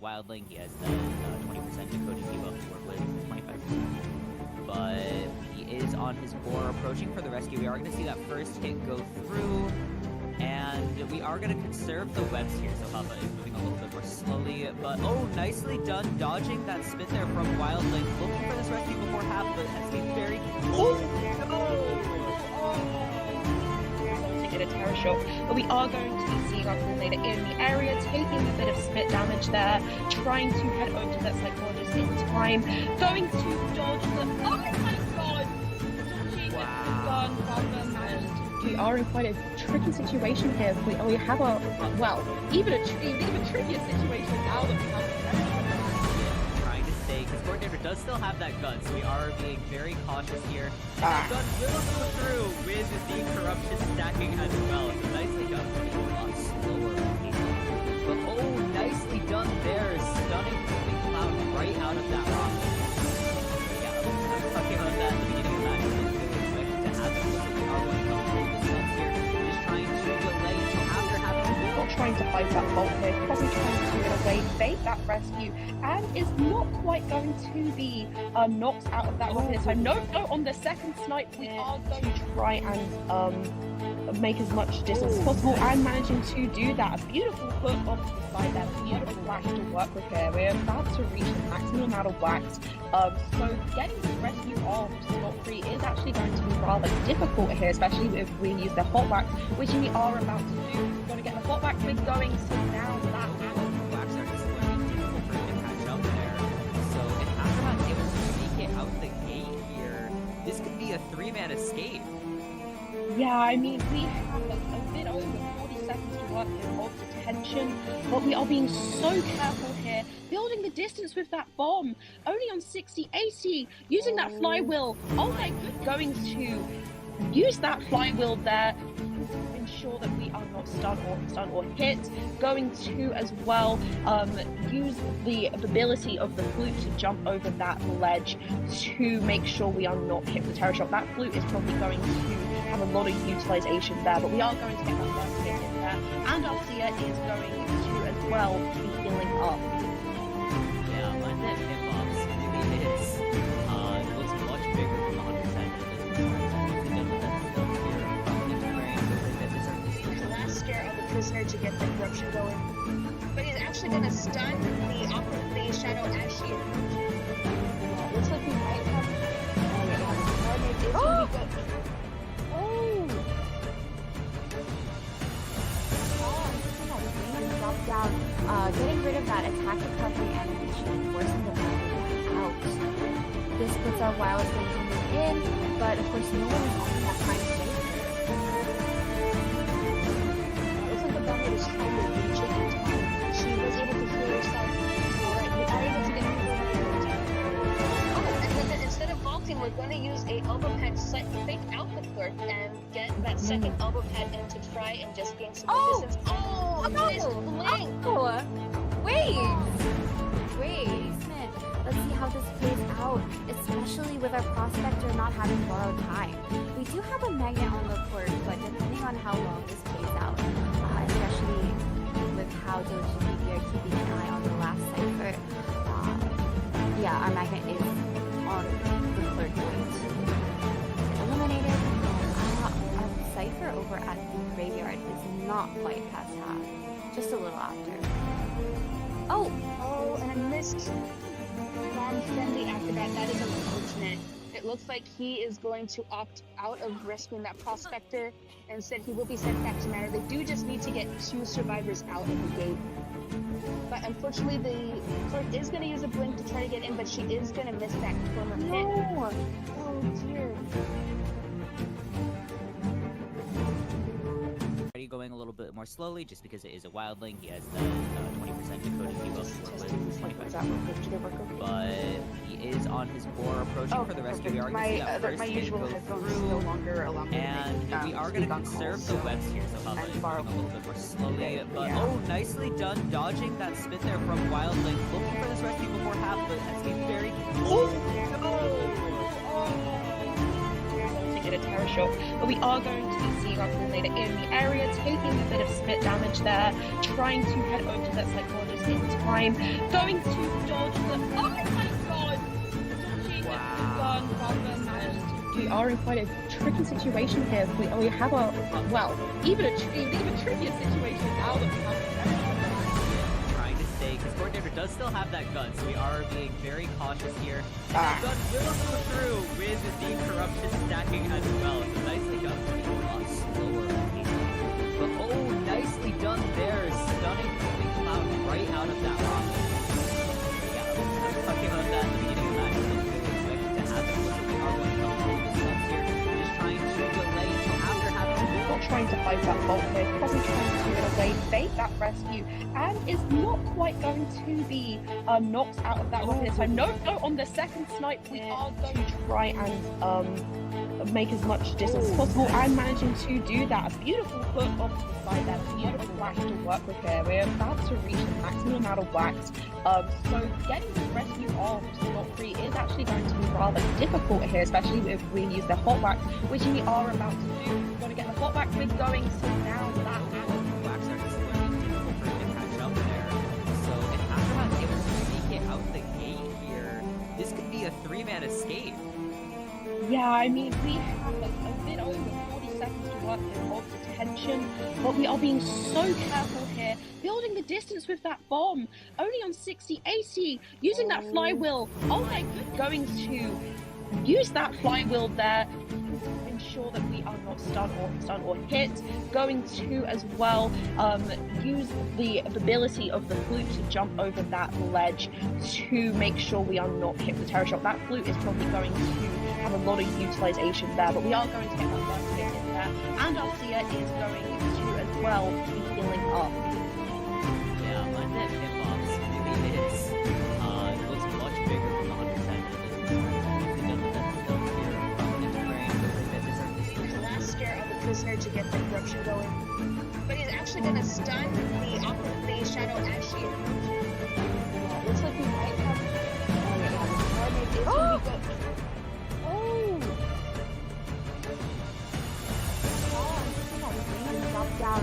wildling. He has the 20% decoding debuff to work with, 25%. But he is on his boar, approaching for the rescue. We are going to see that first hit go through, and we are going to conserve the webs here. So Hava is moving a little bit more slowly, but oh, nicely done dodging that spin there from wildling. Looking for this rescue before half, but has been very... To get a terror shot, but we are going to be seeing our coordinator in the area, taking a bit of spit damage there, trying to head over to that psychologist in time, going to dodge the... Oh my god! Dodging the gun rather managed. We are in quite a tricky situation here. We have a, well, even a trickier situation now that we have trying to stay, because coordinator does still have that gun, so we are being very cautious here. And that gun will go through with the corruption stacking as well. So nicely done, but a lot slower. But oh, nicely done there, stunning Moving Cloud right out of that rock. Yeah, I was talking about that at the beginning of the match. I was really expecting to happen, but we are going to hold the stuns here, just trying to delay until after having not trying to fight that bolt here, probably trying to, in a way, bait that rescue, and is not quite going to be knocked out of that one this time. No, on the second snipe, we are going to try and make as much distance as possible, and managing to do that. A beautiful hook off to the side there, beautiful wax to work with here. We're about to reach the maximum amount of wax, so getting the rescue arm scot-free is actually going to be rather difficult here, especially if we use the hot wax, which we are about to do. We're going to get the hot wax, we're going to now that wax are just going to be difficult for him to catch up there. So if Aftermath's able to sneak it out the gate here, this could be a 3-man escape. Yeah, I mean, we have a bit over 40 seconds to work in of detention, but we are being so careful here, building the distance with that bomb, only on 60, 80, using that flywheel. Oh my goodness, going to use that flywheel there to ensure that we are not stunned or hit. Going to as well use the ability of the flute to jump over that ledge to make sure we are not hit with the terror shot. That flute is probably going to have a lot of utilization there, but we are going to get that first hit in there, and Arcia is going to as well be healing up. Yeah, London hit-bops really is. It looks much bigger than 100%. Last scare of the prisoner to get the corruption going, but he's actually going to stun the shadow as she approaches. Looks like we might have. Down, getting rid of that attack recovery animation, forcing the bandit out. This puts our wildling coming in, but of course no one is on that time to make it. Looks like the bandit is trying to reach it in time. She was able to heal herself. Alright, we are able to get her. Oh, and then instead of vaulting, we're going to use a elbow pad, fake out the clerk, and get that second elbow pad in to try and just gain some more distance. Oh, nice blink! Oh, wait, Smith. Let's see how this plays out, especially with our prospector not having borrowed time. We do have a magnet on the court, but depending on how long this plays out, especially with how diligently we are keeping an eye on the last cipher, yeah, our magnet is on the clerk point. Eliminated. Our cipher over at the graveyard is not quite past half, just a little after. Oh, and I missed non-friendly after that. That is unfortunate. It looks like he is going to opt out of rescuing that prospector, and said he will be sent back to Manor. They do just need to get 2 survivors out of the gate. But unfortunately, the clerk is going to use a blink to try to get in, but she is going to miss that corner hit. No! Oh dear. Going a little bit more slowly just because it is a wildling. He has the 20% decoding debuff to work with, 25%. But he is on his boar, approaching for the rescue. We are going to see that first hit go through, and we are going to conserve the webs here, so Hava is moving a little bit more slowly. But oh, nicely done dodging that spin there from wildling. Looking for this rescue before half, but has been very... To get a terror shot, but we are going to be seeing our coordinator in the area, taking a bit of spit damage there, trying to head over to that psychologist just in time. Going to dodge the. Oh my god! Dodging the gun rather than managing to. We are in quite a tricky situation here. We have a even a trickier situation now that we have. Trying to stay, because Coordinator does still have that gun, so we are being very cautious here. And that gun will go through. Wiz is being corruption stacking as well. So nicely done, but a lot slower. But oh, nicely done there. Stunning the cloud right out of that rock. Yeah, I was talking about that at the beginning of the match. I didn't really expect it to happen. Looks like we are going to come through the subs here. Just trying to delay until after having Not trying to fight that bolt here, probably trying to in a way bait that rescue, and is not quite going to be knocked out of that rocket this time. No, on the second snipe, we are going to try and make as much distance as possible, and managing to do that. A beautiful hook off to the side there, beautiful wax to work with here. We're about to reach the maximum amount of wax, so getting this rescue off scot-free is actually going to be rather difficult here, especially if we use the hot wax, which we are about to do. We've got to get the hot wax with going, so now that wax are just going to be difficult for him to catch up there. So if Aftermath's able to sneak it out the gate here, this could be a 3-man escape. Yeah, I mean, we have a bit over 40 seconds to work with of detention, but we are being so careful here, building the distance with that bomb, only on 60 AC, using that flywheel. Oh my goodness, going to use that flywheel there to ensure that we are not stunned or hit. Going to as well use the ability of the flute to jump over that ledge to make sure we are not hit with the terror shot. That flute is probably going to have a lot of utilization there, but we are going to get our first hit in there, and Arcia is going to as well be healing up. Yeah, undead hitbox really is. It looks much bigger from the 100 side than it does from the here from the terrain. There's the last scare of the prisoner to get the corruption going. But he's actually going to stun the opposite phase shadow as she looks like we might have down,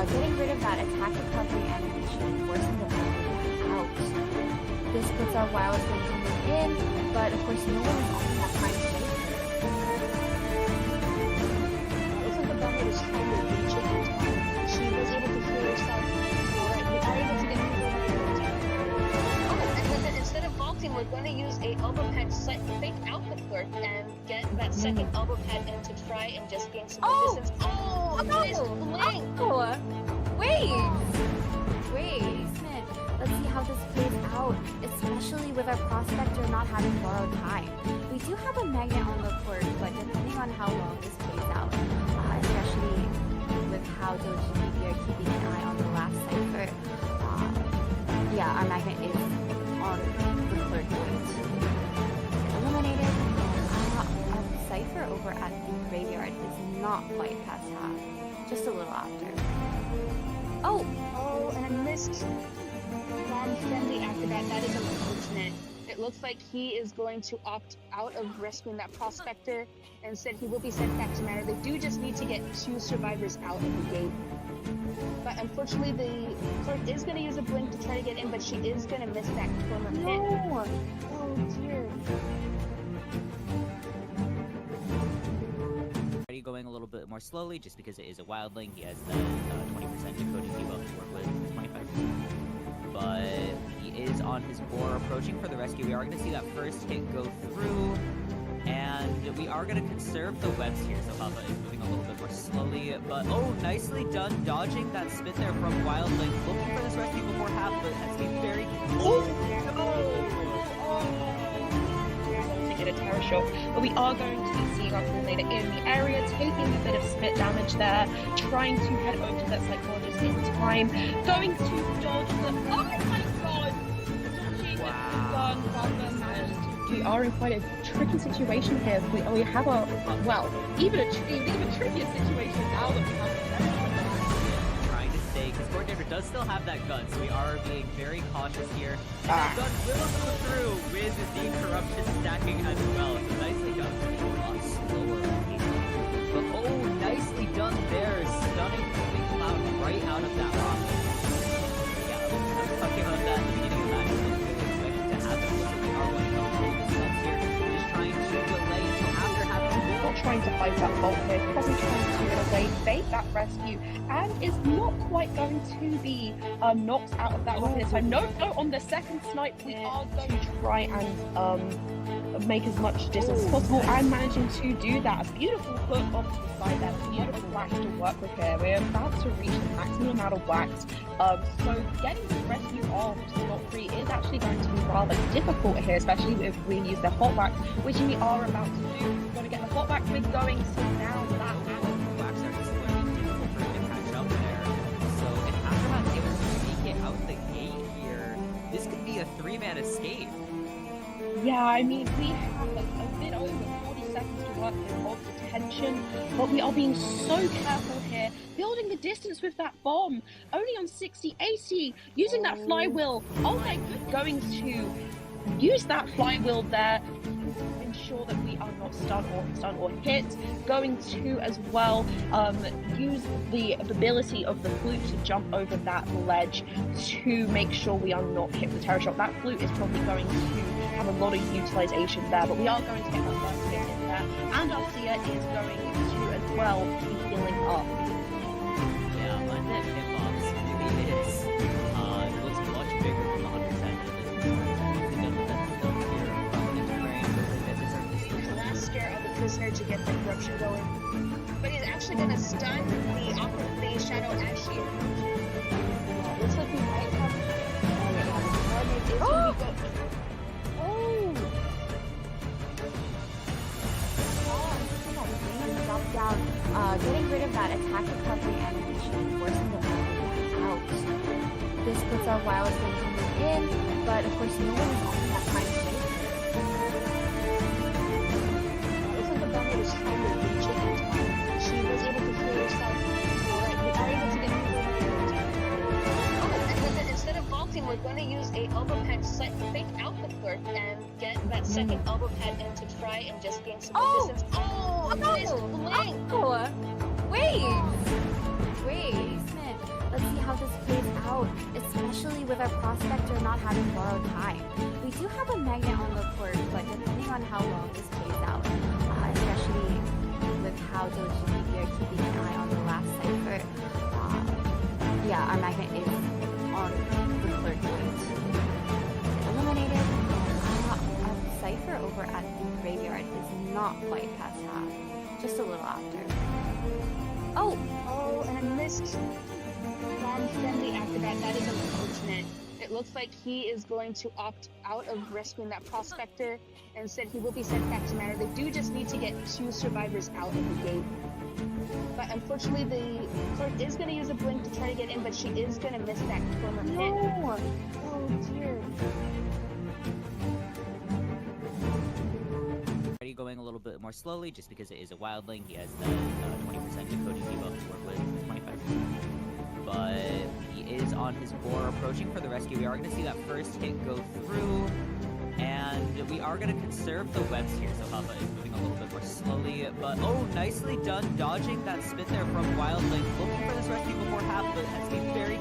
getting rid of that attack recovery animation and forcing the battle out. This puts our wireless link coming in, but of course no one is on that time to wait. Looks like the bummer is trying to reach it in time. She was able to heal herself. Alright, we are able to get people. Oh, and then instead of vaulting, we're going to use a elbow pad to fake out the clerk and get that second elbow pad in to try and just gain some more distance. Oh, missed blink! Oh, wait, Smith. Let's see how this plays out, especially with our prospector not having borrowed time. We do have a magnet on the court, but depending on how long this plays out, especially with how diligently we are keeping an eye on the last cipher, yeah, our magnet is on the clerk point. Eliminated. Our cipher over at the graveyard is not quite past half, just a little after. Oh, and I missed Ron Friendly after that. That is unfortunate. It looks like he is going to opt out of rescuing that prospector and said he will be sent back to Manor. They do just need to get 2 survivors out of the gate. But unfortunately, the clerk is going to use a blink to try to get in, but she is going to miss that corner hit. no. Oh dear. Already going a little bit more slowly just because it is a wildling. He has the 20% decoding debuff to work with, 25%. But he is on his boar approaching for the rescue. We are going to see that first hit go through, and we are going to conserve the webs here. So Papa is moving a little bit more slowly, but oh, nicely done dodging that spit there from Wildling. Looking for this rescue before half, but has to be very... To get a terror shot, but we are going to be seeing our coordinator in the area, taking a bit of spit damage there, trying to head over to that psychologist in time, going to dodge the... Oh my god! Dodging the gun rather than managing to... We are in quite a tricky situation here. We have a even trickier situation now that we have trying to stay, because Coordinator does still have that gun, so we are being very cautious here. And that gun will go through. Wiz is being corruption stacking as well, so nicely done. A lot slower. But oh, nicely done there, stunning the cloud right out of that rock. Yeah, I was talking about trying to find that bolt here, probably trying to, in a way, bait that rescue, and is not quite going to be knocked out of that weapon this time. No, on the second snipe, we are going to try and make as much distance as possible, and managing to do that. A beautiful hook off to the side there, beautiful wax to work with here. We're about to reach the maximum amount of wax, so getting the rescue off scot-free is actually going to be rather difficult here, especially if we use the hot wax, which we are about to do. We're going to get the hot wax with going, so now that Wax are just going to be difficult for him to catch up there. So if Aftermath's able to sneak it out the gate here, this could be a 3-man escape. yeah, I mean, we have a bit over 40 seconds to work in of detention, but we are being so careful here, building the distance with that bomb, only on 60 AC, using that flywheel. Oh my goodness, going to use that flywheel there to ensure that we are not stunned or hit. Going to as well use the ability of the flute to jump over that ledge to make sure we are not hit with terror shot. That flute is probably going to have a lot of utilization there, but we are going to get our first hit in there, and Arcia is going to as well be healing up. Yeah, but that hitbox really is. It looks much bigger from the 100% than it is. The last scare of the prisoner to get the corruption going. But he's actually going to stun the Shadow Ash here. Looks like we might have... Oh! Drop down, getting rid of that attack recovery animation, forcing the battle out. This puts our wireless link in, but of course no one is on that time to make Looks like the Bummer was trying to reach it in time. She was able to heal herself. Alright, we are able to get through the Oh, and then instead of vaulting, we're going to use a elbow pad to fake out the clerk and get that second elbow pad in to try and just gain some more distance. Oh, nice blink! Oh, wait, Smith. Let's see how this plays out, especially with our prospector not having borrowed time. We do have a magnet on the court, but depending on how long this plays out, especially with how diligently we are keeping an eye on the last cipher, yeah, our magnet is on the clerk going to get eliminated. Our cipher over at the graveyard is not quite past half, just a little after. Oh, and I missed Bomb Friendly after that. That is unfortunate. It looks like he is going to opt out of rescuing that prospector and said he will be sent back to Manor. They do just need to get 2 survivors out of the gate. But unfortunately, the clerk is going to use a blink to try to get in, but she is going to miss that corner hit. Oh, dear. Already going a little bit more slowly just because it is a wildling. He has the 20% decoding debuff to work with, 25%. But he is on his boar approaching for the rescue. We are going to see that first hit go through, and we are going to conserve the webs here. So Hava is moving a little bit more slowly, but oh, nicely done dodging that spin there from Wildling. Looking for this rescue before half, but has to be very...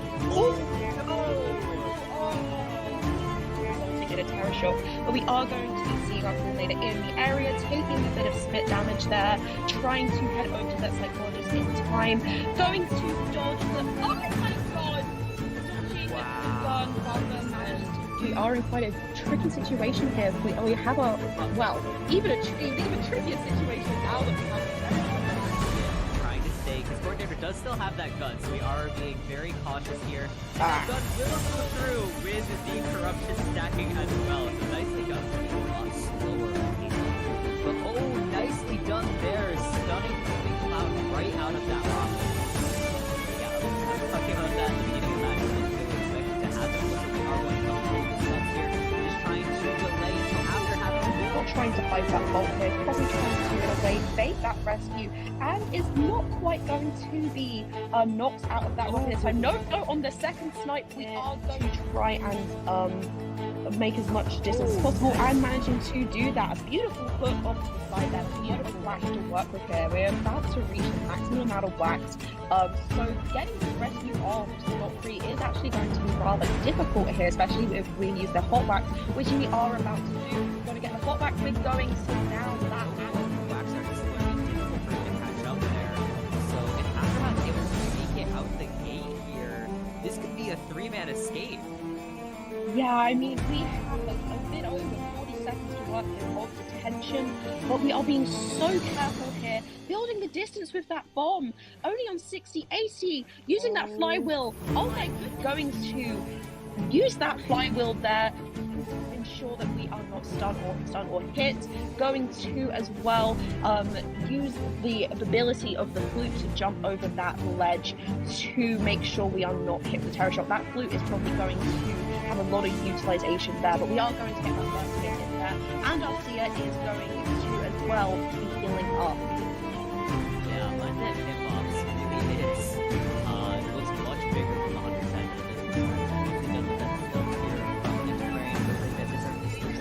To get a terror shot, but we are going to be seeing our coordinator in the area, taking a bit of spit damage there, trying to head over to that psychologist in time, going to dodge the... Oh my god! Dodging the gun rather managed. We are in quite a tricky situation here. We have a, well, even a trickier situation now that we have a trying to stay, because Coordinator does still have that gun, so we are being very cautious here. And that gun will go through with the corruption stacking as well. So nicely done, a lot slower pace. But oh, nicely done there, stunning the cloud right out of that rock. Yeah, I was talking about that at the beginning of the match. I didn't really expect it to happen, but we are going to hold this up here. Just trying to delay until after having to not trying to fight that bolt here, probably trying to, in a way, bait that rescue, and is not quite going to be knocked out of that weapon this time. No, on the second snipe, we are going to try and make as much distance as possible, and managing to do that. A beautiful hook off to the side there, beautiful wax to work with here. We're about to reach the maximum amount of wax, so getting this rescue off scot-free is actually going to be rather difficult here, especially if we use the hot wax, which we are about to do. We're going to get the hot wax with going, so now that wax are just going to be escape. Yeah, I mean, we have a bit over 40 seconds to work in of detention, but we are being so careful here, building the distance with that bomb, only on 60, 80, using that flywheel. Oh my goodness, going to use that flywheel there to ensure that we are not stunned or hit. Going to as well use the ability of the flute to jump over that ledge to make sure we are not hit with the terror shot. That flute is probably going to have a lot of utilization there, but we are going to get that first hit in there. And Althea is going to as well be healing up. Yeah, but that hitbox really is. It looks much bigger from the 100%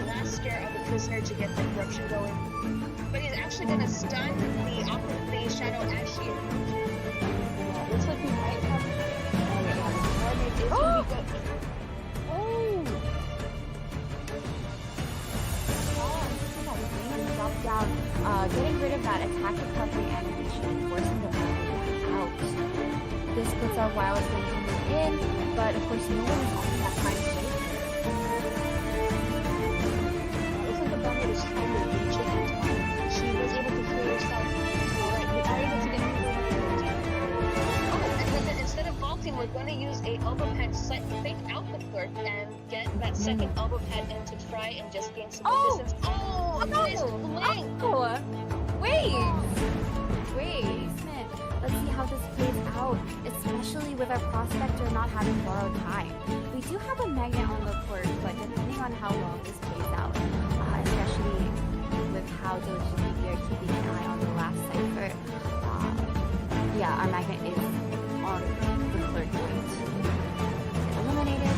Last scare of the prisoner to get the corruption going. But he's actually going to stun the shadow as she looks like we might have. Oh, yeah. Drop down, getting rid of that attack recovery animation, forcing the battle out. This puts our wireless link in, but of course no one is on that time to save It looks like the bummer is trying to reach it in time. She was able to heal herself. Alright, we are able to get and then instead of vaulting, we're going to use a elbow pad to fake out the clerk and get that second elbow pad in to try and just gain some more distance. Oh, nice blink! Oh, wait, Smith. Let's see how this plays out, especially with our prospector not having borrowed time. We do have a magnet on the court, but depending on how long this plays out, especially with how diligently we are keeping an eye on the last cipher, yeah, our magnet is on the clerk point. Eliminated.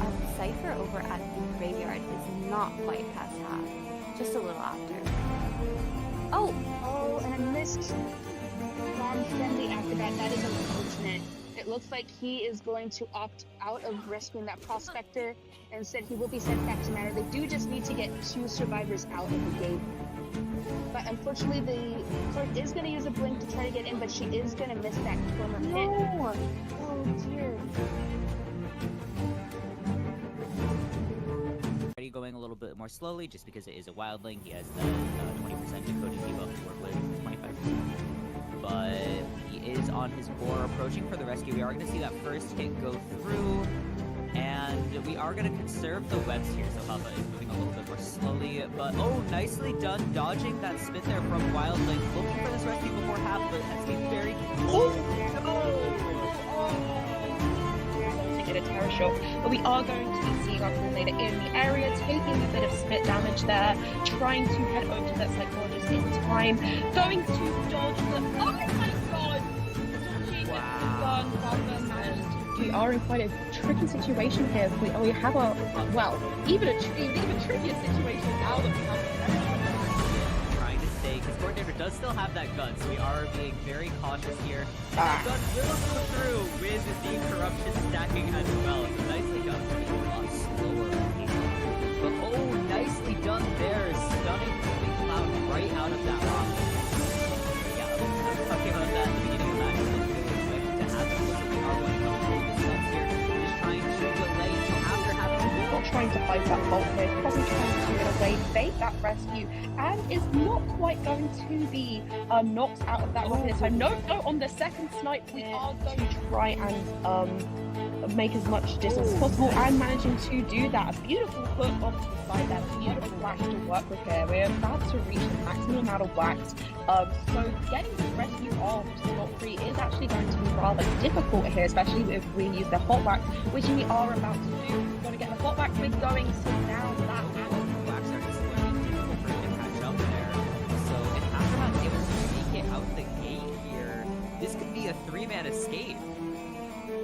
Our cipher over at the graveyard is not quite past half, just a little after. Oh, and I missed Ron Friendly after that. That is unfortunate. It looks like he is going to opt out of rescuing that prospector and said he will be sent back to Matter. They do just need to get 2 survivors out of the gate. But unfortunately, the clerk is going to use a blink to try to get in, but she is going to miss that corner hit. Oh, dear. Already going a little bit more slowly just because it is a wildling. He has the 20% decoded debuff to work with, 25%. But he is on his boar approaching for the rescue. We are going to see that first hit go through. And we are going to conserve the webs here, so Papa is moving a little bit more slowly. But, oh, nicely done dodging that spin there from Wildling. Looking for this rescue before half, but has to be very... To get a terror shot, but we are going to be seeing our coordinator in the area, taking a bit of spit damage there, trying to head over to that psychologist in time, going to dodge the... Oh my god! Dodging the gun rather managed to... We are in quite a tricky situation here. We have a, well, even a trickier situation now that we have trying to stay, because Coordinator does still have that gun, so we are being very cautious here. And that gun will go through with the corruption stacking as well. So nicely done, but a lot slower. But oh, nicely done there, stunning the cloud right out of that rock. Yeah, I was talking about that at the beginning of the match. I was really expecting to happen, but we are going to hold the stuns here, just trying to delay until after having not trying to fight that bolt here, probably trying to in a way fake that rescue, and is not quite going to be knocked out of that rocket this time. No, on the second snipe, we are going to try and make as much distance as possible, and managing to do that. A beautiful hook off to the side there, beautiful wax to work with here. We're about to reach the maximum amount of wax, so getting the rescue off scot-free is actually going to be rather difficult here, especially if we use the hot wax, which we are about to do. We've got to get the hot wax, we're going to now that wax are just very difficult for him to catch up there. So if Aftermath is able to sneak it out the gate here, this could be a 3-man escape.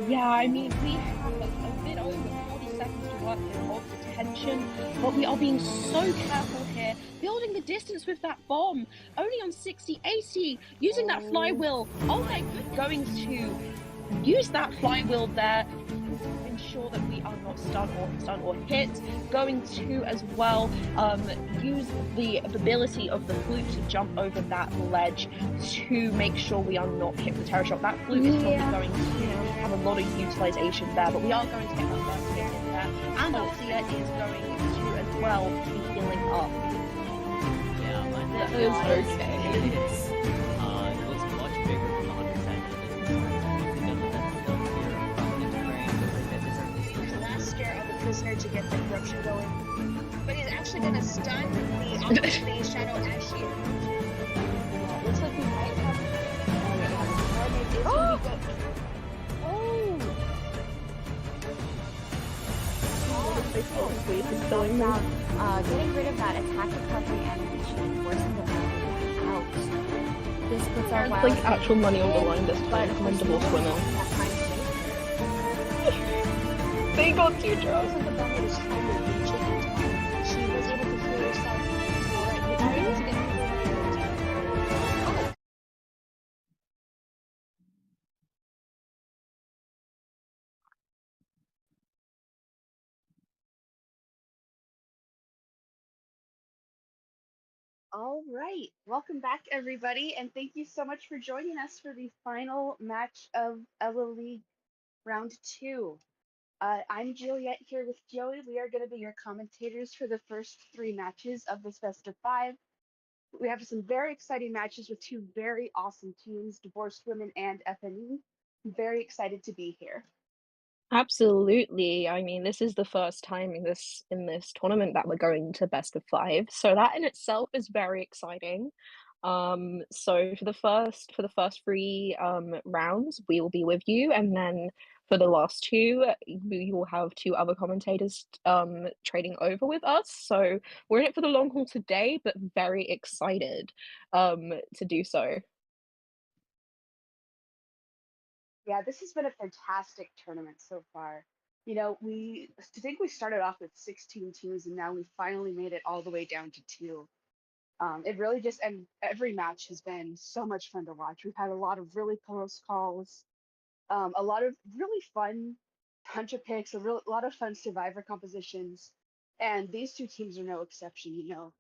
Yeah, I mean, we have a bit over 40 seconds to work in of detention, but we are being so careful here, building the distance with that bomb, only on 60, 80, using that flywheel. Oh my goodness, going to use that flywheel there to ensure that we are not not stun or hit. Going to as well use the ability of the flute to jump over that ledge to make sure we are not hit with Terror Shock. That flute is probably going to have a lot of utilization there, but we are going to get our first hit in there. And Althea is going to as well be healing up. Yeah, That is okay. It looks much bigger from the 100% of this Last scare of the prisoner to get the corruption going. But he's actually gonna stun the obviously Shadow as she looks like we might have oh! Getting rid of that attack recovery animation, forcing the battle out. This puts our wild like actual money on the line this time. Commendable swimmer. They got 2 drops. The bomber was trying to reach it in time. She was able to heal herself before it was able to get All right, welcome back everybody, and thank you so much for joining us for the final match of Elo League Round 2. I'm Juliet here with Joey. We are going to be your commentators for the first 3 matches of this best of 5. We have some very exciting matches with 2 very awesome teams, Divorced Women and FNE. I'm very excited to be here. Absolutely. I mean, this is the first time in this tournament that we're going to best of 5, so that in itself is very exciting. So for the first 3 rounds, we will be with you, and then for the last 2, we will have 2 other commentators trading over with us. So we're in it for the long haul today, but very excited to do so. Yeah, this has been a fantastic tournament so far. You know, I think we started off with 16 teams, and now we finally made it all the way down to 2. It really just, and every match has been so much fun to watch. We've had a lot of really close calls, a lot of really fun hunter picks, a lot of fun survivor compositions, and these 2 teams are no exception. You know,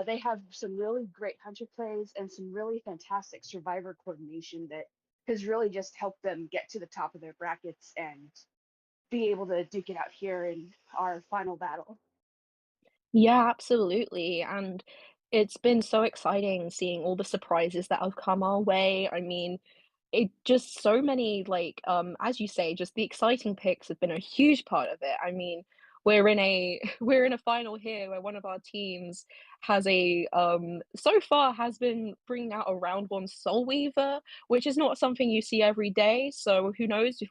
they have some really great hunter plays and some really fantastic survivor coordination that has really just helped them get to the top of their brackets and be able to duke it out here in our final battle. Yeah, absolutely. And it's been so exciting seeing all the surprises that have come our way. I mean, it just so many like as you say, just the exciting picks have been a huge part of it. I mean, we're in a we're in a final here where one of our teams has a so far has been bringing out a round 1 Soul Weaver, which is not something you see every day. So who knows if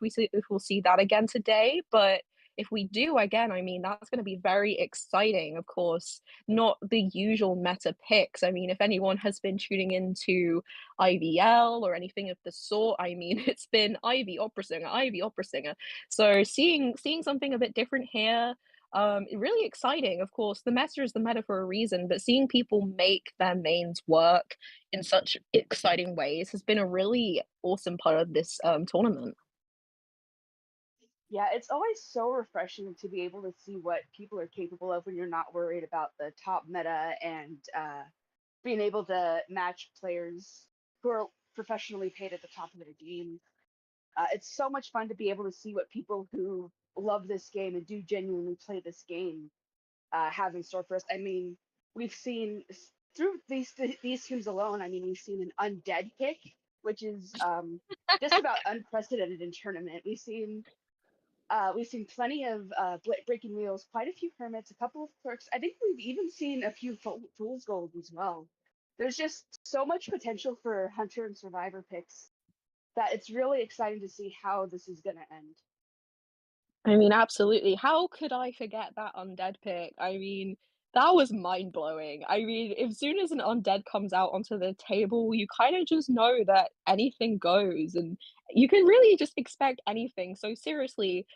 we'll see that again today, but if we do again, I mean, that's going to be very exciting. Of course, not the usual meta picks. I mean, if anyone has been tuning into IVL or anything of the sort, I mean, it's been Ivy Opera Singer, Ivy Opera Singer. So seeing something a bit different here, really exciting. Of course, the meta is the meta for a reason, but seeing people make their mains work in such exciting ways has been a really awesome part of this tournament. Yeah, it's always so refreshing to be able to see what people are capable of when you're not worried about the top meta and being able to match players who are professionally paid at the top of their game. It's so much fun to be able to see what people who love this game and do genuinely play this game have in store for us. I mean, we've seen through these teams alone. I mean, we've seen an undead pick, which is just about unprecedented in tournament. We've seen plenty of breaking wheels, quite a few hermits, a couple of clerks. I think we've even seen a few fool's gold as well. There's just so much potential for hunter and survivor picks that it's really exciting to see how this is going to end. I mean, absolutely. How could I forget that undead pick? I mean, that was mind-blowing. I mean, as soon as an undead comes out onto the table, you kind of just know that anything goes, and you can really just expect anything. So seriously,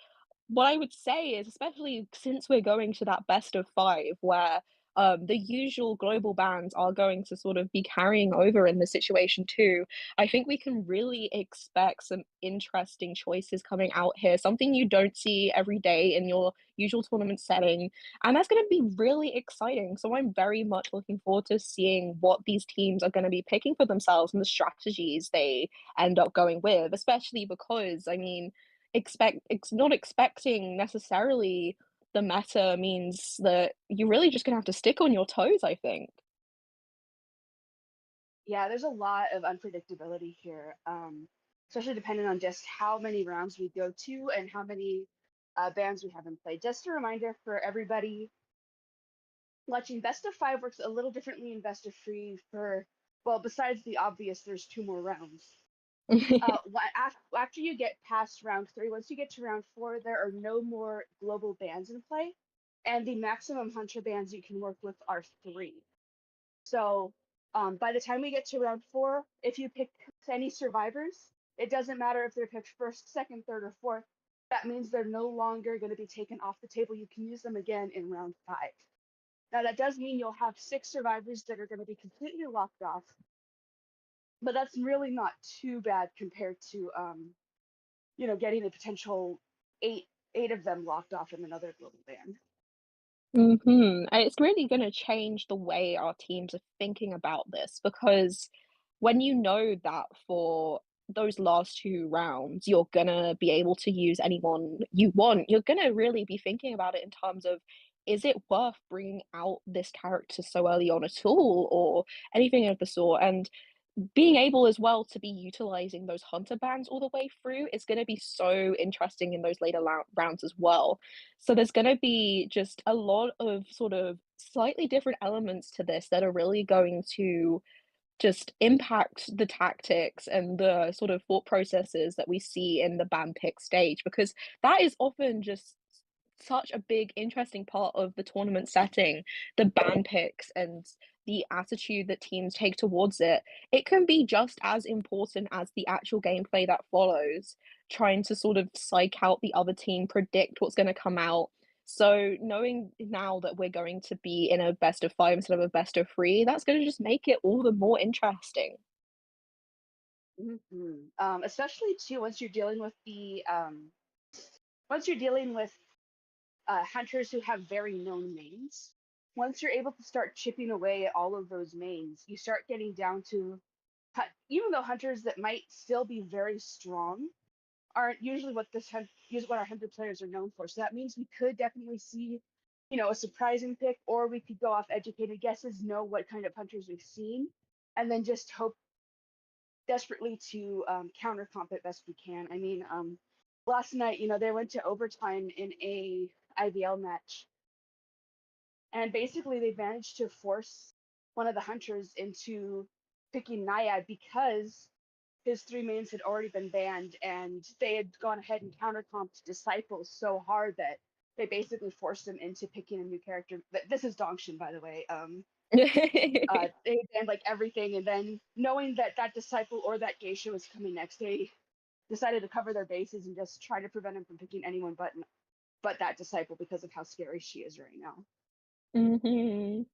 what I would say is, especially since we're going to that best of 5 where the usual global bans are going to sort of be carrying over in this situation too. I think we can really expect some interesting choices coming out here, something you don't see every day in your usual tournament setting, and that's going to be really exciting. So I'm very much looking forward to seeing what these teams are going to be picking for themselves and the strategies they end up going with, especially because, I mean, not expecting necessarily the meta means that you're really just gonna have to stick on your toes, I think. Yeah, there's a lot of unpredictability here, especially depending on just how many rounds we go to and how many bands we have in play. Just a reminder for everybody watching, best of five works a little differently in best of three for, well, besides the obvious, there's two more rounds. After you get past round three, once you get to round four, there are no more global bans in play, and the maximum hunter bans you can work with are three. So by the time we get to round four, if you pick any survivors, it doesn't matter if they're picked first, second, third, or fourth. That means they're no longer going to be taken off the table. You can use them again in round five. Now, that does mean you'll have six survivors that are going to be completely locked off, but that's really not too bad compared to getting a potential eight of them locked off in another global ban. Mhm, and it's really gonna change the way our teams are thinking about this because when you know that for those last 2 rounds, you're gonna be able to use anyone you want, you're gonna really be thinking about it in terms of, "Is it worth bringing out this character so early on at all?" Or anything of the sort, and being able as well to be utilizing those hunter bands all the way through is going to be so interesting in those later rounds as well. So there's going to be just a lot of sort of slightly different elements to this that are really going to just impact the tactics and the sort of thought processes that we see in the band pick stage because that is often just such a big interesting part of the tournament setting, the band picks and the attitude that teams take towards it. It can be just as important as the actual gameplay that follows, trying to sort of psych out the other team, predict what's going to come out. So knowing now that we're going to be in a best of five instead of a best of three, that's going to just make it all the more interesting. Especially too once you're dealing with hunters who have very known mains. Once you're able to start chipping away at all of those mains, you start getting down to even though hunters that might still be very strong aren't usually what our hunter players are known for. So that means we could definitely see, a surprising pick, or we could go off educated guesses, know what kind of hunters we've seen, and then just hope desperately to counter comp it best we can. I mean, last night, they went to overtime in a IVL match, and basically they managed to force one of the hunters into picking Naiad because his three mains had already been banned, and they had gone ahead and countercomped Disciples so hard that they basically forced him into picking a new character. This is Dongshin, by the way. They banned like everything, and then knowing that that Disciple or that Geisha was coming next, they decided to cover their bases and just try to prevent him from picking anyone but that Disciple because of how scary she is right now. Mhm.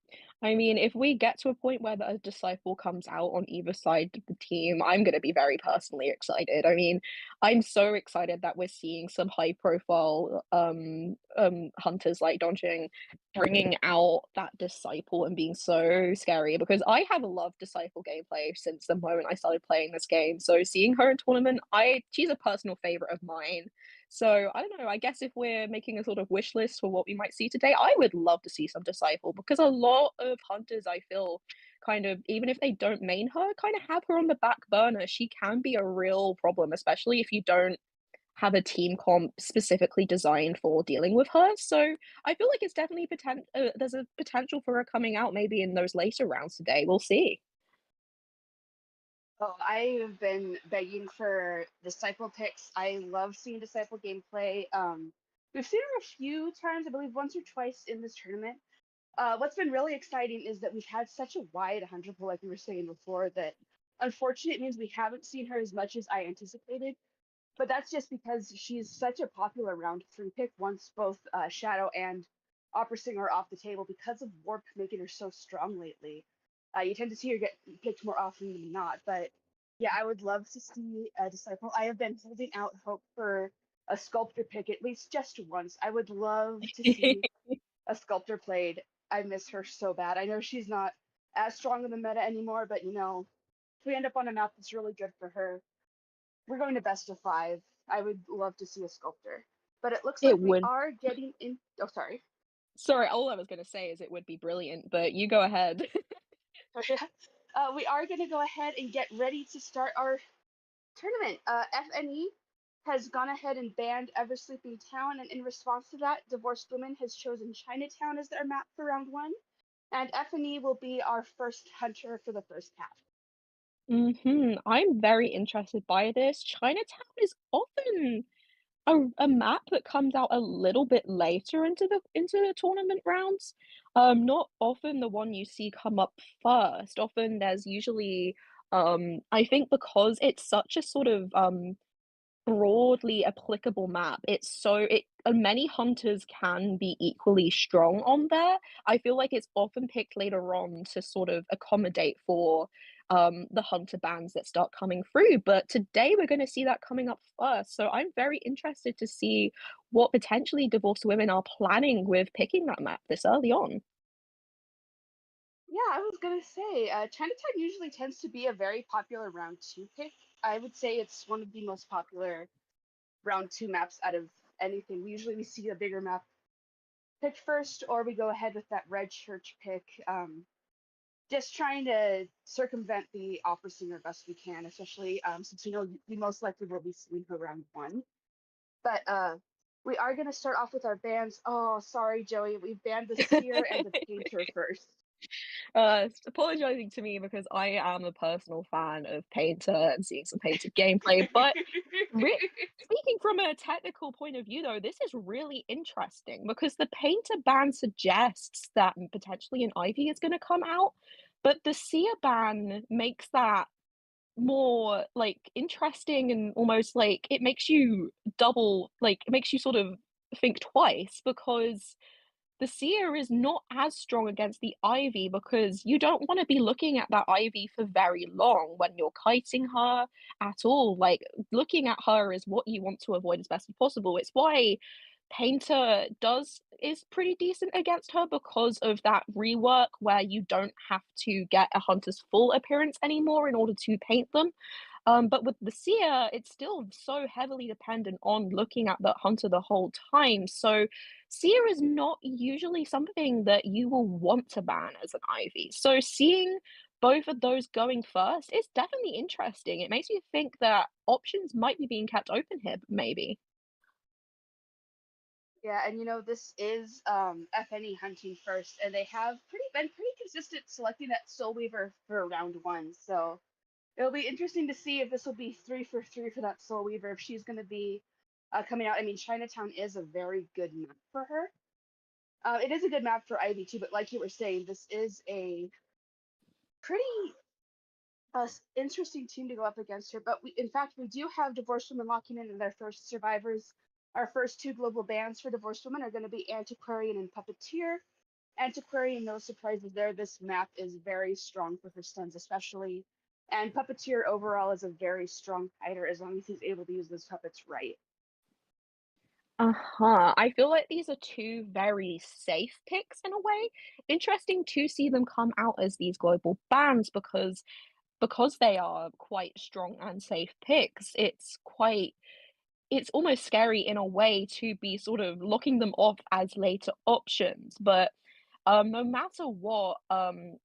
I mean, if we get to a point where the disciple comes out on either side of the team, I'm gonna be very personally excited. I mean, I'm so excited that we're seeing some high profile hunters like Dongjing bringing out that disciple and being so scary because I have loved disciple gameplay since the moment I started playing this game. So seeing her in tournament, I she's a personal favorite of mine. So I don't know. I guess if we're making a sort of wish list for what we might see today, I would love to see some Disciple because a lot of hunters I feel kind of even if they don't main her, kind of have her on the back burner. She can be a real problem, especially if you don't have a team comp specifically designed for dealing with her. So I feel like it's definitely there's a potential for her coming out maybe in those later rounds today. We'll see. Oh, I've been begging for Disciple picks. I love seeing Disciple gameplay. We've seen her a few times, I believe once or twice in this tournament. What's been really exciting is that we've had such a wide 100 pool, like we were saying before, that unfortunately it means we haven't seen her as much as I anticipated. But that's just because she's such a popular round three pick once both Shadow and opera singer off the table because of Warp making her so strong lately. You tend to see her get picked more often than not. But yeah, I would love to see a Disciple. I have been holding out hope for a Sculptor pick at least just once. I would love to see a Sculptor played. I miss her so bad. I know she's not as strong in the meta anymore, but if we end up on a map that's really good for her, we're going to best of five. I would love to see a Sculptor. But it looks like It we would. are getting in. Oh, sorry. Sorry, all I was going to say is it would be brilliant, but you go ahead. We are going to go ahead and get ready to start our tournament. FNE has gone ahead and banned Ever Sleeping Town, and in response to that, Divorced Women has chosen Chinatown as their map for round one. And FNE will be our first hunter for the first half. I'm very interested by this. Chinatown is often a map that comes out a little bit later into the tournament rounds. Not often the one you see come up first. Often there's usually I think because it's such a sort of broadly applicable map. Many hunters can be equally strong on there. I feel like it's often picked later on to sort of accommodate for the hunter bans that start coming through. But today we're going to see that coming up first. So I'm very interested to see what potentially divorced women are planning with picking that map this early on. Yeah, I was gonna say, Chinatown usually tends to be a very popular round two pick. I would say it's one of the most popular round two maps out of anything. We see a bigger map picked first, or we go ahead with that red church pick. Just trying to circumvent the opera singer best we can, especially since we know we most likely will be seeing her round one. But we are gonna start off with our bans. Oh, sorry, Joey, we banned the seer and the painter first. Apologizing to me because I am a personal fan of Painter and seeing some Painter gameplay, but speaking from a technical point of view, though, this is really interesting because the Painter ban suggests that potentially an Ivy is going to come out, but the Seer ban makes that more like interesting and almost like it makes you it makes you sort of think twice because the Seer is not as strong against the Ivy because you don't want to be looking at that Ivy for very long when you're kiting her at all. Like, looking at her is what you want to avoid as best as possible. It's why Painter is pretty decent against her because of that rework where you don't have to get a hunter's full appearance anymore in order to paint them. But with the Seer, it's still so heavily dependent on looking at the hunter the whole time. So Seer is not usually something that you will want to ban as an Ivy. So seeing both of those going first is definitely interesting. It makes me think that options might be being kept open here, maybe. Yeah, and this is FNE hunting first, and they have been pretty consistent selecting that Soul Weaver for round one. So it'll be interesting to see if this will be 3 for 3 for that Soul Weaver, if she's going to be coming out. I mean, Chinatown is a very good map for her. It is a good map for Ivy too, but like you were saying, this is a pretty interesting team to go up against her. But in fact, we do have Divorced Women locking in their first survivors. Our first two global bans for Divorced Women are going to be Antiquarian and Puppeteer. Antiquarian, no surprises there. This map is very strong for her stuns, especially. And Puppeteer overall is a very strong fighter as long as he's able to use those puppets right. Uh-huh. I feel like these are two very safe picks in a way. Interesting to see them come out as these global bans because they are quite strong and safe picks. It's almost scary in a way to be sort of locking them off as later options, but no matter what, no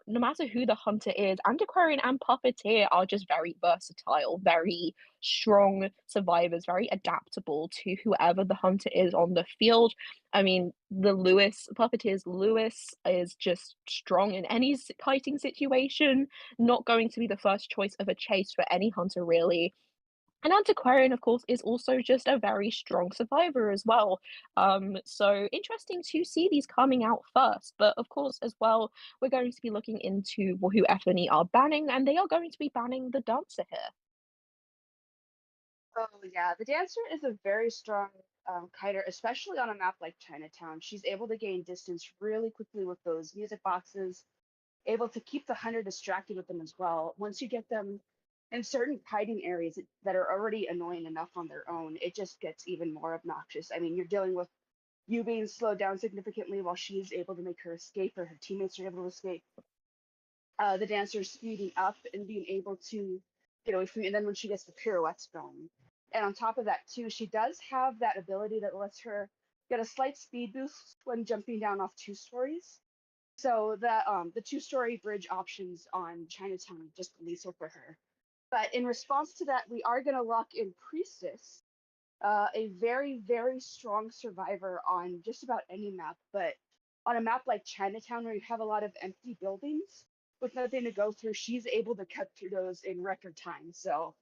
matter who the hunter is, Antiquarian and Puppeteer are just very versatile, very strong survivors, very adaptable to whoever the hunter is on the field. I mean, Puppeteer's Lewis is just strong in any kiting situation, not going to be the first choice of a chase for any hunter, really. And Antiquarian, of course, is also just a very strong survivor as well. So interesting to see these coming out first. But of course, as well, we're going to be looking into who FNE are banning, and they are going to be banning the dancer here. Oh yeah, the dancer is a very strong Kiter, especially on a map like Chinatown. She's able to gain distance really quickly with those music boxes, able to keep the hunter distracted with them as well. Once you get them in certain hiding areas that are already annoying enough on their own, it just gets even more obnoxious. I mean, you're dealing with you being slowed down significantly while she's able to make her escape or her teammates are able to escape. The dancer speeding up and being able to get away from you. And then when she gets the pirouettes going. And on top of that, too, she does have that ability that lets her get a slight speed boost when jumping down off 2 stories. So the 2-story bridge options on Chinatown are just lethal for her. But in response to that, we are going to lock in Priestess, a very, very strong survivor on just about any map. But on a map like Chinatown, where you have a lot of empty buildings with nothing to go through, she's able to cut through those in record time. So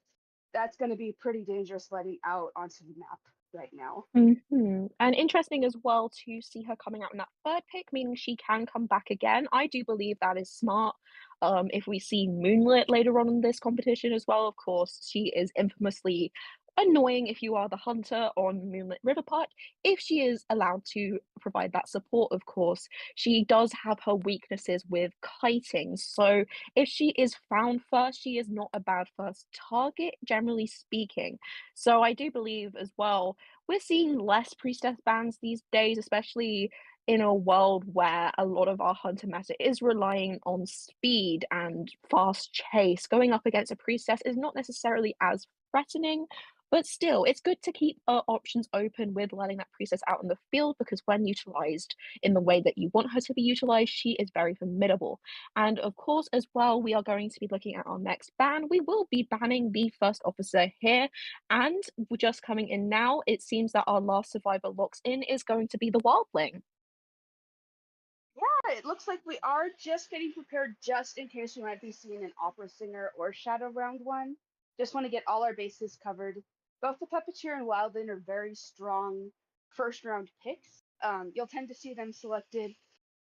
that's going to be pretty dangerous letting out onto the map right now. And interesting as well to see her coming out in that third pick, meaning she can come back again. I do believe that is smart. If we see Moonlit later on in this competition as well, of course, she is infamously annoying if you are the hunter on Moonlit River Park. If she is allowed to provide that support, of course, she does have her weaknesses with kiting. So if she is found first, she is not a bad first target, generally speaking. So I do believe as well we're seeing less priestess bans these days, especially in a world where a lot of our hunter meta is relying on speed and fast chase. Going up against a priestess is not necessarily as threatening, but still, it's good to keep options open with letting that priestess out in the field because when utilized in the way that you want her to be utilized, she is very formidable. And of course, as well, we are going to be looking at our next ban. We will be banning the first officer here. And just coming in now, it seems that our last survivor locks in is going to be the Wildling. Yeah, it looks like we are just getting prepared just in case we might be seeing an opera singer or shadow round one. Just want to get all our bases covered. Both the Puppeteer and Wildling are very strong first round picks. You'll tend to see them selected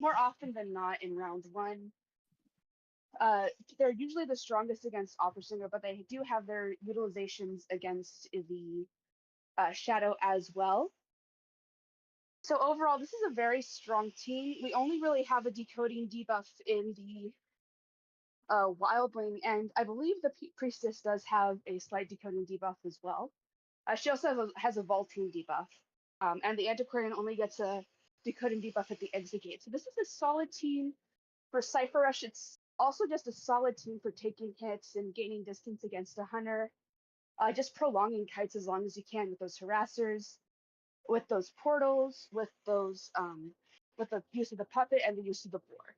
more often than not in round one. They're usually the strongest against opera singer, but they do have their utilizations against the shadow as well. So overall, this is a very strong team. We only really have a decoding debuff in the Wildling, and I believe the Priestess does have a slight decoding debuff as well. She also has a vaulting debuff, and the Antiquarian only gets a decoding debuff at the exit gate. So this is a solid team for Cypher Rush. It's also just a solid team for taking hits and gaining distance against a hunter. Just prolonging kites as long as you can with those harassers, with those portals, with the use of the puppet and the use of the boar.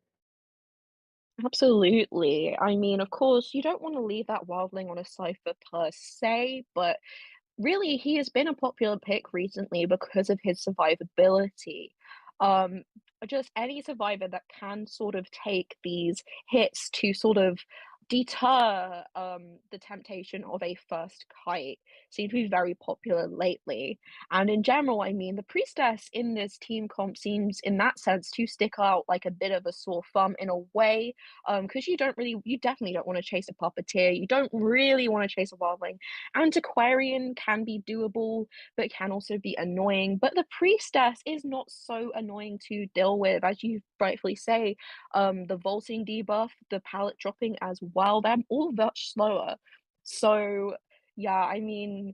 Absolutely. I mean, of course, you don't want to leave that Wildling on a cipher per se, but really, he has been a popular pick recently because of his survivability. Um, just any survivor that can sort of take these hits to sort of deter the temptation of a first kite seems to be very popular lately. And in general, I mean, the priestess in this team comp seems, in that sense, to stick out like a bit of a sore thumb in a way, because you definitely don't want to chase a puppeteer. You don't really want to chase a wildling. Antiquarian can be doable, but can also be annoying. But the priestess is not so annoying to deal with, as you rightfully say. The vaulting debuff, the pallet dropping as well, they're all much slower. So yeah, I mean,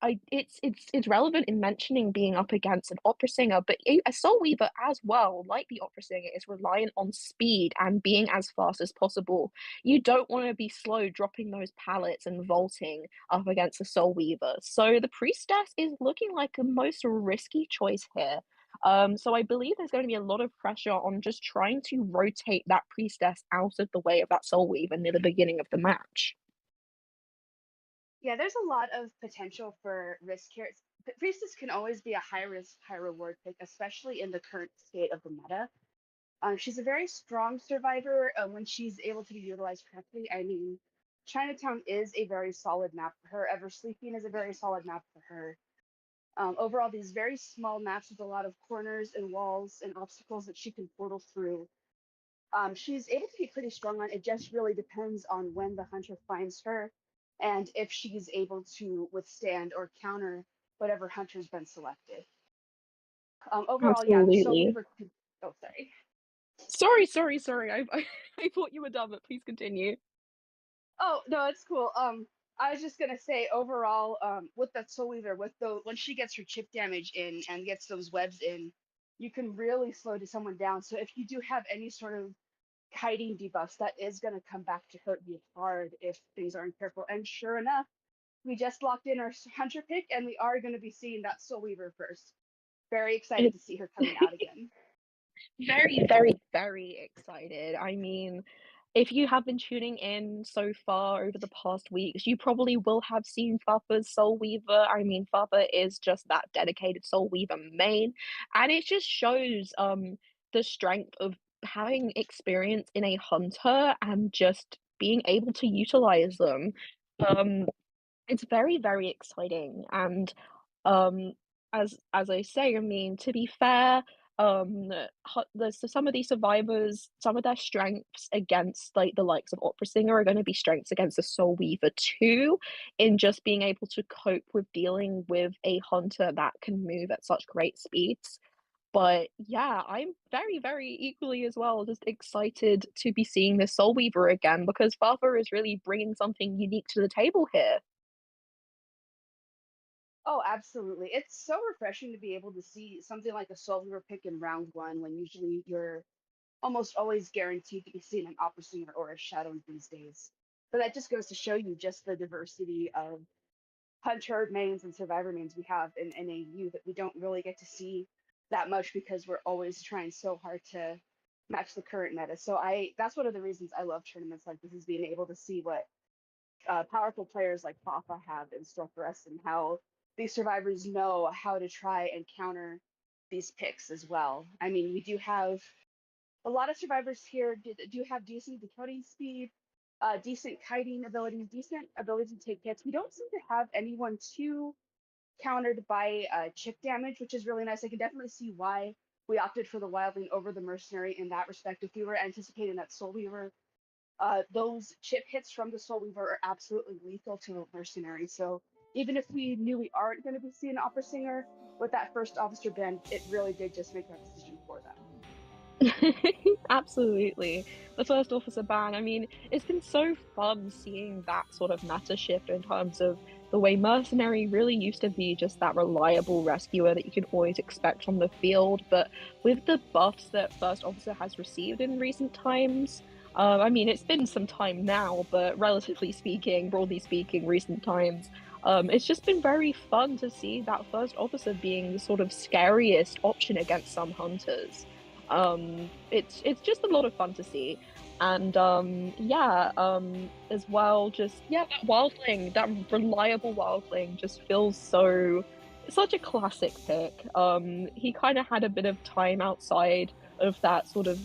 it's relevant in mentioning being up against an opera singer, but a Soul Weaver as well, like the opera singer, is reliant on speed and being as fast as possible. You don't want to be slow dropping those pallets and vaulting up against a Soul Weaver. So the Priestess is looking like a most risky choice here. So I believe there's going to be a lot of pressure on just trying to rotate that Priestess out of the way of that Soul Weaver near the beginning of the match. Yeah, there's a lot of potential for risk here. Priestess can always be a high risk, high reward pick, especially in the current state of the meta. She's a very strong survivor when she's able to be utilized correctly. I mean, Chinatown is a very solid map for her. Ever Sleeping is a very solid map for her. Overall, these very small maps with a lot of corners and walls and obstacles that she can portal through. She's able to be pretty strong on. It just really depends on when the hunter finds her and if she's able to withstand or counter whatever hunter's been selected. Overall, yeah, the Soul Absolutely. Weaver could. Oh, sorry. Sorry. I thought you were done, but please continue. Oh no, it's cool. I was just gonna say overall, with that Soul Weaver, with the when she gets her chip damage in and gets those webs in, you can really slow to someone down. So if you do have any sort of kiting debuffs, that is gonna come back to hurt you hard if things aren't careful. And sure enough, we just locked in our hunter pick, and we are gonna be seeing that Soul Weaver first. Very excited to see her coming out again. Very excited. I mean, if you have been tuning in so far over the past weeks, you probably will have seen Fapa's Soul Weaver. I mean, Fapa is just that dedicated Soul Weaver main, and it just shows the strength of having experience in a hunter and just being able to utilize them. Um, it's very exciting, and um, as I say, I mean, to be fair, there's some of these survivors, some of their strengths against like the likes of Opera Singer are going to be strengths against the Soul Weaver too, in just being able to cope with dealing with a hunter that can move at such great speeds. But yeah, I'm very equally as well, just excited to be seeing this Soul Weaver again because Fafa is really bringing something unique to the table here. Oh, absolutely. It's so refreshing to be able to see something like a Soul Weaver pick in round one when usually you're almost always guaranteed to be seeing an Opera Singer or a Shadow these days. But that just goes to show you just the diversity of Hunter mains and Survivor mains we have in NAU that we don't really get to see that much because we're always trying so hard to match the current meta. So that's one of the reasons I love tournaments like this is being able to see what powerful players like Fafa have in store for us and how these survivors know how to try and counter these picks as well. I mean, we do have a lot of survivors here do have decent decoding speed, decent kiting abilities, decent ability to take hits. We don't seem to have anyone too countered by chip damage, which is really nice. I can definitely see why we opted for the Wildling over the Mercenary in that respect. If we were anticipating that Soul Weaver, those chip hits from the Soul Weaver are absolutely lethal to a Mercenary. So even if we knew we aren't going to be seeing Opera Singer with that first officer band, it really did just make our decision for them. Absolutely. The first officer ban, I mean, it's been so fun seeing that sort of meta shift in terms of the way Mercenary really used to be just that reliable rescuer that you could always expect from the field, but with the buffs that First Officer has received in recent times, I mean, it's been some time now, but relatively speaking, broadly speaking, recent times, it's just been very fun to see that First Officer being the sort of scariest option against some hunters. It's just a lot of fun to see. And yeah, as well, just yeah, that wildling, that reliable wildling just feels such a classic pick. He kind of had a bit of time outside of that sort of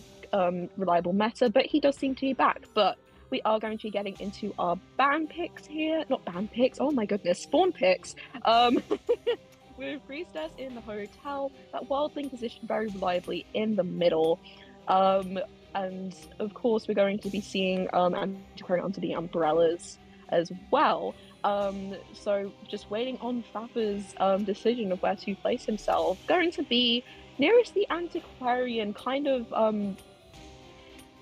reliable meta, but he does seem to be back. But we are going to be getting into our ban picks here. Not ban picks, oh my goodness, spawn picks. With Priestess in the hotel, that wildling positioned very reliably in the middle. And of course, we're going to be seeing Antiquarian onto the umbrellas as well. So just waiting on Fapa's decision of where to place himself. Going to be nearest the Antiquarian, kind of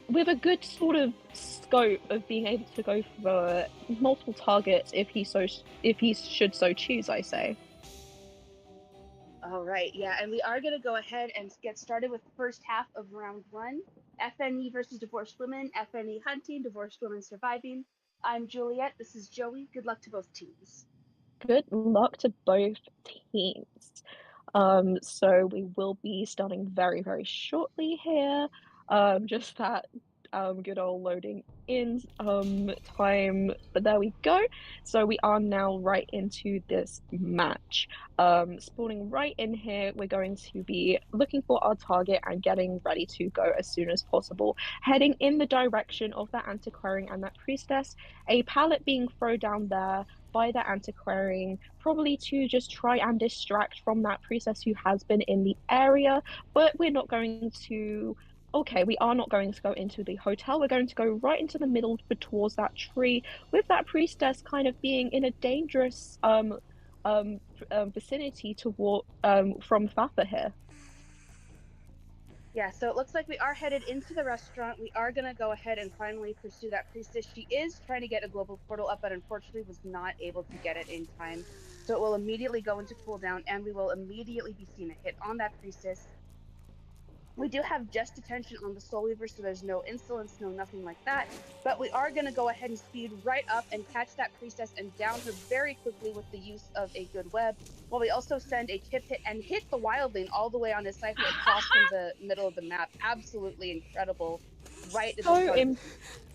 with a good sort of scope of being able to go for multiple targets if he should so choose, I say. All right, yeah, and we are going to go ahead and get started with the first half of round one. FNE versus Divorced Women, FNE hunting, Divorced Women surviving. I'm Juliet, this is Joey. Good luck to both teams. Good luck to both teams. So we will be starting very shortly here. Just that good old loading in time, but there we go. So we are now right into this match. Spawning right in here, we're going to be looking for our target and getting ready to go as soon as possible. Heading in the direction of that Antiquarian and that Priestess, a pallet being thrown down there by the Antiquarian, probably to just try and distract from that Priestess who has been in the area, but we're not going to. Okay, we are not going to go into the hotel. We're going to go right into the middle towards that tree, with that Priestess kind of being in a dangerous vicinity toward from Fafa here. Yeah, so it looks like we are headed into the restaurant. We are gonna go ahead and finally pursue that priestess. She is trying to get a global portal up, but unfortunately was not able to get it in time. So it will immediately go into cooldown, and we will immediately be seeing a hit on that priestess. We do have just attention on the Soul Weaver, so there's no insolence, no nothing like that. But we are going to go ahead and speed right up and catch that priestess and down her very quickly with the use of a good web. While we also send a chip hit and hit the wildling all the way on his cypher across from the middle of the map. Absolutely incredible. Right at the So start.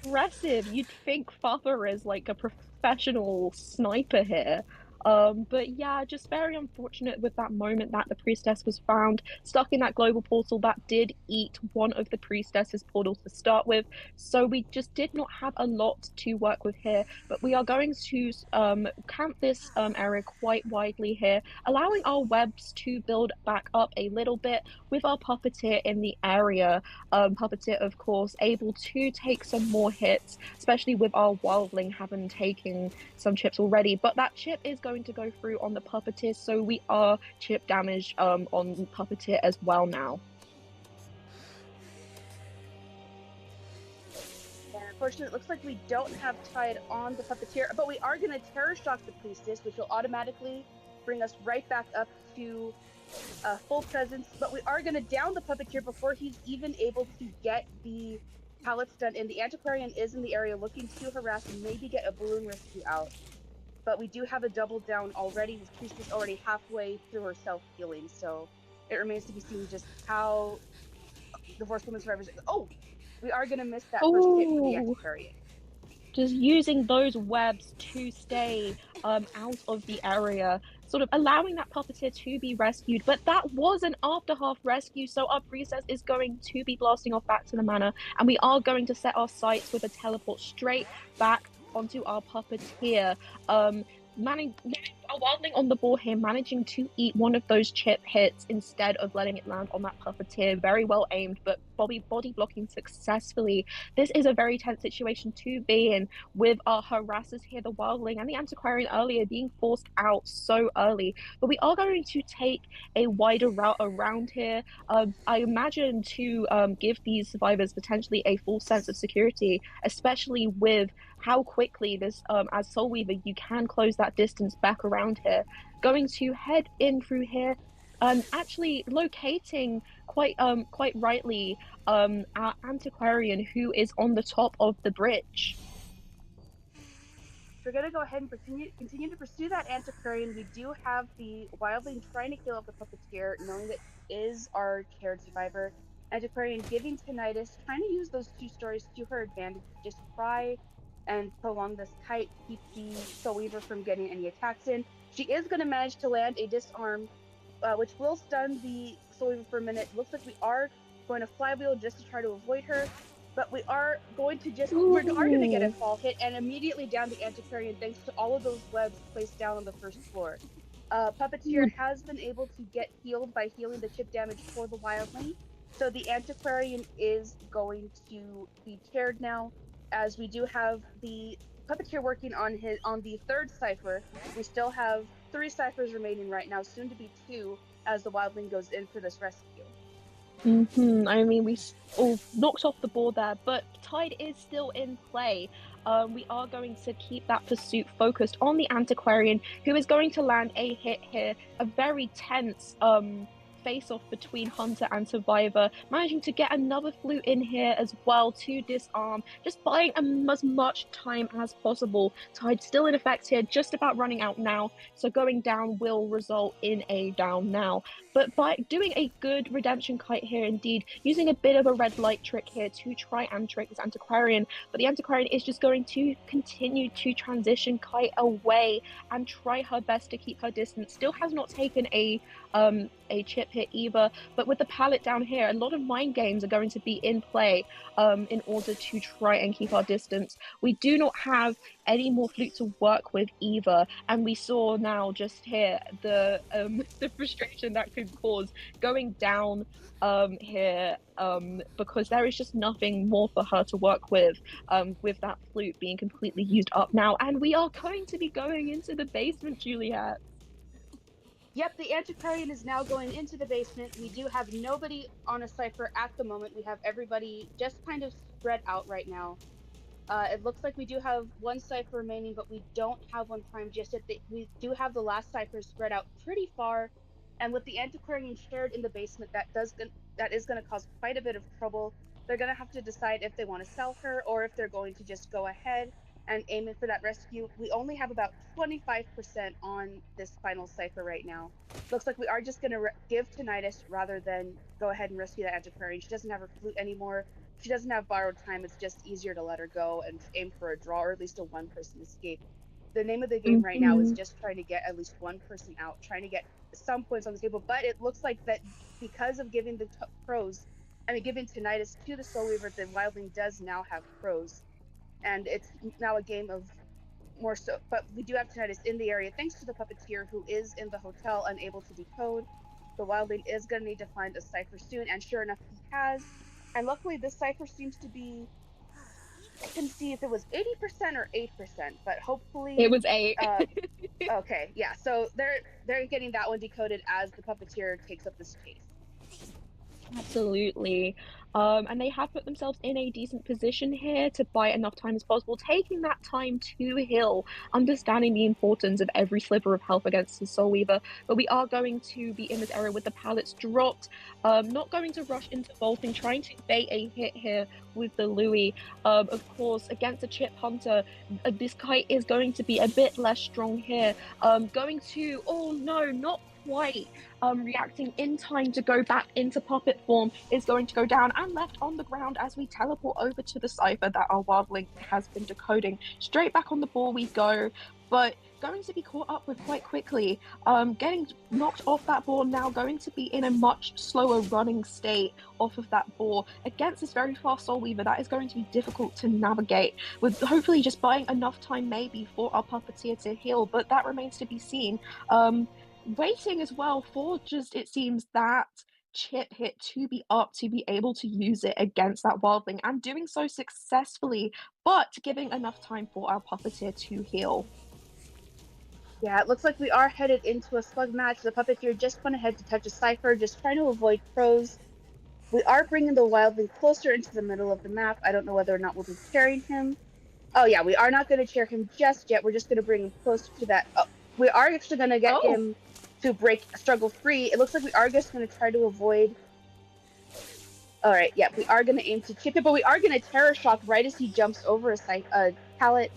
impressive. You'd think Fafa is like a professional sniper here. But yeah, just very unfortunate with that moment that the priestess was found stuck in that global portal that did eat one of the priestess's portals to start with. So we just did not have a lot to work with here. But we are going to camp this area quite widely here, allowing our webs to build back up a little bit with our puppeteer in the area. Puppeteer, of course, able to take some more hits, especially with our wildling having taken some chips already. But that chip is going to go through on the puppeteer, so we are chip damage on puppeteer as well now. And unfortunately, it looks like we don't have Tide on the puppeteer, but we are going to terror shock the priestess, which will automatically bring us right back up to full presence. But we are going to down the puppeteer before he's even able to get the pallets done. And the antiquarian is in the area looking to harass and maybe get a balloon rescue out. But we do have a double down already, with priestess already halfway through her self-healing. So it remains to be seen just how the Horsewoman survivors. Oh, we are going to miss that first hit for the antiquarian. Just using those webs to stay out of the area, sort of allowing that puppeteer to be rescued. But that was an after half rescue, so our priestess is going to be blasting off back to the manor, and we are going to set our sights with a teleport straight back onto our puppeteer. Our wildling on the ball here, managing to eat one of those chip hits instead of letting it land on that puppeteer. Very well aimed, but Bobby body blocking successfully. This is a very tense situation to be in, with our harassers here, the wildling and the antiquarian earlier being forced out so early. But we are going to take a wider route around here. I imagine to give these survivors potentially a full sense of security, especially with how quickly this, as Soul Weaver, you can close that distance back around here. Going to head in through here, actually locating quite rightly our antiquarian, who is on the top of the bridge. We're going to go ahead and continue to pursue that antiquarian. We do have the wildling trying to kill off the puppeteer, knowing that is our cared survivor. Antiquarian giving tinnitus, trying to use those 2 stories to her advantage, just try and prolong this kite, keep the Soul Weaver from getting any attacks in. She is going to manage to land a disarm, which will stun the Soul Weaver for a minute. Looks like we are going to flywheel just to try to avoid her, but we are going to we're going to get a fall hit and immediately down the antiquarian thanks to all of those webs placed down on the first floor. Puppeteer has been able to get healed by healing the chip damage for the wildling, so the antiquarian is going to be cared now, as we do have the puppeteer working on the 3rd cipher. We still have 3 ciphers remaining right now, soon to be 2, as the wildling goes in for this rescue. I mean, we all knocked off the board there, but Tide is still in play. We are going to keep that pursuit focused on the antiquarian, who is going to land a hit here. A very tense face-off between Hunter and Survivor, managing to get another flute in here as well to disarm, just buying as much time as possible. Tide still in effect here, just about running out now, so going down will result in a down now. But by doing a good redemption kite here indeed, using a bit of a red light trick here to try and trick this antiquarian, but the antiquarian is just going to continue to transition kite away and try her best to keep her distance. Still has not taken a chip hit either, but with the pallet down here, a lot of mind games are going to be in play in order to try and keep our distance. We do not have any more flute to work with either, and we saw now just here the frustration that could cause going down here, because there is just nothing more for her to work with that flute being completely used up now. And we are going to be going into the basement, Juliet. Yep, the Antiquarian is now going into the basement. We do have nobody on a cipher at the moment. We have everybody just kind of spread out right now. It looks like we do have one cipher remaining, but we don't have one prime just yet. We do have the last cipher spread out pretty far, and with the Antiquarian shared in the basement, that is gonna cause quite a bit of trouble. They're gonna have to decide if they want to sell her or if they're going to just go ahead and aim in for that rescue. We only have about 25% on this final cipher right now. Looks like we are just gonna give Tinnitus rather than go ahead and rescue the Antiquarian. She doesn't have her flute anymore. She doesn't have borrowed time. It's just easier to let her go and aim for a draw or at least a one person escape. The name of the game right now is Mhm. just trying to get at least one person out, trying to get some points on the table. But it looks like that because of giving the pros, I mean, giving Tinnitus to the Soul Weaver, the Wildling does now have pros. And it's now a game of more so. But we do have Tinnitus in the area thanks to the Puppeteer who is in the hotel unable to decode. The Wildling is going to need to find a cipher soon, and sure enough, he has. And luckily, this cipher seems to be. I couldn't see if it was 80% or 8%, but It hopefully, was 8. uh, okay, yeah. So they're getting that one decoded as the puppeteer takes up this chase. Absolutely. And they have put themselves in a decent position here to buy enough time as possible, taking that time to heal, understanding the importance of every sliver of health against the Soul Weaver. But we are going to be in this area with the pallets dropped, not going to rush into vaulting, trying to bait a hit here with the Louis. Of course, against a Chip Hunter, this kite is going to be a bit less strong here. Going to, oh no, not quite reacting in time to go back into puppet form is going to go down and left on the ground as we teleport over to the cipher that our Wildling has been decoding. Straight back on the ball we go, but going to be caught up with quite quickly. Getting knocked off that ball now, going to be in a much slower running state off of that ball against this very fast Soul Weaver. That is going to be difficult to navigate, with hopefully just buying enough time maybe for our puppeteer to heal, but that remains to be seen. Waiting as well for just, it seems, that chip hit to be up to be able to use it against that wildling and doing so successfully, but giving enough time for our puppeteer to heal. Yeah, it looks like we are headed into a slug match. The puppeteer just went ahead to touch a cipher, just trying to avoid pros. We are bringing the wildling closer into the middle of the map. I don't know whether or not we'll be carrying him. Oh yeah, we are not going to chair him just yet. We're just going to bring him closer to that. Oh, we are actually going to get him to struggle free. It looks like we are just going to try to avoid. All right, yeah, we are going to aim to chip it, but we are going to terror shock right as he jumps over a pallet.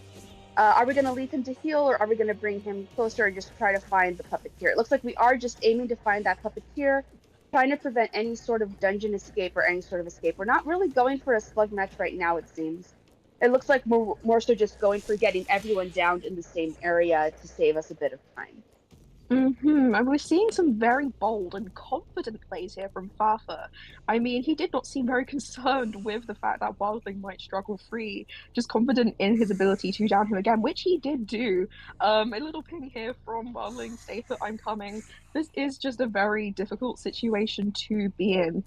Are we going to leave him to heal, or are we going to bring him closer and just try to find the puppeteer? It looks like we are just aiming to find that puppeteer, trying to prevent any sort of dungeon escape or any sort of escape. We're not really going for a slug match right now, it seems. It looks like we're more so just going for getting everyone down in the same area to save us a bit of time. And we're seeing some very bold and confident plays here from Fafa. I mean, he did not seem very concerned with the fact that Wildling might struggle free, just confident in his ability to down him again, which he did do. A little ping here from Wildling, stay put, I'm coming. This is just a very difficult situation to be in.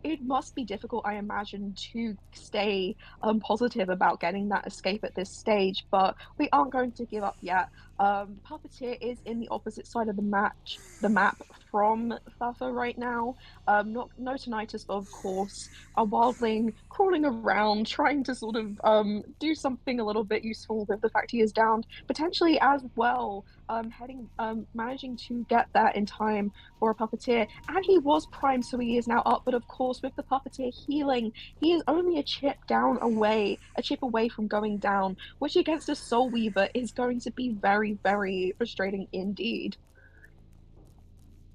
It must be difficult, I imagine, to stay positive about getting that escape at this stage, but we aren't going to give up yet. Puppeteer is in the opposite side of the map from Fafa right now. No Tinnitus, but of course, a wildling crawling around, trying to sort of do something a little bit useful with the fact he is downed, potentially as well. Managing to get that in time for a puppeteer, and he was primed, so he is now up. But of course, with the puppeteer healing, he is only a chip away from going down, which against a Soul Weaver is going to be very, very frustrating indeed.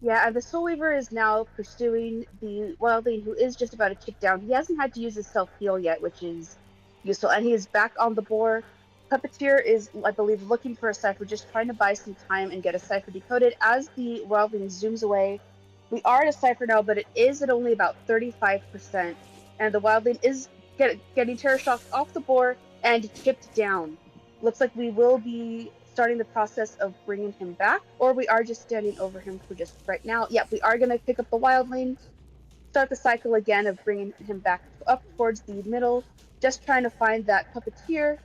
Yeah, and the Soul Weaver is now pursuing the Wildling, who is just about to chip down. He hasn't had to use his self-heal yet, which is useful, and he is back on the board. Puppeteer is, I believe, looking for a cipher, just trying to buy some time and get a cipher decoded. As the Wildling zooms away, we are at a cipher now, but it is at only about 35%, and the Wildling is getting terror shocked off the board and chipped down. Looks like we will be starting the process of bringing him back, or we are just standing over him for just right now. Yep, we are going to pick up the wildling, start the cycle again of bringing him back up towards the middle, just trying to find that puppeteer,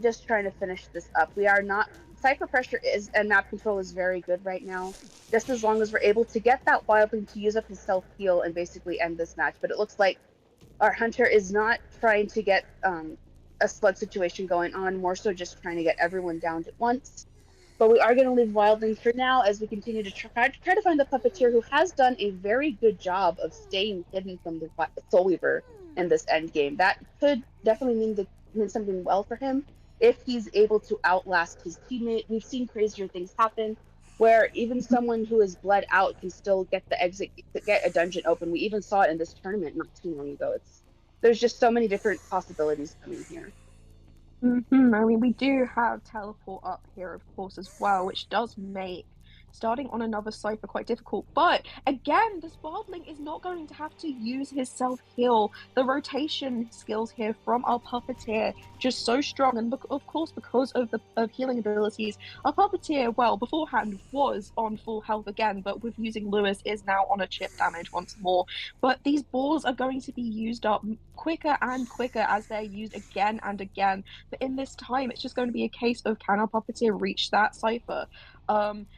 just trying to finish this up. We are not Cypher pressure is and map control is very good right now. Just as long as we're able to get that wildling to use up his self heal and basically end this match. But it looks like our hunter is not trying to get a slug situation going on, more so just trying to get everyone down at once. But we are going to leave wildling for now as we continue to try to find the puppeteer who has done a very good job of staying hidden from the Soul Weaver in this end game. That could definitely mean something well for him if he's able to outlast his teammate. We've seen crazier things happen where even someone who is bled out can still get the exit, get a dungeon open. We even saw it in this tournament not too long ago. There's just so many different possibilities coming here. I mean, we do have teleport up here, of course, as well, which does make starting on another cipher quite difficult. But again, this wildling is not going to have to use his self-heal. The rotation skills here from our puppeteer just so strong, and of course, because of the healing abilities, our puppeteer, well, beforehand was on full health again, but with using Lewis is now on a chip damage once more. But these balls are going to be used up quicker and quicker as they're used again and again. But in this time, it's just going to be a case of can our puppeteer reach that cipher?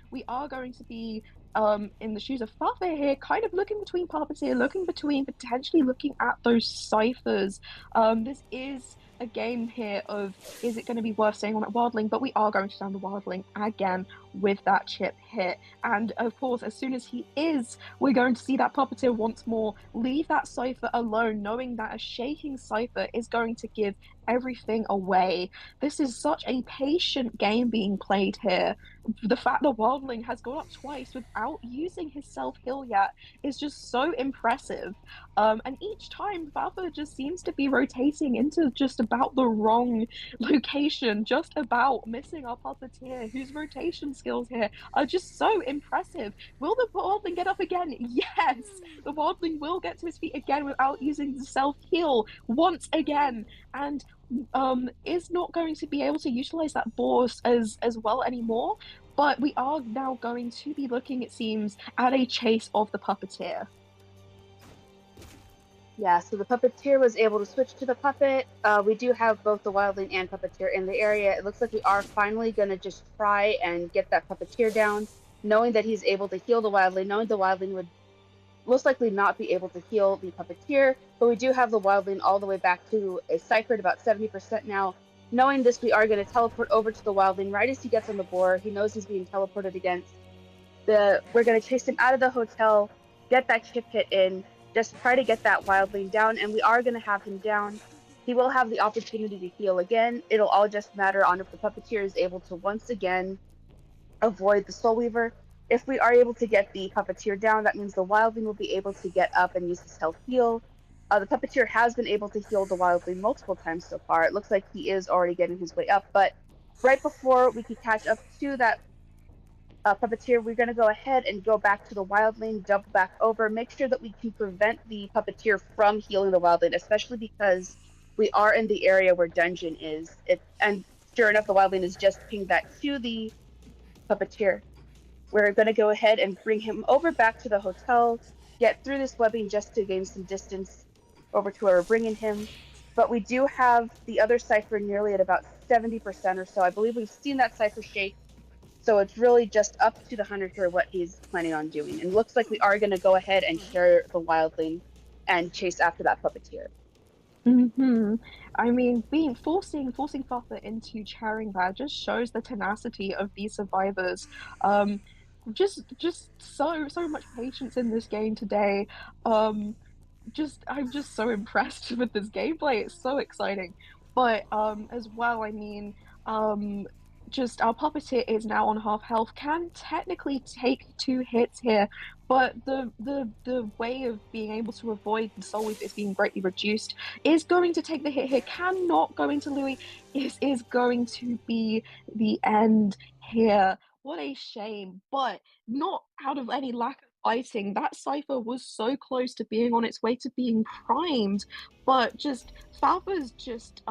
We are going to be in the shoes of Farfetch here, kind of looking between puppeteer, looking between potentially looking at those ciphers. This is a game here of is it going to be worth staying on that wildling? But we are going to down the wildling again with that chip hit. And of course, as soon as he is, we're going to see that puppeteer once more leave that cipher alone, knowing that a shaking cipher is going to give everything away. This is such a patient game being played here. The fact that wildling has gone up twice without using his self-heal yet is just so impressive. And each time, Baba just seems to be rotating into just about the wrong location, just about missing our puppeteer, whose rotation skills here are just so impressive. Will the wildling get up again? Yes! The wildling will get to his feet again without using the self-heal once again, and is not going to be able to utilize that boss as well anymore. But we are now going to be looking, it seems, at a chase of the puppeteer. Yeah, so the puppeteer was able to switch to the puppet. We do have both the wildling and puppeteer in the area. It looks like we are finally going to just try and get that puppeteer down, knowing that he's able to heal the wildling, knowing the wildling would most likely not be able to heal the puppeteer, but we do have the wildling all the way back to a cipher at about 70% now. Knowing this, we are going to teleport over to the wildling right as he gets on the board. He knows he's being teleported against. We're going to chase him out of the hotel, get that chip hit in, just try to get that wildling down, and we are going to have him down. He will have the opportunity to heal again. It'll all just matter on if the puppeteer is able to once again avoid the Soul Weaver. If we are able to get the puppeteer down, that means the wildling will be able to get up and use his health heal. The puppeteer has been able to heal the wildling multiple times so far. It looks like he is already getting his way up, but right before we can catch up to that puppeteer, we're going to go ahead and go back to the wildling, double back over, make sure that we can prevent the puppeteer from healing the wildling, especially because we are in the area where dungeon is. And sure enough, the wildling has just pinged that to the puppeteer. We're going to go ahead and bring him over back to the hotel, get through this webbing just to gain some distance over to where we're bringing him. But we do have the other cipher nearly at about 70% or so. I believe we've seen that cipher shake. So it's really just up to the hunter here what he's planning on doing. And it looks like we are going to go ahead and share the wildling and chase after that puppeteer. I mean, forcing Farfetch into chairing that just shows the tenacity of these survivors. Just so much patience in this game today. I'm just so impressed with this gameplay. It's so exciting. But as well, I mean, just our puppeteer is now on half health, can technically take 2 hits here, but the way of being able to avoid the soul weave is being greatly reduced. Is going to take the hit here, cannot go into Louis. Is going to be the end here. What a shame, but not out of any lack of fighting. That cipher was so close to being on its way to being primed, but just Falpa's just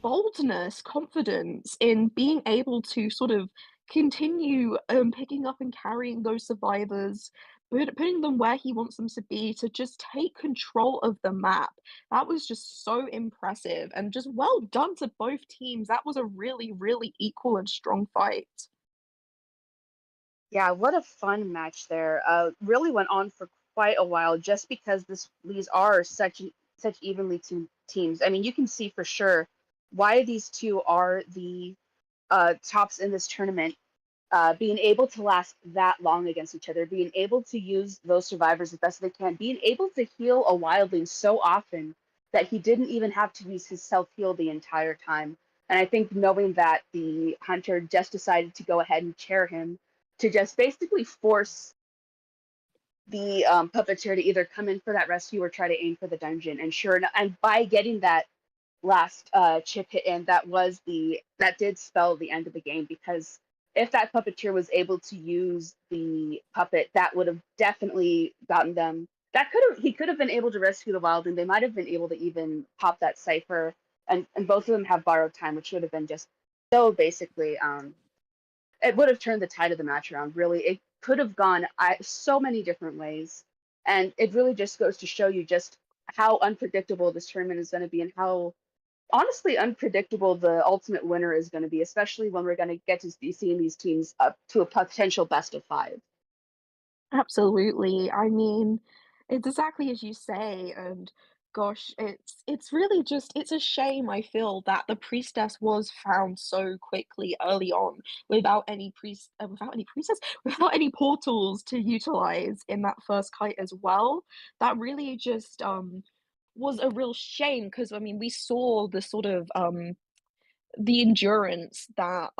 boldness, confidence in being able to sort of continue picking up and carrying those survivors putting them where he wants them to be to just take control of the map. That was just so impressive and just well done to both teams. That was a really, really equal and strong fight. Yeah, what a fun match there. Really went on for quite a while just because these are such evenly tuned teams. I mean, you can see for sure why these two are the tops in this tournament. Being able to last that long against each other, being able to use those survivors as best they can, being able to heal a wildling so often that he didn't even have to use his self heal the entire time. And I think knowing that the hunter just decided to go ahead and chair him to just basically force the puppeteer to either come in for that rescue or try to aim for the dungeon. And sure enough, and by getting that last chip hit in, that did spell the end of the game because if that puppeteer was able to use the puppet, that would have definitely gotten them. That could have He could have been able to rescue the wild, and they might have been able to even pop that cipher. And both of them have borrowed time, which would have been just so basically it would have turned the tide of the match around. Really, it could have gone so many different ways, and it really just goes to show you just how unpredictable this tournament is going to be and how honestly unpredictable the ultimate winner is going to be, especially when we're going to get to be seeing these teams up to a potential best of five. Absolutely. I mean, it's exactly as you say, and gosh, it's really just it's a shame I feel that the priestess was found so quickly early on without any priestess without any portals to utilize in that first kite as well. That really just was a real shame because I mean we saw the sort of the endurance that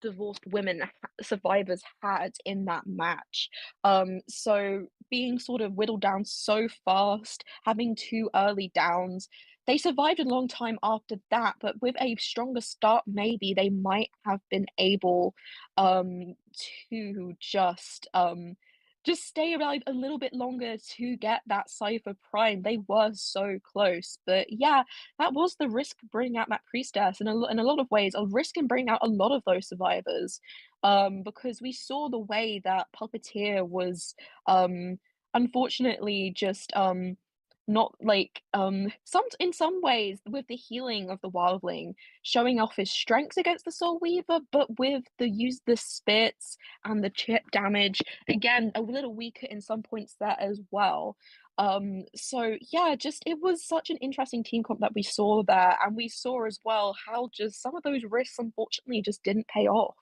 divorced women survivors had in that match. So being sort of whittled down so fast, having two early downs, they survived a long time after that, but with a stronger start, maybe they might have been able um to just stay alive a little bit longer to get that Cypher Prime. They were so close. But yeah, that was the risk bringing out that priestess in a lot of ways, a risk in bringing out a lot of those survivors, because we saw the way that Puppeteer was, unfortunately just, not like, some in some ways with the healing of the wildling, showing off his strengths against the Soul Weaver, but with the spits and the chip damage, again, a little weaker in some points there as well. So yeah, just it was such an interesting team comp that we saw there, and we saw as well how just some of those risks unfortunately just didn't pay off.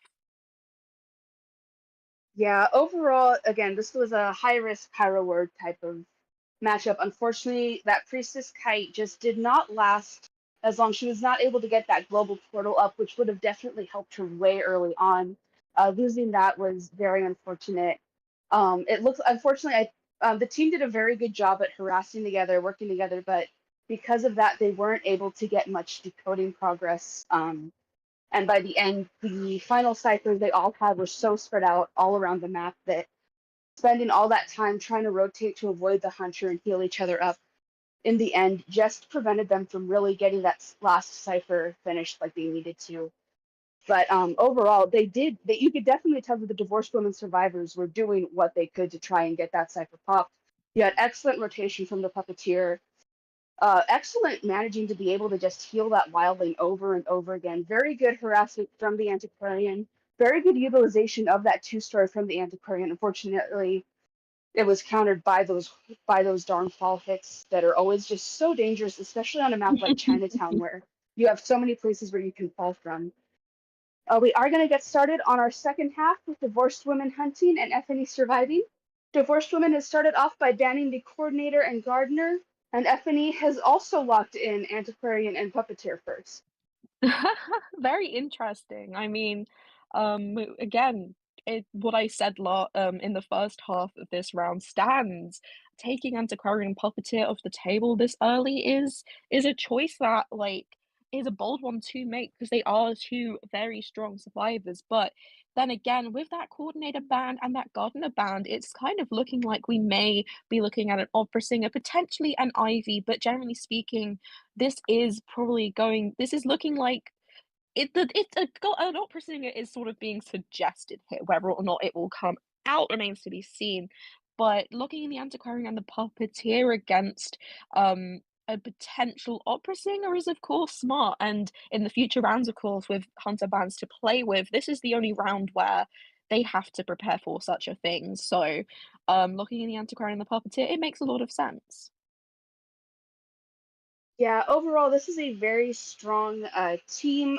Yeah, overall, again, this was a high risk, high reward type of matchup. Unfortunately, that priestess kite just did not last as long. She was not able to get that global portal up, which would have definitely helped her way early on. Losing that was very unfortunate. It looks unfortunately, the team did a very good job at harassing together, working together, but because of that, they weren't able to get much decoding progress. And by the end, the final ciphers they all had were so spread out all around the map that spending all that time trying to rotate to avoid the hunter and heal each other up in the end just prevented them from really getting that last cipher finished like they needed to. But overall, you could definitely tell that the divorced women survivors were doing what they could to try and get that cipher popped. You had excellent rotation from the puppeteer, excellent managing to be able to just heal that wildling over and over again. Very good harassment from the antiquarian. Very good utilization of that two-story from the antiquarian. Unfortunately, it was countered by those darn fall hits that are always just so dangerous, especially on a map like Chinatown where you have so many places where you can fall from. We are going to get started on our second half with divorced women hunting and FNE surviving. Divorced women has started off by banning the coordinator and gardener, and FNE has also locked in antiquarian and puppeteer first. Very interesting. I mean, again, what I said in the first half of this round stands. Taking Antiquarian Puppeteer off the table this early is a choice that is a bold one to make because they are two very strong survivors. But then again, with that coordinator band and that gardener band, it's kind of looking like we may be looking at an opera singer, potentially an Ivy, but generally speaking, this is looking like an opera singer is sort of being suggested here. Whether or not it will come out remains to be seen. but looking in the Antiquarian and the Puppeteer against a potential opera singer is of course smart, and in the future rounds, of course, with Hunter bands to play with, this is the only round where they have to prepare for such a thing. So, looking in the Antiquarian and the Puppeteer, it makes a lot of sense. Yeah, overall, this is a very strong team.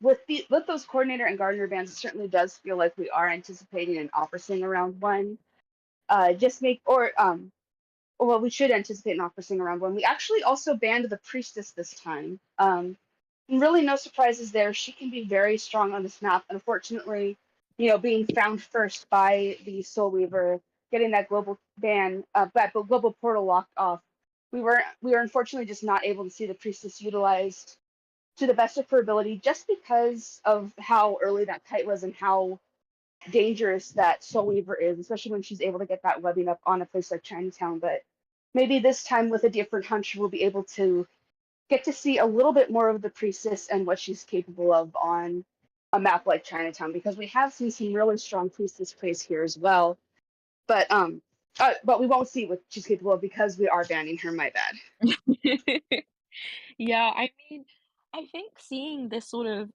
With those coordinator and gardener bands, it certainly does feel like we are anticipating an opera singer around one. Just make or well, we should anticipate an opera singer around one. We actually also banned the priestess this time. Really, no surprises there. She can be very strong on this map. Unfortunately, being found first by the Soul Weaver, getting that global ban, that global portal locked off, we were unfortunately just not able to see the priestess utilized to the best of her ability, just because of how early that kite was and how dangerous that Soul Weaver is, especially when she's able to get that webbing up on a place like Chinatown. But maybe this time with a different hunter, we'll be able to get to see a little bit more of the priestess and what she's capable of on a map like Chinatown, because we have seen some really strong priestess plays here as well. But we won't see what she's capable of because we are banning her. My bad. Yeah, I mean, I think seeing this sort of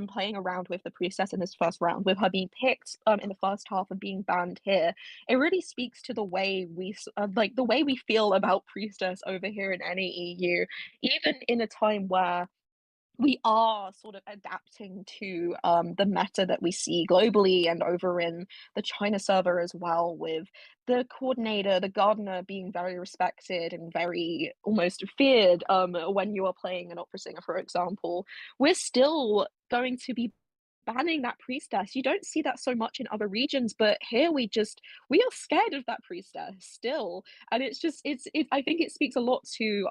playing around with the priestess in this first round, with her being picked in the first half and being banned here, it really speaks to the way like the way we feel about priestess over here in NAEU, even in a time where we are sort of adapting to the meta that we see globally and over in the China server as well, with the coordinator, the gardener being very respected and very almost feared when you are playing an opera singer, for example. We're still going to be banning that priestess. You don't see that so much in other regions, but here we are scared of that priestess still. And it's just it I think it speaks a lot to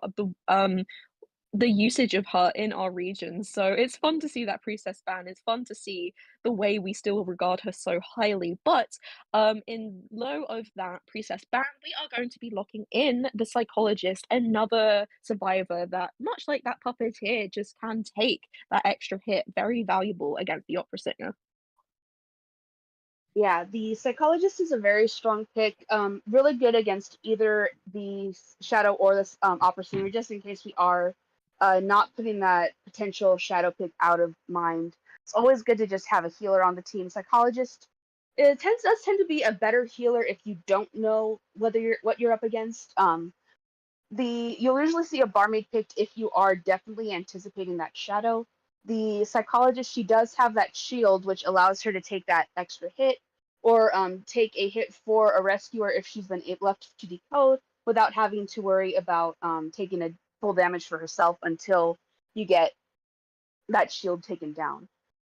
the usage of her in our region. So it's fun to see that priestess ban. It's fun to see the way we still regard her so highly. But in lieu of that priestess ban, we are going to be locking in the psychologist, another survivor that, much like that puppeteer, just can take that extra hit. Very valuable against the opera singer. Yeah, the psychologist is a very strong pick. Really good against either the shadow or the opera singer, just in case we are not putting that potential shadow pick out of mind. It's always good to just have a healer on the team. Psychologist, it does tend to be a better healer if you don't know what you're up against. You'll usually see a barmaid picked if you are definitely anticipating that shadow. The psychologist, she does have that shield, which allows her to take that extra hit, or take a hit for a rescuer if she's been left to decode without having to worry about taking a full damage for herself until you get that shield taken down.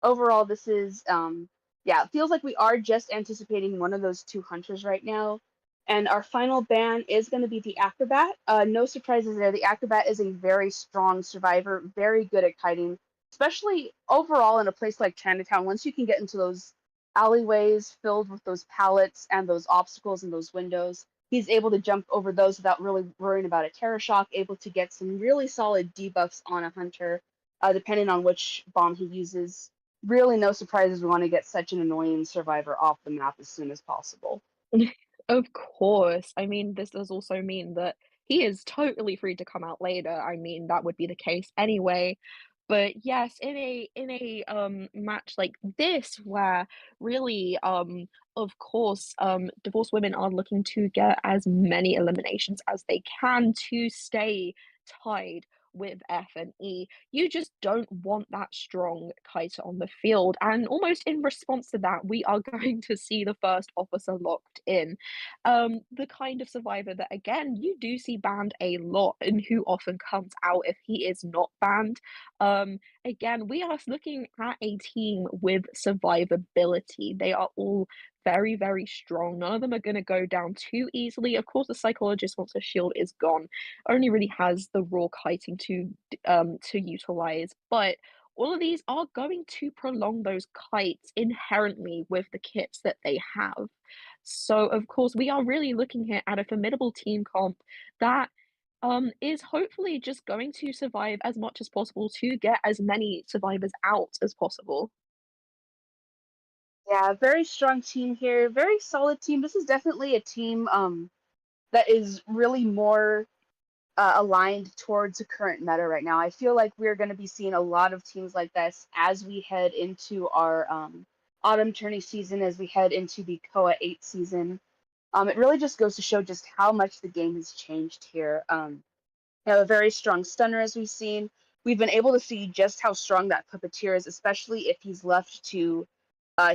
Overall, this is yeah, it feels like we are just anticipating one of those two hunters right now. And our final ban is going to be the acrobat. No surprises there. The acrobat is a very strong survivor, very good at kiting, especially overall in a place like Chinatown. Once you can get into those alleyways filled with those pallets and those obstacles and those windows, he's able to jump over those without really worrying about a terror shock, able to get some really solid debuffs on a hunter, depending on which bomb he uses. Really, no surprises. We want to get such an annoying survivor off the map as soon as possible. Of course. I mean, this does also mean that he is totally free to come out later. I mean, that would be the case anyway. But yes, in a match like this where really of course divorced women are looking to get as many eliminations as they can to stay tied with F and E. You just don't want that strong kiter on the field. And almost in response to that, we are going to see the first officer locked in. The kind of survivor that, again, you do see banned a lot and who often comes out if he is not banned. Again, we are looking at a team with survivability. They are all very, very strong. None of them are going to go down too easily. Of course, the psychologist, once the shield is gone, only really has the raw kiting to utilize, but all of these are going to prolong those kites inherently with the kits that they have. So, of course, we are really looking here at a formidable team comp that is hopefully just going to survive as much as possible to get as many survivors out as possible. Yeah, very strong team here. Very solid team. This is definitely a team that is really more aligned towards the current meta right now. I feel like we're going to be seeing a lot of teams like this as we head into our autumn tourney season, as we head into the KOA 8 season. It really just goes to show just how much the game has changed here. We have a very strong stunner, as we've seen. We've been able to see just how strong that puppeteer is, especially if he's left to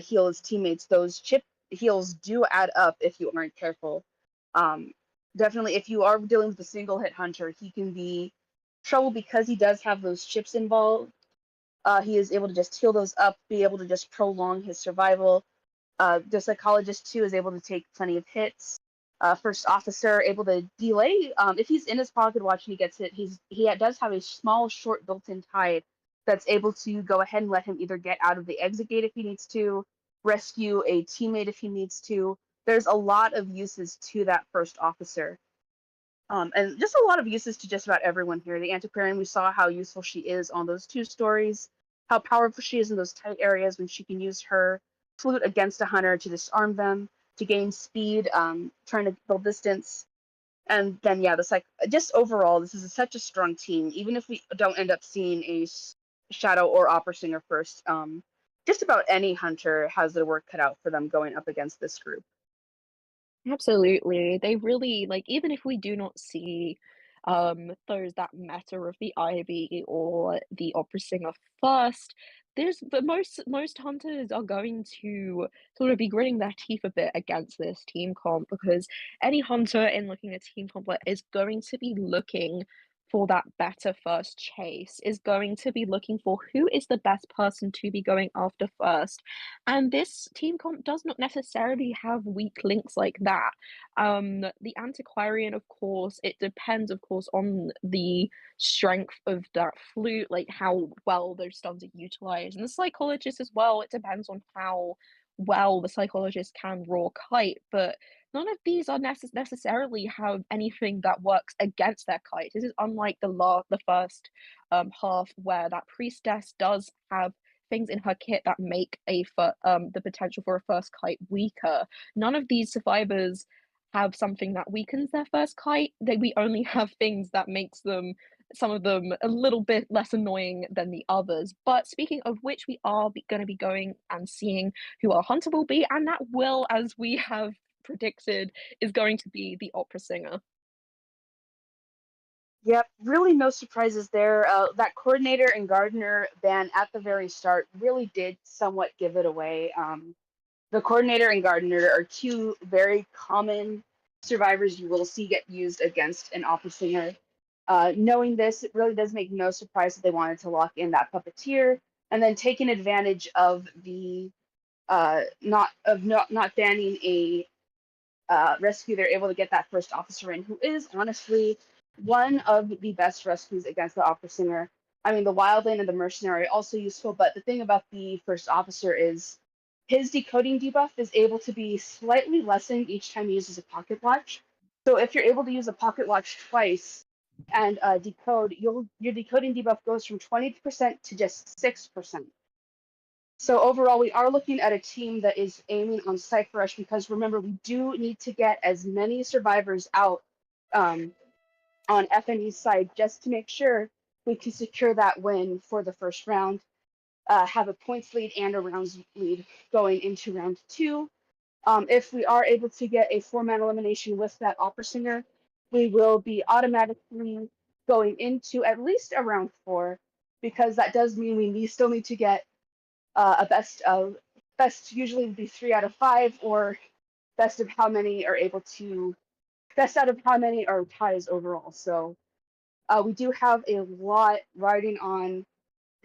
heal his teammates. Those chip heals do add up if you aren't careful. Um, Definitely, if you are dealing with a single hit hunter, he can be trouble because he does have those chips involved. He is able to just heal those up, be able to just prolong his survival. The psychologist too is able to take plenty of hits. First officer able to delay. If he's in his pocket watch and he gets hit, he does have a small, short built-in tide that's able to go ahead and let him either get out of the exit gate if he needs to, rescue a teammate if he needs to. There's a lot of uses to that first officer. And just a lot of uses to just about everyone here. The Antiquarian, we saw how useful she is on those 2 stories, how powerful she is in those tight areas when she can use her flute against a hunter to disarm them, to gain speed, trying to build distance. And then, yeah, just overall, this is such a strong team. Even if we don't end up seeing a Shadow or Opera Singer first, just about any hunter has their work cut out for them going up against this group. Absolutely. They really like even if we do not see those that meta of the Ivy or the opera singer first, there's but most hunters are going to sort of be gritting their teeth a bit against this team comp because any hunter in looking at team comp is going to be looking for that better first chase, is going to be looking for who is the best person to be going after first. And this team comp does not necessarily have weak links like that. The Antiquarian, of course, it depends, of course, on the strength of that flute, like how well those stuns are utilized. And the Psychologist as well, it depends on how well the Psychologist can raw kite, but none of these are necessarily have anything that works against their kite. This is unlike the first half where that priestess does have things in her kit that make the potential for a first kite weaker. None of these survivors have something that weakens their first kite. We only have things that makes them some of them a little bit less annoying than the others. But speaking of which, we are going to be going and seeing who our hunter will be, and that will, as we have predicted, is going to be the opera singer. Yep, really no surprises there. That coordinator and gardener ban at the very start really did somewhat give it away. The coordinator and gardener are 2 very common survivors you will see get used against an opera singer. Knowing this, it really does make no surprise that they wanted to lock in that puppeteer, and then taking advantage of the not banning a rescue. They're able to get that first officer in, who is honestly one of the best rescues against the opera singer. I mean, the wildling and the mercenary are also useful, but the thing about the first officer is his decoding debuff is able to be slightly lessened each time he uses a pocket watch. So if you're able to use a pocket watch twice and decode, your decoding debuff goes from 20% to just 6%. So overall, we are looking at a team that is aiming on Cypher Rush because remember, we do need to get as many survivors out on FNE's side just to make sure we can secure that win for the first round, have a points lead and a rounds lead going into round 2. If we are able to get a 4-man elimination with that opera singer, we will be automatically going into at least a round 4, because that does mean we still need to get a best usually would be 3 out of 5, or best of how many are able to best out of how many are ties overall. So we do have a lot riding on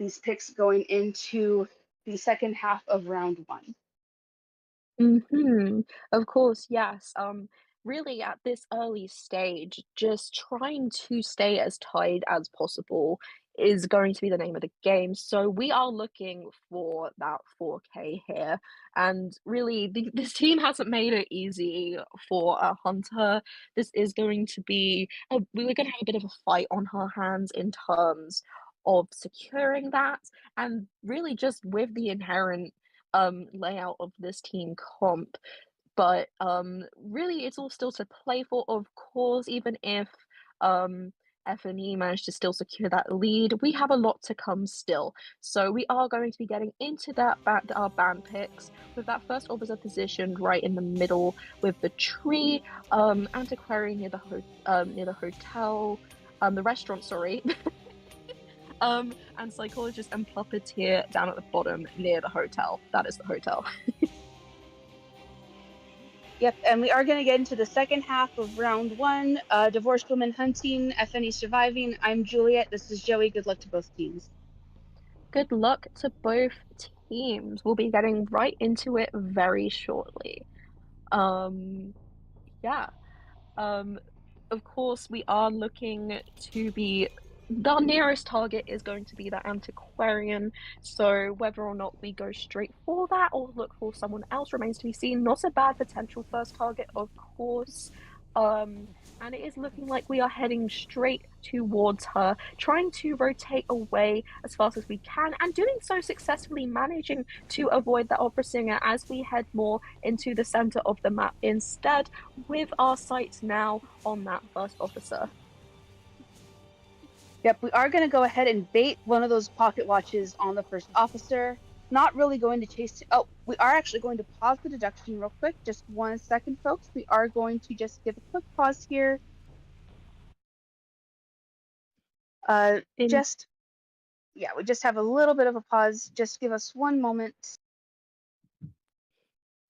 these picks going into the second half of round 1. Mhm. Of course, yes. Really at this early stage, just trying to stay as tied as possible is going to be the name of the game. So we are looking for that 4K here. And really, this team hasn't made it easy for a hunter. This is going to be, we were going to have a bit of a fight on her hands in terms of securing that. And really, just with the inherent layout of this team comp. But really, it's all still to play for, of course, even if um, FNE managed to still secure that lead. We have a lot to come still. So we are going to be getting into our ban picks with that first officer positioned right in the middle with the tree, antiquary near the hotel, the restaurant, sorry. And psychologist and puppeteer down at the bottom near the hotel. That is the hotel. Yep, and we are going to get into the second half of round one. Divorced woman hunting, FNE surviving. I'm Juliet. This is Joey. Good luck to both teams. Good luck to both teams. We'll be getting right into it very shortly. Yeah. Of course, we are looking to be the nearest target is going to be that antiquarian. So whether or not we go straight for that or look for someone else remains to be seen. Not a bad potential first target, of course. And it is looking like we are heading straight towards her, trying to rotate away as fast as we can, and doing so successfully, managing to avoid the opera singer as we head more into the center of the map instead, with our sights now on that first officer. Yep, we are going to go ahead and bait one of those pocket watches on the first officer. Not really going to chase. Oh, we are actually going to pause the deduction real quick. Just 1 second, folks. We are going to just give a quick pause here. We just have a little bit of a pause. Just give us 1 moment.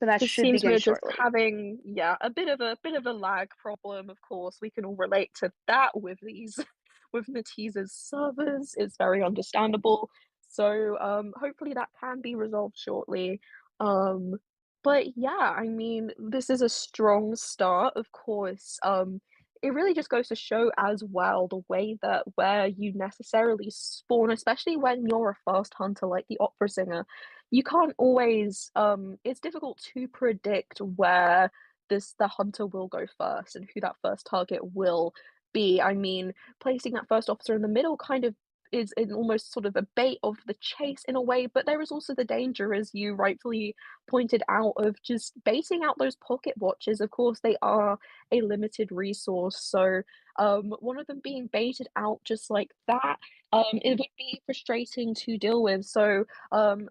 So that should seems begin we're shortly. just having a bit of a lag problem. Of course, we can all relate to that with these with Matisse's servers. It's very understandable. So hopefully that can be resolved shortly. But yeah, I mean, this is a strong start, of course. It really just goes to show as well the way that where you necessarily spawn, especially when you're a fast hunter like the opera singer, you can't always it's difficult to predict where the hunter will go first and who that first target will be. I mean, placing that first officer in the middle kind of is in almost sort of a bait of the chase in a way, but there is also the danger, as you rightfully pointed out, of just baiting out those pocket watches. Of course, they are a limited resource, so one of them being baited out just like that, it would be frustrating to deal with. So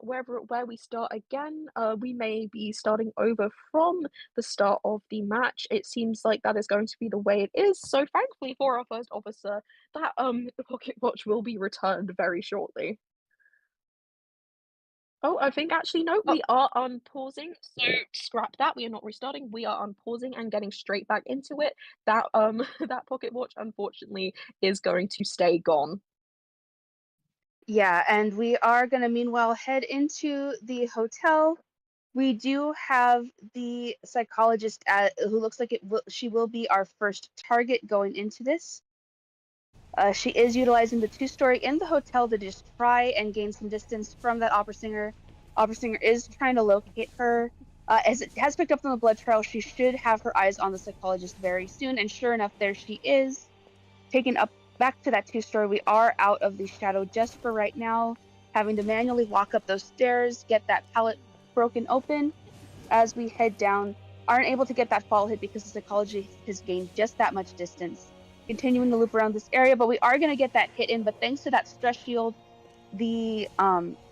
where we start again, we may be starting over from the start of the match. It seems like that is going to be the way it is. So thankfully for our first officer, that the pocket watch will be returned very shortly. Oh, I think actually no, we are unpausing. So scrap that. We are not restarting. We are unpausing and getting straight back into it. That that pocket watch unfortunately is going to stay gone. Yeah, and we are going to meanwhile head into the hotel. We do have the psychologist who looks like she will be our first target going into this. She is utilizing the 2-story in the hotel to just try and gain some distance from that opera singer. Opera singer is trying to locate her. As it has picked up on the blood trail, she should have her eyes on the psychologist very soon. And sure enough, there she is, taken up back to that 2-story. We are out of the shadow just for right now, having to manually walk up those stairs, get that pallet broken open as we head down. Aren't able to get that fall hit because the psychologist has gained just that much distance. Continuing to loop around this area, but we are going to get that hit in. But thanks to that stress shield, the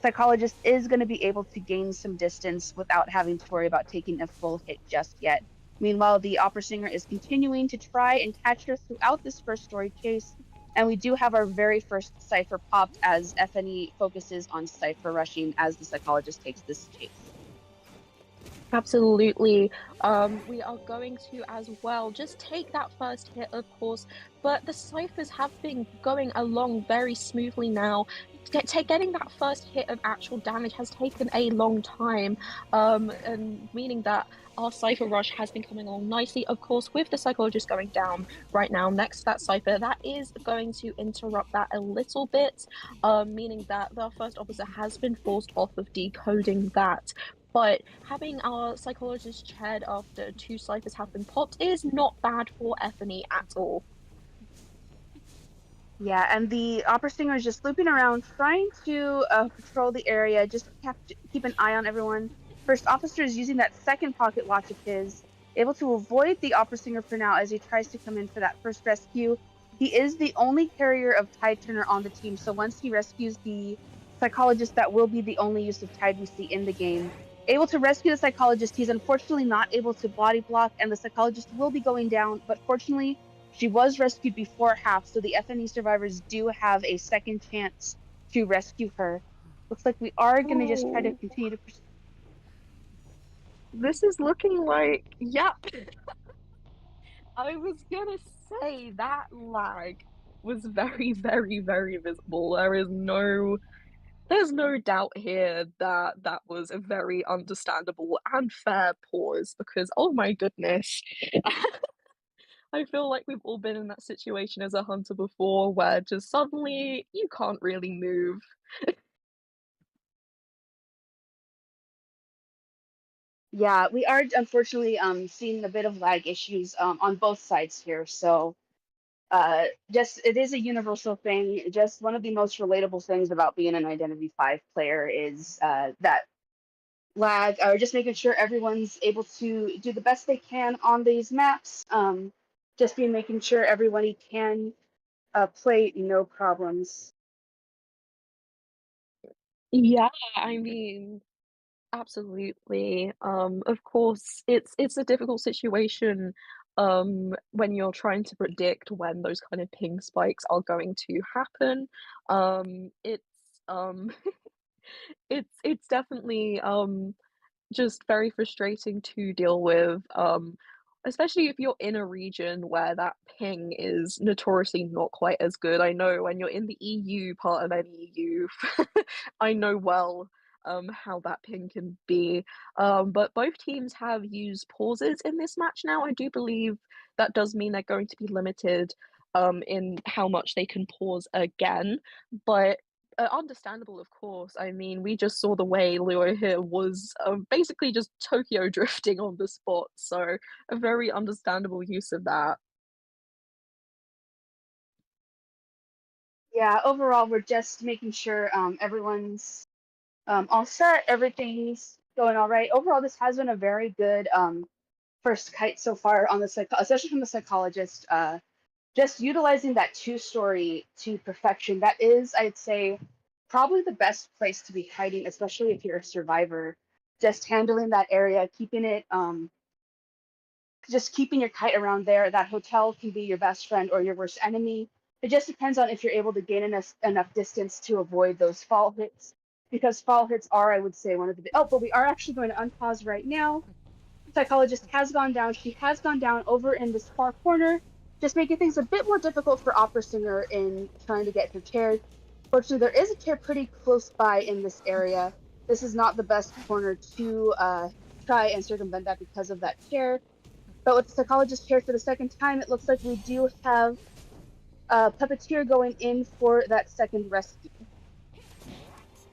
psychologist is going to be able to gain some distance without having to worry about taking a full hit just yet. Meanwhile, the opera singer is continuing to try and catch her throughout this first story chase, and we do have our very first cipher popped as FNE focuses on cipher rushing as the psychologist takes this chase. Absolutely. We are going to as well just take that first hit, of course, but the ciphers have been going along very smoothly now. Getting that first hit of actual damage has taken a long time, and meaning that our cipher rush has been coming along nicely. Of course, with the psychologist going down right now next to that cipher, that is going to interrupt that a little bit, meaning that the first officer has been forced off of decoding that. But having our psychologist chaired after 2 ciphers have been popped is not bad for FNE at all. Yeah, and the opera singer is just looping around, trying to patrol the area, just keep an eye on everyone. First officer is using that second pocket watch of his, able to avoid the opera singer for now as he tries to come in for that first rescue. He is the only carrier of Tide Turner on the team, so once he rescues the psychologist, that will be the only use of Tide we see in the game. Able to rescue the psychologist, he's unfortunately not able to body block, and the psychologist will be going down, but fortunately, she was rescued before half, so the FNE survivors do have a second chance to rescue her. Looks like we are going to just try to Oh, continue to pursue. this is looking like, yep. I was gonna say that lag was very, very, very visible. There's no doubt here that that was a very understandable and fair pause because, oh my goodness, I feel like we've all been in that situation as a hunter before where just suddenly you can't really move. Yeah, we are unfortunately seeing a bit of lag issues on both sides here. So just it is a universal thing. Just one of the most relatable things about being an Identity 5 player is that lag, or just making sure everyone's able to do the best they can on these maps. Just be making sure everybody can play no problems. Yeah, I mean, absolutely. Of course, it's a difficult situation when you're trying to predict when those kind of ping spikes are going to happen. It's um it's definitely just very frustrating to deal with, especially if you're in a region where that ping is notoriously not quite as good. I know when you're in the EU part of any EU, I know well how that ping can be. But both teams have used pauses in this match now. I do believe that does mean they're going to be limited in how much they can pause again. But understandable, of course. I mean, we just saw the way Leo here was basically just Tokyo drifting on the spot, so a very understandable use of that. Yeah, overall, we're just making sure everyone's all set, everything's going all right. Overall, this has been a very good first kite so far on the especially from the psychologist. Just utilizing that two-story to perfection. That is, I'd say, probably the best place to be hiding, especially if you're a survivor. Just handling that area, keeping it just keeping your kite around there. That hotel can be your best friend or your worst enemy. It just depends on if you're able to gain enough distance to avoid those fall hits. Because fall hits are, I would say, one of the. Oh, but we are actually going to unpause right now. Psychologist has gone down. She has gone down over in this far corner, just making things a bit more difficult for Opera Singer in trying to get her chair. Fortunately, there is a chair pretty close by in this area. This is not the best corner to try and circumvent that because of that chair. But with the psychologist chair for the second time, it looks like we do have a puppeteer going in for that second rescue.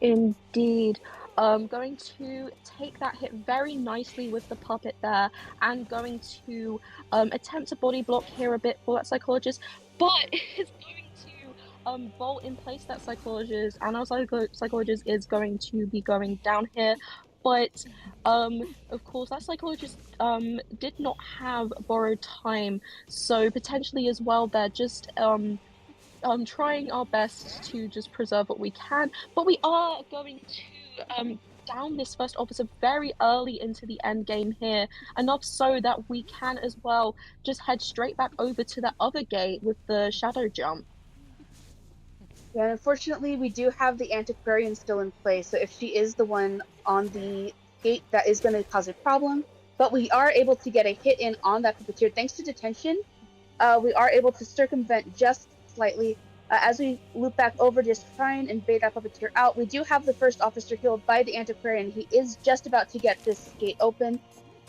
Indeed. Going to take that hit very nicely with the puppet there and going to attempt to body block here a bit for that psychologist, but is going to vault in place that psychologist, and our psychologist is going to be going down here. But of course, that psychologist did not have borrowed time, so potentially as well, they're just trying our best to just preserve what we can, but we are going to down this first officer very early into the end game here, enough so that we can as well just head straight back over to that other gate with the shadow jump. Yeah, unfortunately, we do have the antiquarian still in play, so if she is the one on the gate, that is going to cause a problem. But we are able to get a hit in on that puppeteer thanks to detention. We are able to circumvent just slightly. As we loop back over, just try and bait that puppeteer out. We do have the first officer killed by the antiquarian. He is just about to get this gate open.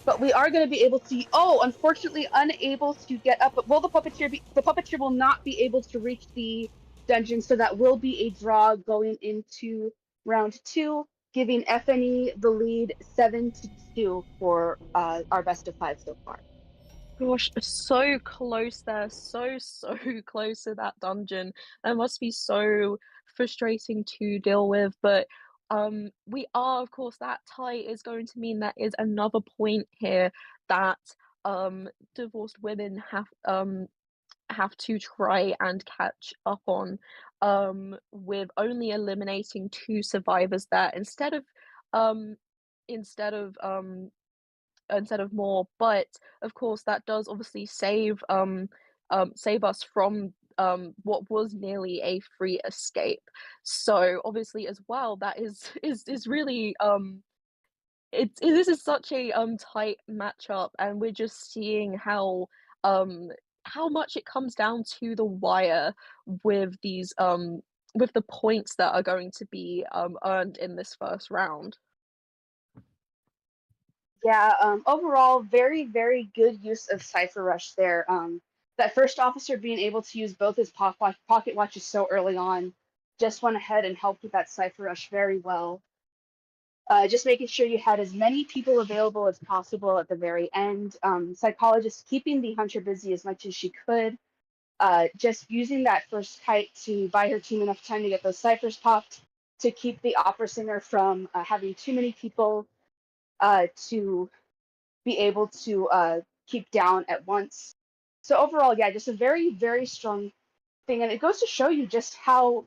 But we are going to be able to. Oh, unfortunately, unable to get up. But will the puppeteer be? The puppeteer will not be able to reach the dungeon, so that will be a draw going into round two, giving FNE the lead 7-2 for our best of five so far. Gosh, so close there, so close to that dungeon. That must be so frustrating to deal with, but, we are, of course, that tie is going to mean that is another point here that, divorced women have to try and catch up on, with only eliminating 2 survivors there um instead of, um instead of more, but of course that does obviously save us from what was nearly a free escape. So obviously as well that is is really this is such a tight matchup, and we're just seeing um how much it comes down to the wire with the points that are going to be earned in this first round. Yeah, overall, very, very good use of Cypher Rush there. That first officer being able to use both his pocket watches so early on just went ahead and helped with that Cypher Rush very well. Just making sure you had as many people available as possible at the very end. Psychologist keeping the hunter busy as much as she could. Just using that first kite to buy her team enough time to get those ciphers popped, to keep the opera singer from having too many people to be able to keep down at once. So overall, yeah, just a very, very strong thing, and it goes to show you just how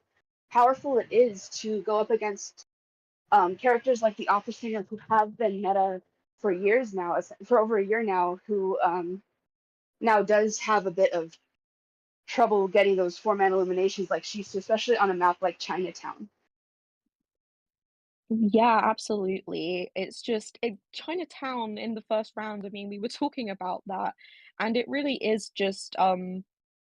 powerful it is to go up against characters like the opera singer who have been meta for years now, for over a year now, who now does have a bit of trouble getting those 4-man eliminations like she used to, especially on a map like Chinatown. Yeah, absolutely. It's just Chinatown in the first round, I mean, we were talking about that, and it really is just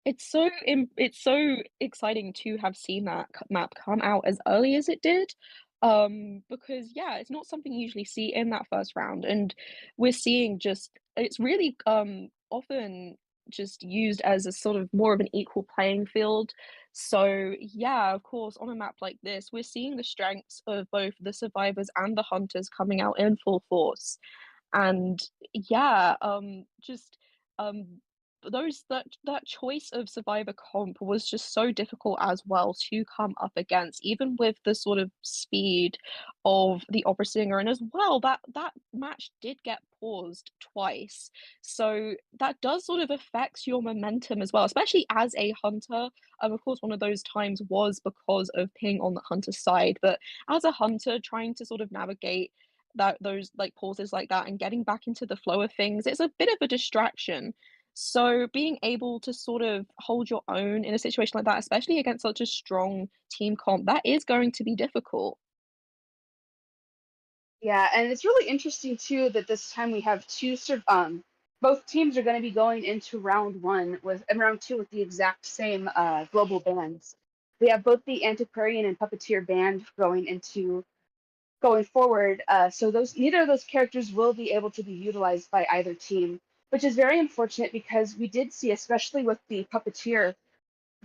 it's so exciting to have seen that map come out as early as it did. Because yeah, it's not something you usually see in that first round, and we're seeing just it's really often just used as a sort of more of an equal playing field. So, yeah, of course, on a map like this, we're seeing the strengths of both the survivors and the hunters coming out in full force. And yeah, just um that choice of survivor comp was just so difficult as well to come up against, even with the sort of speed of the opera singer. And as well, that match did get paused twice. So that does sort of affect your momentum as well, especially as a hunter. Of course, one of those times was because of ping on the hunter's side, but as a hunter trying to sort of navigate those like pauses like that and getting back into the flow of things, it's a bit of a distraction. So being able to sort of hold your own in a situation like that, especially against such a strong team comp, that is going to be difficult. Yeah, and it's really interesting too that this time we have both teams are going to be going into round one with and round two with the exact same global bands. We have both the antiquarian and puppeteer band going forward. So those neither of those characters will be able to be utilized by either team, which is very unfortunate because we did see, especially with the puppeteer,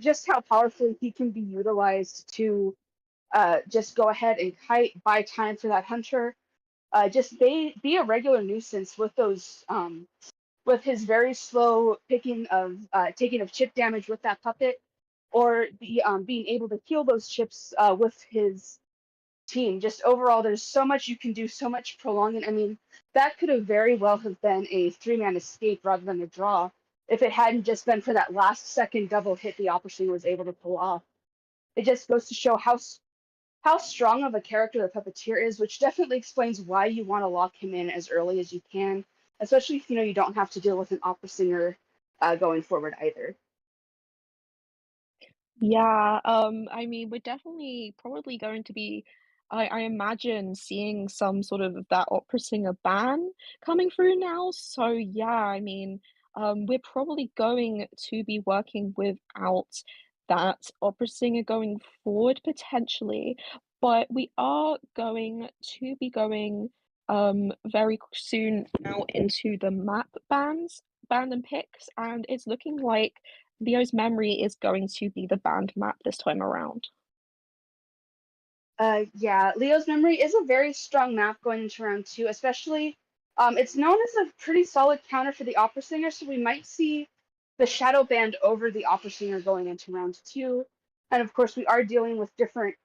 just how powerfully he can be utilized to just go ahead and kite, buy time for that hunter, just be a regular nuisance with those with his very slow picking of taking of chip damage with that puppet, or being able to heal those chips with his team. Just overall, there's so much you can do, so much prolonging. I mean, that could have very well have been a 3-man escape rather than a draw if it hadn't just been for that last second double hit the opera singer was able to pull off. It just goes to show how strong of a character the puppeteer is, which definitely explains why you want to lock him in as early as you can, especially if you know you don't have to deal with an opera singer going forward either. Yeah, I mean, we're definitely probably going to be, I imagine, seeing some sort of that opera singer ban coming through now. So yeah, I mean, we're probably going to be working without that opera singer going forward potentially, but we are going to be going very soon now into the map band and picks, and it's looking like Leo's Memory is going to be the banned map this time around. Yeah, Leo's Memory is a very strong map going into round two, especially It's known as a pretty solid counter for the Opera Singer, so we might see the Shadow Band over the Opera Singer going into round two. And of course, we are dealing with different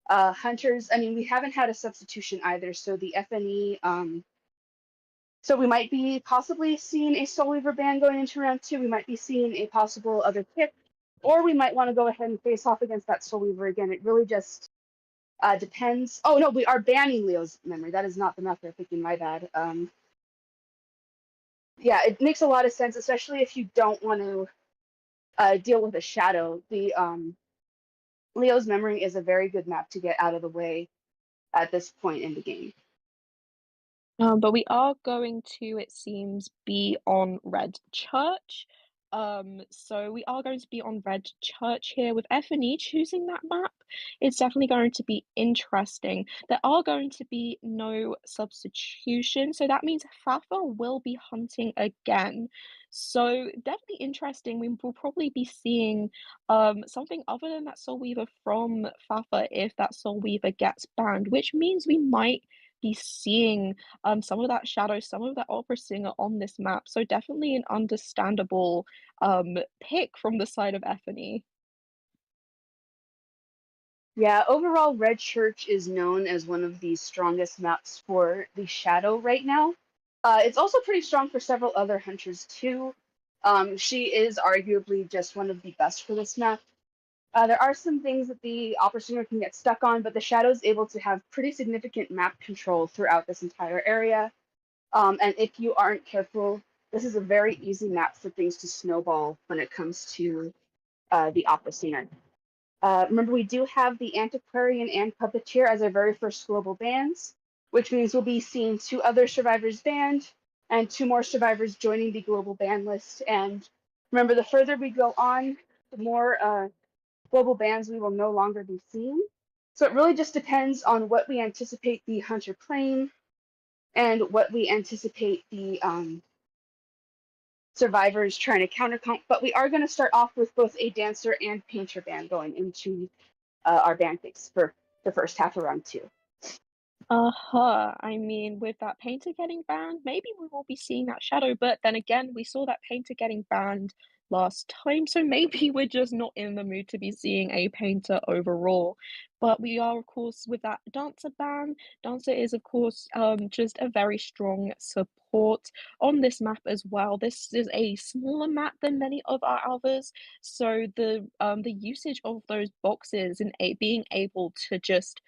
hunters. I mean, we haven't had a substitution either, so the FNE. So we might be possibly seeing a Soul Weaver band going into round two. We might be seeing a possible other pick, or we might want to go ahead and face off against that Soul Weaver again. It really just depends. Oh no, we are banning Leo's Memory. That is not the map we're picking. My bad. Yeah, it makes a lot of sense, especially if you don't want to deal with a shadow. The Leo's Memory is a very good map to get out of the way at this point in the game. But we are going to, it seems, be on Red Church. So we are going to be on Red Church here with FNE choosing that map. It's definitely going to be interesting. There are going to be no substitution, so that means Fafa will be hunting again. So definitely interesting. We will probably be seeing something other than that Soul Weaver from Fafa if that Soul Weaver gets banned, which means we might be seeing some of that shadow, some of that opera singer on this map. So definitely an understandable pick from the side of Effany. Yeah, overall, Red Church is known as one of the strongest maps for the Shadow right now. It's also pretty strong for several other hunters too. She is arguably just one of the best for this map. There are some things that the Opera Singer can get stuck on, but the Shadow is able to have pretty significant map control throughout this entire area. And if you aren't careful, this is a very easy map for things to snowball when it comes to the Opera Singer. Remember, we do have the Antiquarian and Puppeteer as our very first global bans, which means we'll be seeing 2 other survivors banned and 2 more survivors joining the global ban list. And remember, the further we go on, the more global bans we will no longer be seeing. So it really just depends on what we anticipate the hunter playing and what we anticipate the survivors trying to counter comp. But we are going to start off with both a dancer and painter band going into our band picks for the first half of round two. I mean, with that painter getting banned, maybe we will be seeing that shadow, but then again, we saw that painter getting banned last time, so maybe we're just not in the mood to be seeing a painter overall. But we are, of course, with that dancer ban. Dancer is, of course, just a very strong support on this map as well. This is a smaller map than many of our others, so the usage of those boxes and being able to just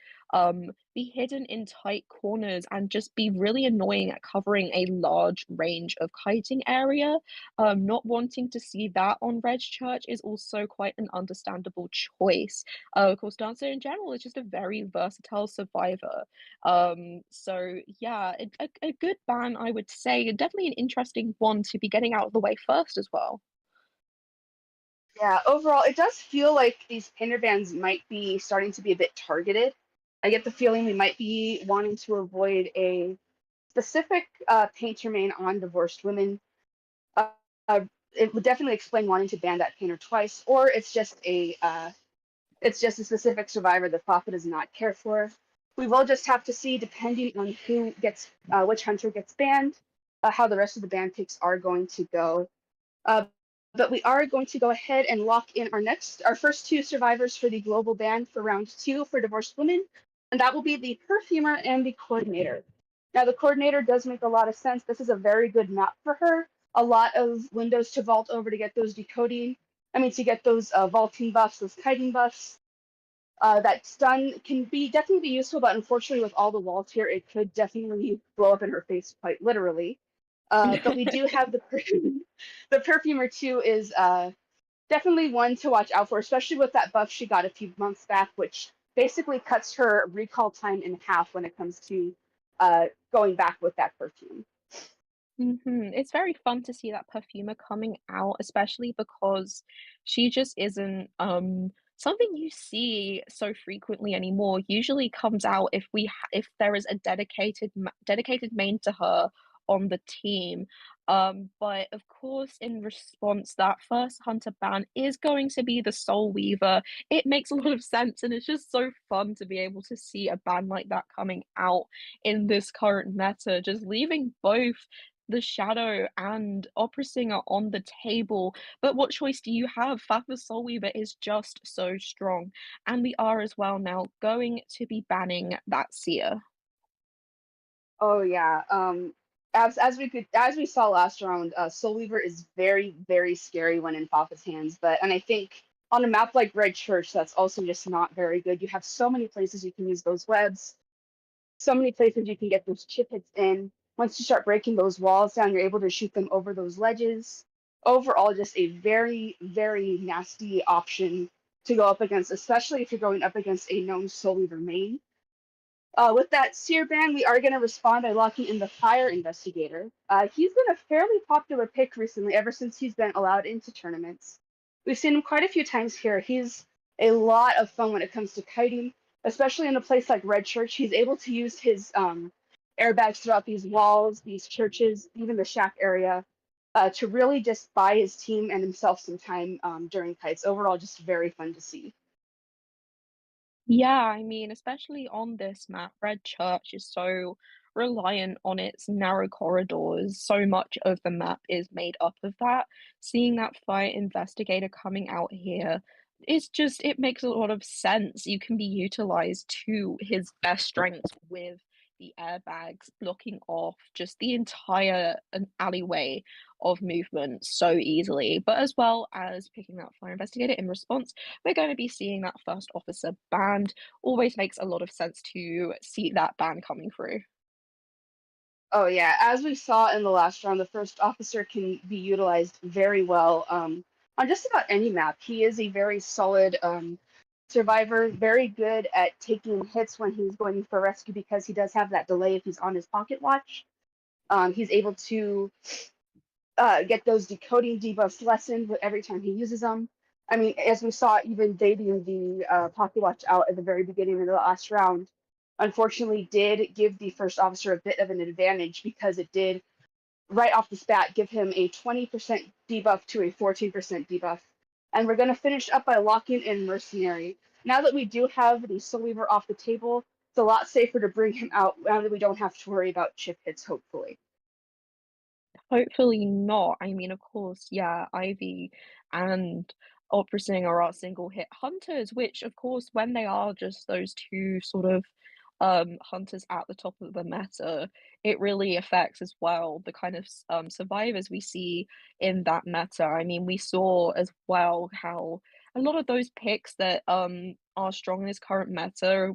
be hidden in tight corners and just be really annoying at covering a large range of kiting area. Not wanting to see that on Red Church is also quite an understandable choice. Of course, Dancer in general is just a very versatile survivor. So yeah, a good ban, I would say. Definitely an interesting one to be getting out of the way first as well. Yeah, overall, it does feel like these painter bans might be starting to be a bit targeted. I get the feeling we might be wanting to avoid a specific painter main on divorced women. Uh, it would definitely explain wanting to ban that painter twice, or it's just a specific survivor that Fafa does not care for. We will just have to see, depending on who gets which hunter gets banned, how the rest of the ban picks are going to go. But we are going to go ahead and lock in our first 2 survivors for the global ban for round 2 for divorced women, and that will be the perfumer and the coordinator. Now, the coordinator does make a lot of sense. This is a very good map for her. A lot of windows to vault over to get those to get those vaulting buffs, those kiting buffs. That stun can definitely be useful, but unfortunately, with all the walls here, it could definitely blow up in her face, quite literally. But we do have the perfumer too is definitely one to watch out for, especially with that buff she got a few months back, which basically cuts her recall time in half when it comes to going back with that perfume. It's very fun to see that perfumer coming out, especially because she just isn't something you see so frequently anymore. Usually comes out if if there is a dedicated main to her on the team. But of course, in response, that first hunter ban is going to be the Soul Weaver. It makes a lot of sense, and it's just so fun to be able to see a ban like that coming out in this current meta, just leaving both the Shadow and Opera Singer on the table. But what choice do you have? Fafa Soul Weaver is just so strong, and we are as well now going to be banning that Seer. Oh yeah. As we saw last round, Soul Weaver is very very scary when in Fafa's hands. And I think on a map like Red Church, that's also just not very good. You have so many places you can use those webs, so many places you can get those chip hits in. Once you start breaking those walls down, you're able to shoot them over those ledges. Overall, just a very very nasty option to go up against, especially if you're going up against a known Soul Weaver main. With that Seer ban, we are going to respond by locking in the Fire Investigator. He's been a fairly popular pick recently, ever since he's been allowed into tournaments. We've seen him quite a few times here. He's a lot of fun when it comes to kiting, especially in a place like Red Church. He's able to use his airbags throughout these walls, these churches, even the shack area, to really just buy his team and himself some time during kites. Overall, just very fun to see. Yeah, I mean, especially on this map, Red Church is so reliant on its narrow corridors. So much of the map is made up of that. Seeing that Fire Investigator coming out here is just, it makes a lot of sense. You can be utilized to his best strengths with the airbags blocking off just the entire alleyway of movement so easily, but as well as picking that Fire Investigator in response, we're going to be seeing that first officer banned. Always makes a lot of sense to see that ban coming through. Oh yeah, as we saw in the last round, the first officer can be utilized very well on just about any map. He is a very solid survivor, very good at taking hits when he's going for rescue because he does have that delay if he's on his pocket watch. He's able to get those decoding debuffs lessened with every time he uses them. I mean, as we saw, even dating the pocket watch out at the very beginning of the last round, unfortunately, did give the first officer a bit of an advantage because it did right off the bat give him a 20% debuff to a 14% debuff. And we're going to finish up by locking in Mercenary. Now that we do have the Soul Weaver off the table, it's a lot safer to bring him out now that we don't have to worry about chip hits, hopefully. Hopefully not. I mean, of course, yeah, Ivy and Opera Singer are single hit hunters, which of course, when they are just those two sort of hunters at the top of the meta, it really affects as well the kind of survivors we see in that meta. I mean, we saw as well how a lot of those picks that are strong in this current meta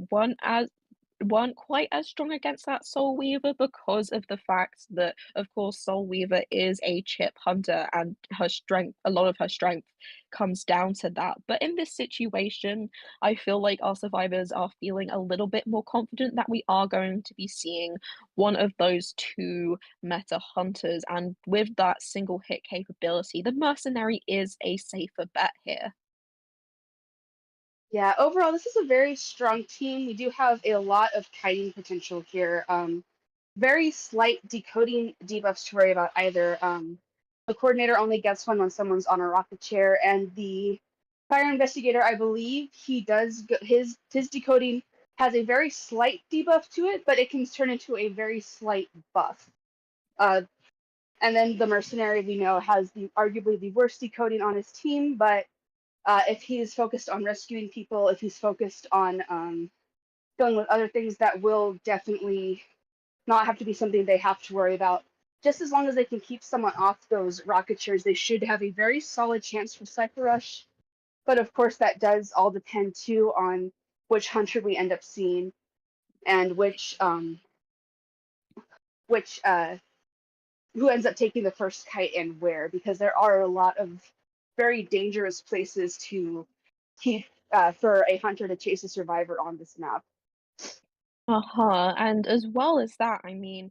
weren't quite as strong against that Soul Weaver because of the fact that, of course, Soul Weaver is a chip hunter and her strength, a lot of her strength comes down to that. But in this situation, I feel like our survivors are feeling a little bit more confident that we are going to be seeing one of those two meta hunters. And with that single hit capability, the Mercenary is a safer bet here. Yeah, overall, this is a very strong team. We do have a lot of kiting potential here. Very slight decoding debuffs to worry about either. The coordinator only gets one when someone's on a rocket chair, and the fire investigator, I believe, his decoding has a very slight debuff to it, but it can turn into a very slight buff. Uh, and then the mercenary we know has the arguably the worst decoding on his team, but if he's focused on rescuing people, if he's focused on dealing with other things, that will definitely not have to be something they have to worry about. Just as long as they can keep someone off those rocket chairs, they should have a very solid chance for Cypher Rush. But of course, that does all depend too on which hunter we end up seeing and which who ends up taking the first kite and where, because there are a lot of very dangerous places to keep for a hunter to chase a survivor on this map. Uh-huh. And as well as that, I mean,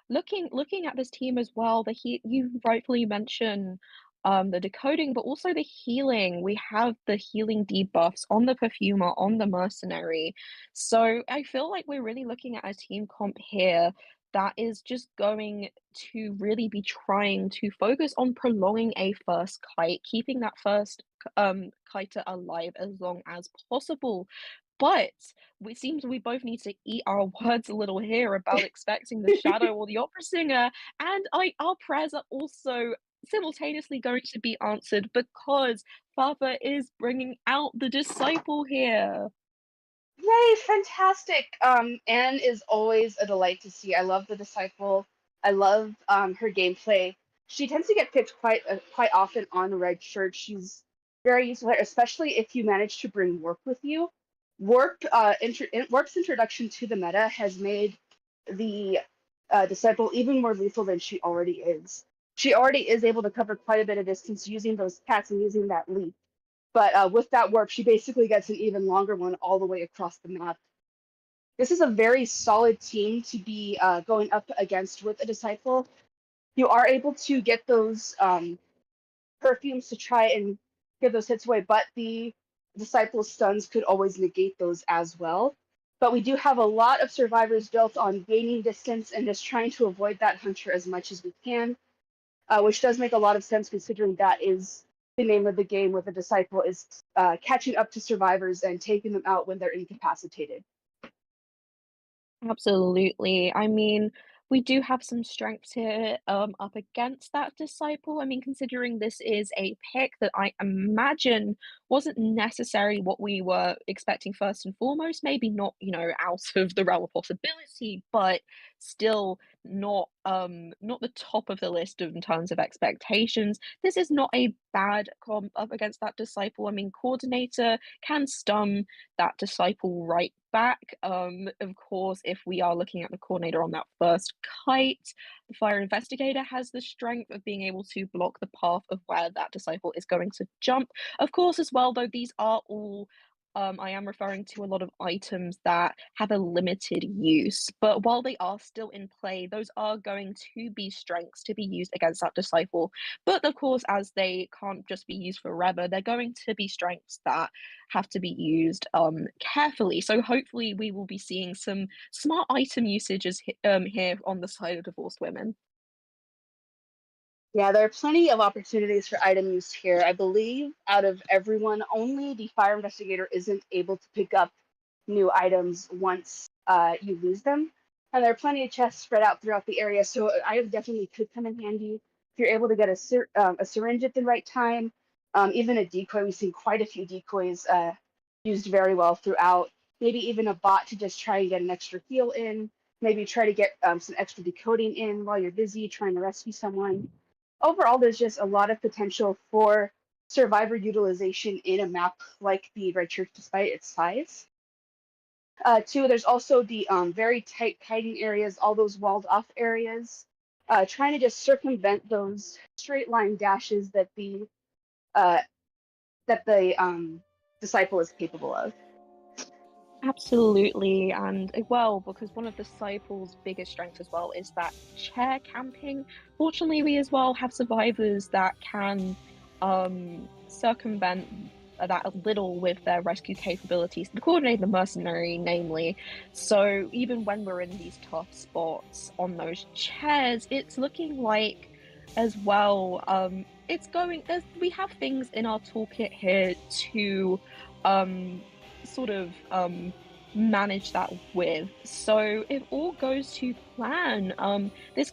looking at this team as well, you rightfully mention the decoding, but also the healing. We have the healing debuffs on the perfumer, on the mercenary. So I feel like we're really looking at a team comp here that is just going to really be trying to focus on prolonging a first kite, keeping that first kiter alive as long as possible. But it seems we both need to eat our words a little here about expecting the shadow or the opera singer, and our prayers are also simultaneously going to be answered because Father is bringing out the disciple here. Yay, fantastic. Anne is always a delight to see. I love the disciple. I love her gameplay. She tends to get picked quite often on red shirt. She's very useful, especially if you manage to bring Warp with you. Warp's introduction to the meta has made the disciple even more lethal than she already is. She already is able to cover quite a bit of distance using those cats and using that leap. But with that warp, she basically gets an even longer one all the way across the map. This is a very solid team to be going up against with a disciple. You are able to get those perfumes to try and give those hits away, but the disciple's stuns could always negate those as well. But we do have a lot of survivors built on gaining distance and just trying to avoid that hunter as much as we can, which does make a lot of sense considering that is the name of the game with a disciple is catching up to survivors and taking them out when they're incapacitated. Absolutely. I mean, we do have some strengths here up against that disciple. I mean, considering this is a pick that I imagine wasn't necessarily what we were expecting first and foremost, maybe not, out of the realm of possibility, but still not the top of the list in terms of expectations. This is not a bad comp up against that disciple. I mean, coordinator can stun that disciple right back. Of course, if we are looking at the coordinator on that first kite, the fire investigator has the strength of being able to block the path of where that disciple is going to jump. Of course, as well, though, these are all I am referring to a lot of items that have a limited use, but while they are still in play, those are going to be strengths to be used against that disciple. But of course, as they can't just be used forever, they're going to be strengths that have to be used carefully. So hopefully, we will be seeing some smart item usages here on the side of divorced women. Yeah, there are plenty of opportunities for item use here. I believe out of everyone, only the fire investigator isn't able to pick up new items once you lose them. And there are plenty of chests spread out throughout the area, so items definitely could come in handy. If you're able to get a syringe at the right time, even a decoy. We've seen quite a few decoys used very well throughout. Maybe even a bot to just try and get an extra heal in. Maybe try to get some extra decoding in while you're busy trying to rescue someone. Overall, there's just a lot of potential for survivor utilization in a map like the Red Church, despite its size. Two, there's also the very tight kiting areas, all those walled off areas, trying to just circumvent those straight line dashes that the uh, disciple is capable of. Absolutely, and well, because one of the disciples' biggest strengths as well is that chair camping. Fortunately, we as well have survivors that can circumvent that a little with their rescue capabilities. The coordinator, the mercenary, namely. So even when we're in these tough spots on those chairs, it's looking like as well. It's going. We have things in our toolkit here to sort of manage that with. So if all goes to plan, this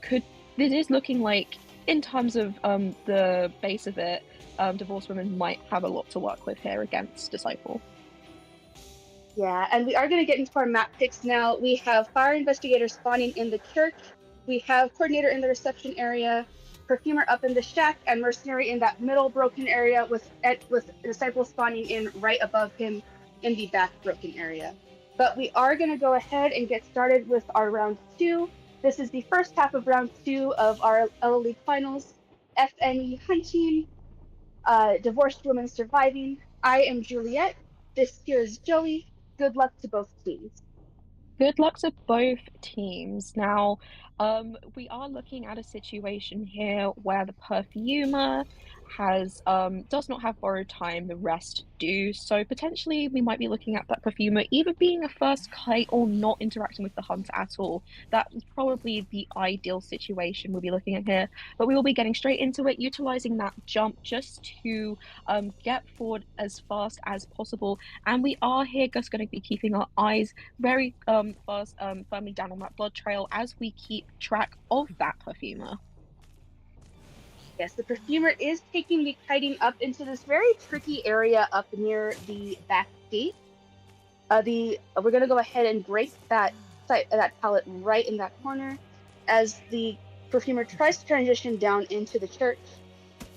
is looking like in terms of the base of it, divorced women might have a lot to work with here against Disciple. Yeah, and we are going to get into our map picks now. We have fire investigator spawning in the church. We have coordinator in the reception area, perfumer up in the shack, and mercenary in that middle broken area with disciple spawning in right above him in the back broken area. But we are going to go ahead and get started with our round 2. This is the first half of round 2 of our LA League Finals. FNE hunting, divorced women surviving. I am Juliet. This here is Joey. Good luck to both teams. Good luck to both teams. Now, we are looking at a situation here where the perfumer does not have borrowed time, the rest do. So potentially we might be looking at that perfumer either being a first kite or not interacting with the hunter at all. That is probably the ideal situation we'll be looking at here. But we will be getting straight into it, utilizing that jump just to get forward as fast as possible. And we are here just going to be keeping our eyes very firmly down on that blood trail as we keep track of that perfumer. Yes, the perfumer is taking the kiting up into this very tricky area up near the back gate. We're gonna go ahead and break that pallet right in that corner as the perfumer tries to transition down into the church.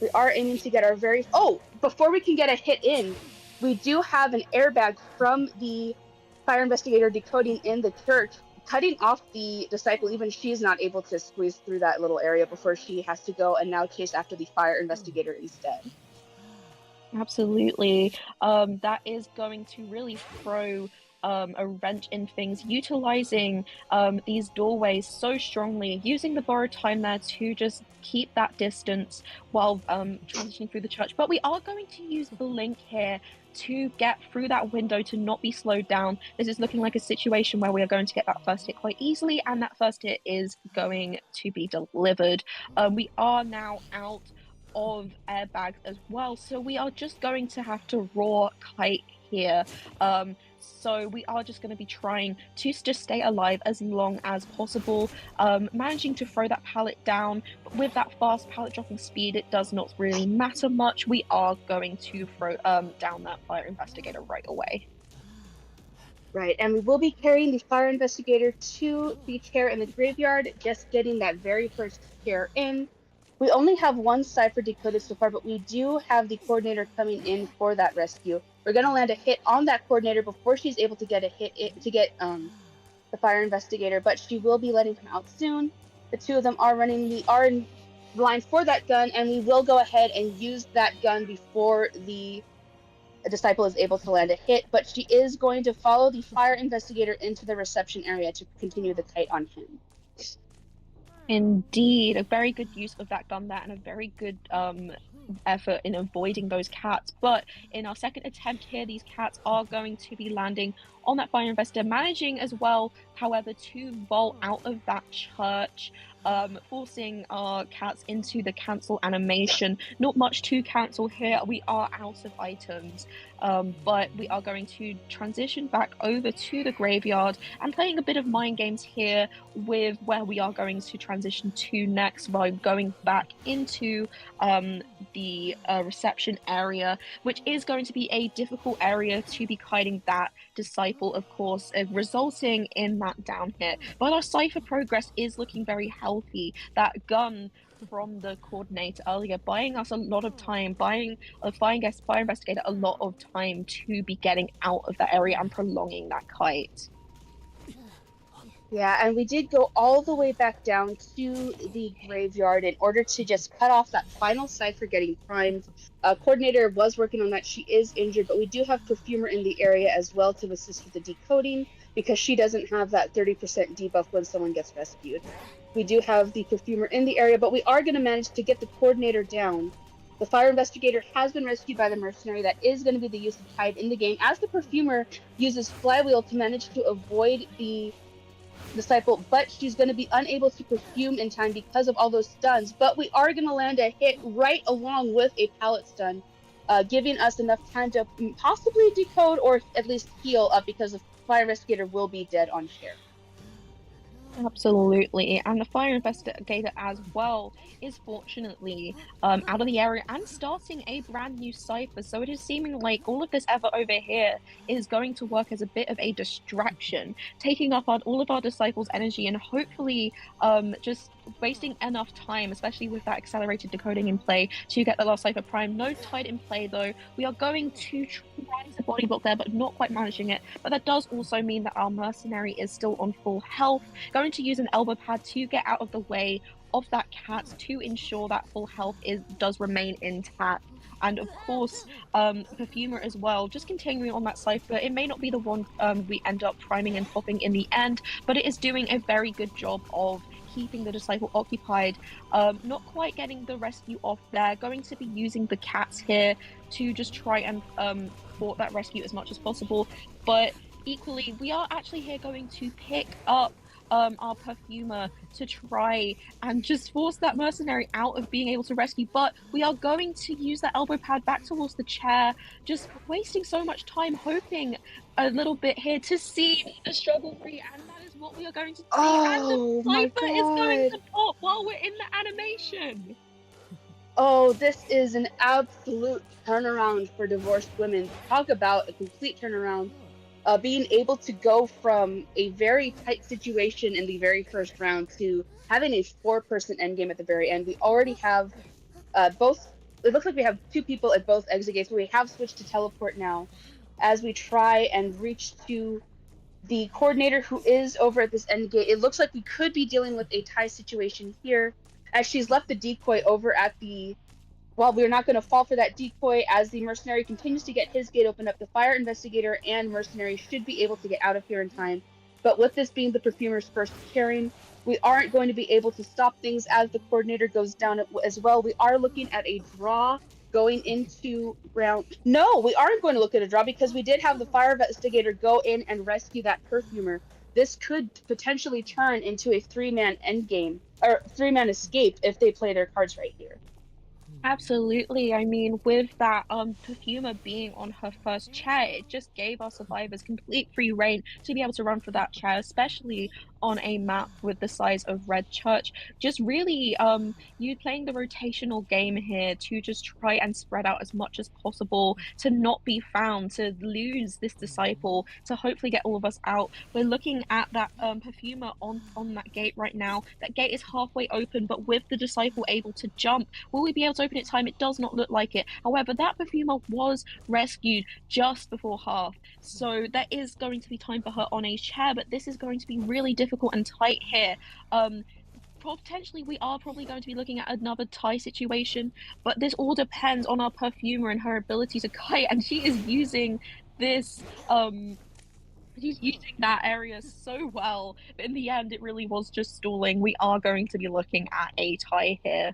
We are aiming to get our before we can get a hit in, we do have an airbag from the fire investigator decoding in the church, cutting off the disciple. Even she's not able to squeeze through that little area before she has to go and now chase after the fire investigator instead. Absolutely. That is going to really throw a wrench in things, utilizing these doorways so strongly, using the borrowed time there to just keep that distance while transitioning through the church. But we are going to use the link here to get through that window, to not be slowed down. This is looking like a situation where we are going to get that first hit quite easily, and that first hit is going to be delivered. We are now out of airbags as well, so we are just going to have to raw kite here. So we are just going to be trying to just stay alive as long as possible, managing to throw that pallet down. But with that fast pallet dropping speed, it does not really matter much. We are going to throw down that fire investigator right away. Right, and we will be carrying the fire investigator to the chair in the graveyard, just getting that very first chair in. We only have one cipher decoded so far, but we do have the coordinator coming in for that rescue. We're going to land a hit on that coordinator before she's able to get a hit to get the fire investigator, but she will be letting him out soon. The two of them are in line for that gun, and we will go ahead and use that gun before the disciple is able to land a hit, but she is going to follow the fire investigator into the reception area to continue the kite on him. Indeed, a very good use of that gun there, and a very good effort in avoiding those cats. But in our second attempt here, these cats are going to be landing on that fire investigator, managing as well, however, to vault out of that church, forcing our cats into the cancel animation. Not much to cancel here. We are out of items, but we are going to transition back over to the graveyard and playing a bit of mind games here with where we are going to transition to next by going back into the reception area, which is going to be a difficult area to be kiting that disciple, of course, resulting in that down hit. But our cipher progress is looking very healthy. That gun from the coordinator earlier buying us a lot of time, buying a fire investigator a lot of time to be getting out of that area and prolonging that kite. Yeah, and we did go all the way back down to the graveyard in order to just cut off that final cipher getting primed. Coordinator was working on that. She is injured, but we do have Perfumer in the area as well to assist with the decoding because she doesn't have that 30% debuff when someone gets rescued. We do have the Perfumer in the area, but we are going to manage to get the Coordinator down. The fire investigator has been rescued by the mercenary. That is going to be the use of Tide in the game, as the Perfumer uses Flywheel to manage to avoid the disciple, but she's going to be unable to perfume in time because of all those stuns. But we are going to land a hit right along with a pallet stun, giving us enough time to possibly decode or at least heal up, because the fire investigator will be dead on chair. Absolutely, and the fire investigator as well is fortunately out of the area and starting a brand new cipher, so it is seeming like all of this effort over here is going to work as a bit of a distraction, taking up all of our disciples' energy and hopefully just wasting enough time, especially with that accelerated decoding in play, to get the last cipher prime. No Tide in play though. We are going to try to body block there, but not quite managing it. But that does also mean that our mercenary is still on full health. Going to use an elbow pad to get out of the way of that cat to ensure that full health does remain intact. And of course, Perfumer as well, just continuing on that cipher. It may not be the one we end up priming and popping in the end, but it is doing a very good job of keeping the Disciple occupied, not quite getting the rescue off there, going to be using the cats here to just try and thwart that rescue as much as possible. But equally, we are actually here going to pick up our perfumer to try and just force that mercenary out of being able to rescue. But we are going to use that elbow pad back towards the chair, just wasting so much time hoping a little bit here to see the struggle free, and that is what we are going to see. And the Oh my Cypher is going god. to pop while we're in the animation. Oh, this is an absolute turnaround for divorced women. Talk about a complete turnaround. Being able to go from a very tight situation in the very first round to having a four-person endgame at the very end. We already have both. It looks like we have two people at both exit gates, but we have switched to teleport now as we try and reach to the coordinator who is over at this end gate. It looks like we could be dealing with a tie situation here as she's left the decoy over at the. Well, we're not going to fall for that decoy as the mercenary continues to get his gate opened up. The fire investigator and mercenary should be able to get out of here in time. But with this being the perfumer's first carrying, we aren't going to be able to stop things as the coordinator goes down as well. We are looking at a draw going into round. No, we aren't going to look at a draw because we did have the fire investigator go in and rescue that perfumer. This could potentially turn into a three-man endgame or three-man escape if they play their cards right here. Absolutely. I mean, with that perfumer being on her first chair, it just gave our survivors complete free reign to be able to run for that chair, especially on a map with the size of Red Church. Just really you playing the rotational game here to just try and spread out as much as possible, to not be found, to lose this disciple, to hopefully get all of us out. We're looking at that perfumer on that gate right now. That gate is halfway open, but with the disciple able to jump, will we be able to open it in time? It does not look like it. However, that perfumer was rescued just before half, so there is going to be time for her on a chair, but this is going to be really difficult and tight here. Potentially, we are probably going to be looking at another tie situation, but this all depends on our perfumer and her ability to kite, and she is using this she's using that area so well, but in the end, it really was just stalling. We are going to be looking at a tie here.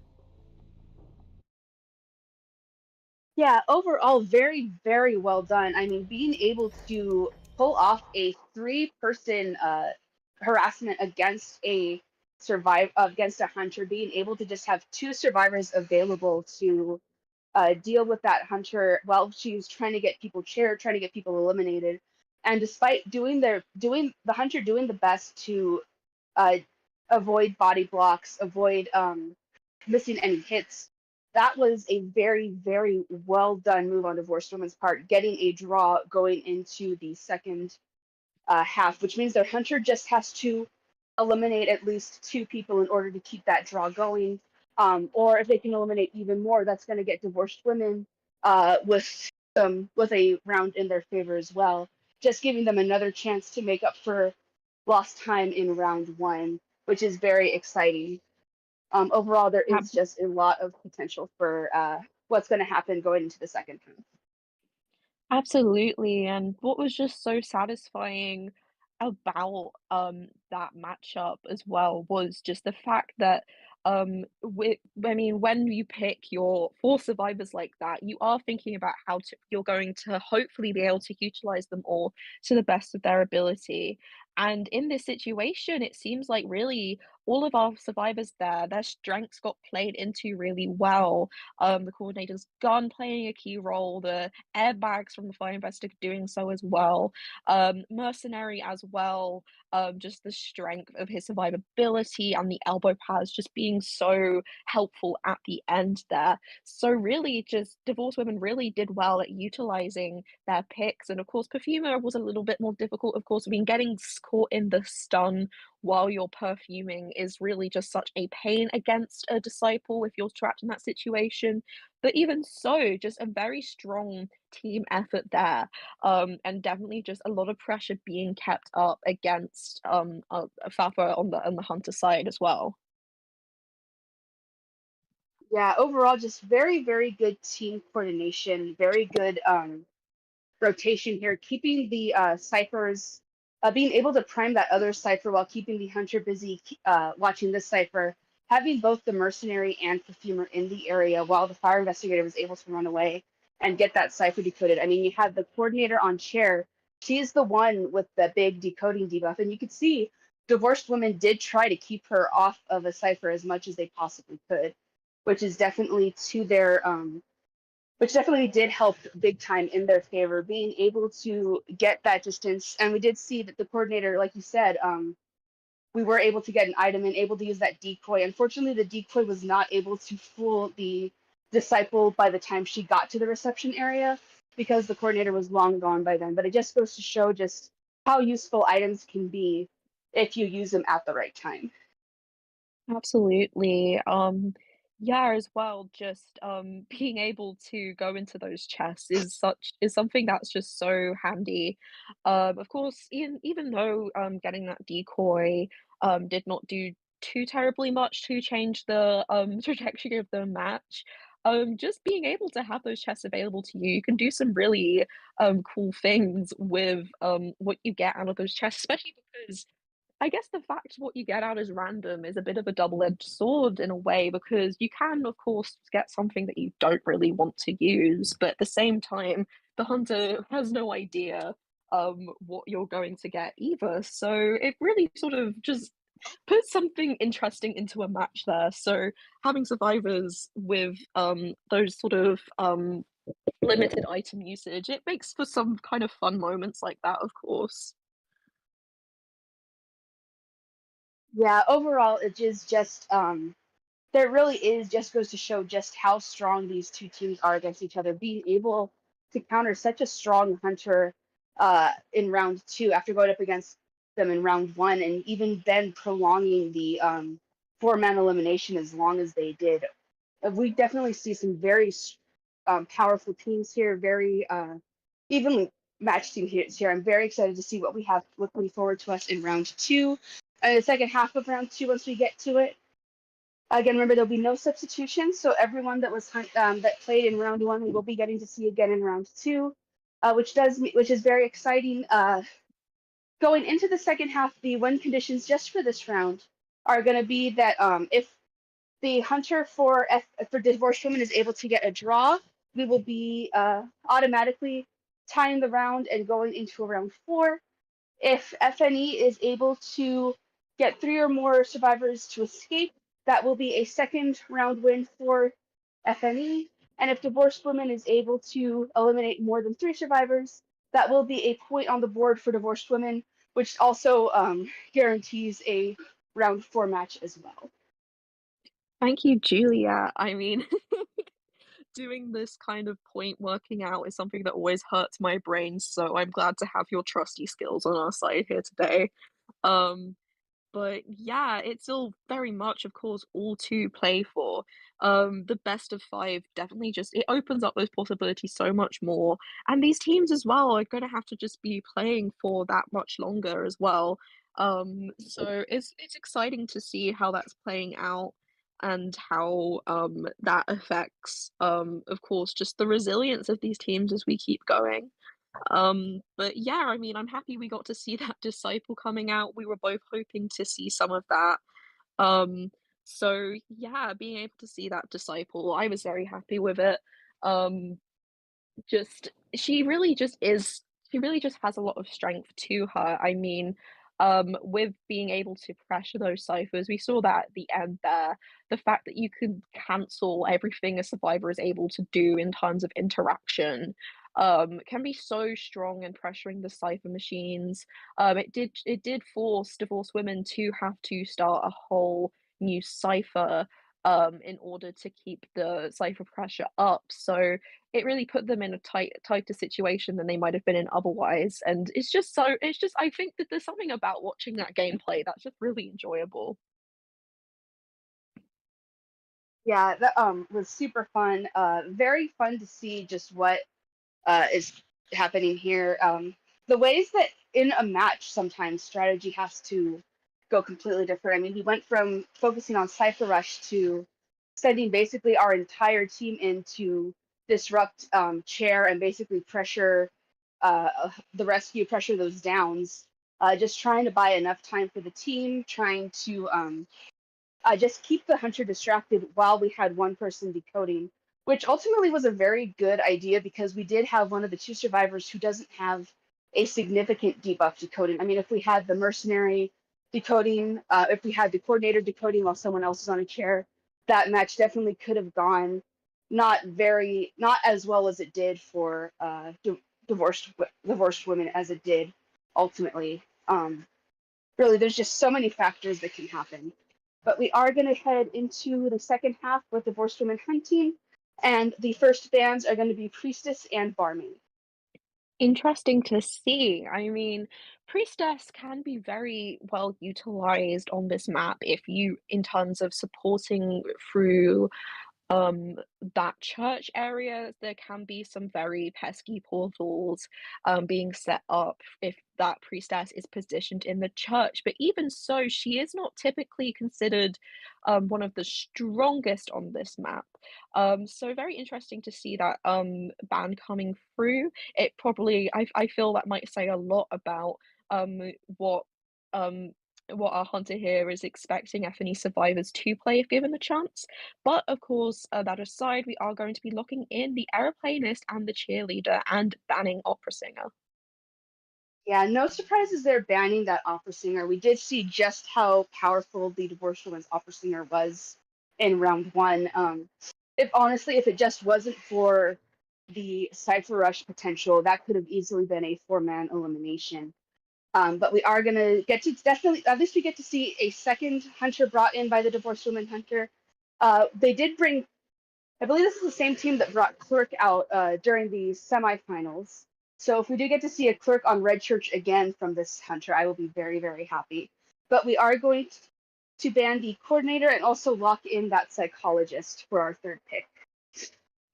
Yeah, overall, very, very well done. I mean, being able to pull off a three-person harassment against a against a hunter, being able to just have two survivors available to deal with that hunter while she's trying to get people chaired, trying to get people eliminated, and despite doing the hunter doing the best to uh, avoid body blocks, avoid missing any hits. That was a very, very well done move on Divorced Woman's part, getting a draw going into the second half, which means their hunter just has to eliminate at least two people in order to keep that draw going. Or if they can eliminate even more, that's going to get Divorced Women with a round in their favor as well, just giving them another chance to make up for lost time in round one, which is very exciting. Overall, there is just a lot of potential for what's going to happen going into the second half. Absolutely, and what was just so satisfying about, that matchup as well was just the fact that, I mean, when you pick your 4 survivors like that, you are thinking about how you're going to hopefully be able to utilize them all to the best of their ability, and in this situation, it seems like really all of our survivors there, their strengths got played into really well. The coordinator's gun playing a key role, the airbags from the fire investigator doing so as well. Mercenary as well, just the strength of his survivability and the elbow pads just being so helpful at the end there. So really just divorced women really did well at utilizing their picks. And of course, Perfumer was a little bit more difficult, of course. I mean, getting caught in the stun while you're perfuming is really just such a pain against a disciple if you're trapped in that situation. But even so, just a very strong team effort there, and definitely just a lot of pressure being kept up against Fafa on the hunter side as well. Yeah, overall, just very, very good team coordination, very good rotation here, keeping the ciphers being able to prime that other cipher while keeping the hunter busy watching this cipher, having both the mercenary and perfumer in the area while the fire investigator was able to run away and get that cipher decoded. I mean, you had the coordinator on chair. She's the one with the big decoding debuff, and you could see divorced women did try to keep her off of a cipher as much as they possibly could, which is definitely to their which definitely did help big time in their favor, being able to get that distance. And we did see that the coordinator, like you said, we were able to get an item and able to use that decoy. Unfortunately, the decoy was not able to fool the disciple by the time she got to the reception area because the coordinator was long gone by then. But it just goes to show just how useful items can be if you use them at the right time. Absolutely. Yeah, as well, just being able to go into those chests is something that's just so handy. Of course, even though getting that decoy did not do too terribly much to change the trajectory of the match. Just being able to have those chests available to you, you can do some really cool things with what you get out of those chests, especially because I guess the fact what you get out is random is a bit of a double-edged sword in a way because you can, of course, get something that you don't really want to use, but at the same time, the hunter has no idea what you're going to get either. So it really sort of just puts something interesting into a match there. So having survivors with those sort of limited item usage, it makes for some kind of fun moments like that, of course. Yeah, overall, it is just there really is just goes to show just how strong these two teams are against each other. Being able to counter such a strong hunter in round two after going up against them in round one, and even then prolonging the four-man elimination as long as they did. We definitely see some very powerful teams here, very evenly matched teams here. I'm very excited to see what we have looking forward to us in round two. The second half of round two, once we get to it. Again, remember there'll be no substitutions, so everyone that was that played in round one, we will be getting to see again in round two, which is very exciting. Going into the second half, the win conditions just for this round are going to be that if the hunter for divorced women is able to get a draw, we will be automatically tying the round and going into round four. If FNE is able to get 3 or more survivors to escape, that will be a second round win for FNE. And if Divorced Women is able to eliminate more than 3 survivors, that will be a point on the board for Divorced Women, which also guarantees a round 4 match as well. Thank you, Julia. I mean, doing this kind of point working out is something that always hurts my brain, so I'm glad to have your trusty skills on our side here today. Um, but yeah, it's still very much, of course, all to play for. The best of five definitely just it opens up those possibilities so much more. And these teams as well are gonna have to just be playing for that much longer as well. So it's exciting to see how that's playing out and how that affects of course just the resilience of these teams as we keep going. But yeah, I mean, I'm happy we got to see that Disciple coming out. We were both hoping to see some of that. Um, so yeah, being able to see that Disciple, I was very happy with it. Um, just she really just has a lot of strength to her. I mean, with being able to pressure those ciphers, we saw that at the end there. The fact that you could cancel everything a survivor is able to do in terms of interaction can be so strong in pressuring the cipher machines. It did force divorced women to have to start a whole new cipher in order to keep the cipher pressure up. So it really put them in a tighter situation than they might have been in otherwise. And it's just I think that there's something about watching that gameplay that's just really enjoyable. Yeah, that was super fun. Very fun to see just what is happening here. The ways that in a match sometimes strategy has to go completely different. I mean, we went from focusing on Cypher Rush to sending basically our entire team in to disrupt chair and basically pressure the rescue, pressure those downs. just trying to buy enough time for the team, trying to just keep the hunter distracted while we had one person decoding, which ultimately was a very good idea because we did have one of the two survivors who doesn't have a significant debuff decoding. I mean, if we had the mercenary decoding, if we had the coordinator decoding while someone else is on a chair, that match definitely could have gone not as well as it did for divorced women as it did ultimately. Really, there's just so many factors that can happen. But we are going to head into the second half with divorced women hunting, and the first bans are going to be priestess and barmaid. Interesting to see. I mean, Priestess can be very well utilized on this map if you in terms of supporting through um that church area. There can be some very pesky portals being set up if that priestess is positioned in the church, but even so, she is not typically considered one of the strongest on this map. So very interesting to see that ban coming through. It probably, I feel that might say a lot about um what um what our hunter here is expecting FNE survivors to play if given the chance. But of course, that aside, we are going to be locking in the aeroplanist and the cheerleader and banning opera singer. Yeah, no surprises they're banning that opera singer. We did see just how powerful the divorced woman's opera singer was in round one. If honestly, if it just wasn't for the Cypher Rush potential, that could have easily been a four-man elimination. But we are gonna get to definitely, at least we get to see a second hunter brought in by the divorced woman hunter. They did bring, I believe this is the same team that brought Clerk out during the semifinals. So if we do get to see a Clerk on Red Church again from this hunter, I will be very, very happy. But we are going to ban the coordinator and also lock in that psychologist for our third pick.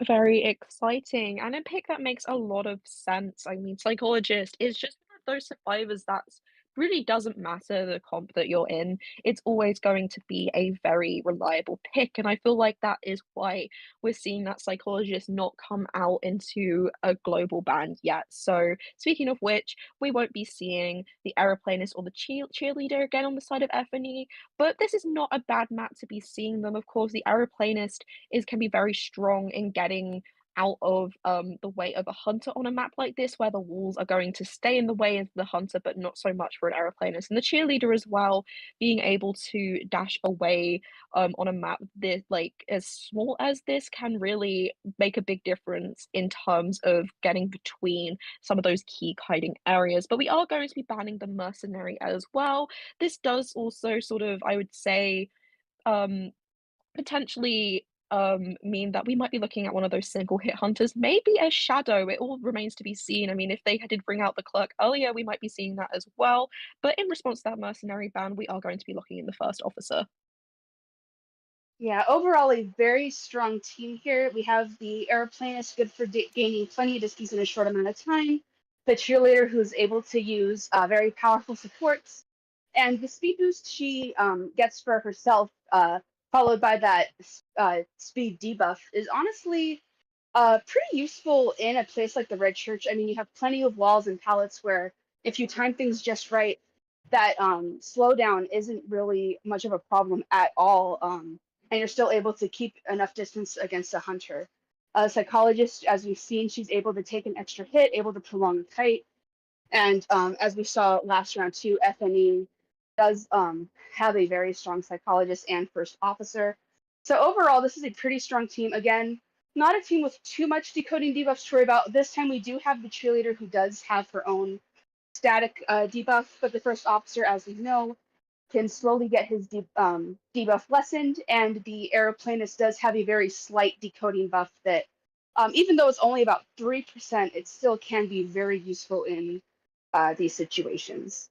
Very exciting, and a pick that makes a lot of sense. I mean, Psychologist is just one of those survivors that's really doesn't matter the comp that you're in. It's always going to be a very reliable pick, and I feel like that is why we're seeing that Psychologist not come out into a global ban yet. So, speaking of which, we won't be seeing the Aeroplanist or the cheerleader again on the side of FNE, but this is not a bad map to be seeing them. Of course, the Aeroplanist is can be very strong in getting out of the way of a hunter on a map like this, where the walls are going to stay in the way of the hunter, but not so much for an aeroplanist. And the cheerleader as well, being able to dash away on a map this like as small as this can really make a big difference in terms of getting between some of those key hiding areas. But we are going to be banning the mercenary as well. This does also sort of, I would say, um potentially mean that we might be looking at one of those single hit hunters, maybe a shadow. It all remains to be seen. I mean, if they did bring out the clerk earlier, we might be seeing that as well. But in response to that mercenary ban, we are going to be looking in the first officer. Yeah, overall a very strong team here. We have the aeroplanist, good for gaining plenty of distance in a short amount of time. The cheerleader, who's able to use very powerful supports, and the speed boost she gets for herself, followed by that speed debuff, is honestly pretty useful in a place like the Red Church. I mean, you have plenty of walls and pallets where if you time things just right, that slowdown isn't really much of a problem at all. And you're still able to keep enough distance against a hunter. A psychologist, as we've seen, she's able to take an extra hit, able to prolong the fight. And as we saw last round too, FNE does have a very strong psychologist and first officer. So overall, this is a pretty strong team. Again, not a team with too much decoding debuffs to worry about. This time we do have the cheerleader who does have her own static debuff, but the first officer, as we know, can slowly get his debuff lessened, and the aeroplanist does have a very slight decoding buff that, even though it's only about 3%, it still can be very useful in these situations.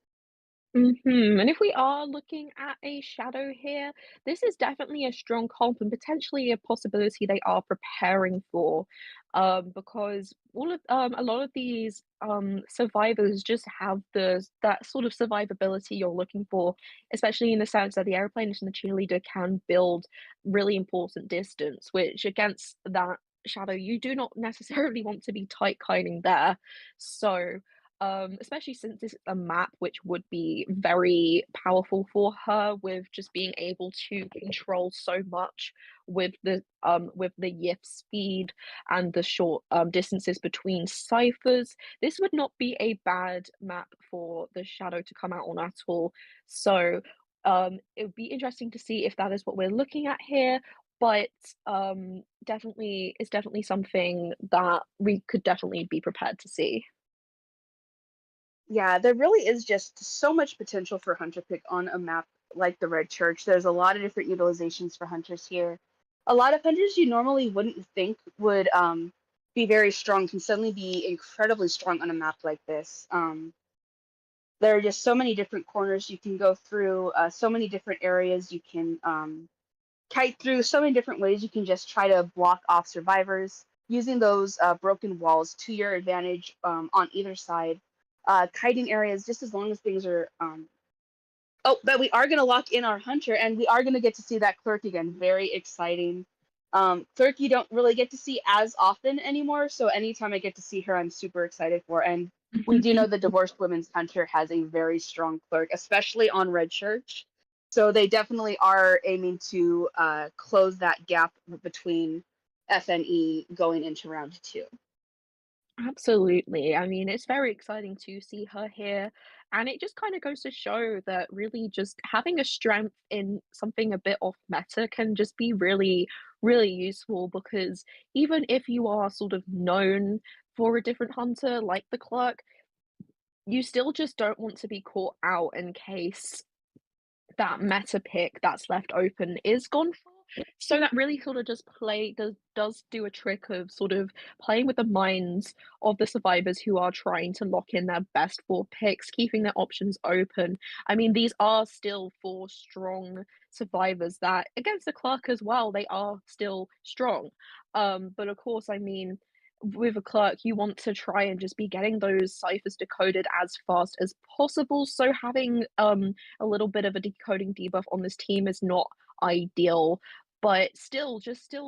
And if we are looking at a shadow here, this is definitely a strong comp and potentially a possibility they are preparing for, because all of a lot of these survivors just have that sort of survivability you're looking for, especially in the sense that the airplane and the cheerleader can build really important distance, which against that shadow you do not necessarily want to be tight kiting there. So especially since this is a map which would be very powerful for her with just being able to control so much with the yift speed and the short distances between ciphers. This would not be a bad map for the Shadow to come out on at all. So it would be interesting to see if that is what we're looking at here. But definitely, it's definitely something that we could definitely be prepared to see. Yeah, there really is just so much potential for Hunter Pick on a map like the Red Church. There's a lot of different utilizations for hunters here. A lot of hunters you normally wouldn't think would be very strong can suddenly be incredibly strong on a map like this. There are just so many different corners you can go through, so many different areas you can kite through, so many different ways you can just try to block off survivors using those broken walls to your advantage on either side. Kiting areas, just as long as things are. Oh, but we are going to lock in our hunter, and we are going to get to see that clerk again. Very exciting. Clerk you don't really get to see as often anymore, so anytime I get to see her, I'm super excited for. And we do know the Divorced Women's Hunter has a very strong clerk, especially on Red Church. So they definitely are aiming to close that gap between FNE going into round two. Absolutely. I mean, it's very exciting to see her here. And it just kind of goes to show that really just having a strength in something a bit off meta can just be really, really useful because even if you are sort of known for a different hunter like the clerk, you still just don't want to be caught out in case that meta pick that's left open is gone for. So that really sort of just does do a trick of sort of playing with the minds of the survivors who are trying to lock in their best four picks, keeping their options open. I mean, these are still four strong survivors that against the clerk as well, they are still strong. But of course, I mean, with a clerk, you want to try and just be getting those ciphers decoded as fast as possible. So having a little bit of a decoding debuff on this team is not ideal, but still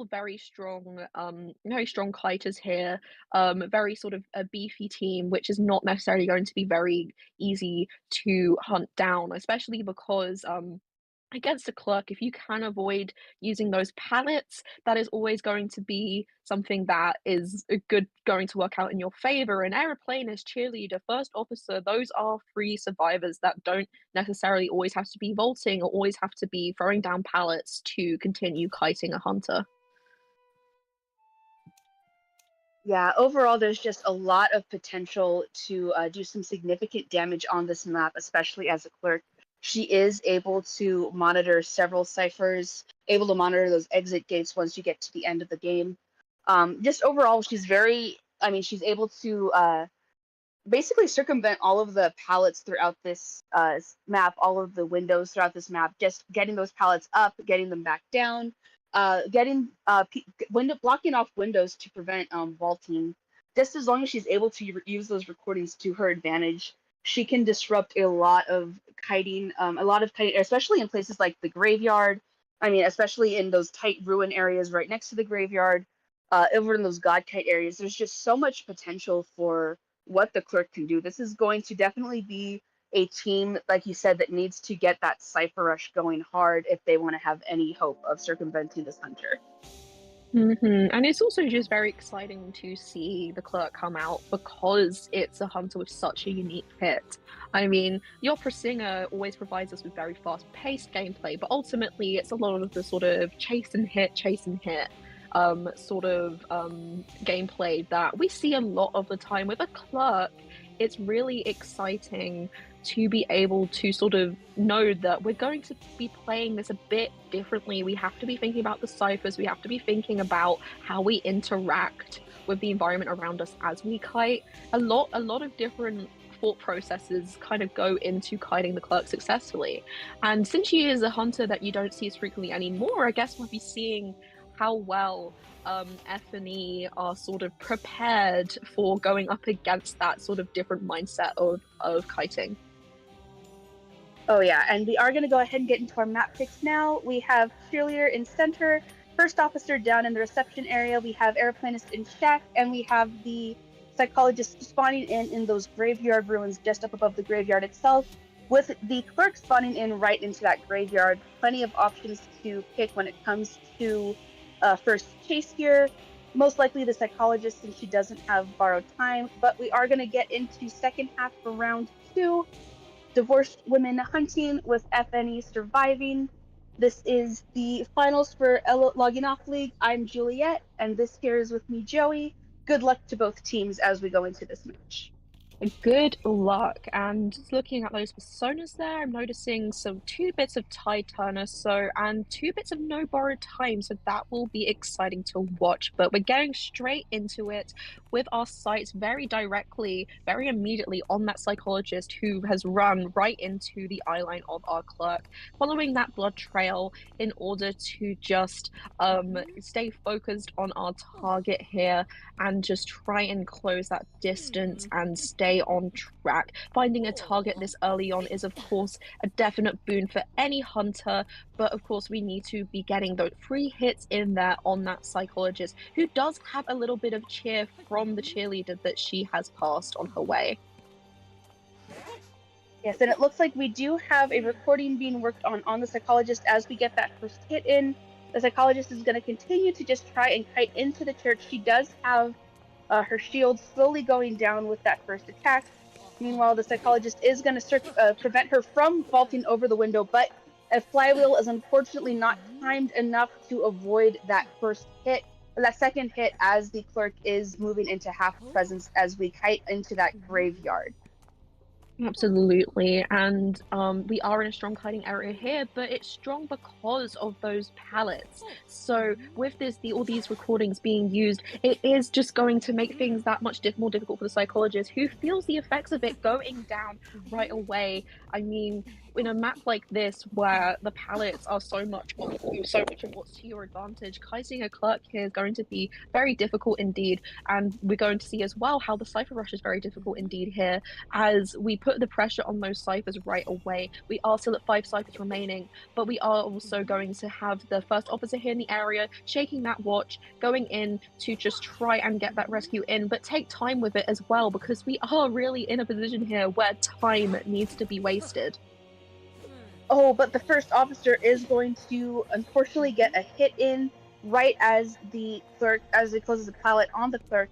very strong kiters here. Very sort of a beefy team, which is not necessarily going to be very easy to hunt down, especially because against a clerk, if you can avoid using those pallets, that is always going to be something that is a good going to work out in your favor. And Aeroplanist, Cheerleader, First Officer, those are free survivors that don't necessarily always have to be vaulting or always have to be throwing down pallets to continue kiting a hunter. Yeah, overall, there's just a lot of potential to do some significant damage on this map, especially as a clerk. She is able to monitor several ciphers, able to monitor those exit gates once you get to the end of the game. Just overall, she's able to basically circumvent all of the pallets throughout this map, all of the windows throughout this map, just getting those pallets up, getting them back down, getting blocking off windows to prevent vaulting. Just as long as she's able to use those recordings to her advantage, she can disrupt a lot of kiting, especially in places like the graveyard. I mean, especially in those tight ruin areas right next to the graveyard, over in those god kite areas. There's just so much potential for what the clerk can do. This is going to definitely be a team, like you said, that needs to get that cipher rush going hard if they want to have any hope of circumventing this hunter. And it's also just very exciting to see the clerk come out because it's a hunter with such a unique hit. I mean, the Opera Singer always provides us with very fast-paced gameplay, but ultimately it's a lot of the sort of chase and hit gameplay that we see a lot of the time. With a clerk, it's really exciting to be able to sort of know that we're going to be playing this a bit differently. We have to be thinking about the ciphers, we have to be thinking about how we interact with the environment around us as we kite. A lot of different thought processes kind of go into kiting the clerk successfully. And since she is a hunter that you don't see as frequently anymore, I guess we'll be seeing how well FNE are sort of prepared for going up against that sort of different mindset of kiting. Oh yeah, and we are going to go ahead and get into our map picks now. We have Cheerleader in center, First Officer down in the reception area, we have Aeroplanist in shack, and we have the psychologist spawning in those graveyard ruins just up above the graveyard itself, with the clerk spawning in right into that graveyard. Plenty of options to pick when it comes to first chase here. Most likely the psychologist, since she doesn't have borrowed time, but we are going to get into second half for round 2. Divorced women hunting with FNE surviving. This is the finals for Logging Off League. I'm Juliet, and this here is with me, Joey. Good luck to both teams as we go into this match. Good luck. And just looking at those personas there, I'm noticing some 2 bits of Tide Turner, and 2 bits of no borrowed time, so that will be exciting to watch. But we're getting straight into it with our sights very directly, very immediately on that psychologist who has run right into the eyeline of our clerk, following that blood trail in order to just stay focused on our target here and just try and close that distance and stay on track. Finding a target this early on is, of course, a definite boon for any hunter, but of course we need to be getting those free hits in there on that psychologist, who does have a little bit of cheer from the cheerleader that she has passed on her way. Yes, and it looks like we do have a recording being worked on the psychologist as we get that first hit in. The psychologist is going to continue to just try and kite into the church. She does have her shield slowly going down with that first attack. Meanwhile, the psychologist is going to prevent her from vaulting over the window, but a flywheel is unfortunately not timed enough to avoid that first hit, or that second hit, as the clerk is moving into half presence as we kite into that graveyard. Absolutely, and we are in a strong kiting area here, but it's strong because of those pallets. So with all these recordings being used, it is just going to make things that much more difficult for the psychologist, who feels the effects of it going down right away. I mean, in a map like this where the pallets are so much of what's to your advantage, kiting a clerk here is going to be very difficult indeed, and we're going to see as well how the Cypher Rush is very difficult indeed here, as we put the pressure on those Cyphers right away. We are still at 5 Cyphers remaining, but we are also going to have the first officer here in the area shaking that watch, going in to just try and get that rescue in, but take time with it as well, because we are really in a position here where time needs to be wasted. Oh, but the first officer is going to unfortunately get a hit in right as the clerk, as it closes the pallet on the clerk.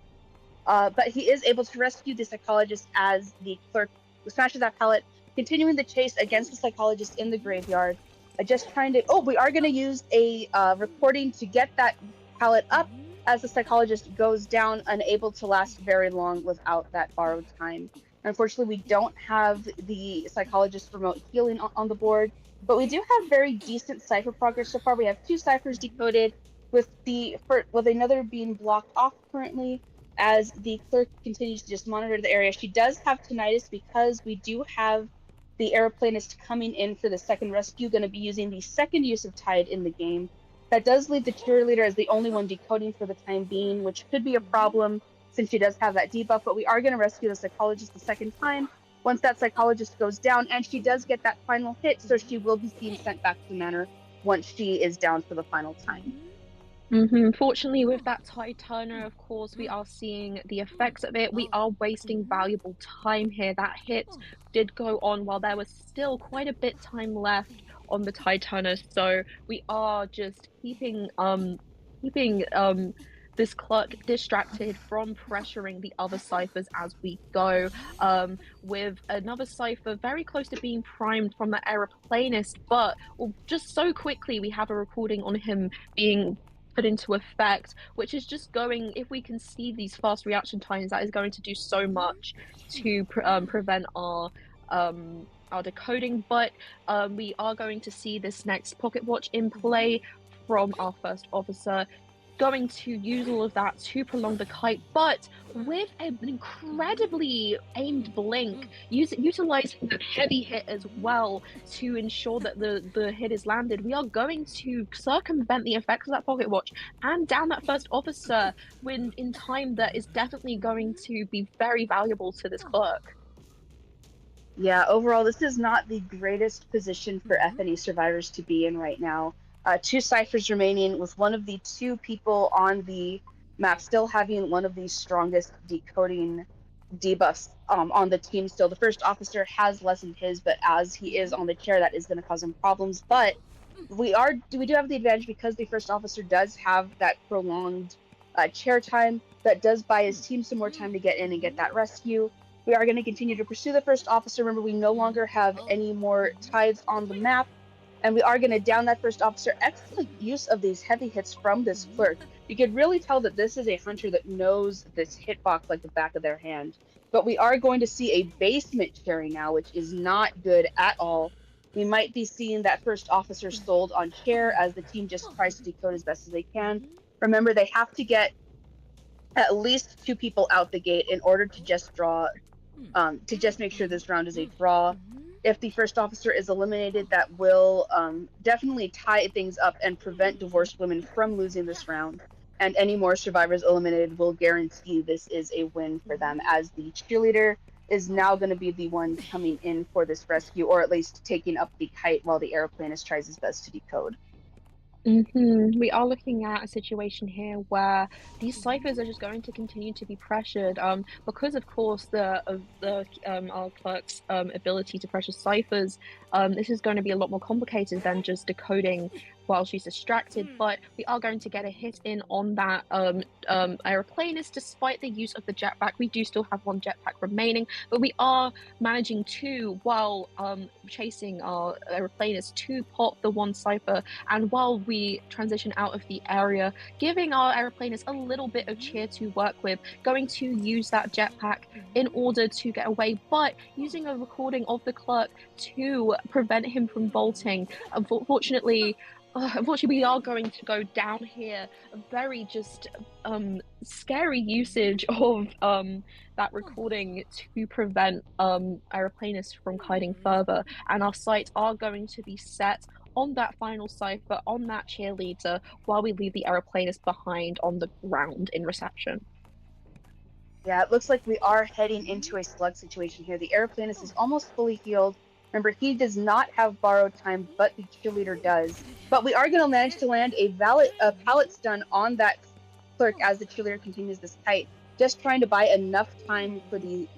But he is able to rescue the psychologist as the clerk smashes that pallet, continuing the chase against the psychologist in the graveyard. Just trying to. Oh, we are going to use a recording to get that pallet up as the psychologist goes down, unable to last very long without that borrowed time. Unfortunately, we don't have the psychologist remote healing on the board, but we do have very decent cipher progress so far. We have 2 ciphers decoded, with another being blocked off currently, as the clerk continues to just monitor the area. She does have tinnitus because we do have the aeroplanist coming in for the second rescue, going to be using the second use of Tide in the game. That does leave the cheerleader as the only one decoding for the time being, which could be a problem since she does have that debuff, but we are going to rescue the psychologist the second time once that psychologist goes down, and she does get that final hit, so she will be being sent back to Manor once she is down for the final time. Fortunately, with that Tide Turner, of course, we are seeing the effects of it. We are wasting valuable time here. That hit did go on while there was still quite a bit time left on the Tide Turner, so we are just keeping this clerk distracted from pressuring the other ciphers as we go, with another cipher very close to being primed from the aeroplanist, but just so quickly we have a recording on him being put into effect, which is just going, if we can see these fast reaction times, that is going to do so much to prevent our decoding. But we are going to see this next pocket watch in play from our first officer, going to use all of that to prolong the kite, but with an incredibly aimed blink, utilizing that heavy hit as well to ensure that the hit is landed. We are going to circumvent the effects of that pocket watch and down that first officer in time that is definitely going to be very valuable to this clerk. Yeah, overall, this is not the greatest position for FNE survivors to be in right now. 2 ciphers remaining with one of the 2 people on the map, still having one of the strongest decoding debuffs on the team still. The first officer has lessened his, but as he is on the chair, that is going to cause him problems. But we do have the advantage because the first officer does have that prolonged chair time that does buy his team some more time to get in and get that rescue. We are going to continue to pursue the first officer. Remember, we no longer have any more tides on the map, and we are going to down that first officer. Excellent use of these heavy hits from this clerk. You could really tell that this is a hunter that knows this hitbox like the back of their hand. But we are going to see a basement cherry now, which is not good at all. We might be seeing that first officer sold on chair as the team just tries to decode as best as they can. Remember, they have to get at least 2 people out the gate in order to just draw, to just make sure this round is a draw. If the first officer is eliminated, that will definitely tie things up and prevent divorced women from losing this round. And any more survivors eliminated will guarantee this is a win for them, as the cheerleader is now going to be the one coming in for this rescue, or at least taking up the kite while the aeroplanist tries his best to decode. We are looking at a situation here where these ciphers are just going to continue to be pressured, because of course our clerk's ability to pressure ciphers. This is going to be a lot more complicated than just decoding while she's distracted, but we are going to get a hit in on that aeroplanist. Despite the use of the jetpack, we do still have 1 jetpack remaining, but we are managing to, while chasing our aeroplanist, to pop the 1 cipher, and while we transition out of the area, giving our aeroplanist a little bit of cheer to work with, going to use that jetpack in order to get away, but using a recording of the clerk to prevent him from bolting. Unfortunately, we are going to go down here. A very just scary usage of that recording to prevent aeroplanists from kiting further, and our sights are going to be set on that final cipher, on that cheerleader, while we leave the aeroplanist behind on the ground in reception. Yeah, it looks like we are heading into a slug situation here. The aeroplanist is almost fully healed. Remember, he does not have borrowed time, but the cheerleader does. But we are going to manage to land a pallet stun on that clerk as the cheerleader continues this kite, just trying to buy enough time for the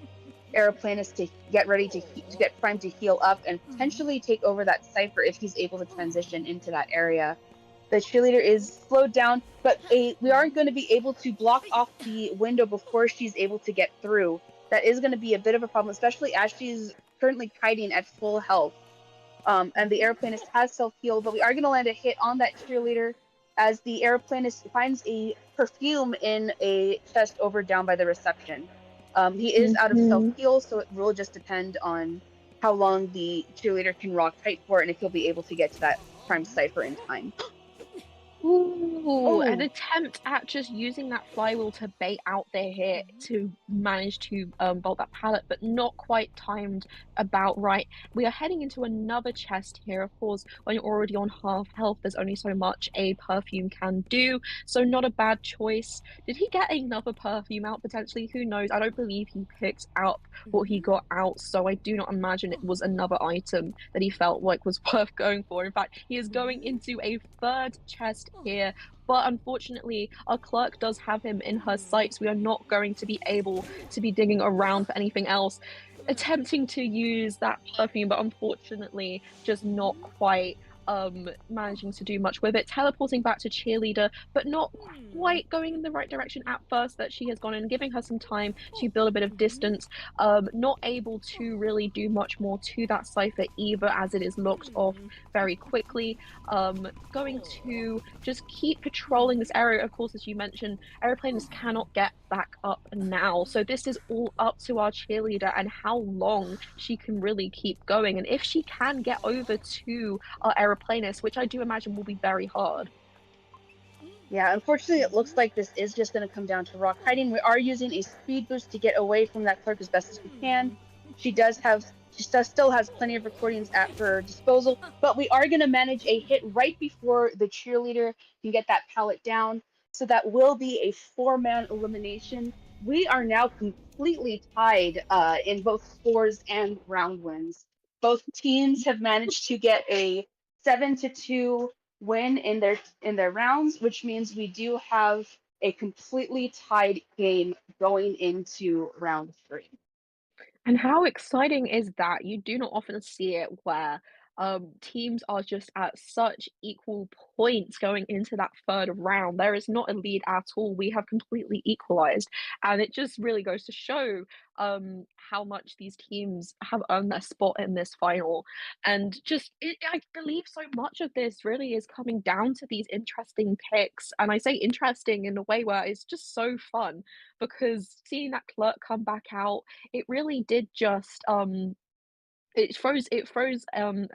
aeroplanist to get ready to get primed to heal up and potentially take over that cipher if he's able to transition into that area. The cheerleader is slowed down, but we aren't going to be able to block off the window before she's able to get through. That is going to be a bit of a problem, especially as she's currently kiting at full health. And the aeroplanist has self-healed, but we are going to land a hit on that cheerleader as the aeroplanist finds a perfume in a chest over down by the reception. He is out of self-heal, so it will just depend on how long the cheerleader can rock kite for and if he'll be able to get to that prime cipher in time. Ooh, an attempt at just using that flywheel to bait out their hit to manage to bolt that pallet, but not quite timed about right. We are heading into another chest here. Of course, when you're already on half health, there's only so much a perfume can do, so not a bad choice. Did he get another perfume out potentially? Who knows? I don't believe he picked up what he got out, so I do not imagine it was another item that he felt like was worth going for. In fact, he is going into a 3rd chest here, but unfortunately our clerk does have him in her sights. We are not going to be able to be digging around for anything else, attempting to use that perfume, but unfortunately just not quite managing to do much with it, teleporting back to cheerleader, but not quite going in the right direction at first that she has gone in, giving her some time to build a bit of distance, not able to really do much more to that cipher either, as it is locked off very quickly. Going to just keep patrolling this area. Of course, as you mentioned, aeroplanes cannot get back up now, so this is all up to our cheerleader and how long she can really keep going, and if she can get over to our aeroplanist, which I do imagine will be very hard. Yeah, unfortunately, it looks like this is just going to come down to rock hiding. We are using a speed boost to get away from that clerk as best as we can. She still has plenty of recordings at her disposal, but we are going to manage a hit right before the cheerleader can get that pallet down. So that will be a 4-man elimination. We are now completely tied in both scores and round wins. Both teams have managed to get a 7-2 win in their rounds, which means we do have a completely tied game going into round three. And how exciting is that? You do not often see it where teams are just at such equal points going into that third round. There is not a lead at all. We have completely equalized. And it just really goes to show how much these teams have earned their spot in this final. And just, I believe so much of this really is coming down to these interesting picks. And I say interesting in a way where it's just so fun because seeing that clerk come back out, it really did just it froze a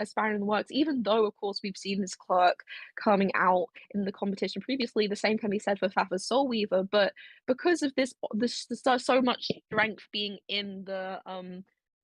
spanner in the works, even though of course we've seen this clerk coming out in the competition previously. The same can be said for Fafa Soulweaver, but because of this there's so much strength being in the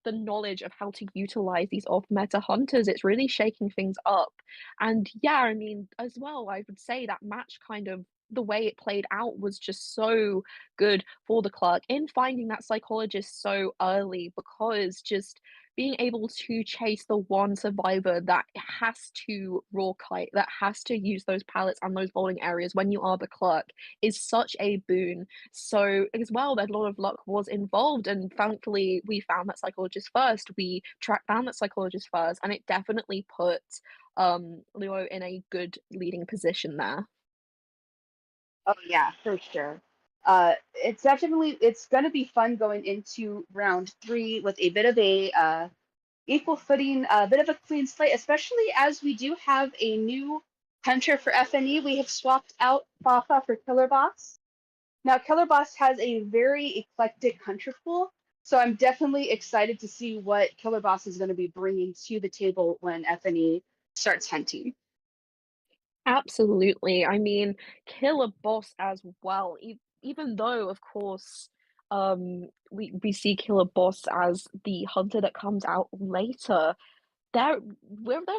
knowledge of how to utilize these off meta hunters, it's really shaking things up. And yeah, I mean, as well, I would say that match kind of the way it played out was just so good for the clerk in finding that psychologist so early, because just being able to chase the one survivor that has to raw kite, that has to use those pallets and those bowling areas when you are the clerk is such a boon. So as well, that a lot of luck was involved, and thankfully we found that psychologist first. We tracked down that psychologist first, and it definitely put Luo in a good leading position there. Oh yeah, for sure. It's gonna be fun going into round three with a bit of a equal footing, a bit of a clean slate, especially as we do have a new hunter for FNE. We have swapped out Fafa for Killer Boss. Now, Killer Boss has a very eclectic hunter pool, so I'm definitely excited to see what Killer Boss is going to be bringing to the table when FNE starts hunting. Absolutely. I mean, kill a boss as well. Even though, of course, we see Killer Boss as the hunter that comes out later. There's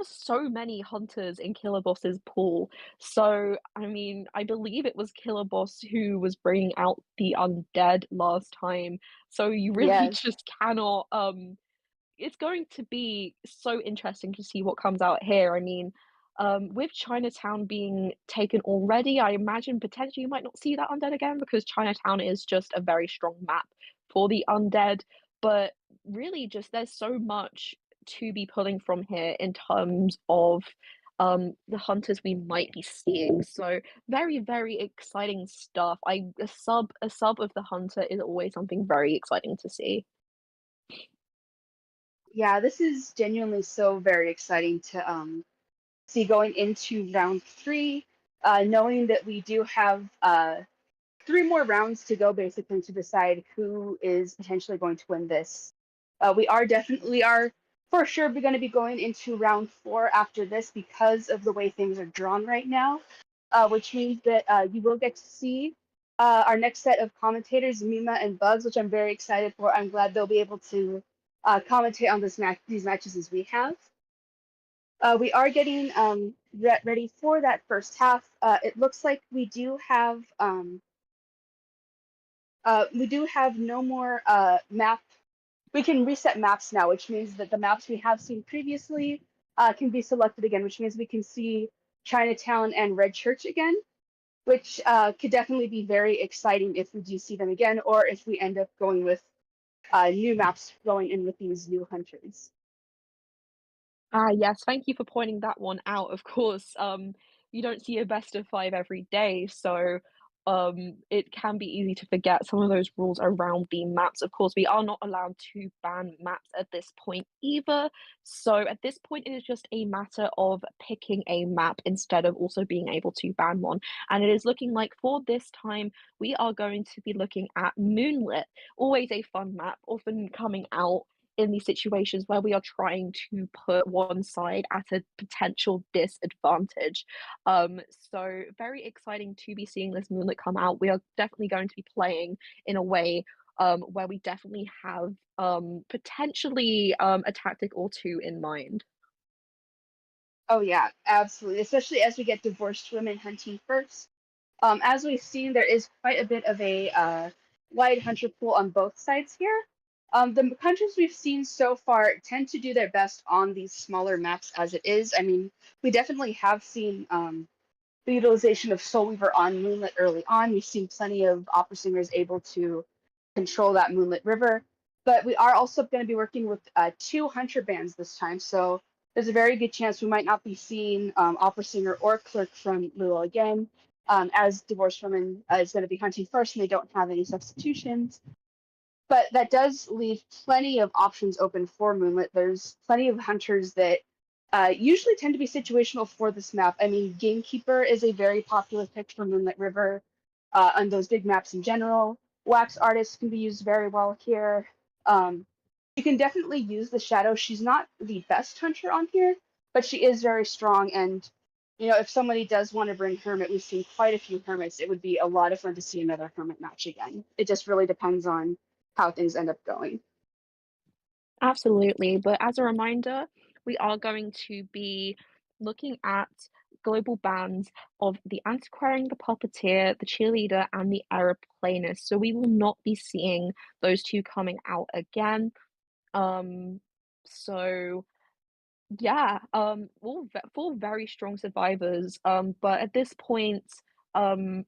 so many hunters in Killer Boss's pool. So, I mean, I believe it was Killer Boss who was bringing out the undead last time. So you really Yes. just cannot. It's going to be so interesting to see what comes out here. I mean, with Chinatown being taken already, I imagine potentially you might not see that undead again because Chinatown is just a very strong map for the undead. But really, just there's so much to be pulling from here in terms of the hunters we might be seeing. So very, very exciting stuff. A sub of the hunter is always something very exciting to see. Yeah, this is genuinely so very exciting to see going into round three, knowing that we do have three more rounds to go basically to decide who is potentially going to win this. We are for sure going to be going into round four after this because of the way things are drawn right now, which means that you will get to see our next set of commentators, Mima and Bugs, which I'm very excited for. I'm glad they'll be able to commentate on these matches as we have. We are getting ready for that first half. It looks like we do have no more map. We can reset maps now, which means that the maps we have seen previously can be selected again, which means we can see Chinatown and Red Church again, which could definitely be very exciting if we do see them again, or if we end up going with new maps going in with these new hunters. Ah, yes, thank you for pointing that one out. Of course, you don't see a best of five every day, so it can be easy to forget some of those rules around the maps. Of course, we are not allowed to ban maps at this point either. So at this point, it is just a matter of picking a map instead of also being able to ban one. And it is looking like for this time, we are going to be looking at Moonlit, always a fun map, often coming out in these situations where we are trying to put one side at a potential disadvantage. So very exciting to be seeing this Moonlit come out. We are definitely going to be playing in a way where we definitely have potentially a tactic or two in mind. Oh yeah, absolutely. Especially as we get divorced women hunting first. As we've seen, there is quite a bit of a wide hunter pool on both sides here. The hunters we've seen so far tend to do their best on these smaller maps as it is. I mean, we definitely have seen the utilization of Soul Weaver on Moonlit early on. We've seen plenty of opera singers able to control that Moonlit River, but we are also going to be working with 2 Hunter bands this time. So there's a very good chance we might not be seeing opera singer or clerk from Lua again, as Divorced Woman is going to be hunting first and they don't have any substitutions. But that does leave plenty of options open for Moonlit. There's plenty of hunters that usually tend to be situational for this map. I mean, Gamekeeper is a very popular pick for Moonlit River on those big maps in general. Wax Artist can be used very well here. You can definitely use the Shadow. She's not the best hunter on here, but she is very strong. And, you know, if somebody does want to bring Hermit, we've seen quite a few Hermits. It would be a lot of fun to see another Hermit match again. It just really depends on how things end up going. Absolutely. But as a reminder, we are going to be looking at global bans of the Antiquarian, the Puppeteer, the Cheerleader, and the Aeroplanist. So we will not be seeing those two coming out again. So yeah, all very strong survivors. But at this point, um,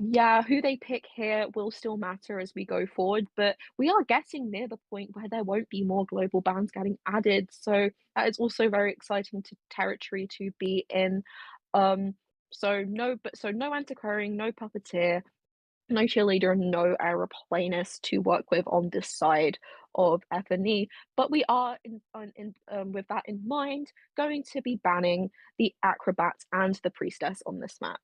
yeah, who they pick here will still matter as we go forward, but we are getting near the point where there won't be more global bans getting added, so that is also very exciting territory to be in. Um, so no antiquarian, no puppeteer, no cheerleader, and no aeroplanist to work with on this side of FNE. But we are, with that in mind, going to be banning the acrobat and the priestess on this map.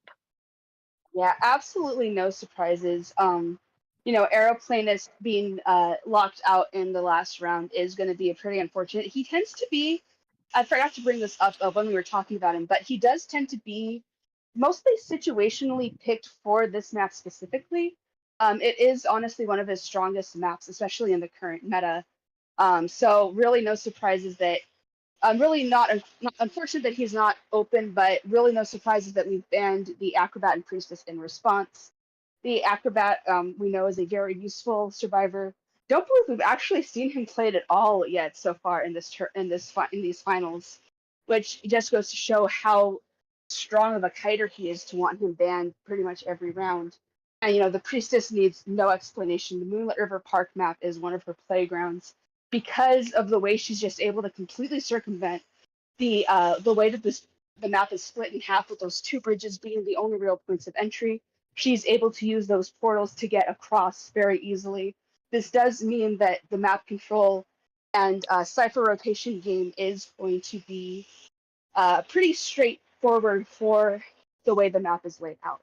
Yeah, absolutely no surprises. You know, Aeroplanist being locked out in the last round is going to be a pretty unfortunate. He tends to be, I forgot to bring this up when we were talking about him, but he does tend to be mostly situationally picked for this map specifically. It is honestly one of his strongest maps, especially in the current meta. So really no surprises that I'm really not unfortunate that he's not open, but really no surprises that we've banned the Acrobat and Priestess in response. The Acrobat, we know, is a very useful survivor. Don't believe we've actually seen him played at all yet so far in these finals, which just goes to show how strong of a kiter he is to want him banned pretty much every round. And you know, the Priestess needs no explanation. The Moonlit River Park map is one of her playgrounds because of the way she's just able to completely circumvent the way that the map is split in half with those 2 bridges being the only real points of entry. She's able to use those portals to get across very easily. This does mean that the map control and cipher rotation game is going to be pretty straightforward for the way the map is laid out.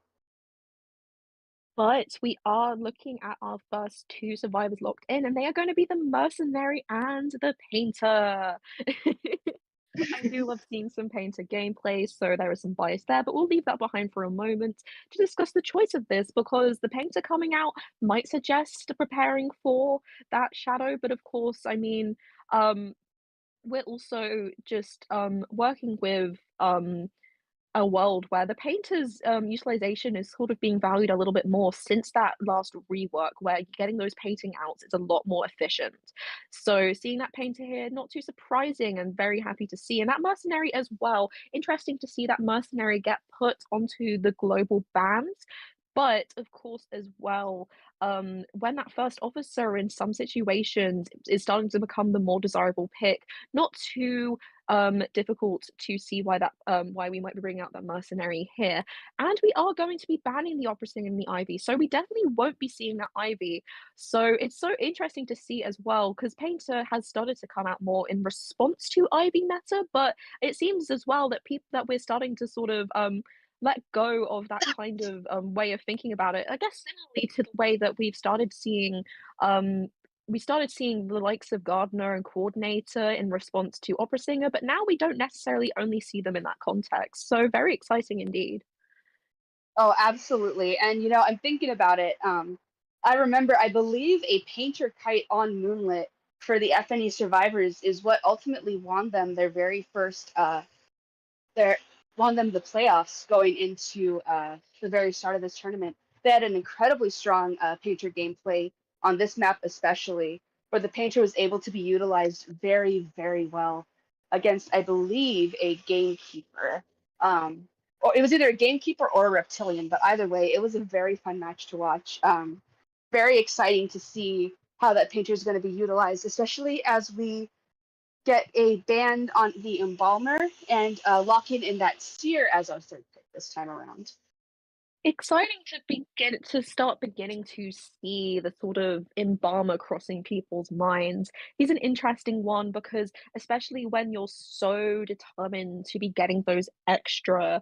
But we are looking at our first 2 survivors locked in, and they are gonna be the Mercenary and the Painter. I do love seeing some Painter gameplay, so there is some bias there, but we'll leave that behind for a moment to discuss the choice of this, because the Painter coming out might suggest preparing for that Shadow, but of course, I mean, we're also just, working with, a world where the painter's utilization is sort of being valued a little bit more since that last rework, where getting those painting outs is a lot more efficient. So seeing that painter here, not too surprising and very happy to see. And that mercenary as well. Interesting to see that mercenary get put onto the global bans. But of course, as well, when that first officer in some situations is starting to become the more desirable pick, not too difficult to see why we might be bringing out that mercenary here. And we are going to be banning the opera singer and the Ivy, so we definitely won't be seeing that Ivy. So it's so interesting to see as well, because Painter has started to come out more in response to Ivy meta, but it seems as well that we're starting to sort of let go of that kind of way of thinking about it. I guess similarly to the way that um, we started seeing the likes of Gardener and Coordinator in response to Opera Singer, but now we don't necessarily only see them in that context. So very exciting indeed. Oh, absolutely. And you know, I'm thinking about it. I remember, I believe a Painter kite on Moonlit for the FNE survivors is what ultimately won them their very first won them the playoffs going into the very start of this tournament. They had an incredibly strong Painter gameplay on this map, especially where the Painter was able to be utilized very, very well against, I believe, a Gamekeeper. or it was either a gamekeeper or a reptilian, but either way, it was a very fun match to watch. Very exciting to see how that painter is going to be utilized, especially as we get a ban on the embalmer and locking in that seer as our third pick this time around. Exciting to start beginning to see the sort of embalmer crossing people's minds. He's an interesting one because especially when you're so determined to be getting those extra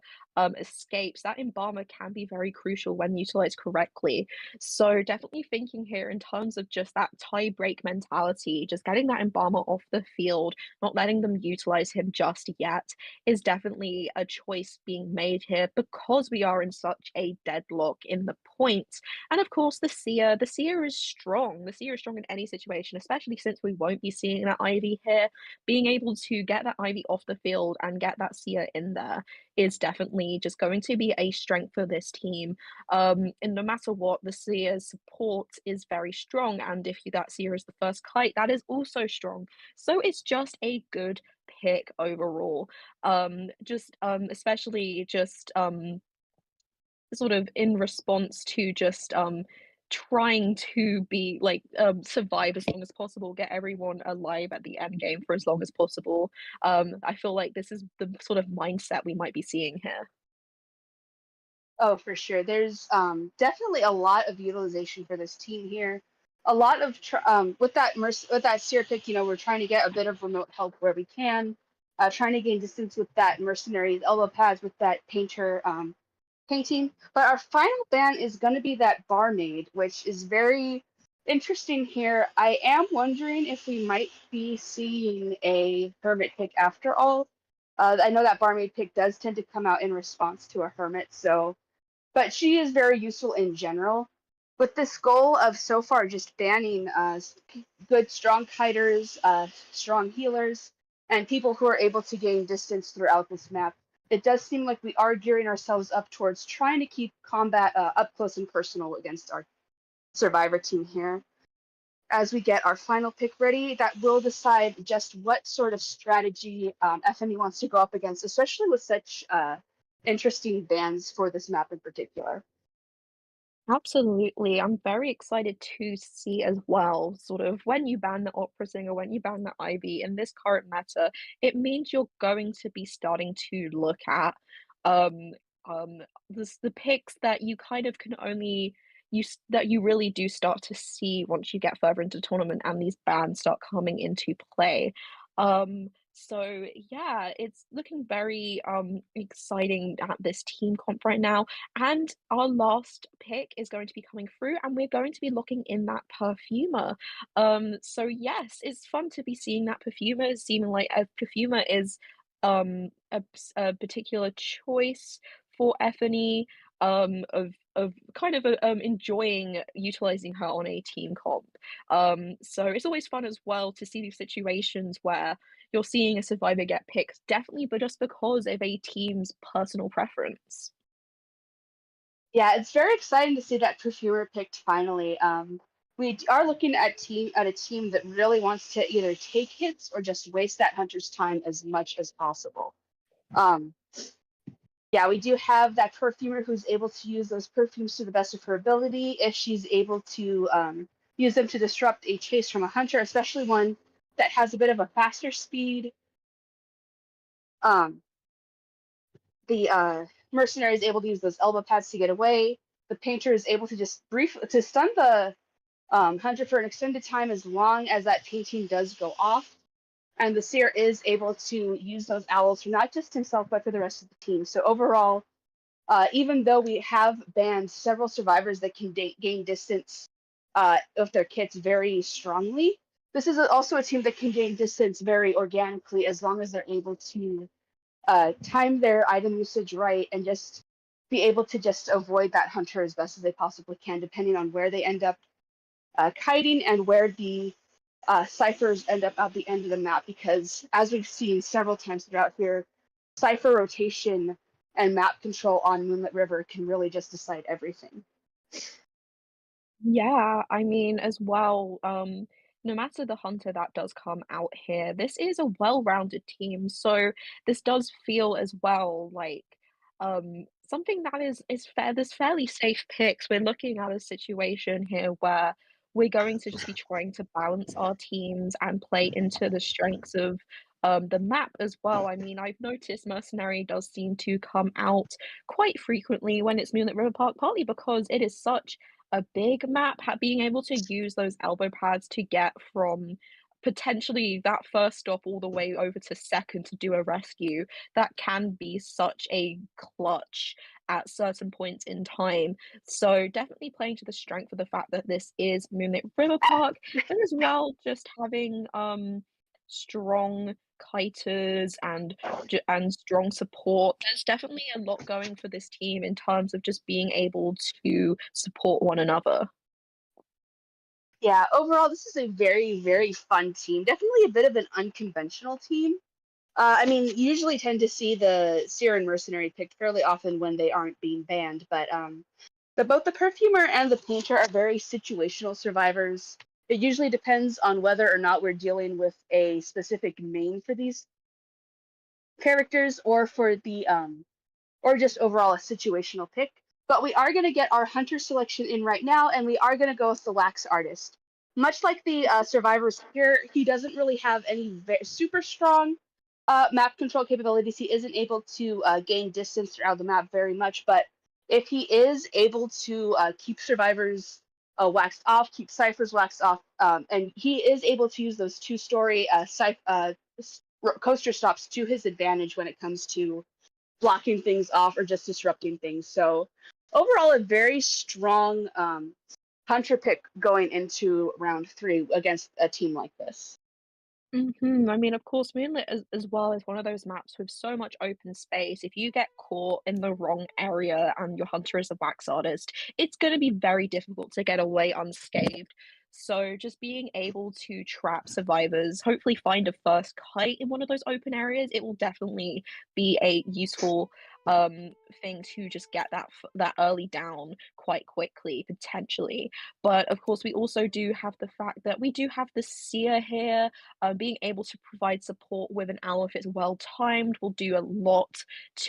escapes, that embalmer can be very crucial when utilized correctly. So definitely thinking here in terms of just that tie break mentality, just getting that embalmer off the field, not letting them utilize him just yet is definitely a choice being made here because we are in such a deadlock in the points. And of course, the seer is strong. The seer is strong in any situation, especially since we won't be seeing that Ivy here. Being able to get that Ivy off the field and get that seer in there is definitely just going to be a strength for this team. And no matter what, the seer's support is very strong. And if that seer is the first kite, that is also strong. So it's just a good pick overall. Just especially just sort of in response to just trying to be like survive as long as possible, get everyone alive at the end game for as long as possible. I feel like this is the sort of mindset we might be seeing here. Oh, for sure. There's definitely a lot of utilization for this team here. A lot of with that with that seer pick, we're trying to get a bit of remote help where we can, trying to gain distance with that mercenaries elbow pads with that painter painting. But our final ban is going to be that barmaid, which is very interesting here. I am wondering if we might be seeing a hermit pick after all. I know that barmaid pick does tend to come out in response to a hermit, so but she is very useful in general. With this goal of so far just banning good strong kiters, strong healers, and people who are able to gain distance throughout this map, it does seem like we are gearing ourselves up towards trying to keep combat up close and personal against our survivor team here. As we get our final pick ready, that will decide just what sort of strategy FNE wants to go up against, especially with such interesting bans for this map in particular. Absolutely. I'm very excited to see as well, sort of when you ban the opera singer, when you ban the Ivy in this current meta, it means you're going to be starting to look at um the picks that you kind of can only that you really do start to see once you get further into the tournament and these bans start coming into play. So yeah, it's looking very exciting at this team comp right now. And our last pick is going to be coming through, and we're going to be looking in that perfumer. So yes, it's fun to be seeing that perfumer, seeming like a perfumer is a particular choice for Effany, of kind of enjoying utilizing her on a team comp. So it's always fun as well to see these situations where you're seeing a survivor get picked, definitely, but just because of a team's personal preference. Yeah, it's very exciting to see that perfumer picked finally. We are looking at a team that really wants to either take hits or just waste that hunter's time as much as possible. Um, yeah, we do have that perfumer who's able to use those perfumes to the best of her ability if she's able to use them to disrupt a chase from a hunter, especially one that has a bit of a faster speed. Um, the mercenary is able to use those elbow pads to get away. The painter is able to just to stun the hunter for an extended time as long as that painting does go off. And the seer is able to use those owls for not just himself but for the rest of the team. So overall, even though we have banned several survivors that can gain distance of their kits very strongly, this is also a team that can gain distance very organically as long as they're able to time their item usage right and just be able to just avoid that hunter as best as they possibly can, depending on where they end up kiting and where the ciphers end up at the end of the map. Because as we've seen several times throughout here, cipher rotation and map control on Moonlit River can really just decide everything. Yeah, I mean, as well, no matter the hunter that does come out here, this is a well-rounded team. So this does feel as well like something that is fair. There's fairly safe picks. We're looking at a situation here where we're going to just be trying to balance our teams and play into the strengths of the map as well. I mean, I've noticed Mercenary does seem to come out quite frequently when it's Moonlit River Park, partly because it is such a big map. Being able to use those elbow pads to get from potentially that first stop all the way over to second to do a rescue, that can be such a clutch at certain points in time. So definitely playing to the strength of the fact that this is Moonlit River Park, and as well just having strong kiters and strong support. There's definitely a lot going for this team in terms of just being able to support one another. Yeah, overall, this is a very, very fun team. Definitely a bit of an unconventional team. I mean, you usually tend to see the Seer and Mercenary picked fairly often when they aren't being banned, but both the Perfumer and the Painter are very situational survivors. It usually depends on whether or not we're dealing with a specific main for these characters or for the or just overall a situational pick. But we are going to get our Hunter selection in right now, and we are going to go with the Wax Artist. Much like the survivors here, he doesn't really have any super strong map control capabilities. He isn't able to gain distance throughout the map very much, but if he is able to keep survivors waxed off, keep ciphers waxed off, and he is able to use those two-story coaster stops to his advantage when it comes to blocking things off or just disrupting things. So overall, a very strong Hunter pick going into round 3 against a team like this. I mean, of course, Moonlit as well is one of those maps with so much open space. If you get caught in the wrong area and your hunter is a wax artist, it's going to be very difficult to get away unscathed. So just being able to trap survivors, hopefully find a first kite in one of those open areas, it will definitely be a useful thing to just get that early down quite quickly potentially. But of course, we also do have the fact that we do have the Seer here. Being able to provide support with an owl if it's well timed will do a lot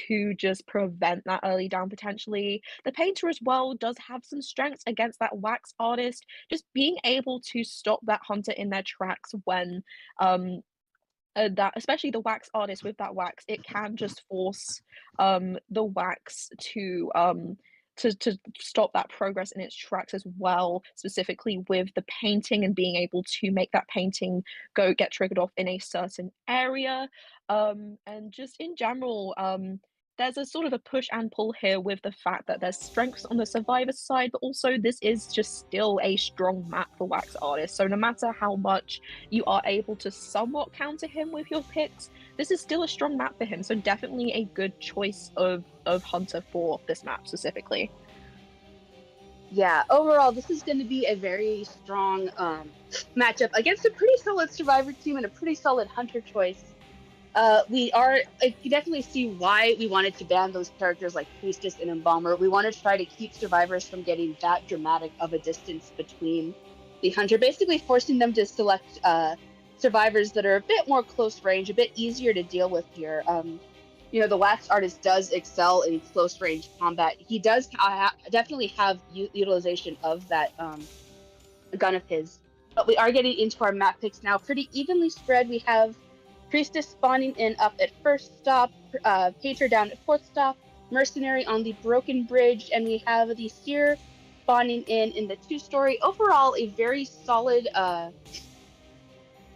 to just prevent that early down potentially. The Painter as well does have some strengths against that Wax Artist, just being able to stop that hunter in their tracks when that especially the Wax Artist with that wax, it can just force the wax to stop that progress in its tracks as well, specifically with the painting and being able to make that painting get triggered off in a certain area. And just in general, there's a sort of a push and pull here with the fact that there's strengths on the survivor side, but also this is just still a strong map for Wax Artist. So no matter how much you are able to somewhat counter him with your picks, this is still a strong map for him. So definitely a good choice of Hunter for this map specifically. Yeah, overall, this is going to be a very strong matchup against a pretty solid survivor team and a pretty solid Hunter choice. You definitely see why we wanted to ban those characters like Priestess and Embalmer. We want to try to keep survivors from getting that dramatic of a distance between the Hunter, basically forcing them to select survivors that are a bit more close range, a bit easier to deal with here. The Wax Artist does excel in close range combat. He does definitely have utilization of that gun of his. But we are getting into our map picks now. Pretty evenly spread. We have Priestess spawning in up at first stop, Painter down at fourth stop, Mercenary on the Broken Bridge, and we have the Seer spawning in the two-story. Overall, a very solid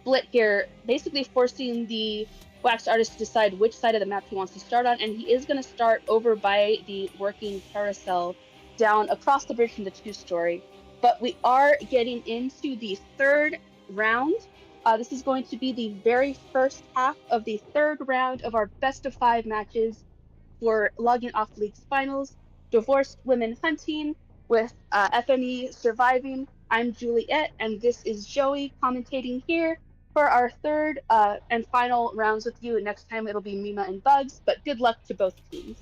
split here, basically forcing the Wax Artist to decide which side of the map he wants to start on, and he is going to start over by the working carousel down across the bridge from the two-story. But we are getting into the third round. This is going to be the very first half of the third round of our best of 5 matches for Logging Off League's finals. Divorced Women Hunting with FNE surviving. I'm Juliet, and this is Joey commentating here for our third and final rounds with you. Next time it'll be Mima and Bugs, but good luck to both teams.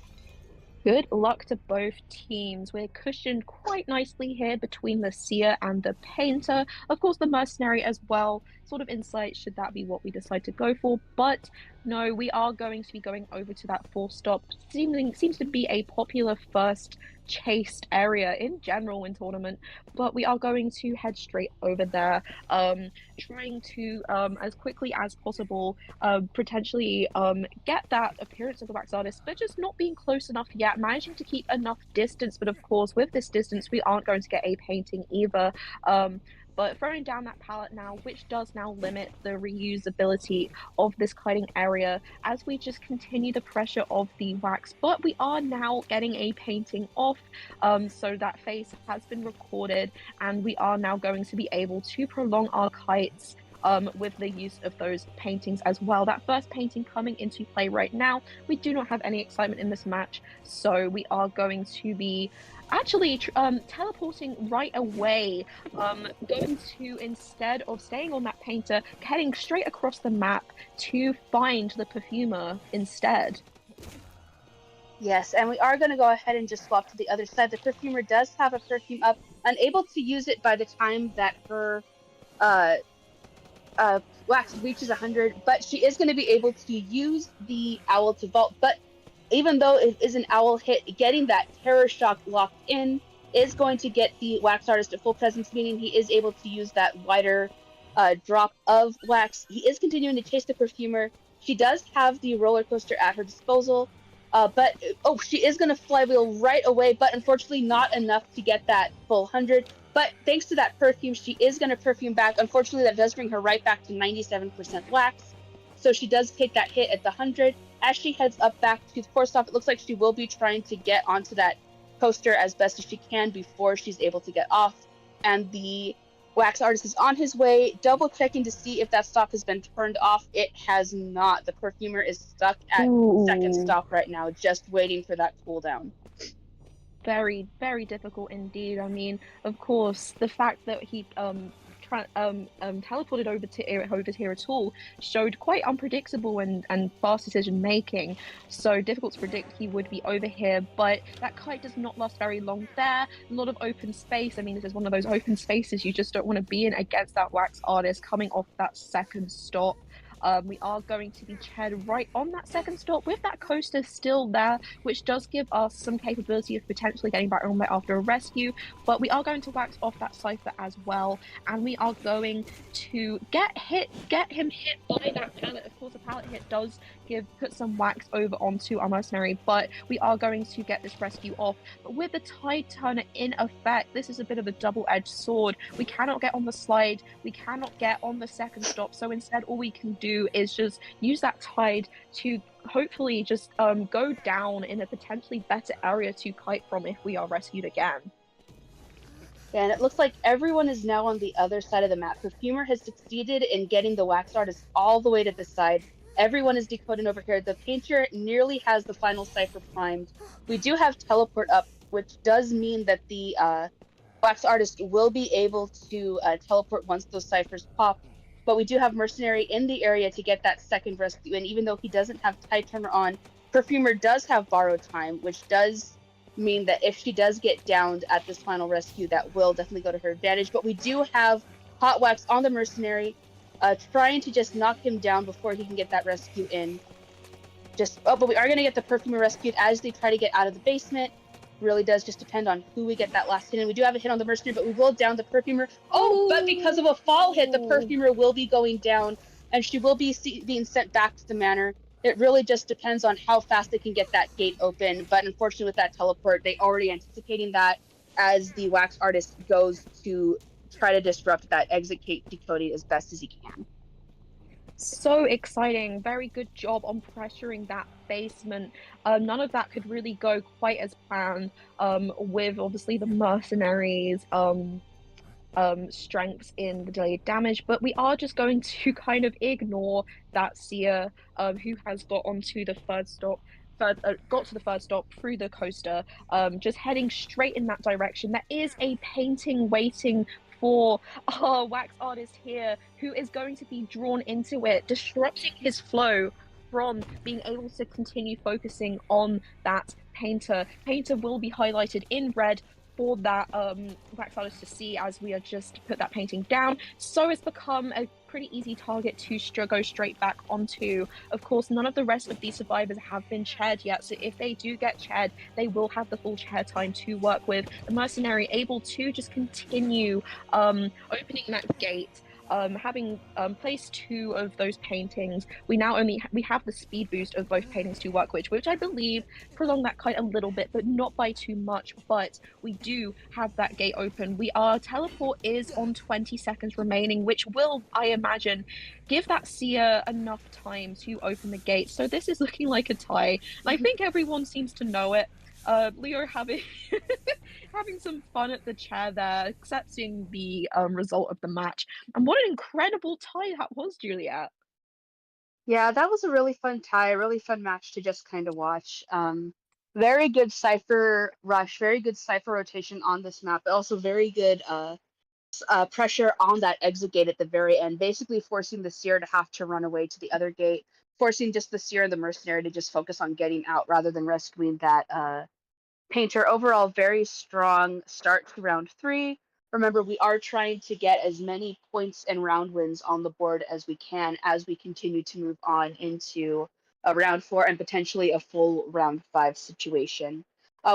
Good luck to both teams. We're cushioned quite nicely here between the Seer and the Painter. Of course, the Mercenary as well, sort of insight should that be what we decide to go for. But No, we are going to be going over to that four-stop. Seems to be a popular first chased area in general in tournament, but we are going to head straight over there, trying to as quickly as possible potentially get that appearance of the wax artist, but just not being close enough yet, managing to keep enough distance. But of course, with this distance, we aren't going to get a painting either. But throwing down that palette now, which does now limit the reusability of this kiting area as we just continue the pressure of the wax. But we are now getting a painting off, so that face has been recorded, and we are now going to be able to prolong our kites with the use of those paintings as well. That first painting coming into play right now. We do not have any excitement in this match, so we are going to be actually teleporting right away, going to, instead of staying on that painter, heading straight across the map to find the perfumer instead. Yes, and we are going to go ahead and just swap to the other side. The perfumer does have a perfume up, unable to use it by the time that her wax reaches 100, but she is going to be able to use the owl to vault. But even though it is an owl hit, getting that terror shock locked in is going to get the wax artist at full presence, meaning he is able to use that wider drop of wax. He is continuing to chase the perfumer. She does have the roller coaster at her disposal, but she is going to flywheel right away, but unfortunately not enough to get that full 100. But thanks to that perfume, she is going to perfume back. Unfortunately, that does bring her right back to 97% wax. So she does take that hit at the 100. As she heads up back to the four stop, it looks like she will be trying to get onto that coaster as best as she can before she's able to get off. And the wax artist is on his way, double checking to see if that stop has been turned off. It has not. The perfumer is stuck at second stop right now, just waiting for that cooldown. Very, very difficult indeed. I mean, of course, the fact that he teleported over here at all showed quite unpredictable and fast decision making, so difficult to predict he would be over here. But that kite does not last very long there. A lot of open space. I mean, this is one of those open spaces you just don't want to be in against that wax artist coming off that second stop. We are going to be chaired right on that second stop with that coaster still there, which does give us some capability of potentially getting back on there after a rescue. But we are going to wax off that Cypher as well, and we are going to get him hit by that pallet. Of course, a pallet hit does put some wax over onto our mercenary, but we are going to get this rescue off. But with the tide turner in effect, this is a bit of a double-edged sword. We cannot get on the slide, we cannot get on the second stop, so instead all we can do is just use that tide to hopefully just go down in a potentially better area to kite from if we are rescued again. And it looks like everyone is now on the other side of the map. Perfumer has succeeded in getting the wax artist all the way to the side. Everyone is decoding over here. The painter nearly has the final cipher primed. We do have teleport up, which does mean that the wax artist will be able to teleport once those ciphers pop. But we do have Mercenary in the area to get that second rescue. And even though he doesn't have Tide Turner on, Perfumer does have Borrowed Time, which does mean that if she does get downed at this final rescue, that will definitely go to her advantage. But we do have Hot Wax on the Mercenary, trying to just knock him down before he can get that rescue in. But we are going to get the Perfumer rescued as they try to get out of the basement. Really does just depend on who we get that last hit in. We do have a hit on the Mercenary, but we will down the Perfumer. But because of a fall hit, the Perfumer will be going down, and she will be being sent back to the manor. It really just depends on how fast they can get that gate open. But unfortunately, with that teleport, they already anticipating that as the wax artist goes to try to disrupt that exit gate decoding as best as he can. So exciting. Very good job on pressuring that basement. None of that could really go quite as planned, with obviously the mercenaries strengths in the delayed damage, but we are just going to kind of ignore that Seer who has got onto the third stop. Got to the third stop through the coaster, just heading straight in that direction. There is a painting waiting for our wax artist here, who is going to be drawn into it, disrupting his flow from being able to continue focusing on that painter. Painter will be highlighted in red for that wax artist to see as we are just put that painting down. So it's become a pretty easy target to go straight back onto. Of course, none of the rest of these survivors have been chaired yet, so if they do get chaired, they will have the full chair time to work with. The mercenary able to just continue opening that gate. Having placed 2 of those paintings, we now we have the speed boost of both paintings to work with, which I believe prolong that kite a little bit, but not by too much. But we do have that gate open. Our teleport is on 20 seconds remaining, which will, I imagine, give that seer enough time to open the gate. So this is looking like a tie, and I think everyone seems to know it. Leo having having some fun at the chair there, accepting the result of the match. And what an incredible tie that was, Juliet. Yeah, that was a really fun tie, a really fun match to just kind of watch. Very good Cypher rush, very good Cypher rotation on this map, but also very good pressure on that exit gate at the very end, basically forcing the Seer to have to run away to the other gate, forcing just the Seer and the Mercenary to just focus on getting out rather than rescuing that Painter. Overall, very strong start to round 3. Remember, we are trying to get as many points and round wins on the board as we can as we continue to move on into a round 4 and potentially a full round 5 situation.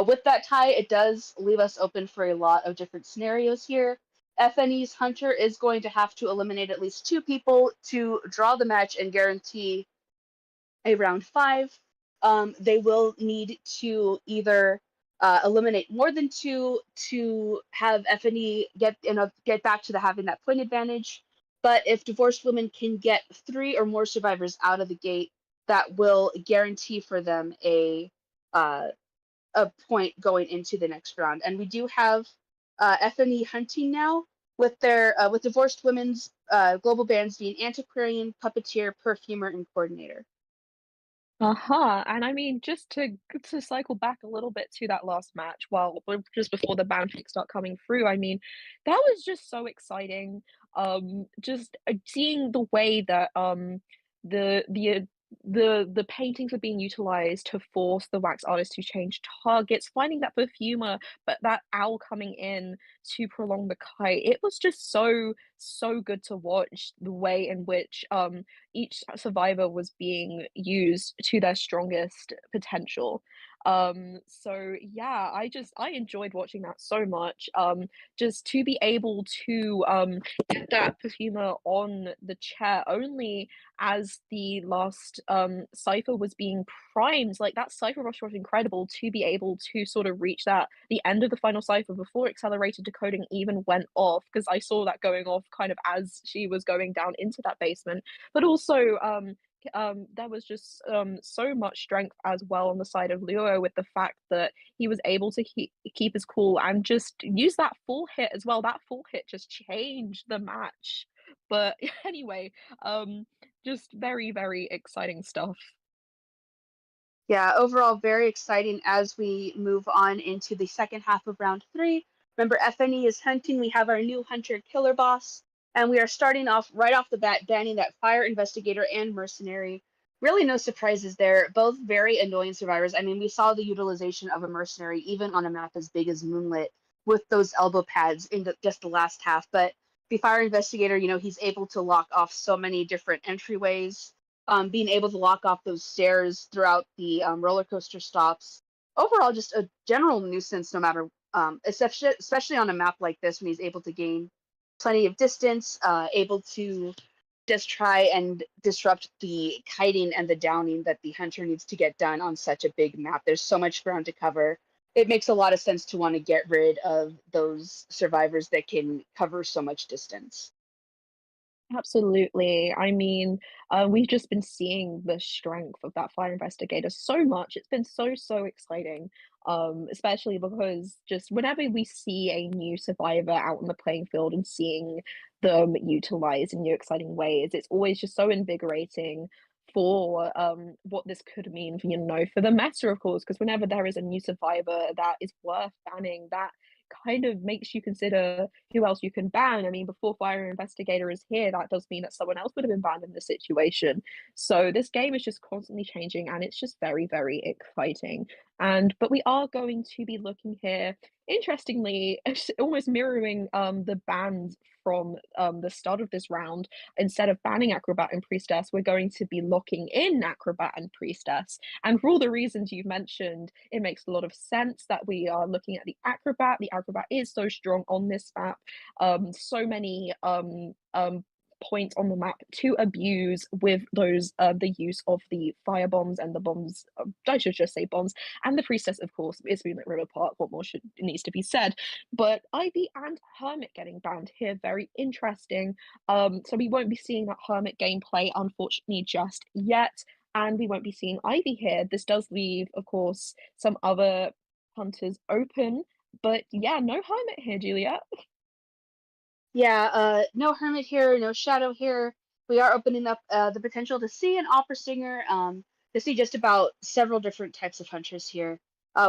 With that tie, it does leave us open for a lot of different scenarios here. FNE's Hunter is going to have to eliminate at least 2 people to draw the match and guarantee a round 5. They will need to either eliminate more than 2 to have FNE get back to having that point advantage. But if divorced women can get 3 or more survivors out of the gate, that will guarantee for them a point going into the next round. And we do have FNE hunting now with their with divorced women's global bands being Antiquarian, Puppeteer, Perfumer, and Coordinator. Uh-huh. And I mean, just to cycle back a little bit to that last match, just before the ban picks start coming through, I mean, that was just so exciting. Just seeing the way that the the the paintings were being utilized to force the wax artist to change targets, finding that perfumer, but that owl coming in to prolong the kite. It was just so good to watch the way in which each survivor was being used to their strongest potential. So yeah, I enjoyed watching that so much. Just to be able to get that perfumer on the chair only as the last cipher was being primed. Like that cipher rush was incredible to be able to sort of reach the end of the final cipher before accelerated decoding even went off, because I saw that going off kind of as she was going down into that basement. But also there was just so much strength as well on the side of Luo, with the fact that he was able to keep his cool and just use that full hit as well. That full hit just changed the match. But anyway, just very, very exciting stuff. Yeah, overall, very exciting as we move on into the second half of round 3. Remember, FNE is hunting. We have our new hunter killer boss, and we are starting off right off the bat banning that fire investigator and mercenary. Really, no surprises there. Both very annoying survivors. I mean, we saw the utilization of a mercenary even on a map as big as Moonlit with those elbow pads in just the last half. But the fire investigator, he's able to lock off so many different entryways. Being able to lock off those stairs throughout the roller coaster stops. Overall, just a general nuisance, no matter, especially on a map like this when he's able to gain plenty of distance, able to just try and disrupt the kiting and the downing that the hunter needs to get done on such a big map. There's so much ground to cover. It makes a lot of sense to want to get rid of those survivors that can cover so much distance. Absolutely. I mean, we've just been seeing the strength of that fire investigator so much. It's been so exciting. Especially because just whenever we see a new survivor out on the playing field and seeing them utilized in new exciting ways, it's always just so invigorating for what this could mean for, for the meta, of course, because whenever there is a new survivor that is worth banning, that kind of makes you consider who else you can ban. I mean, before Fire Investigator is here, that does mean that someone else would have been banned in this situation. So this game is just constantly changing, and it's just very, very exciting. But we are going to be looking here interestingly, almost mirroring the bans from the start of this round, instead of banning Acrobat and Priestess, we're going to be locking in Acrobat and Priestess. And for all the reasons you've mentioned, it makes a lot of sense that we are looking at the Acrobat. The Acrobat is so strong on this map. So many points on the map to abuse with those the use of the fire bombs and the bombs. I should just say bombs, and the priestess, of course, is Moonlit River Park. What more needs to be said? But Ivy and Hermit getting banned here, very interesting. So we won't be seeing that Hermit gameplay, unfortunately, just yet, and we won't be seeing Ivy here. This does leave, of course, some other hunters open, but yeah, no Hermit here, Juliet. Yeah, no Hermit here, no Shadow here. We are opening up the potential to see an Opera Singer, to see just about several different types of hunters here.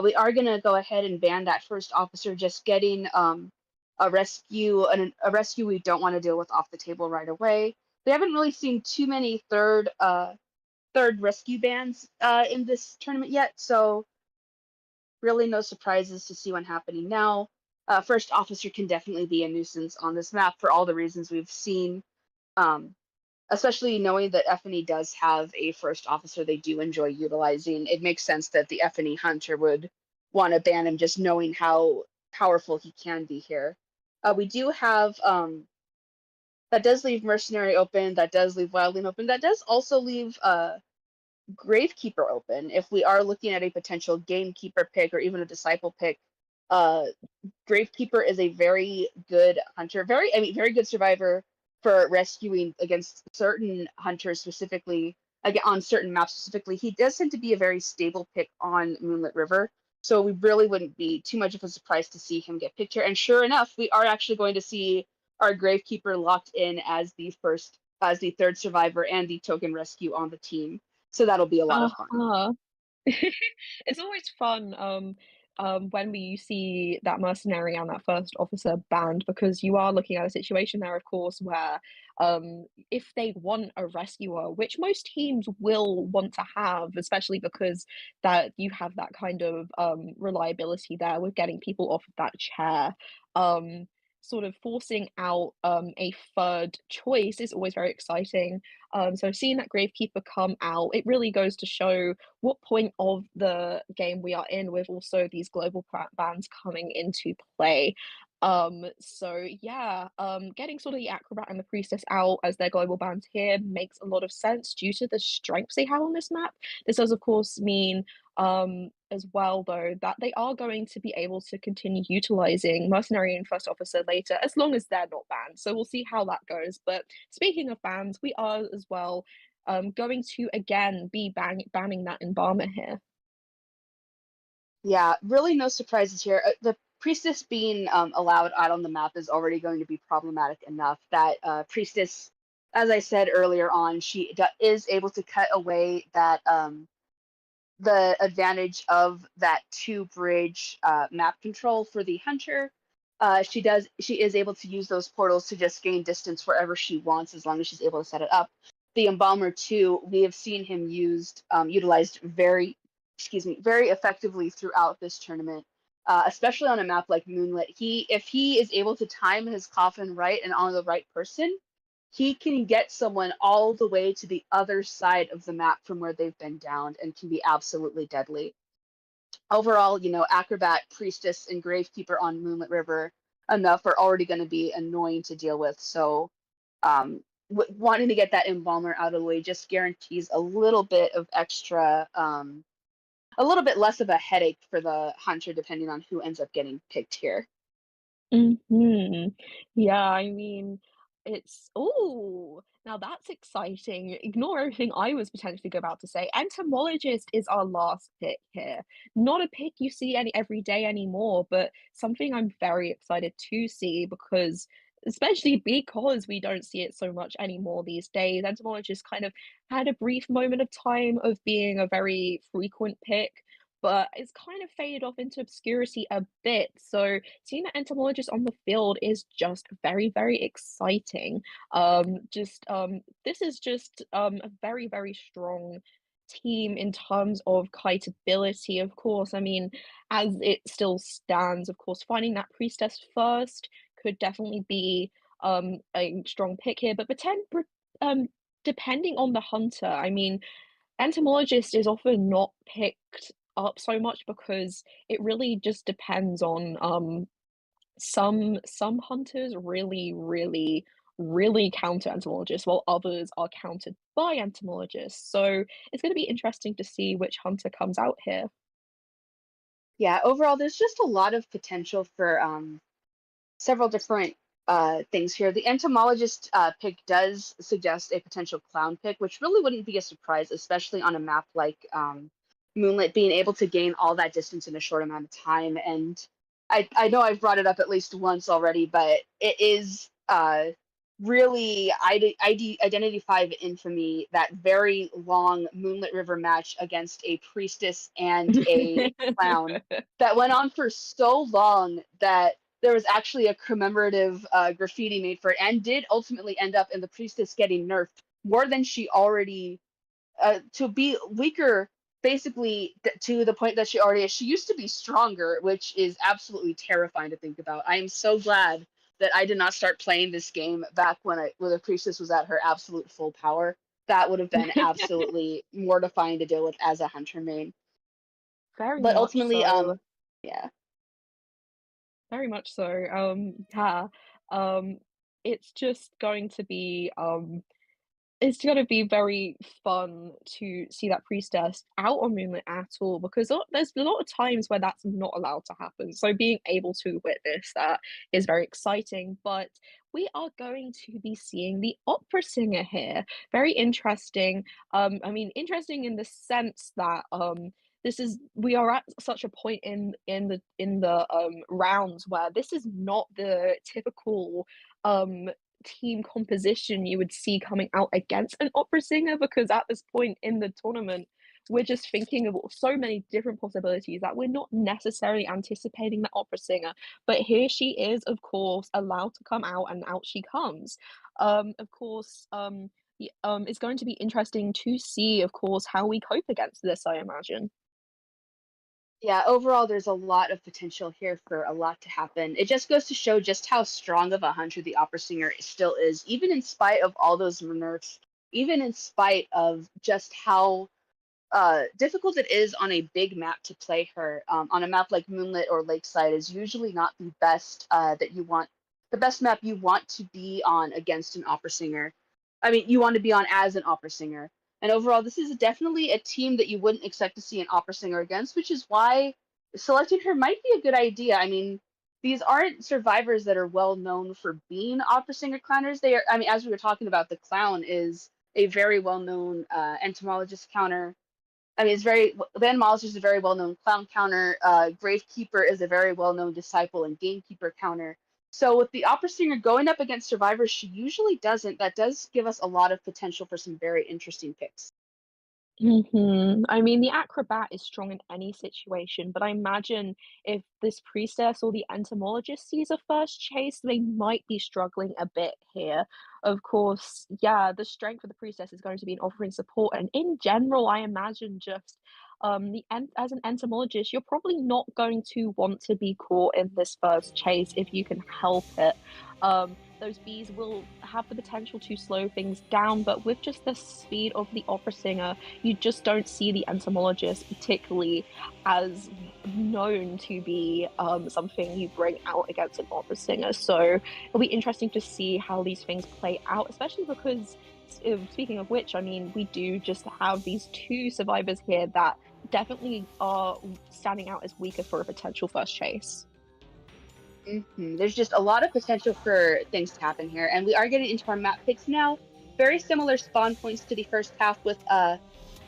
We are gonna go ahead and ban that first officer, just getting a rescue we don't want to deal with off the table right away. We haven't really seen too many third rescue bans in this tournament yet, so really no surprises to see one happening now. First officer can definitely be a nuisance on this map for all the reasons we've seen, um, especially knowing that FNE does have a first officer they do enjoy utilizing. It makes sense that the FNE hunter would want to ban him, just knowing how powerful he can be here. We do have that does leave Mercenary open, that does leave Wildling open, that does also leave Gravekeeper open if we are looking at a potential Gamekeeper pick or even a Disciple pick. Uh, Gravekeeper is a very good hunter, very good survivor for rescuing against certain hunters specifically, again on certain maps specifically. He does tend to be a very stable pick on Moonlit River, so we really wouldn't be too much of a surprise to see him get picked here. And sure enough, we are actually going to see our Gravekeeper locked in as the third survivor and the token rescue on the team. So that'll be a lot of fun. Uh-huh. It's always fun when we see that mercenary and that first officer banned, because you are looking at a situation there, of course, where if they want a rescuer, which most teams will want to have, especially because that you have that kind of reliability there with getting people off of that chair. Sort of forcing out a third choice is always very exciting. So seeing that Gravekeeper come out, it really goes to show what point of the game we are in, with also these global bans coming into play. So yeah, getting sort of the Acrobat and the Priestess out as their global bans here makes a lot of sense due to the strengths they have on this map. This does, of course, mean as well, though, that they are going to be able to continue utilizing Mercenary and First Officer later, as long as they're not banned. So we'll see how that goes. But speaking of bans, we are as well going to again be banning that Embalmer here. Yeah, really no surprises here. The Priestess being allowed out on the map is already going to be problematic enough. That Priestess, as I said earlier on, she is able to cut away that the advantage of that two bridge map control for the hunter. She is able to use those portals to just gain distance wherever she wants, as long as she's able to set it up. The Embalmer too, we have seen him utilized very effectively throughout this tournament, especially on a map like Moonlit. If he is able to time his coffin right and on the right person, he can get someone all the way to the other side of the map from where they've been downed and can be absolutely deadly. Overall, Acrobat, Priestess, and Gravekeeper on Moonlit River enough are already going to be annoying to deal with. So wanting to get that Embalmer out of the way just guarantees a little bit of extra, a little bit less of a headache for the hunter, depending on who ends up getting picked here. Yeah, I mean, it's now that's exciting. Ignore everything I was potentially about to say. Entomologist is our last pick here. Not a pick you see every day anymore, but something I'm very excited to see, because especially because we don't see it so much anymore these days. Entomologist kind of had a brief moment of time of being a very frequent pick, but it's kind of faded off into obscurity a bit. So seeing the entomologist on the field is just very, very exciting. This is just a very, very strong team in terms of kiteability, of course. I mean, as it still stands, of course, finding that priestess first could definitely be a strong pick here. But um, depending on the hunter, I mean, entomologist is often not picked up so much because it really just depends on some hunters really counter entomologists, while others are countered by entomologists. So it's going to be interesting to see which hunter comes out here. Yeah, overall, there's just a lot of potential for several different things here. The entomologist pick does suggest a potential clown pick, which really wouldn't be a surprise, especially on a map like Moonlit, being able to gain all that distance in a short amount of time. And I know I've brought it up at least once already, but it is really Identity 5 infamy, that very long Moonlit River match against a priestess and a clown that went on for so long that there was actually a commemorative graffiti made for it, and did ultimately end up in the priestess getting nerfed more than she already to be weaker, basically to the point that she already is. She used to be stronger, which is absolutely terrifying to think about. I am so glad that I did not start playing this game back when the priestess was at her absolute full power. That would have been absolutely mortifying to deal with as a hunter main. Very But much ultimately, so. yeah. Very much so. Yeah. Um, it's just going to be it's gonna be very fun to see that priestess out on Moonlit at all, because there's a lot of times where that's not allowed to happen. So being able to witness that is very exciting. But we are going to be seeing the opera singer here. Very interesting. I mean, interesting in the sense that we are at such a point in the rounds where this is not the typical um team composition you would see coming out against an opera singer, because at this point in the tournament we're just thinking of so many different possibilities that we're not necessarily anticipating the opera singer, but here she is, of course, allowed to come out, and out she comes. Of course, it's going to be interesting to see, of course, how we cope against this, I imagine. Yeah, overall, there's a lot of potential here for a lot to happen. It just goes to show just how strong of a hunter the opera singer still is, even in spite of all those nerfs, even in spite of just how difficult it is on a big map to play her. On a map like Moonlit or Lakeside is usually not the best the best map you want to be on against an opera singer. I mean, you want to be on as an opera singer. And overall, this is definitely a team that you wouldn't expect to see an opera singer against, which is why selecting her might be a good idea. I mean, these aren't survivors that are well known for being opera singer clowners. They are, I mean, as we were talking about, the clown is a very well known entomologist counter. I mean, the entomologist is a very well known clown counter. Gravekeeper is a very well known disciple and gamekeeper counter. So with the opera singer going up against survivors she usually doesn't, that does give us a lot of potential for some very interesting picks. I mean, the acrobat is strong in any situation, but I imagine if this priestess or the entomologist sees a first chase, they might be struggling a bit here. Of course, yeah, the strength of the priestess is going to be in offering support, and in general, I imagine just as an entomologist, you're probably not going to want to be caught in this first chase if you can help it. Those bees will have the potential to slow things down, but with just the speed of the opera singer, you just don't see the entomologist particularly as known to be something you bring out against an opera singer. So it'll be interesting to see how these things play out, especially because, speaking of which, I mean, we do just have these two survivors here that definitely are standing out as weaker for a potential first chase. There's just a lot of potential for things to happen here, and we are getting into our map picks now. Very similar spawn points to the first half, with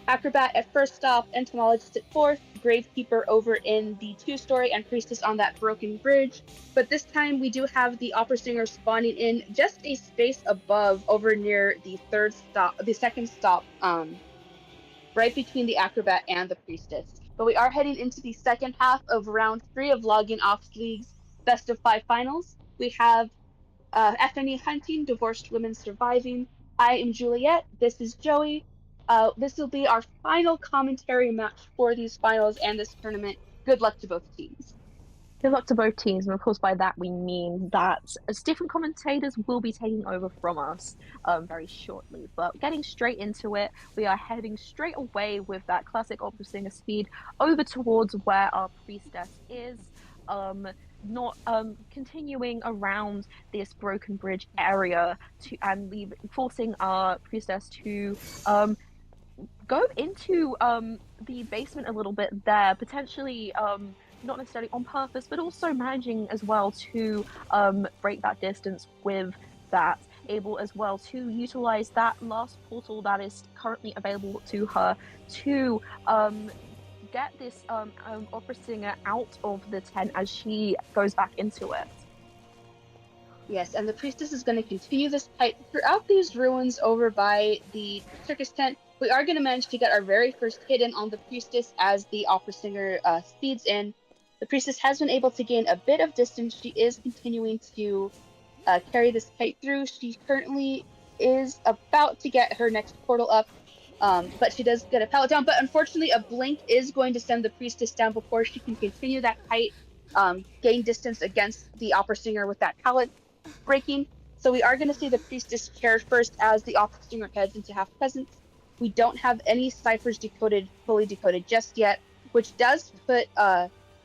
Acrobat at first stop, Entomologist at fourth, Gravekeeper over in the 2-story, and Priestess on that broken bridge. But this time we do have the Opera Singer spawning in just a space above, over near the second stop, right between the Acrobat and the Priestess. But we are heading into the second half of round 3 of Logging Off League's Best of 5 finals. We have FNE Hunting, Divorced Women Surviving. I am Juliet. This is Joey. This will be our final commentary match for these finals and this tournament. Good luck to both teams. Good luck to both teams, and of course, by that we mean that different commentators will be taking over from us very shortly. But getting straight into it, we are heading straight away with that classic opera singer speed over towards where our priestess is. Not continuing around this broken bridge area forcing our priestess to go into the basement a little bit there, potentially not necessarily on purpose, but also managing as well to break that distance with that, able as well to utilize that last portal that is currently available to her to get this opera singer out of the tent as she goes back into it. Yes, and the priestess is going to continue this fight throughout these ruins over by the circus tent. We are going to manage to get our very first hit in on the priestess as the opera singer speeds in. The priestess has been able to gain a bit of distance. She is continuing to carry this fight through. She currently is about to get her next portal up, but she does get a pallet down. But unfortunately, a blink is going to send the priestess down before she can continue that fight, gain distance against the opera singer with that pallet breaking. So we are going to see the priestess chair first as the opera singer heads into half presence. We don't have any ciphers fully decoded just yet, which does put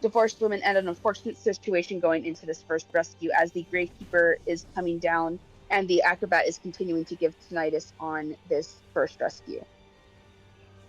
divorced women in an unfortunate situation going into this first rescue as the Gravekeeper is coming down and the Acrobat is continuing to give tinnitus on this first rescue.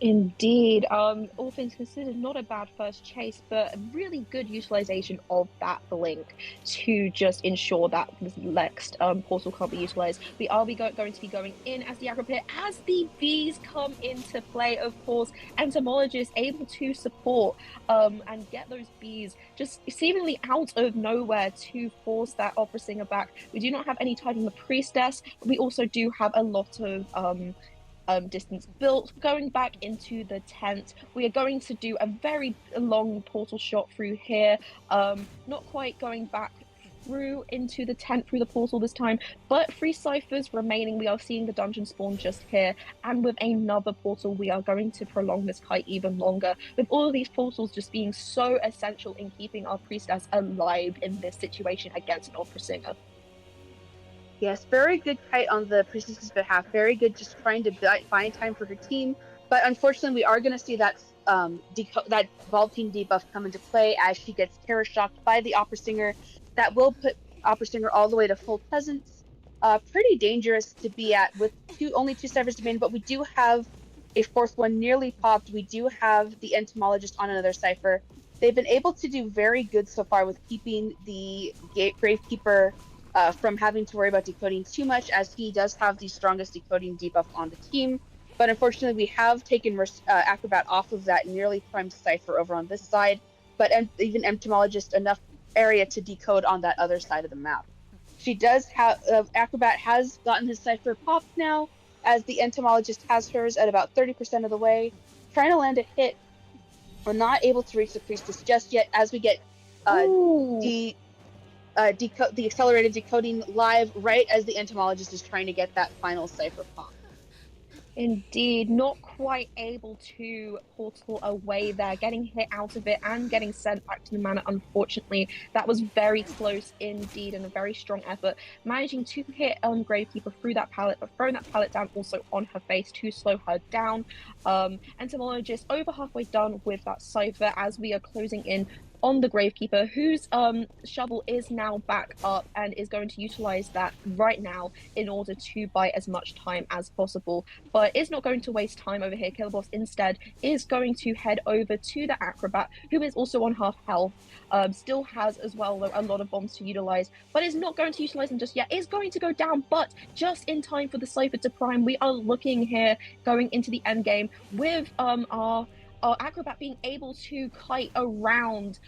Indeed, all things considered, not a bad first chase, but a really good utilization of that blink to just ensure that this next portal can't be utilized. We are going to be going in as the Acrobat as the bees come into play, of course. Entomologist able to support and get those bees just seemingly out of nowhere to force that opera singer back. We do not have any time on the priestess. We also do have a lot of distance built going back into the tent. We are going to do a very long portal shot through here, not quite going back through into the tent through the portal this time, but 3 ciphers remaining. We are seeing the dungeon spawn just here, and with another portal we are going to prolong this kite even longer, with all of these portals just being so essential in keeping our priestess alive in this situation against an opera singer. Yes, very good kite on the priestess's behalf. Very good, just trying to find time for her team. But unfortunately, we are going to see that that vaulting debuff come into play as she gets terror shocked by the opera singer. That will put opera singer all the way to full presence. Pretty dangerous to be at with only 2 ciphers to main, but we do have a 4th one nearly popped. We do have the entomologist on another cipher. They've been able to do very good so far with keeping the Gravekeeper from having to worry about decoding too much, as he does have the strongest decoding debuff on the team. But unfortunately, we have taken Acrobat off of that nearly primed cipher over on this side, but even Entomologist enough area to decode on that other side of the map. She does have, Acrobat has gotten his cipher popped now, as the Entomologist has hers at about 30% of the way. Trying to land a hit. We're not able to reach the priestess just yet, as we get the accelerated decoding live right as the entomologist is trying to get that final cipher pop. Indeed, not quite able to portal away there, getting hit out of it and getting sent back to the manor. Unfortunately, that was very close indeed and a very strong effort. Managing to hit Gravekeeper through that pallet, but throwing that pallet down also on her face to slow her down. Entomologist over halfway done with that cipher as we are closing in on the Gravekeeper, whose shovel is now back up and is going to utilize that right now in order to buy as much time as possible, but is not going to waste time over here. Killer Boss instead is going to head over to the Acrobat, who is also on half health, still has as well a lot of bombs to utilize, but is not going to utilize them just yet. Is going to go down, but just in time for the cipher to prime. We are looking here going into the end game with our Acrobat being able to kite around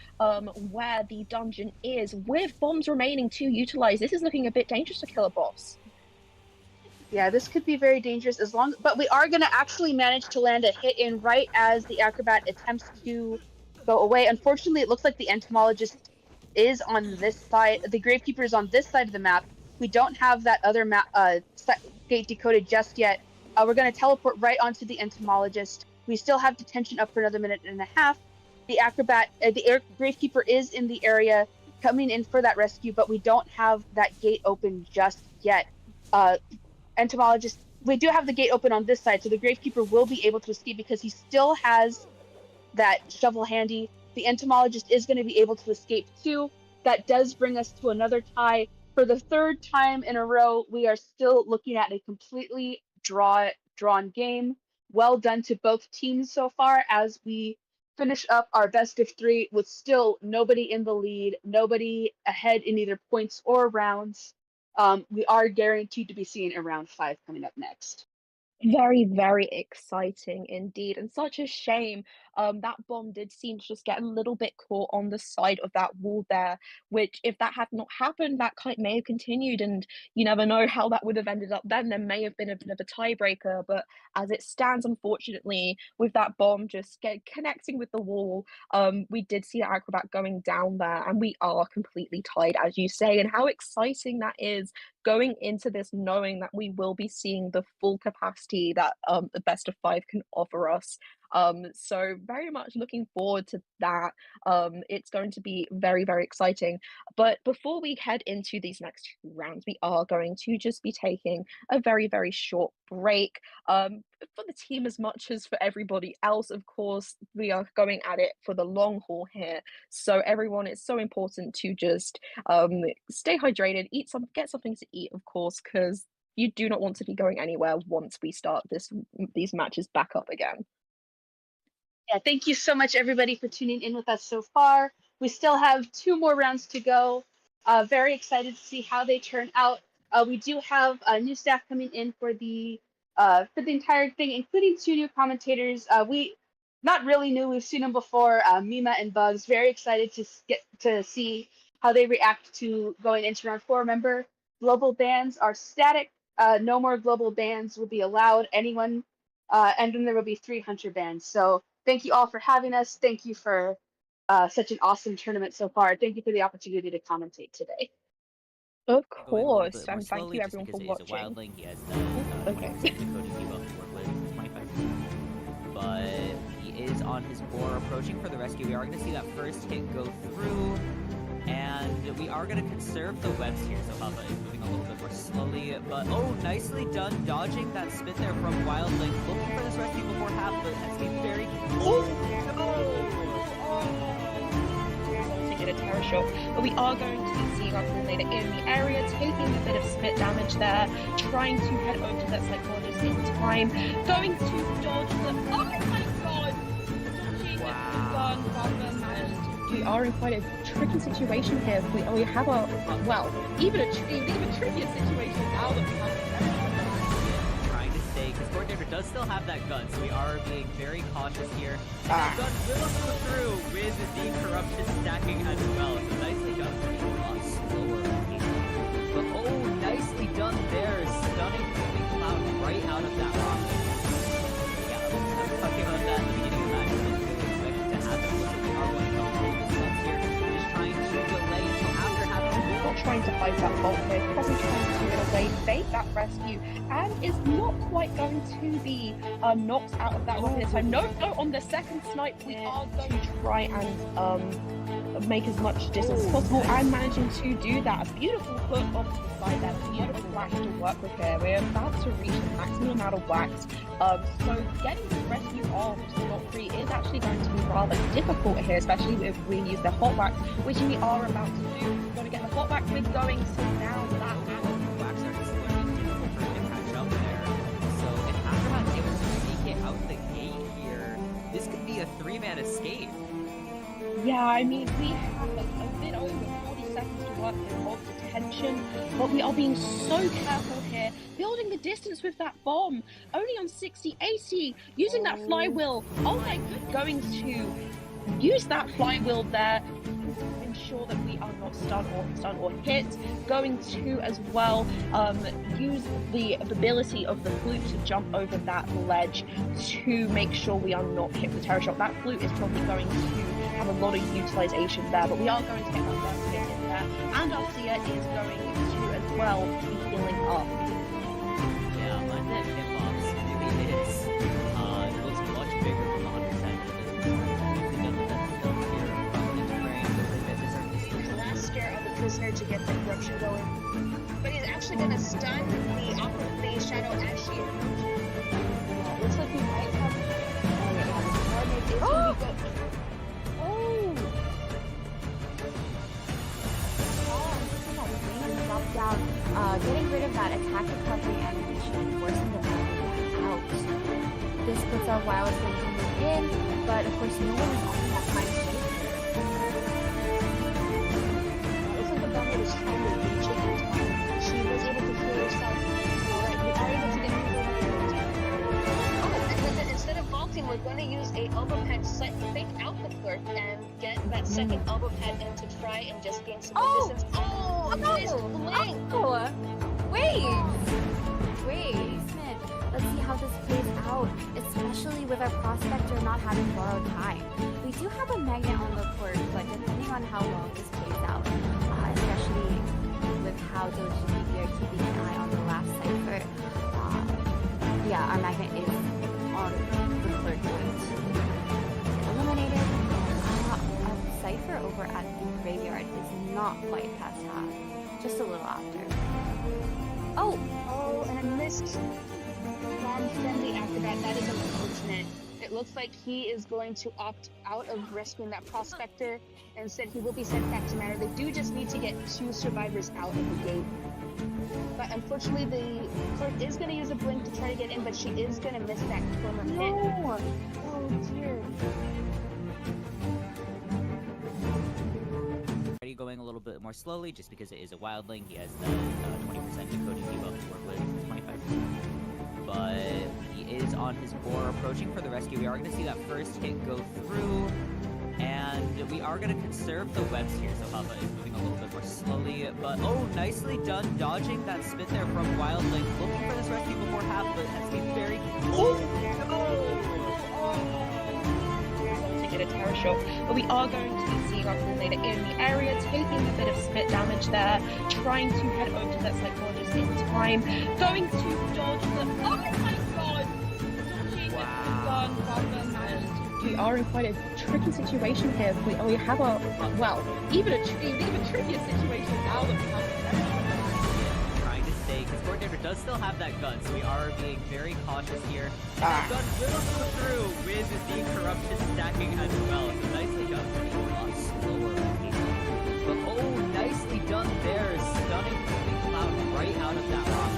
where the dungeon is, with bombs remaining to utilize. This is looking a bit dangerous for Killer Boss. Yeah, this could be very dangerous but we are going to actually manage to land a hit in right as the Acrobat attempts to go away. Unfortunately, it looks like the Entomologist is on this side. The Gravekeeper is on this side of the map. We don't have that other map gate decoded just yet. we're going to teleport right onto the entomologist. We still have detention up for another minute and a half. The acrobat, the gravekeeper is in the area coming in for that rescue, but we don't have that gate open just yet. Entomologist, we do have the gate open on this side, so the gravekeeper will be able to escape because he still has that shovel handy. The entomologist is going to be able to escape too. That does bring us to another tie. For the third time in a row, we are still looking at a completely drawn game. Well done to both teams so far as we finish up our best of 3 with still nobody in the lead, nobody ahead in either points or rounds. We are guaranteed to be seeing a round 5 coming up next. Very, very exciting indeed, and such a shame. That bomb did seem to just get a little bit caught on the side of that wall there, which, if that had not happened, that may have continued, and you never know how that would have ended up then. There may have been a bit of a tiebreaker, but as it stands, unfortunately, with that bomb just connecting with the wall, we did see the acrobat going down there, and we are completely tied, as you say, and how exciting that is going into this knowing that we will be seeing the full capacity that the best of 5 can offer us. So very much looking forward to that. It's going to be very, very exciting. But before we head into these next 2 rounds, we are going to just be taking a very, very short break. For the team as much as for everybody else, of course, we are going at it for the long haul here. So everyone, it's so important to just stay hydrated, get something to eat, of course, because you do not want to be going anywhere once we start these matches back up again. Yeah, thank you so much, everybody, for tuning in with us so far. We still have 2 more rounds to go. Very excited to see how they turn out. We do have new staff coming in for the entire thing, including 2 new commentators. We not really new. We've seen them before. Mima and Bugs. Very excited to get to see how they react to going into round 4. Remember, global bans are static. No more global bans will be allowed. Anyone, and then there will be 3 hunter bans. So thank you all for having us. Thank you for such an awesome tournament so far. Thank you for the opportunity to commentate today. Of Going a little course, bit more and thank slowly you just everyone for because it is a watching. wildling. He has the Okay. 27 coaching he wants to work with, 25%. But he is on his boar approaching for the rescue. We are going to see that first hit go through, and we are going to conserve the webs here. So Papa is moving a little bit more slowly, but oh, nicely done dodging that spin there from Wildling. Looking for this rescue before half, but has to be very... To get a terror shot, but we are going to be seeing our coordinator in the area, taking a bit of spit damage there, trying to head over to that psychologist in time, going to dodge the... Oh my god! Dodging the gun rather managed. We are in quite a tricky situation here. We have a, well, even a trickier situation now that we have trying to stay, because Coordinator does still have that gun, so we are being very cautious here. And that gun will go through with the corruption stacking as well. So nicely done for being a lot slower. But oh, nicely done there. Stunning moving cloud right out of that rock. Yeah, I was talking about that at the beginning of the match. I didn't really expect it to happen. Looks like we are going to come through the stuns here. Just trying to delay until after having not trying to fight that bolt here, probably trying to in a way bait that rescue, and is not quite going to be knocked out of that one this time. No, on the second snipe we are going to try and make as much distance as possible, and managing to do that. A beautiful hook off to the side there, beautiful wax to work with here. We're about to reach the maximum amount of wax, so getting the rescue off scot-free is actually going to be rather difficult here, especially if we use the hot wax, which we are about to do. We've got to get the hot wax with going, so now that wax are just going to be difficult for him to catch up there. So if Acrobat's able to sneak it out the gate here, this could be a 3-man escape. Yeah, I mean, we have a bit over 40 seconds to work here of detention, but we are being so careful here, building the distance with that bomb, only on 60 AC, using that flywheel. Oh my god, going to use that flywheel there to ensure that we are not stunned or hit. Going to as well use the ability of the flute to jump over that ledge to make sure we are not hit with the terror shot. That flute is probably going to have a lot of utilization there, but we are going to get that first hit in there, and Arcia is going to as well be healing up. Yeah, undead hip-hops really is. It looks much bigger from the hunter's head than it does from the prisoner's head. Nicely done with that stealth here from the terrain. Looks like that is certainly The last scare of the prisoner to get the corruption going. But he's actually gonna stun the shadow as she approaches. Looks like we might have. Oh yeah, the Guardian is gonna be good. Oh! Drop down, getting rid of that attack recovery animation and forcing the battle out. This puts our wild thing in, but of course no one is on that time to make it. Looks like the Guardian is trying to reach it in time. She was able to heal herself. Alright, we are able to get and instead of vaulting, we're going to use a elbow pad fake out the clerk and get that second elbow pad in to try and just gain some more distance. Oh, missed Blink! Oh! Wait, Smith. Let's see how this plays out, especially with our prospector not having borrowed time. We do have a magnet on the court, but depending on how long this plays out, especially with how Doji maybe are keeping an eye on the last cipher, yeah, our magnet is on the clerk going to get eliminated. Our cipher over at the graveyard is not quite past half, just a little after. Oh, and I missed Ron Friendly after that. That is unfortunate. It looks like he is going to opt out of rescuing that prospector and said he will be sent back to Manor. They do just need to get 2 survivors out of the gate. But unfortunately, the clerk is going to use a blink to try to get in, but she is going to miss that corner hit. No! Oh dear. already going a little bit more slowly just because it is a wildling. He has the 20% decoding debuff to work with, 25%. But he is on his boar approaching for the rescue. We are going to see that first hit go through. And we are going to conserve the webs here, so Papa is moving a little bit more slowly. But, oh, nicely done dodging that spit there from Wildling. Looking for this rescue before half, but has to be very... Oh, to get a terror shot. But we are going to be seeing our coordinator in the area, taking a bit of spit damage there, trying to head over to that psychologist in time, going to dodge the... Oh my god! Dodging the gun, Papa managed to... We are in quite a tricky situation here. We have a, well, even trickier situation now that we have trying to stay, because Coordinator does still have that gun, so we are being very cautious here. And that gun will go through with the corruption stacking as well. So nicely done, but a lot slower pace. But oh, nicely done there, stunning the cloud right out of that rock.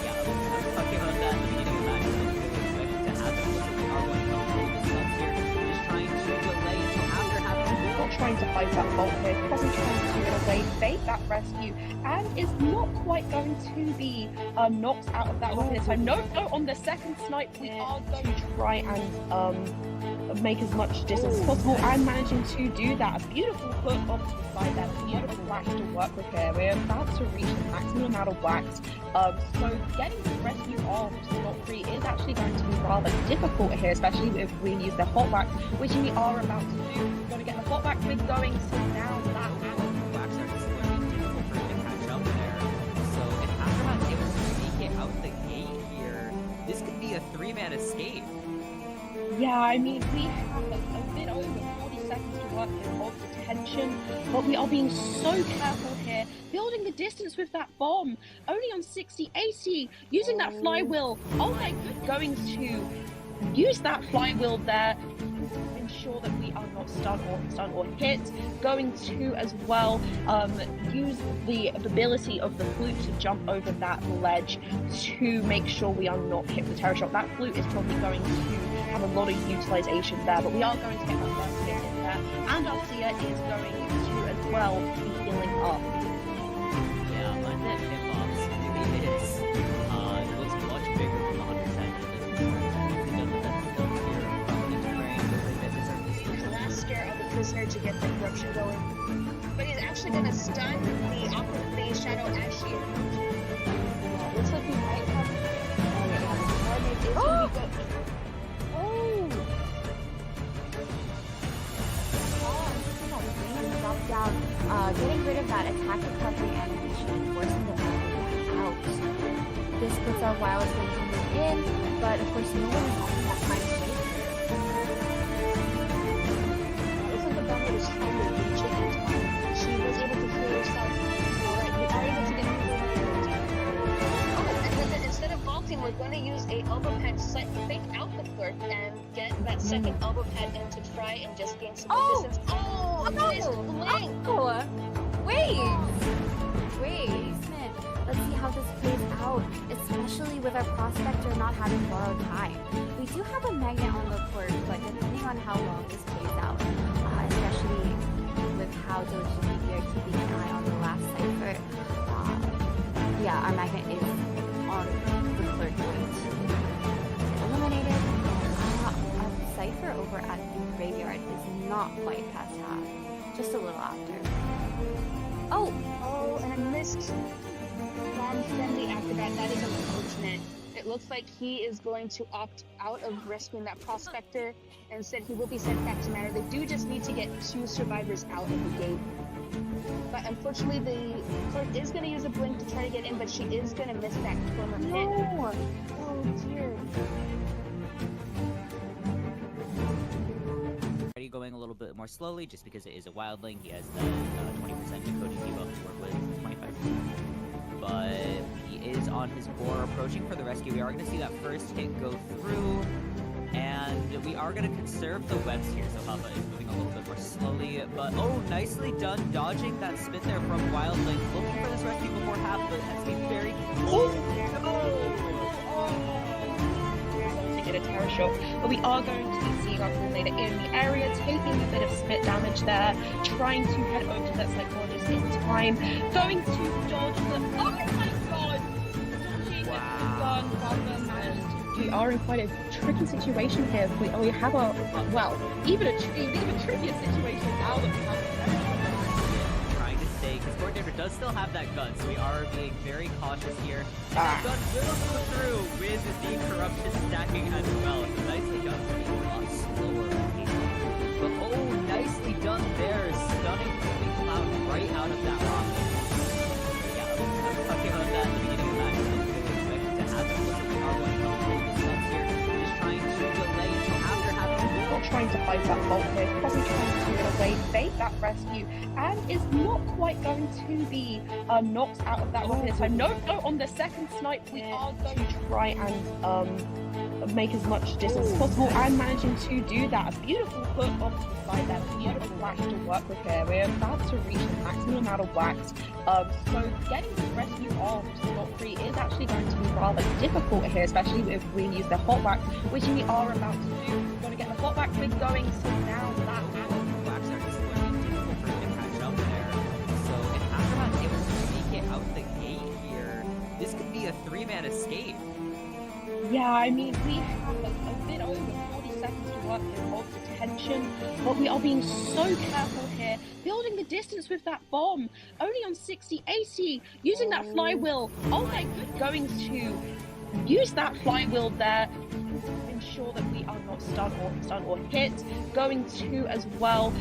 Yeah, I was talking about that at the beginning of the match. I didn't really expect it to happen. So we are going to come through the subs here, just trying to delay until after having not trying to fight that fault here, Cousin trying to, in a way, bait that rescue, and is not quite going to be knocked out of that weapon this time. No, on the second snipe, we are going to try and make as much distance as possible, and managing to do that. A beautiful hook off to the side there, beautiful wax to work with here. We're about to reach the maximum amount of wax, so getting the rescue off scot-free is actually going to be rather difficult here, especially if we use the hot wax, which we are about to do. We're going to get the hot wax with going, so now that wax are just going to be difficult for him to catch up there. So if Aftermath's able to sneak it out the gate here, this could be a 3-man escape. yeah, I mean, we have a bit over 40 seconds to work here of detention, but we are being so careful here, building the distance with that bomb, only on 60 AC, using that flywheel. Oh my god, going to use that flywheel there to ensure that we are not stunned or hit. Going to as well use the ability of the flute to jump over that ledge to make sure we are not hit with the terror shot. That flute is probably going to have a lot of utilization there, but we are going to get our first hit in there, and Arcia is going to as well be healing up. Yeah, undead hitbox really is. It looks much bigger from the hunter's head than it does from the here from the terrain. The last scare of the prisoner to get the corruption going. But he's actually going to stun the shadow as she approaches. Looks like we might have... Oh, yeah, Drop down, getting rid of that attack recovery animation and forcing the battle out. This puts our wild things in the in, but of course no one is on that time safe. This is the gun that is trying to reach it in time. She was able to heal herself. Alright, we are able to get people in time. Oh, and then instead of vaulting, we're going to use a elbow pad set, fake out the clerk and get that second elbow pad in to try and just gain some more distance. Oh, nice blink! Oh, wait, Smith. Let's see how this plays out, especially with our prospector not having borrowed time. We do have a magnet on the court, but depending on how long this plays out, especially with how diligently we are keeping an eye on the last cipher, yeah, our magnet is on the clerk going to get eliminated. Our cipher over at the graveyard is not quite past half, just a little after. Oh, and I missed from friendly after that. That is unfortunate. It looks like he is going to opt out of rescuing that prospector and said he will be sent back to Manor. They do just need to get 2 survivors out of the gate. But unfortunately, the clerk is going to use a blink to try to get in, but she is going to miss that corner hit. no! Oh dear. Already going a little bit more slowly just because it is a wildling. He has the 20% decoding debuff to work with, 25%. But he is on his boar approaching for the rescue. We are going to see that first hit go through. And we are going to conserve the webs here, so Hava is moving a little bit more slowly. But, oh, nicely done dodging that spin there from Wildling. Looking for this rescue before half, but has to be very... Oh, To get a terror shot, but we are going to be seeing our coordinator in the area, taking a bit of spit damage there, trying to head over to that psychologist in time, going to dodge the... Oh my god! Dodging the gun rather managed to... We are in quite a tricky situation here. We have a, well, even trickier situation now that we have trying to stay, because Coordinator does still have that gun, so we are being very cautious here. And that gun will go through with the corruption stacking as well. So nicely done, but a lot slower pace. But oh, nicely done there, stunning the cloud right out of that rock. Yeah, I was talking about that at the beginning of the match. I didn't really expect it to happen, but we are going to hold this up here. Just trying to delay until after having to move not trying to fight that bolt here, probably trying to in a way bait that rescue, and is not quite going to be knocked out of that one this time. No, on the second snipe, we are going to try and make as much distance as possible, and managing to do that. A beautiful hook off to the side there, beautiful wax to work with here. We're about to reach the maximum amount of wax, so getting this rescue off scot-free is actually going to be rather difficult here, especially if we use the hot wax, which we are about to do. We're going to get the hot wax rig going, so now that wax are just going to be difficult for him to catch up there. So if Aftermath is able to sneak it out the gate here, this could be a 3-man escape. yeah, I mean, we have a bit over 40 seconds to work in of detention, but we are being so careful here, building the distance with that bomb, only on 60 AC, using that flywheel. Oh my goodness, going to use that flywheel there to ensure that we are not stunned or hit. Going to as well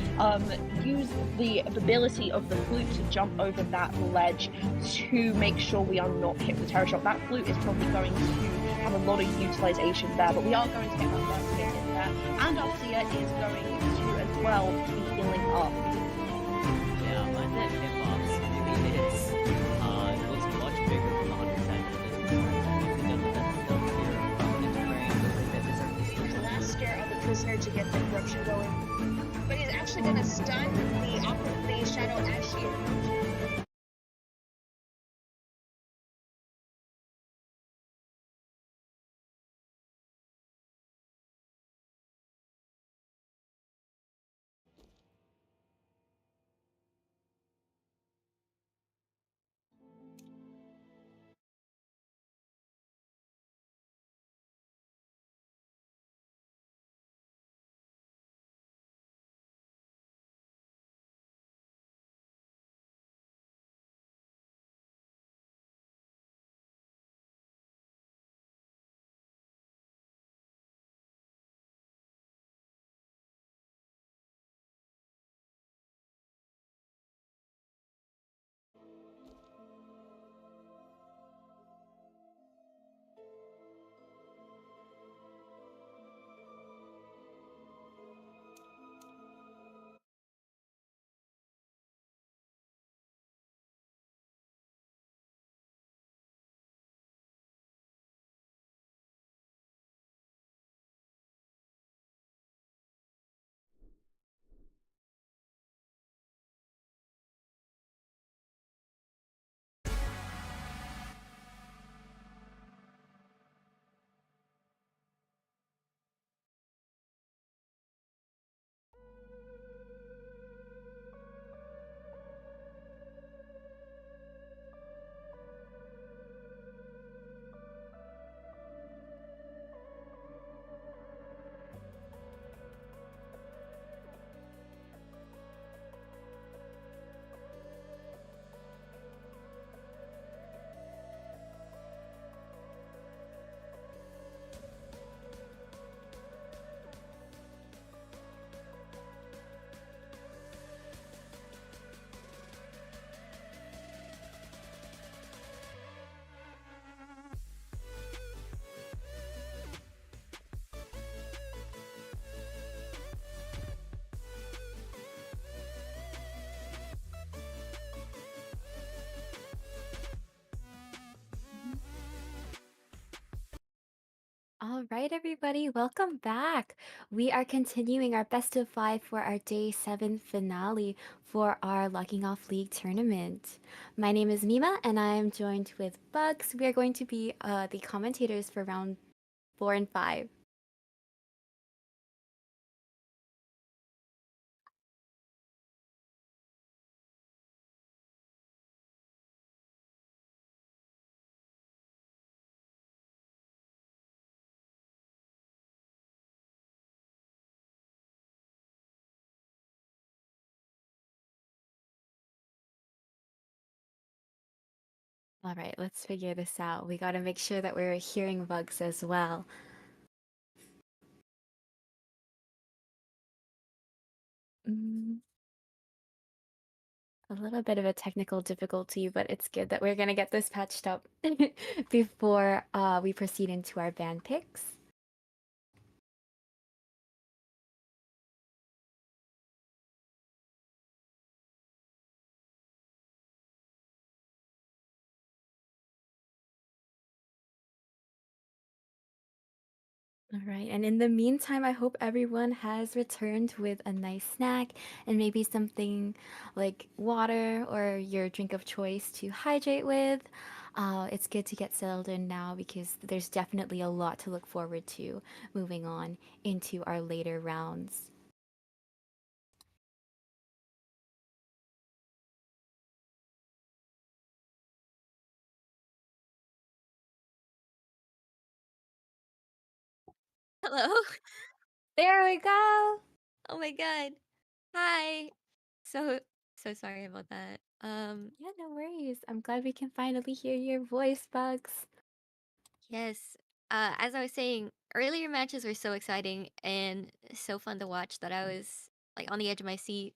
use the ability of the flute to jump over that ledge to make sure we are not hit with terror shock. That flute is probably going to have a lot of utilization there, but we are going to get that first hit in there, and Althea is going to as well be healing up. Yeah, but that hitbox really is. It looks much bigger from the 100 side than it does from The last scare of the prisoner to get the corruption going. But he's actually going to stun the Shadow as she approaches. All right, everybody, welcome back. We are continuing our best of five for our day seven finale for our Locking Off League tournament. My name is Mima, and I am joined with Bugs. We are going to be the commentators for round four and five. All right, let's figure this out. We got to make sure that we're hearing Bugs as well. Mm, a little bit of a technical difficulty, but it's good that we're going to get this patched up before we proceed into our band picks. All right, and in the meantime, I hope everyone has returned with a nice snack and maybe something like water or your drink of choice to hydrate with. It's good to get settled in now because there's definitely a lot to look forward to moving on into our later rounds. Hello. There we go. Oh my god. Hi. So so sorry about that. Yeah, no worries. I'm glad we can finally hear your voice, Bugs. yes. As I was saying, earlier matches were so exciting and so fun to watch that I was like on the edge of my seat.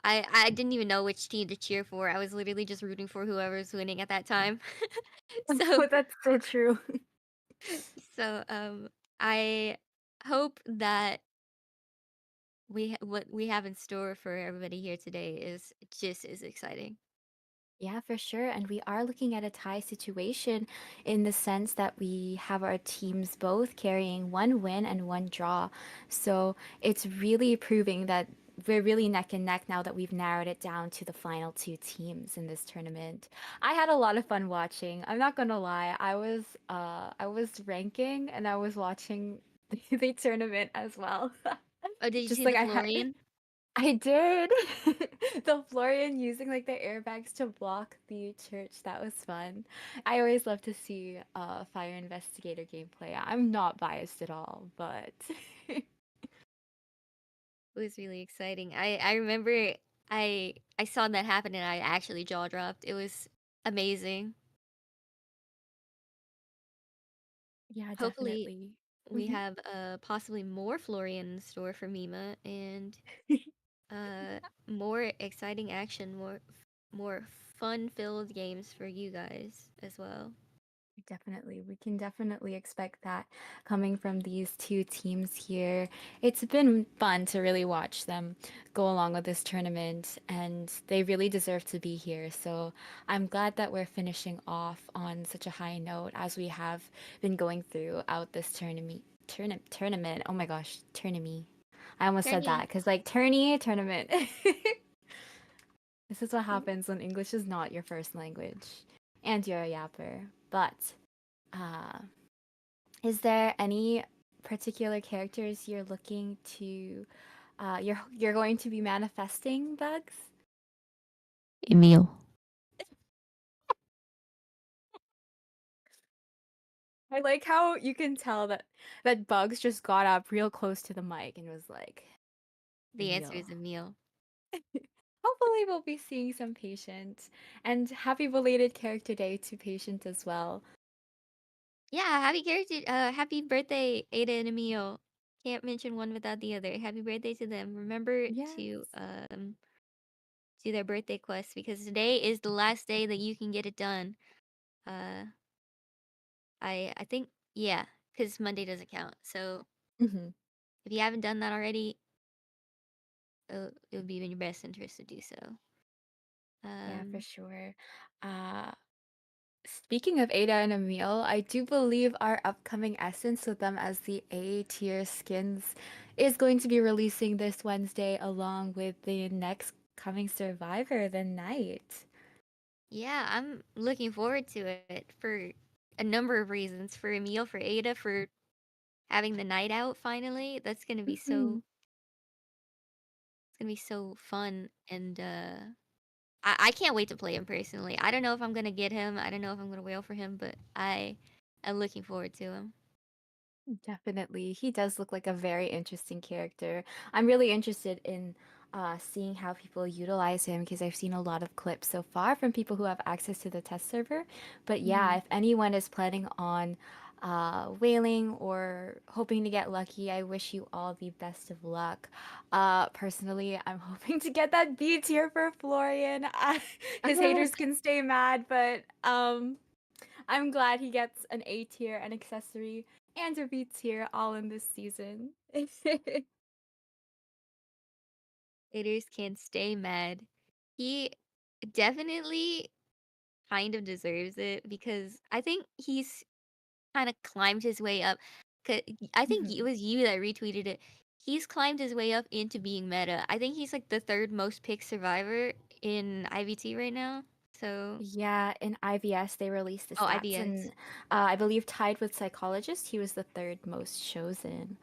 I didn't even know which team to cheer for. I was literally just rooting for whoever's winning at that time. so Oh, that's so true. so I hope that what we have in store for everybody here today is just as exciting. Yeah, for sure. And we are looking at a tie situation in the sense that we have our teams both carrying one win and one draw. So it's really proving that we're really neck and neck now that we've narrowed it down to the final two teams in this tournament. I had a lot of fun watching. I'm not gonna lie. I was ranking and I was watching the tournament as well. Oh, did you Just see like the I had Florian? I did. The Florian using like the airbags to block the church. That was fun. I always love to see fire investigator gameplay. I'm not biased at all, but It was really exciting. I remember I saw that happen and I actually jaw dropped. It was amazing. yeah, Hopefully definitely. we Mhm. have possibly more Florian in store for Mima and uh more exciting action, more fun-filled games for you guys as well. Definitely. We can definitely expect that coming from these two teams here. It's been fun to really watch them go along with this tournament, and they really deserve to be here. So I'm glad that we're finishing off on such a high note as we have been going throughout this tournament. Oh my gosh, tournament. I almost said that Turny. because like tournament. This is what happens when English is not your first language and you're a yapper. But uh, is there any particular characters you're looking to you're going to be manifesting, Bugs? Emil. I like how you can tell that Bugs just got up real close to the mic and was like, The answer Emil. is Emil. Hopefully we'll be seeing some Patient. And happy belated character day to Patient as well. Yeah, happy birthday, Ada and Emil. Can't mention one without the other. Happy birthday to them. Remember Yes. to do their birthday quest because today is the last day that you can get it done. Uh I think yeah, because Monday doesn't count. So Hmm. if you haven't done that already, it would be in your best interest to do so. Yeah, for Um sure. Uh Speaking of Ada and Emil, I do believe our upcoming Essence with them as the A tier skins is going to be releasing this Wednesday along with the next coming Survivor, the Night. Yeah, I'm looking forward to it for a number of reasons. For Emil, for Ada, for having the night out finally. That's gonna be Mhm. so it's gonna be so fun and I can't wait to play him personally. I don't know if I'm gonna get him. I don't know if I'm gonna wail for him, but I am looking forward to him. Definitely. He does look like a very interesting character. I'm really interested in seeing how people utilize him because I've seen a lot of clips so far from people who have access to the test server. But yeah, Mhm. if anyone is planning on whaling or hoping to get lucky, I wish you all the best of luck. Personally, I'm hoping to get that B tier for Florian. His haters can stay mad, but I'm glad he gets an A tier, an accessory, and a B tier all in this season. Haters can stay mad. He definitely kind of deserves it because I think he's kind of climbed his way up. I think it Mhm. was you that retweeted it. He's climbed his way up into being meta. I think he's like the third most picked survivor in IVT right now. So, Yeah, in IVS they released the oh, stats, IBS, and I believe tied with Psychologist, he was the third most chosen.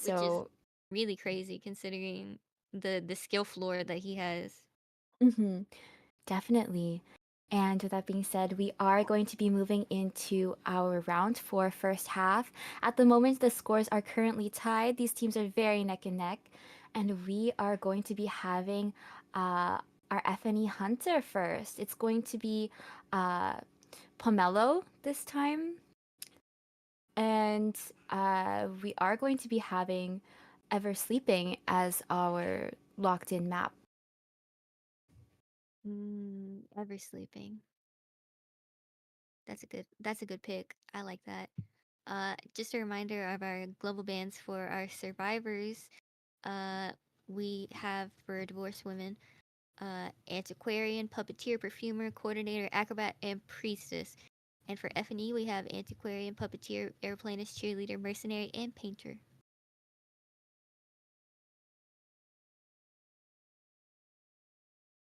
which is So, really crazy considering the skill floor that he has. mhm, definitely. And with that being said, we are going to be moving into our round four first half. At the moment, the scores are currently tied. These teams are very neck and neck. And we are going to be having uh, our FNE Hunter first. It's going to be uh, Pomelo this time. And we are going to be having Ever Sleeping as our locked in map. Ever sleeping. That's a good pick. I like that. Just a reminder of our global bans for our survivors. Uh, we have for divorced women, antiquarian, puppeteer, perfumer, coordinator, acrobat, and priestess. And for F&E, we have antiquarian, puppeteer, airplanist, cheerleader, mercenary, and painter.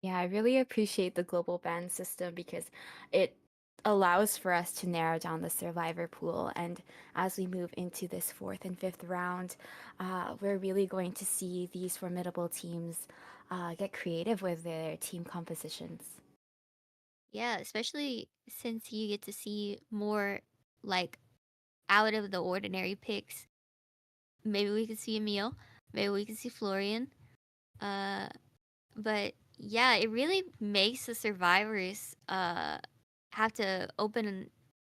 Yeah, I really appreciate the global ban system because it allows for us to narrow down the survivor pool. And as we move into this fourth and fifth round, we're really going to see these formidable teams get creative with their team compositions. Yeah, especially since you get to see more like out of the ordinary picks. Maybe we could see Emil. Maybe we could see Florian. Uh, but yeah, it really makes the survivors have to open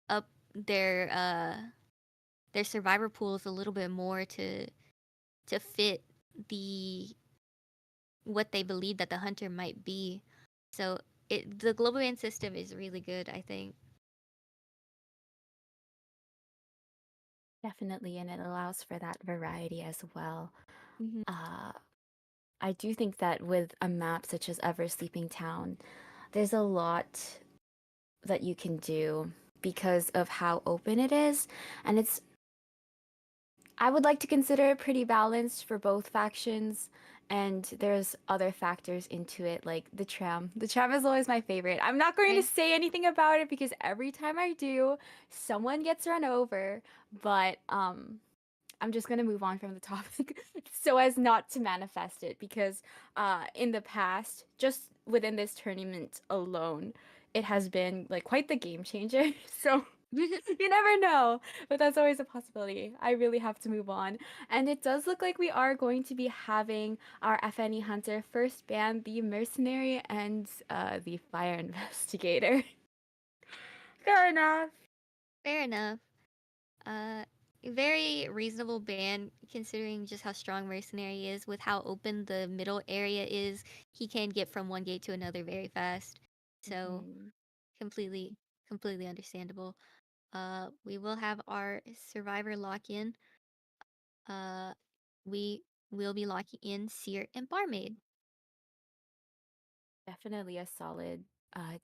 up their survivor pools a little bit more to fit the what they believe that the hunter might be. So the global ban system is really good, I think. Definitely, and it allows for that variety as well. Hmm. Uh, I do think that with a map such as Ever Sleeping Town, there's a lot that you can do because of how open it is, and it's I would like to consider it pretty balanced for both factions, and there's other factors into it, like the tram. The tram is always my favorite. I'm not going to Right. say anything about it because every time I do, someone gets run over, but I'm just gonna move on from the topic so as not to manifest it because in the past, just within this tournament alone, it has been like quite the game changer. So you never know, but that's always a possibility. I really have to move on. And it does look like we are going to be having our FNE Hunter first ban the Mercenary and the Fire Investigator. Fair enough. Fair enough. Uh, very reasonable ban considering just how strong Mercenary is with how open the middle area is. He can get from one gate to another very fast. So Mhm. completely, completely understandable. We will have our survivor lock in. Uh, we will be locking in Seer and Barmaid. Definitely a solid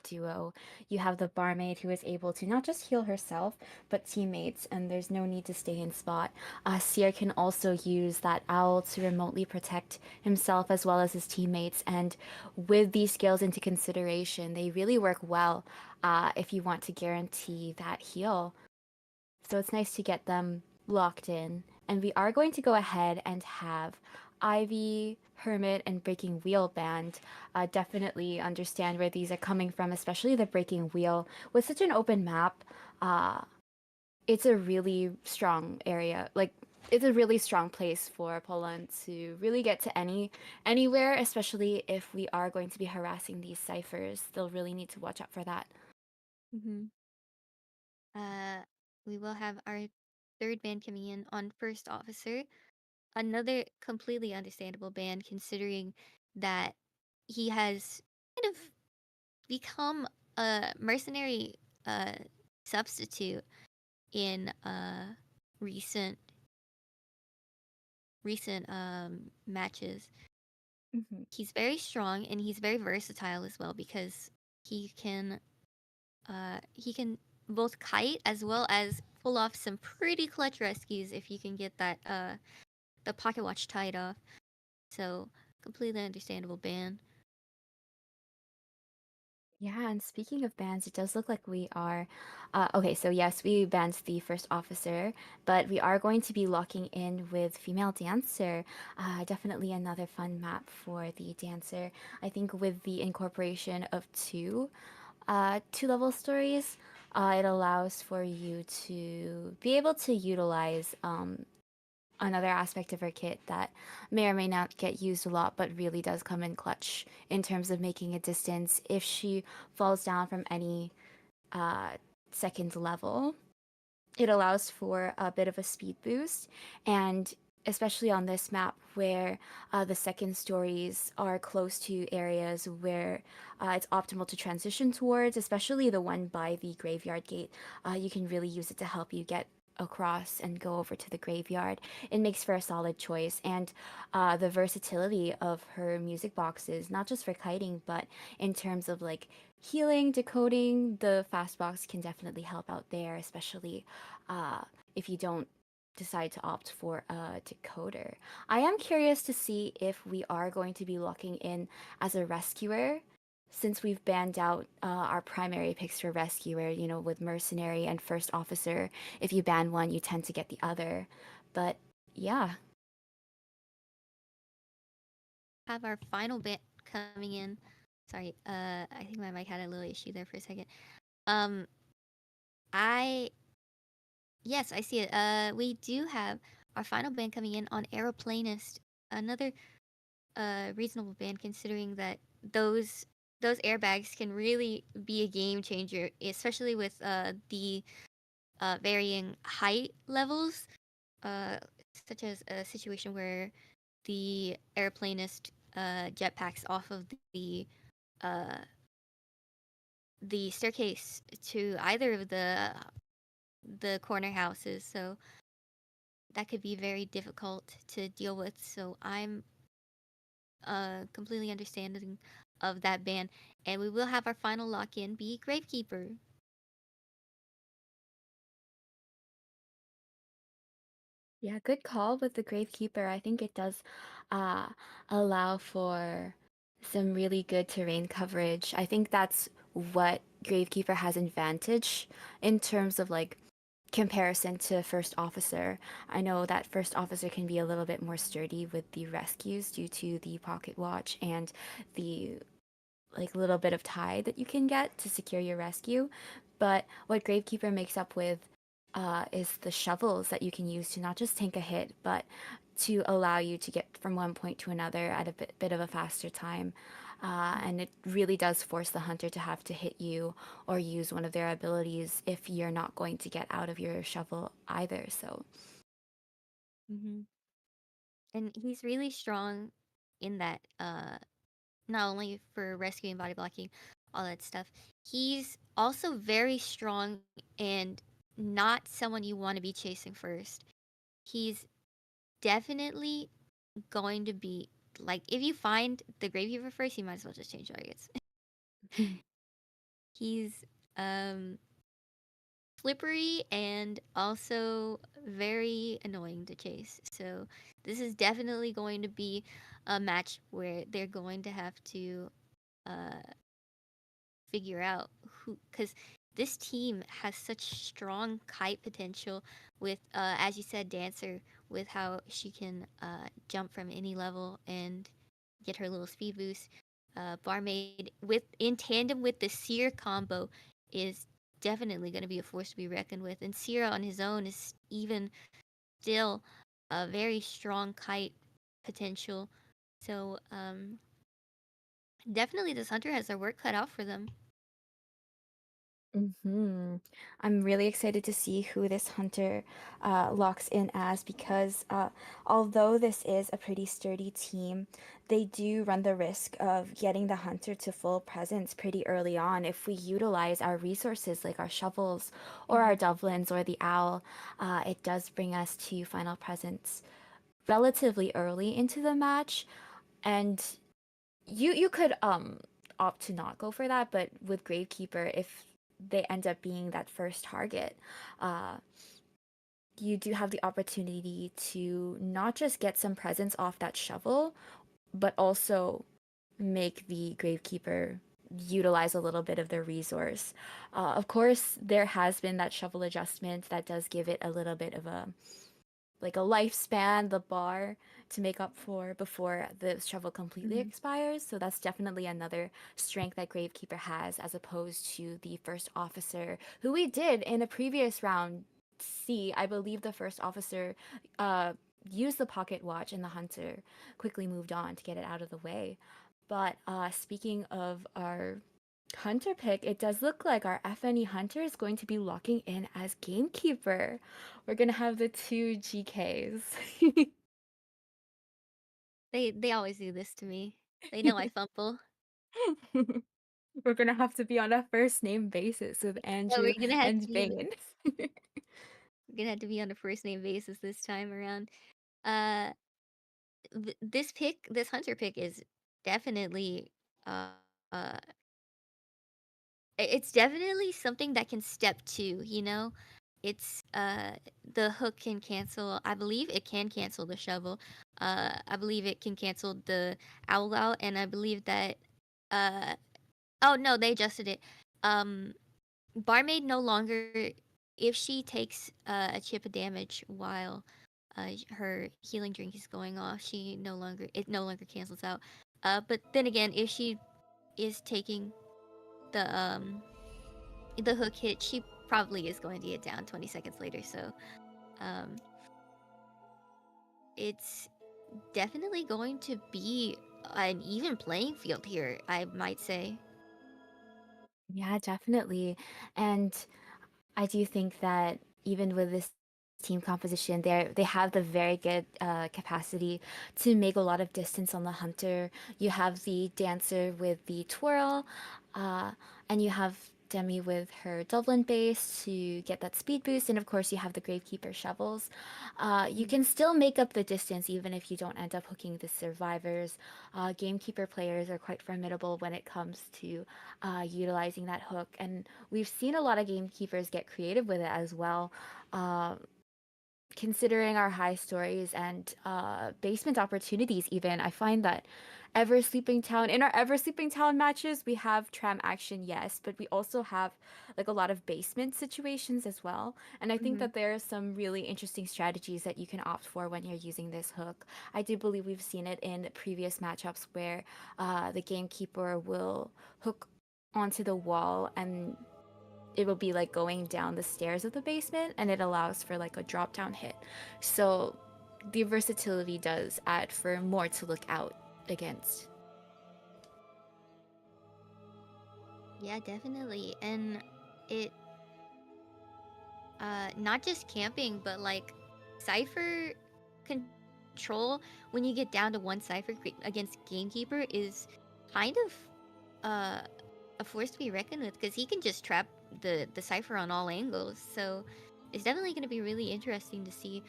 duo. You have the barmaid who is able to not just heal herself, but teammates, and there's no need to stay in spot. Seer can also use that owl to remotely protect himself as well as his teammates, and with these skills into consideration, they really work well if you want to guarantee that heal. So it's nice to get them locked in. And we are going to go ahead and have Ivy, Hermit, and Breaking Wheel banned. Definitely understand where these are coming from, especially the Breaking Wheel. With such an open map, uh, it's a really strong area. Like, it's a really strong place for Poland to really get to anywhere, especially if we are going to be harassing these ciphers. They'll really need to watch out for that. Mm-hmm. We will have our third ban coming in on First Officer. Another completely understandable ban considering that he has kind of become a mercenary uh, substitute in recent matches. Mhm. He's very strong and he's very versatile as well because he can both kite as well as pull off some pretty clutch rescues if you can get that the pocket watch tied off. So completely understandable ban. Yeah, and speaking of bans, it does look like we are. Okay, so yes, we banned the first officer, but we are going to be locking in with female dancer. Definitely another fun map for the dancer. I think with the incorporation of two-level stories, it allows for you to be able to utilize another aspect of her kit that may or may not get used a lot, but really does come in clutch in terms of making a distance if she falls down from any uh, second level. It allows for a bit of a speed boost, and especially on this map where the second stories are close to areas where it's optimal to transition towards, especially the one by the graveyard gate, you can really use it to help you get across and go over to the graveyard. It makes for a solid choice, and the versatility of her music boxes, not just for kiting, but in terms of like healing, decoding, the fast box can definitely help out there, especially uh, if you don't decide to opt for a decoder. I am curious to see if we are going to be locking in as a rescuer. Since we've banned out our primary picks for rescuer, with mercenary and first officer, if you ban one, you tend to get the other. But yeah. Have our final ban coming in. Sorry, I think my mic had a little issue there for a second. Um, I Yes, I see it. We do have our final ban coming in on Aeroplanist. Another reasonable ban considering that those airbags can really be a game changer, especially with the varying height levels. Uh, Such as a situation where the Aeroplanist jetpacks off of uh the staircase to either of the corner houses. So that could be very difficult to deal with. So I'm completely understanding of that ban. And we will have our final lock in be Gravekeeper. Yeah, good call with the Gravekeeper. I think it does uh, allow for some really good terrain coverage. I think that's what Gravekeeper has advantage in terms of like comparison to First Officer. I know that First Officer can be a little bit more sturdy with the rescues due to the pocket watch and the like little bit of tide that you can get to secure your rescue. But what Gravekeeper makes up with is the shovels that you can use to not just tank a hit, but to allow you to get from one point to another at a bit of a faster time. And it really does force the hunter to have to hit you or use one of their abilities if you're not going to get out of your shovel either. So, Mm-hmm. And he's really strong in that, not only for rescuing, body blocking, all that stuff. He's also very strong and not someone you want to be chasing first. He's definitely going to be like if you find the Gravekeeper first, you might as well just change targets. he's slippery and also very annoying to chase. So this is definitely going to be a match where they're going to have to uh, figure out who, because this team has such strong kite potential with, as you said, Dancer, with how she can jump from any level and get her little speed boost. Barmaid, with in tandem with the Seer combo, is definitely going to be a force to be reckoned with. And Seer on his own is even still a very strong kite potential. So definitely this hunter has their work cut out for them. I'm really excited to see who this hunter locks in as because although this is a pretty sturdy team, they do run the risk of getting the hunter to full presence pretty early on if we utilize our resources like our shovels or our Dovlins or the owl. It does bring us to final presence relatively early into the match, and you could opt to not go for that, but with Gravekeeper, if they end up being that first target, uh, you do have the opportunity to not just get some presence off that shovel, but also make the Gravekeeper utilize a little bit of their resource. Of course, there has been that shovel adjustment that does give it a little bit of a like a lifespan, the bar to make up for before the shovel completely expires. So that's definitely another strength that Gravekeeper has as opposed to the first officer, who we did in a previous round see. I believe the first officer used the pocket watch and the hunter quickly moved on to get it out of the way. But speaking of our hunter pick, it does look like our FNE hunter is going to be locking in as gamekeeper. We're gonna have the two GKs. They always do this to me. They know I fumble. We're gonna have to be on a first name basis with So Andrew and Bane. we're gonna have to be on a first name basis this time around. Uh, this hunter pick is definitely uh, uh it's definitely something that can step to, you know? It's the hook can cancel, I believe it can cancel the shovel. I believe it can cancel the owl out, and I believe that uh oh no, they adjusted it. Barmaid no longer, if she takes a chip of damage while her healing drink is going off, it no longer cancels out. But then again, if she is taking the hook hit, she probably is going to get down 20 seconds later. So um, it's definitely going to be an even playing field here, I might say. Yeah, definitely. And I do think that even with this team composition, they have the very good capacity to make a lot of distance on the hunter. You have the dancer with the twirl, and you have Demi with her Dublin base to get that speed boost, and of course you have the Gravekeeper shovels. You can still make up the distance even if you don't end up hooking the survivors. Gamekeeper players are quite formidable when it comes to utilizing that hook, and we've seen a lot of gamekeepers get creative with it as well. Uh, Considering our high stories and basement opportunities, even I find that Ever Sleeping Town in our Ever Sleeping Town matches, we have tram action, yes, but we also have like a lot of basement situations as well. And I think that there are some really interesting strategies that you can opt for when you're using this hook. I do believe we've seen it in previous matchups where the gamekeeper will hook onto the wall and it will be like going down the stairs of the basement and it allows for like a drop down hit. So the versatility does add for more to look out against. Yeah, definitely. And it not just camping, but like cipher control when you get down to one cipher against gamekeeper is kind of uh a force to be reckoned with because he can just trap the cipher on all angles. So it's definitely going to be really interesting to see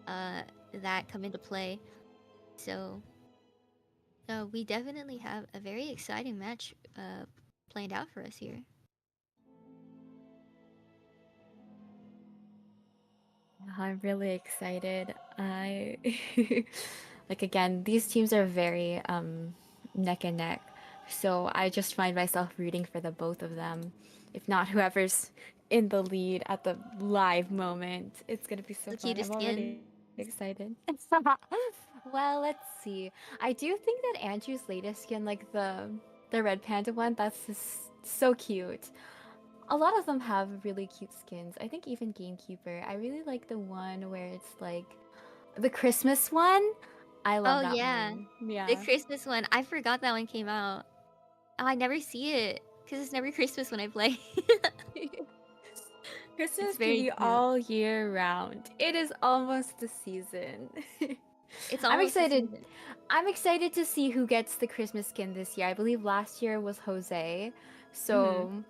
that come into play. So we definitely have a very exciting match planned out for us here. I'm really excited. I like again, these teams are very neck and neck. So I just find myself rooting for the both of them. If not whoever's in the lead at the live moment. It's gonna be so The fun. I'm cutest already skins. excited. Well, let's see. I do think that Andrew's latest skin, like the red panda one, that's just so cute. A lot of them have really cute skins. I think even Gamekeeper. I really like the one where it's like the Christmas one. I love Oh that yeah, one. the Yeah. Christmas one. I forgot that one came out. Oh, I never see it because it's never Christmas when I play. It's Christmas can very be cute. all year round. It is almost the season. It's I'm almost the excited. season. I'm excited to see who gets the Christmas skin this year. I believe last year was Jose. Mhm. So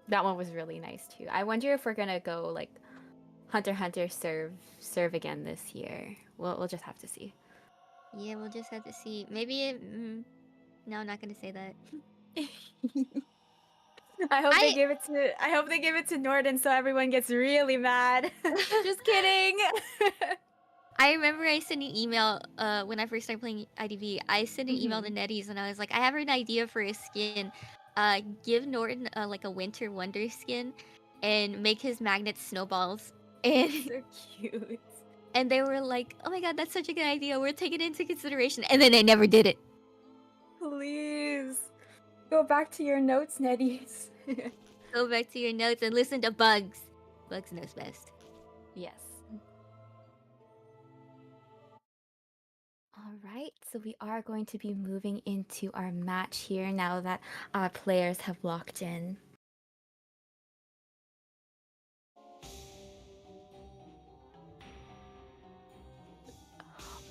that one was really nice too. I wonder if we're gonna go like Hunter x Hunter serve again this year. We'll just have to see. Yeah, we'll just have to see. Maybe it. No, I'm not gonna say that. I I hope they give it to Norden so everyone gets really mad. Just kidding. I remember I sent an email when I first started playing IDV. I sent an email to Mhm. NetEase and I was like, I have an idea for a skin. Give Norton like a Winter Wonder skin, and make his magnets snowballs. And So cute. and they were like, oh my god, that's such a good idea. We're taking it into consideration. And then they never did it. Please go back to your notes, Netties. Go back to your notes and listen to Bugs. Bugs knows best. Yes. All right, so we are going to be moving into our match here now that our players have locked in.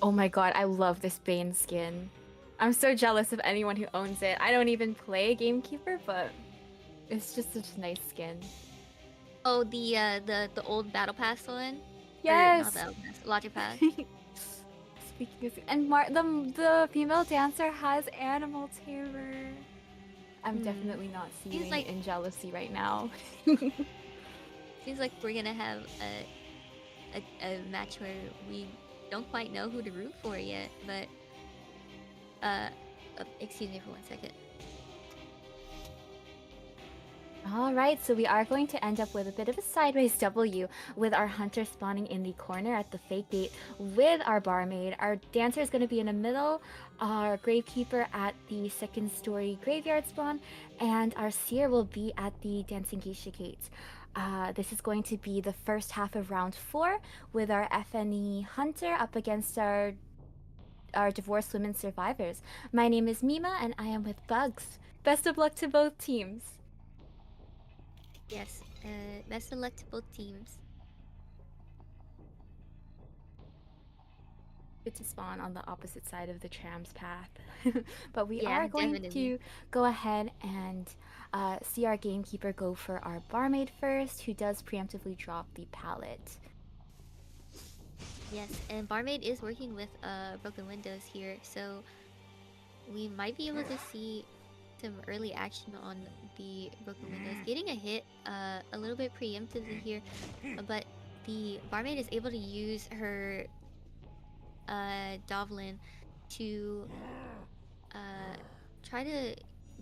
Oh my god, I love this Bane skin. I'm so jealous of anyone who owns it. I don't even play Gamekeeper, but it's just such a nice skin. Oh, the old Battle Pass one? Or not Yes. Battle Pass, Logic Pass. Speaking of, and the female dancer has Animal Terror. I'm definitely not seeing like- in jealousy right now. Seems like we're gonna have a match where we don't quite know who to root for yet, but excuse me for 1 second. All right, so we are going to end up with a bit of a sideways W with our hunter spawning in the corner at the fake gate with our barmaid. Our dancer is going to be in the middle, our gravekeeper at the second story graveyard spawn, and our seer will be at the dancing geisha gate. This is going to be the first half of round 4 with our FNE hunter up against our divorced women survivors. My name is Mima and I am with Bugs. Best of luck to both teams. Yes, best of luck to both teams. Good to spawn on the opposite side of the tram's path. But we Yeah, are going definitely. to go ahead and see our gamekeeper go for our barmaid first, who does preemptively drop the pallet. Yes, and Barmaid is working with Broken Windows here, so we might be able to see some early action on the Broken Windows. Getting a hit a little bit preemptively here, but the Barmaid is able to use her Dovlin to try to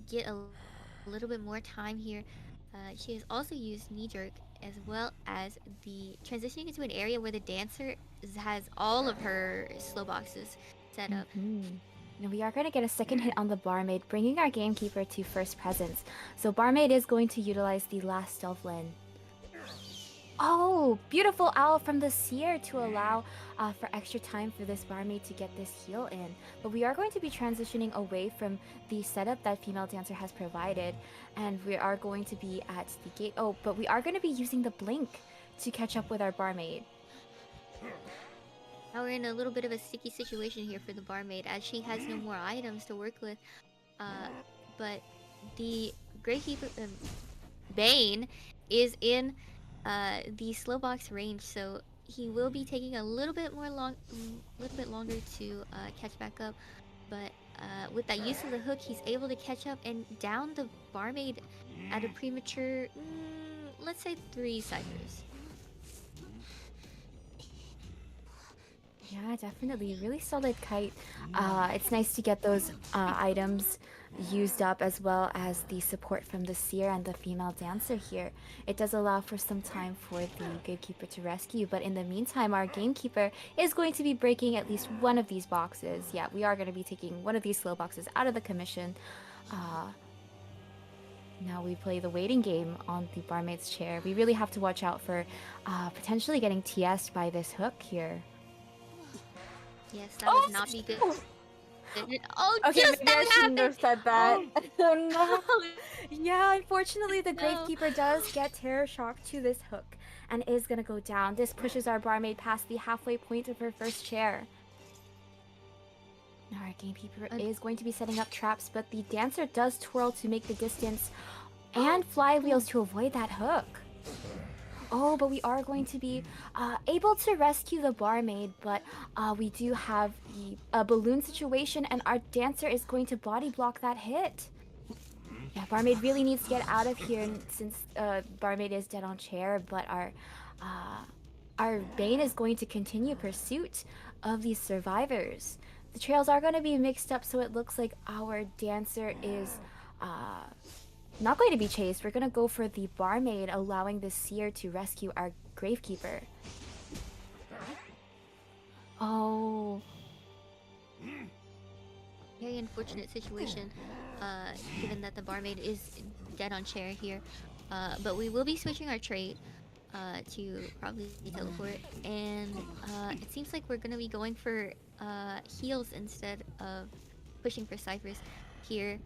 get a little bit more time here. She has also used Knee Jerk as well as the transitioning into an area where the dancer has all of her slow boxes set up. Now we are going to get a second hit on the barmaid, bringing our gamekeeper to first presence. So barmaid is going to utilize the last Dovlin. Oh, beautiful owl from the seer to allow for extra time for this barmaid to get this heal in. But we are going to be transitioning away from the setup that female dancer has provided, and we are going to be at the gate. Oh, but we are going to be using the blink to catch up with our barmaid. Now we're in a little bit of a sticky situation here for the barmaid as she has no more items to work with. But the Gravekeeper Bane is in the slow box range, so he will be taking a little bit longer to catch back up. But with that use of the hook, he's able to catch up and down the barmaid at a premature, let's say 3 ciphers. Yeah, definitely. Really solid kite. It's nice to get those items used up as well as the support from the seer and the female dancer here. It does allow for some time for the gatekeeper to rescue, but in the meantime, our gamekeeper is going to be breaking at least one of these boxes. Yeah, we are going to be taking one of these slow boxes out of the commission. Uh, Now we play the waiting game on the barmaid's chair. We really have to watch out for potentially getting TS'd by this hook here. Yes, that would not be good. Oh, Okay, just maybe I that shouldn't have happened! said that. Oh no. Oh, Yeah, unfortunately, the no. Gravekeeper does get terror shocked to this hook and is gonna go down. This pushes our barmaid past the halfway point of her first chair. Now our gamekeeper is going to be setting up traps, but the dancer does twirl to make the distance and flywheels to avoid that hook. Oh, but we are going to be able to rescue the barmaid, but we do have a balloon situation, and our dancer is going to body block that hit. Yeah, barmaid really needs to get out of here since barmaid is dead on chair, but our Bane is going to continue pursuit of these survivors. The trails are going to be mixed up, so it looks like our dancer is not going to be chased. We're going to go for the barmaid, allowing the seer to rescue our gravekeeper. Oh. Very unfortunate situation, given that the barmaid is dead on chair here. But we will be switching our trait to probably teleport, and it seems like we're gonna be going for heals instead of pushing for ciphers here.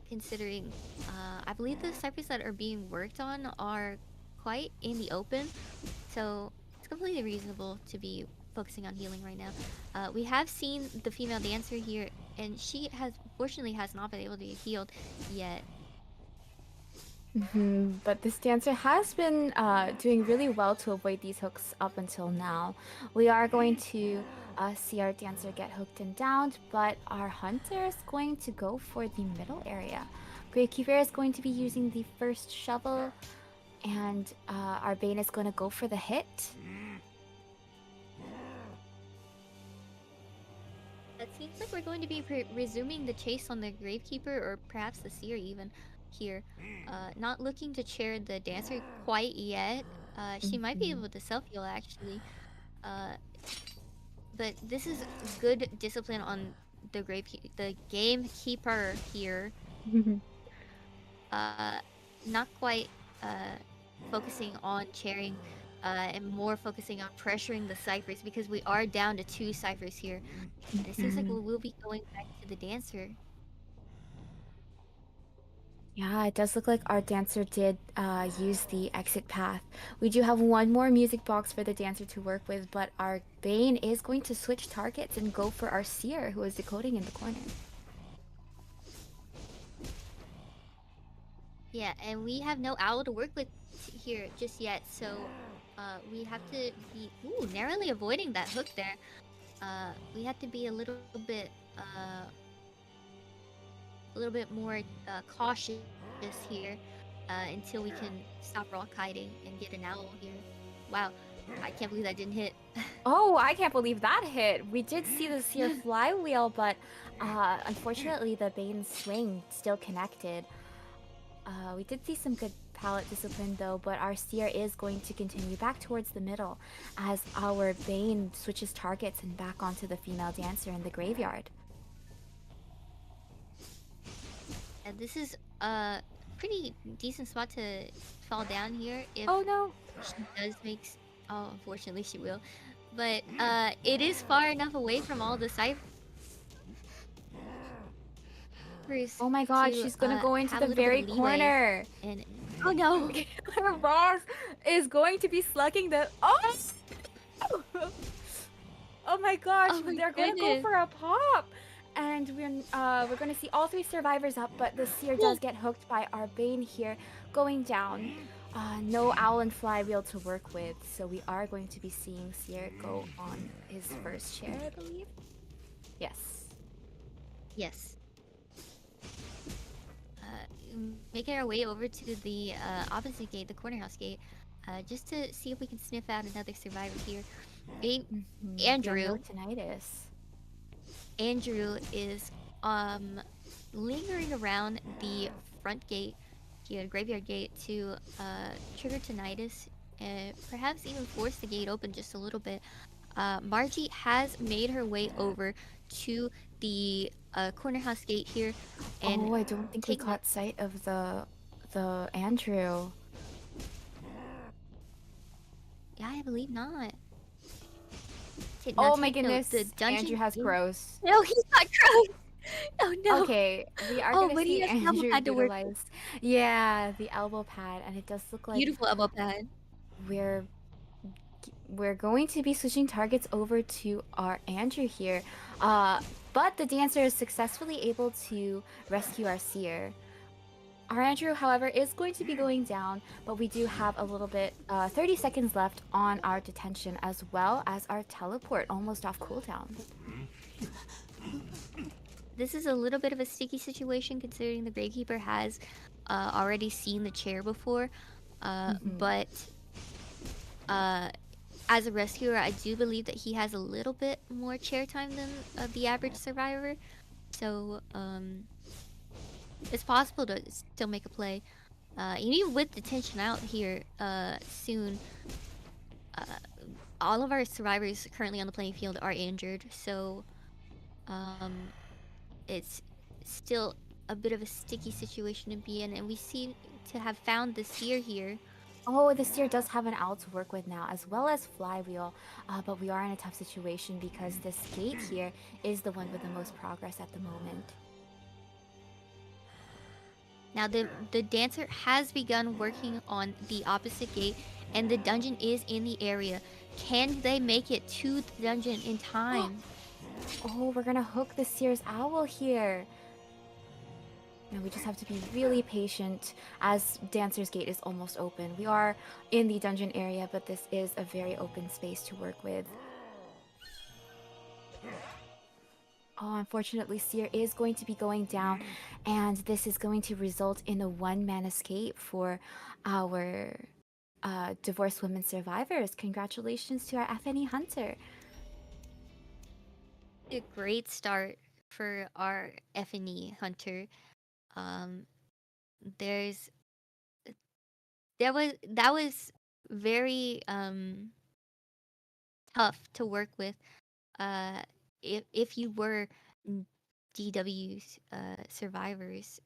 Considering I believe the ciphers that are being worked on are quite in the open, so it's completely reasonable to be focusing on healing right now. We have seen the female dancer here, and she fortunately has not been able to get healed yet. But this dancer has been doing really well to avoid these hooks up until now. We are going to see our dancer get hooked and downed, but our hunter is going to go for the middle area. Gravekeeper is going to be using the first shovel, and our Bane is going to go for the hit. It seems like we're going to be resuming the chase on the Gravekeeper, or perhaps the Seer even, here. Not looking to chair the dancer quite yet. She might be able to self-heal, actually. But this is good discipline on the gamekeeper here. Not quite focusing on chairing, and more focusing on pressuring the ciphers, because we are down to 2 ciphers here. And it seems like we will be going back to the dancer. Yeah, it does look like our dancer did use the exit path. We do have one more music box for the dancer to work with, but our Bane is going to switch targets and go for our Seer, who is decoding in the corner. Yeah, and we have no owl to work with here just yet, so we have to be narrowly avoiding that hook there. We have to be a little bit more cautious here until we can stop rock hiding and get an owl here. Wow, I can't believe that didn't hit. Oh, I can't believe that hit. We did see the Seer flywheel, but unfortunately the Bane swing still connected. We did see some good palette discipline though, but our Seer is going to continue back towards the middle as our Bane switches targets and back onto the female dancer in the graveyard. And this is a pretty decent spot to fall down here if Oh no! she does make... Oh, unfortunately she will. But it is far enough away from all the ciphers. Oh my god, to, she's gonna go into have a the little very bit of leeway. corner! And oh no! Ross is going to be slugging the... Oh! Oh my gosh, Oh my they're gonna go goodness. for a pop! And we're gonna see all 3 survivors up, but the Seer does get hooked by our Bane here, going down. No owl and flywheel to work with, so we are going to be seeing Seer go on his first chair, I believe. Yes. Yes. Making our way over to the opposite gate, the corner house gate. just to see if we can sniff out another survivor here. A- Yeah, Andrew. no tinnitus. Andrew is lingering around the front gate here, graveyard gate, to trigger tinnitus and perhaps even force the gate open just a little bit. Margie has made her way over to the corner house gate here and Oh, I don't think we taking caught sight of the Andrew. Yeah, I believe not. Okay, now Oh my take note, goodness, the dungeon Andrew has is- crows. No, he's not crows. Oh no. Okay, we are Oh, gonna but he see has an elbow Andrew pad to work with. utilize. Yeah, the elbow pad, and it does look like Beautiful elbow pad. we're going to be switching targets over to our Andrew here. But the dancer is successfully able to rescue our seer. Our Andrew, however, is going to be going down, but we do have a little bit, 30 seconds left on our detention as well as our teleport almost off cooldown. This is a little bit of a sticky situation considering the Gravekeeper has already seen the chair before. But as a rescuer, I do believe that he has a little bit more chair time than the average survivor. So it's possible to still make a play. And even with detention out here soon, all of our survivors currently on the playing field are injured. So it's still a bit of a sticky situation to be in, and we seem to have found the seer here. Oh, the seer does have an owl to work with now, as well as Flywheel, but we are in a tough situation because this gate here is the one with the most progress at the moment. Now the dancer has begun working on the opposite gate, and the dungeon is in the area. Can they make it to the dungeon in time? Oh, we're gonna hook the seer's owl here. And we just have to be really patient as Dancer's Gate is almost open. We are in the dungeon area, but this is a very open space to work with. Oh, unfortunately, Seer is going to be going down, and this is going to result in a one-man escape for our divorced women survivors. Congratulations to our FNE Hunter. A great start for our FNE Hunter. That was very tough to work with. If you were DW's survivors,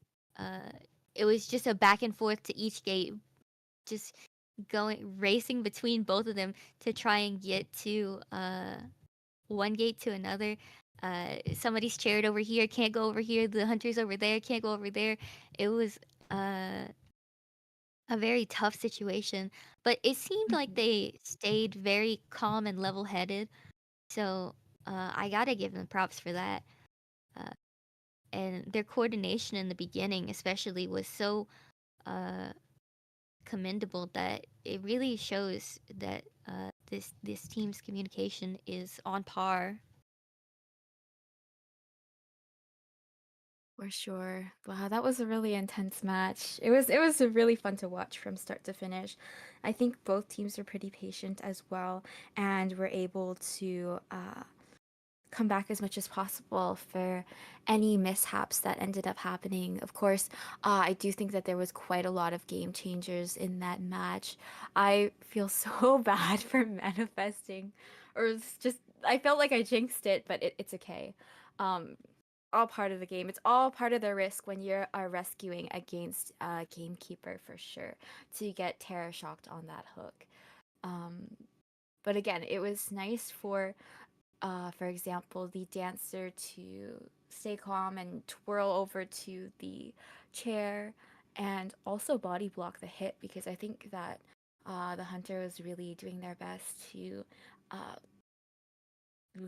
it was just a back and forth to each gate, just racing between both of them to try and get to one gate to another. Somebody's chaired over here, can't go over here. The hunter's over there, can't go over there. It was a very tough situation, but it seemed like they stayed very calm and level-headed. So I gotta give them props for that. And their coordination in the beginning, especially, was so commendable that it really shows that this team's communication is on par. For sure. Wow, that was a really intense match. It was really fun to watch from start to finish. I think both teams were pretty patient as well, and were able to come back as much as possible for any mishaps that ended up happening. Of course, I do think that there was quite a lot of game changers in that match. I feel so bad for manifesting, or it's just I felt like I jinxed it, but it's okay. All part of the game. It's all part of the risk when you are rescuing against a gamekeeper for sure to get terror shocked on that hook. But again, it was nice for example, the dancer to stay calm and twirl over to the chair and also body block the hit because I think that the hunter was really doing their best to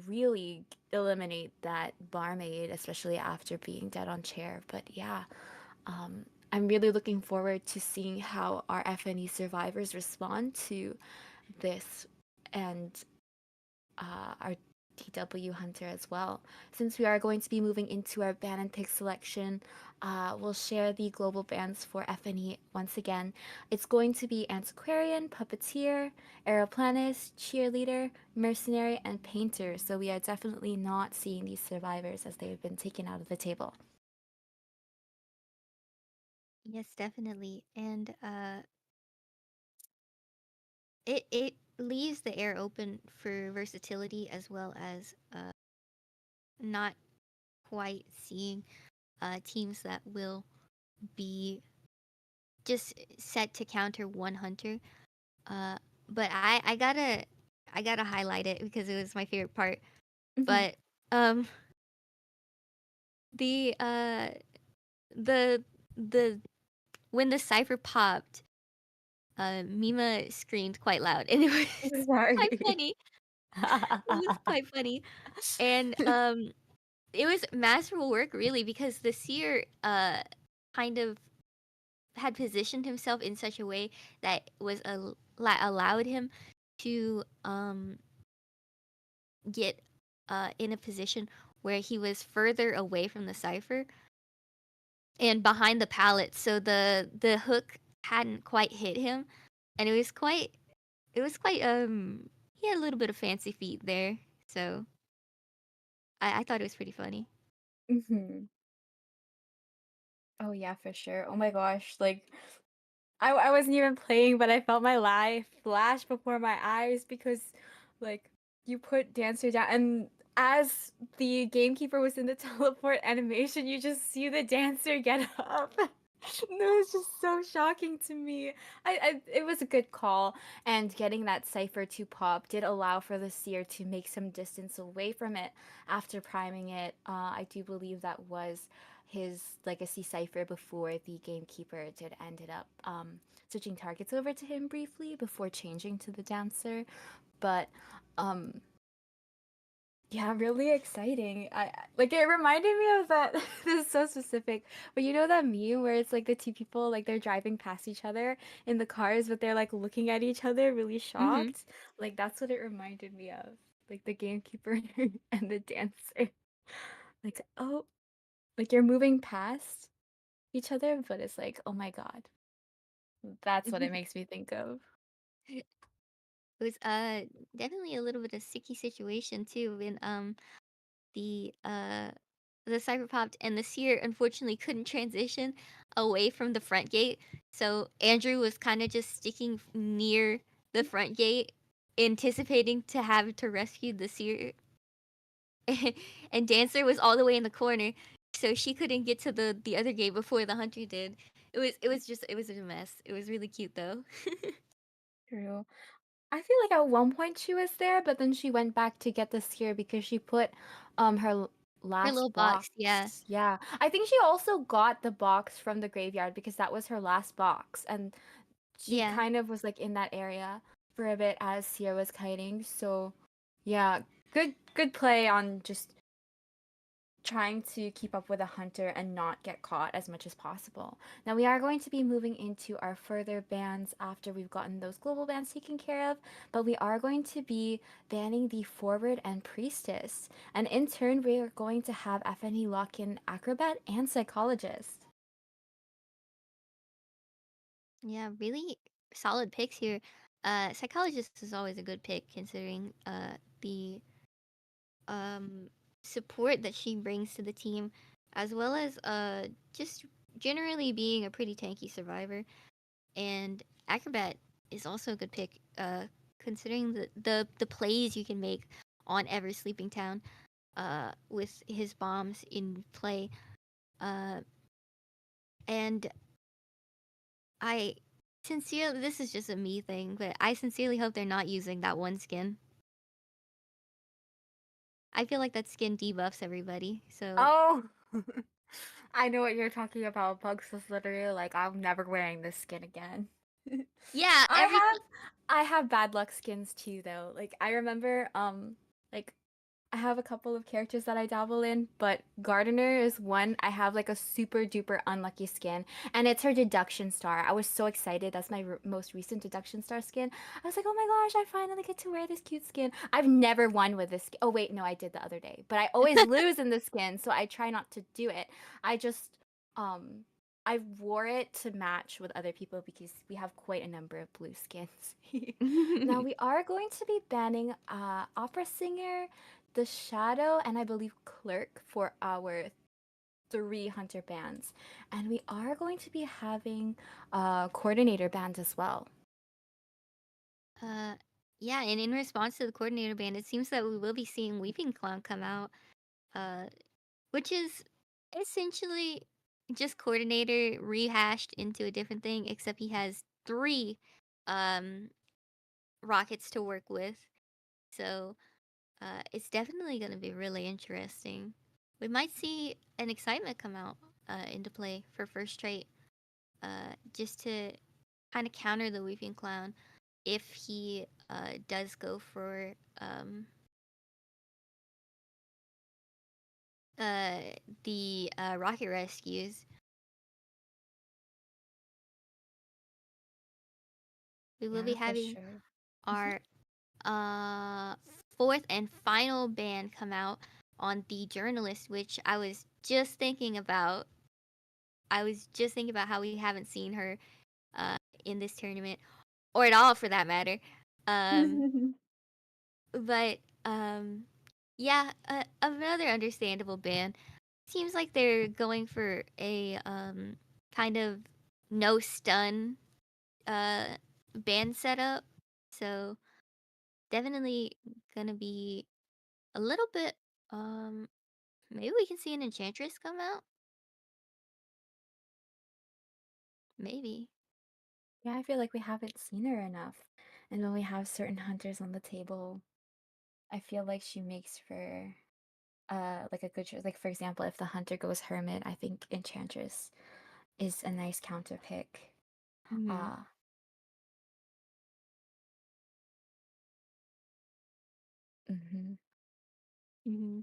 really eliminate that barmaid, especially after being dead on chair. But yeah, I'm really looking forward to seeing how our FNE survivors respond to this and our DW Hunter as well. Since we are going to be moving into our ban and pick selection, will share the global bands for FNE once again. It's going to be Antiquarian, Puppeteer, Aeroplanist, Cheerleader, Mercenary, and Painter. So we are definitely not seeing these survivors as they've been taken out of the table. Yes, definitely. And it leaves the air open for versatility as well as not quite seeing teams that will be just set to counter one hunter. But I gotta highlight it because it was my favorite part. But um the uh the the when the cipher popped, Mima screamed quite loud and it was quite Sorry. funny. It was quite funny. And it was masterful work really because the seer kind of had positioned himself in such a way that was allowed him to get in a position where he was further away from the cipher and behind the pallet, so the hook hadn't quite hit him, and it was quite he had a little bit of fancy feet there, so I thought it was pretty funny. Mhm. Oh yeah, for sure. Oh my gosh, like I wasn't even playing, but I felt my life flash before my eyes because like you put Dancer down and as the gamekeeper was in the teleport animation, you just see the dancer get up. It was just so shocking to me. It was a good call, and getting that cipher to pop did allow for the seer to make some distance away from it after priming it. I do believe that was his legacy cipher before the gamekeeper did ended up switching targets over to him briefly before changing to the dancer. But um yeah, really exciting. Like it reminded me of that. This is so specific, but you know that meme where it's like the two people like they're driving past each other in the cars, but they're like looking at each other, really Mhm. shocked. Like that's what it reminded me of. Like the gamekeeper and the dancer. Like oh, like you're moving past each other, but it's like oh my god, that's what it makes me think of. It was definitely a little bit of sticky situation too when the uh the cyber popped and the seer unfortunately couldn't transition away from the front gate. So Andrew was kind of just sticking near the front gate, anticipating to have to rescue the seer. And Dancer was all the way in the corner, so she couldn't get to the other gate before the hunter did. It was a mess. It was really cute though. True. I feel like at one point she was there, but then she went back to get the skier because she put her Her last little box, yeah. box. Yeah. I think she also got the box from the graveyard because that was her last box and she Yeah. kind of was like in that area for a bit as Sierra was kiting. So, yeah, good play on just trying to keep up with a hunter and not get caught as much as possible. Now we are going to be moving into our further bans after we've gotten those global bans taken care of, but we are going to be banning the forward and priestess. And in turn, we are going to have FNE lock in acrobat and psychologist. Yeah, really solid picks here. Psychologist is always a good pick considering the um support that she brings to the team, as well as just generally being a pretty tanky survivor. And Acrobat is also a good pick, considering the plays you can make on Ever Sleeping Town, with his bombs in play. Uh, and I sincerely, this is just a me thing, but I sincerely hope they're not using that one skin. I feel like that skin debuffs everybody. So Oh, I know what you're talking about. Bugs was literally like, I'm never wearing this skin again. yeah, I every have I have bad luck skins too though. Like I remember like I have a couple of characters that I dabble in, but Gardener is one I have like a super duper unlucky skin, and it's her deduction star. I was so excited. That's my most recent deduction star skin. I was like, oh my gosh, I finally get to wear this cute skin. I've never won with this. Oh wait, no, I did the other day, but I always lose in the skin, so I try not to do it. I just Um, I wore it to match with other people because we have quite a number of blue skins. Now we are going to be banning Opera Singer, The Shadow, and I believe Clerk for our 3 hunter bans. And we are going to be having coordinator bans as well. Yeah, and in response to the coordinator ban, it seems that we will be seeing Weeping Clown come out, which is essentially just coordinator rehashed into a different thing, except he has 3 um rockets to work with. So it's definitely going to be really interesting. We might see an excitement come out into play for first trait, just to kind of counter the Weeping Clown if he does go for the rocket rescues. We will be Yeah, for having sure. our 4th and final ban come out on the journalist, which I was just thinking about. I was just thinking about how we haven't seen her in this tournament, or at all for that matter. But yeah, another understandable ban. Seems like they're going for a kind of no stun ban setup. So definitely gonna be a little bit maybe we can see an enchantress come out. Maybe. Yeah, I feel like we haven't seen her enough. And when we have certain hunters on the table, I feel like she makes for like a good like for example, if the hunter goes hermit, I think enchantress is a nice counter pick. Mm-hmm. Uh mhm. Mm-hmm.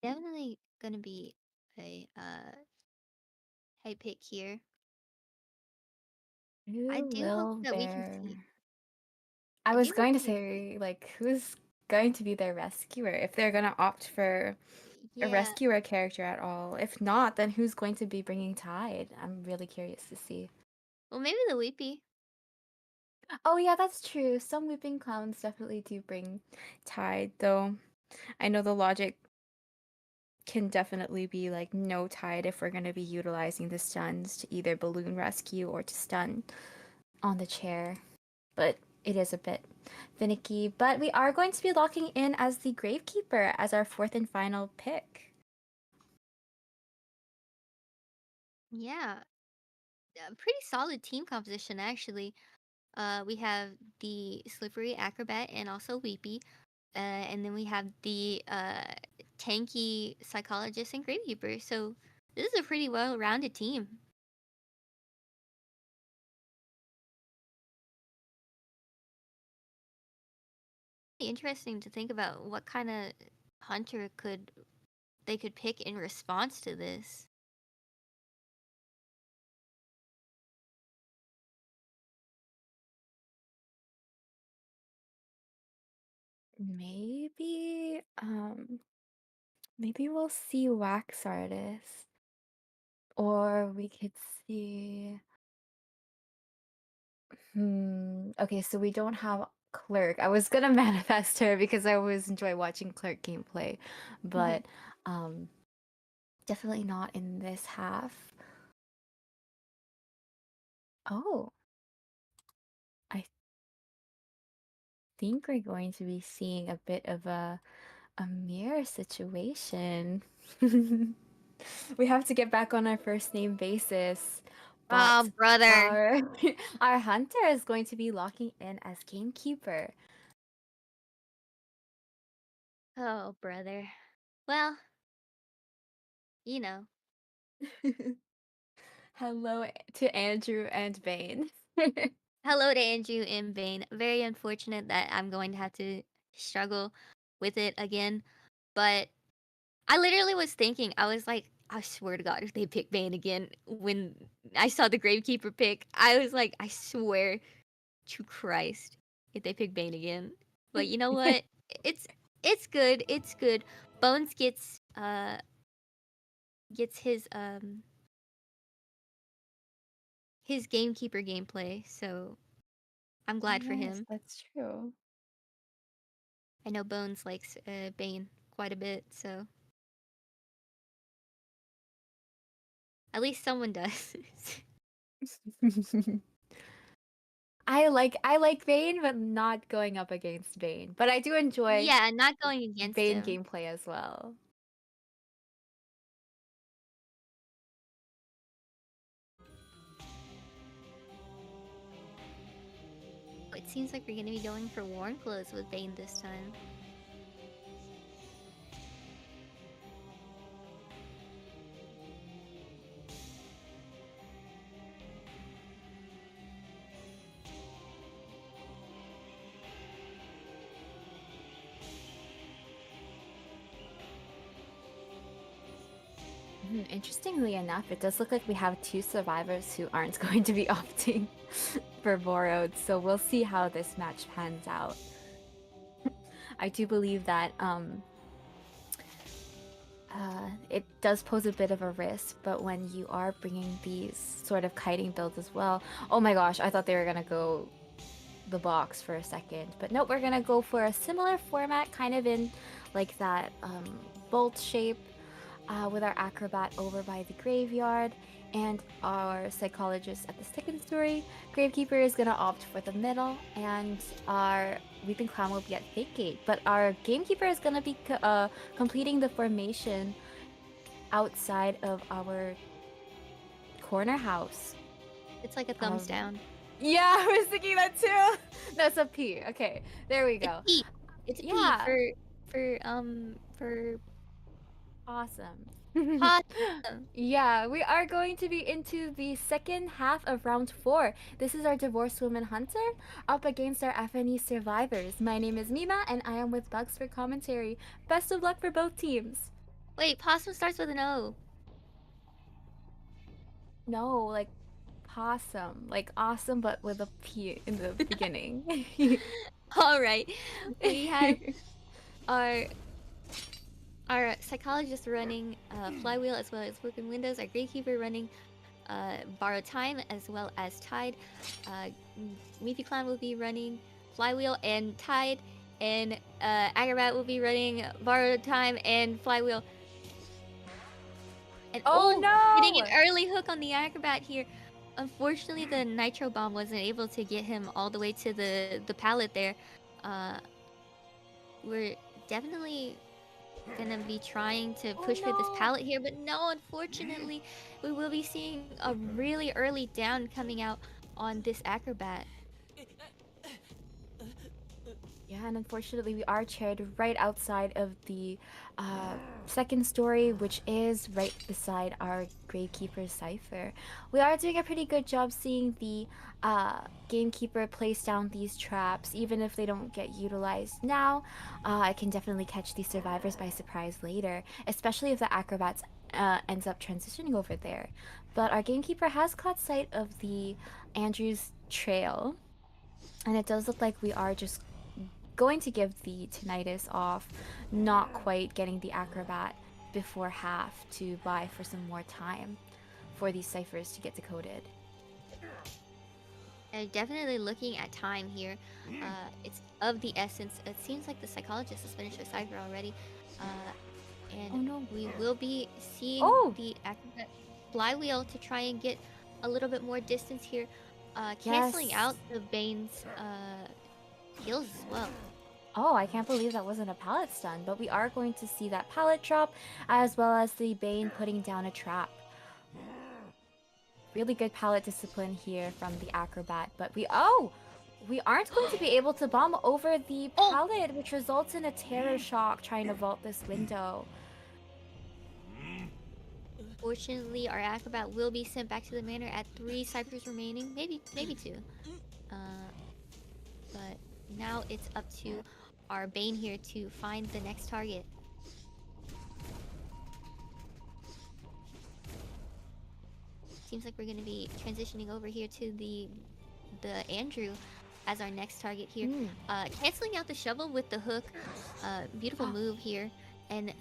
Definitely gonna be a high pick here. I Who do hope will that we can see. their I I was do hope going to that we can see. say like who's going to be their rescuer if they're going to opt for a Yeah. rescuer character at all. If not, then who's going to be bringing Tide? I'm really curious to see. Well, maybe the Weepy. Oh yeah, that's true. Some Weeping Clowns definitely do bring Tide, though. I know the logic can definitely be like no Tide if we're going to be utilizing the stuns to either balloon rescue or to stun on the chair. But it is a bit finicky. But we are going to be locking in as the Gravekeeper as our 4th and final pick. Yeah. A pretty solid team composition actually. We have the Slippery Acrobat and also Weepy. And then we have the tanky Psychologist and Gravekeeper. So this is a pretty well-rounded team. Interesting to think about what kind of hunter they could pick in response to this. Maybe, maybe we'll see Wax Artist. Or we could see. Okay, so we don't have Clerk. I was gonna manifest her because I always enjoy watching Clerk gameplay, but um, definitely not in this half. Oh, I think we're going to be seeing a bit of a mirror situation. We have to get back on our first name basis, but Oh, brother. our our hunter is going to be locking in as Gamekeeper. Oh, brother. Well, you know. Hello to Andrew and Bane. Hello to Andrew and Vane. Very unfortunate that I'm going to have to struggle with it again. But I literally was thinking, I was like, I swear to God, if they pick Vane again, when I saw the Gravekeeper pick, I was like, I swear to Christ, if they pick Bane again. But you know what? It's it's good. It's good. Bones gets gets his gamekeeper gameplay, so I'm glad for Yes, him. that's true. I know Bones likes Bane quite a bit, so at least someone does. I like Vayne, but not going up against Vayne. But I do enjoy Yeah, not going against Vayne him. gameplay as well. It seems like we're gonna be going for Warm Clothes with Bane this time. Interestingly enough, it does look like we have two survivors who aren't going to be opting for Borrowed, so we'll see how this match pans out. I do believe that it does pose a bit of a risk, but when you are bringing these sort of kiting builds as well, oh my gosh, I thought they were gonna go the box for a second, but nope, we're gonna go for a similar format, kind of in like that bolt shape, with our acrobat over by the graveyard and our psychologist at the second story. Gravekeeper is gonna opt for the middle, and our Weeping Clown will be at Fake Gate. But our Gamekeeper is gonna be completing the formation outside of our corner house. It's like a thumbs down. Yeah, I was thinking that too. That's a P. Okay, there we go. It's P. It's Yeah. P for Awesome. awesome. Yeah, we are going to be into the second half of round 4. This is our Divorced Woman Hunter up against our FNE survivors. My name is Mima, and I am with Bugs for commentary. Best of luck for both teams. Wait, Possum starts with an O. No, like possum, like awesome, but with a P in the beginning. All right, we have our psychologist running Flywheel as well as Broken Windows, our Gatekeeper running Borrowed Time as well as Tide. Weepy Clown will be running Flywheel and Tide, and Acrobat will be running Borrowed Time and Flywheel. And Oh, no! Getting an early hook on the Acrobat here. Unfortunately, the Nitro Bomb wasn't able to get him all the way to the pallet there. We're definitely gonna be trying to push for this pallet here, but no, unfortunately, we will be seeing a really early down coming out on this Acrobat. Yeah, and unfortunately, we are chaired right outside of the second story, which is right beside our Gravekeeper Cypher. We are doing a pretty good job seeing the Gamekeeper place down these traps, even if they don't get utilized now. I can definitely catch these survivors by surprise later, especially if the Acrobats ends up transitioning over there. But our Gamekeeper has caught sight of the Andrews trail, and it does look like we are just going to give the Tinnitus off, not quite getting the Acrobat before half to buy for some more time for these ciphers to get decoded. Definitely looking at time here. It's of the essence. It seems like the psychologist has finished the cipher already. And Oh, no. we will be seeing the Acrobat Flywheel to try and get a little bit more distance here. Canceling Yes. out the Bane's heals as well. Oh, I can't believe that wasn't a pallet stun, but we are going to see that pallet drop, as well as the Bane putting down a trap. Really good pallet discipline here from the Acrobat, but we aren't going to be able to bomb over the pallet, which results in a terror shock trying to vault this window. Fortunately, our Acrobat will be sent back to the manor at 3 ciphers remaining, maybe 2. But now it's up to our Bane here to find the next target. Seems like we're going to be transitioning over here to the Andrew as our next target here. Canceling out the shovel with the hook. Beautiful move here. And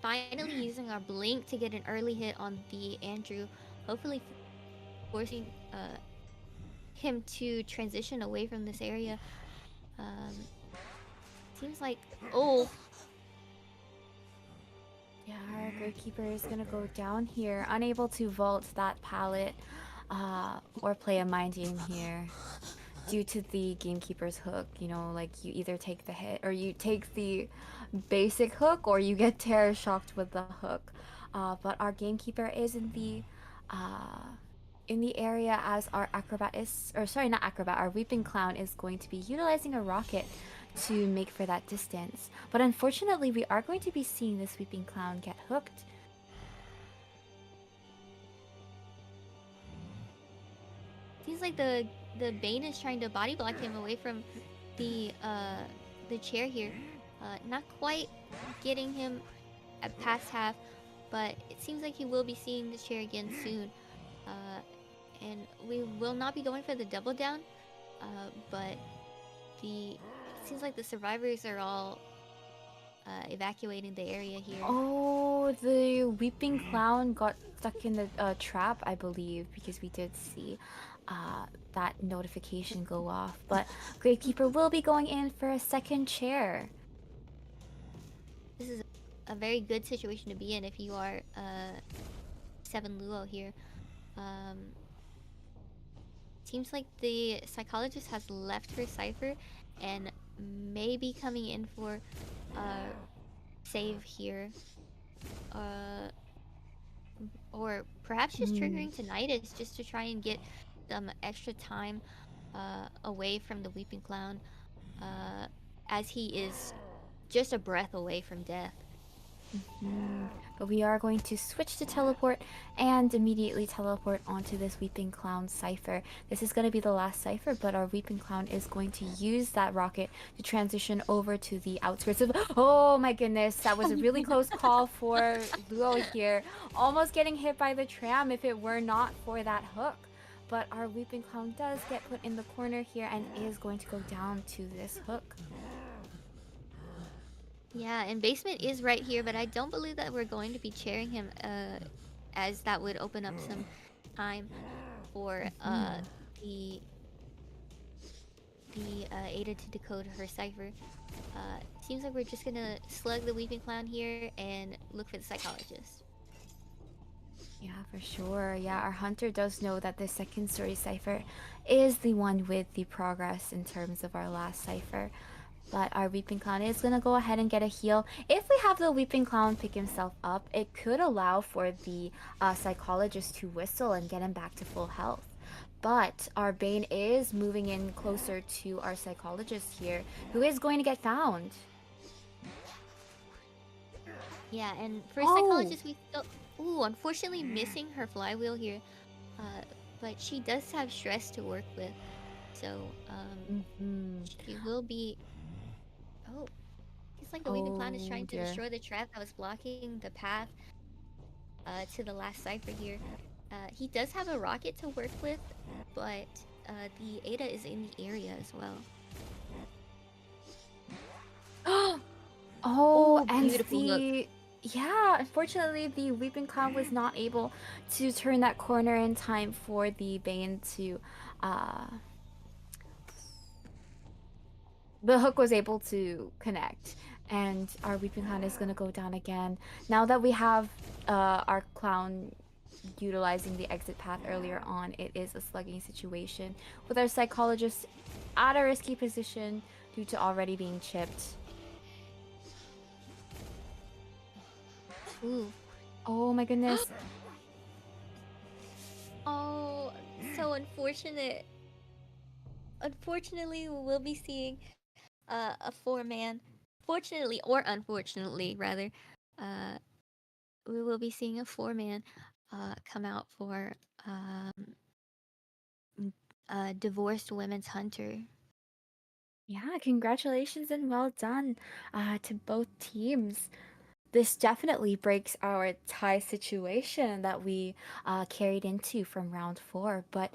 finally using our blink to get an early hit on the Andrew, hopefully forcing him to transition away from this area. Um, seems like Yeah, our Gravekeeper is gonna go down here, unable to vault that pallet, or play a mind game here. Due to the Gamekeeper's hook, you know, like you either take the hit or you take the basic hook or you get terror shocked with the hook. But our Gamekeeper is in the area as our Acrobat is, or sorry, not Acrobat, our Weeping Clown is going to be utilizing a rocket to make for that distance. But unfortunately, we are going to be seeing this Weeping Clown get hooked. seems like the Bane is trying to body block him away from the chair here. Not quite getting him at past half, but it seems like he will be seeing the chair again soon. And we will not be going for the double down, but it seems like the survivors are all evacuating the area here. Oh, the Weeping Clown got stuck in the trap, I believe, because we did see that notification go off. But Gravekeeper will be going in for a second chair. This is a very good situation to be in if you are 7 Luo here. Seems like the psychologist has left her cipher and may be coming in for save here. Or perhaps just triggering Tinnitus just to try and get some extra time away from the Weeping Clown, as he is just a breath away from death. But we are going to switch to teleport and immediately teleport onto this Weeping Clown cipher. This is going to be the last cipher, but our Weeping Clown is going to use that rocket to transition over to the outskirts of... Oh my goodness, that was a really close call for Luo here. Almost getting hit by the tram if it were not for that hook. But our Weeping Clown does get put in the corner here and is going to go down to this hook. Yeah, and basement is right here, but I don't believe that we're going to be chairing him, as that would open up some time for the Ada to decode her cipher. Seems like we're just gonna slug the Weeping Clown here and look for the psychologist. Yeah, for sure. Yeah, our hunter does know that the second story cipher is the one with the progress in terms of our last cipher. But our Weeping Clown is going to go ahead and get a heal. If we have the Weeping Clown pick himself up, it could allow for the psychologist to whistle and get him back to full health. But our Bane is moving in closer to our psychologist here, who is going to get found. Yeah, and for psychologist, we still... Ooh, unfortunately missing her flywheel here. But she does have stress to work with. So, she will be... Oh, it's like the Weeping Clown is trying to destroy the trap that was blocking the path to the last cipher here. He does have a rocket to work with, but the Ada is in the area as well. And beautiful look. Yeah, unfortunately, the Weeping Clown was not able to turn that corner in time for the Bane to... The hook was able to connect, and our Weeping Clown is going to go down again. Now that we have our clown utilizing the exit path earlier on, it is a slugging situation with our psychologist at a risky position due to already being chipped. Ooh. Oh my goodness. Oh, so unfortunate. Unfortunately, we will be seeing a 4-man. Fortunately, or unfortunately, rather, we will be seeing a 4-man come out for divorced women's hunter. Yeah, congratulations and well done to both teams. This definitely breaks our tie situation that we carried into from round 4, but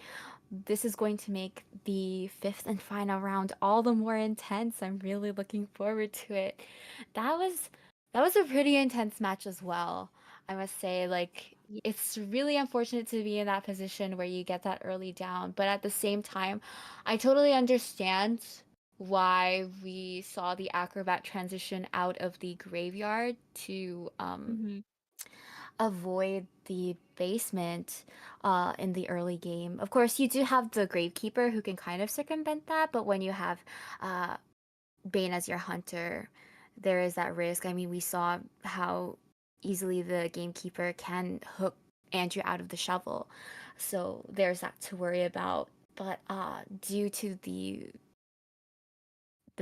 this is going to make the 5th and final round all the more intense. I'm really looking forward to it. That was That was a pretty intense match as well. I must say, like, Yeah. it's really unfortunate to be in that position where you get that early down, but at the same time, I totally understand why we saw the acrobat transition out of the graveyard to Hmm. avoid the basement in the early game. Of course, you do have the Gravekeeper who can kind of circumvent that, but when you have uh, Bane as your hunter, there is that risk. I mean, we saw how easily the gamekeeper can hook Andrew out of the shovel. So there's that to worry about. But due to the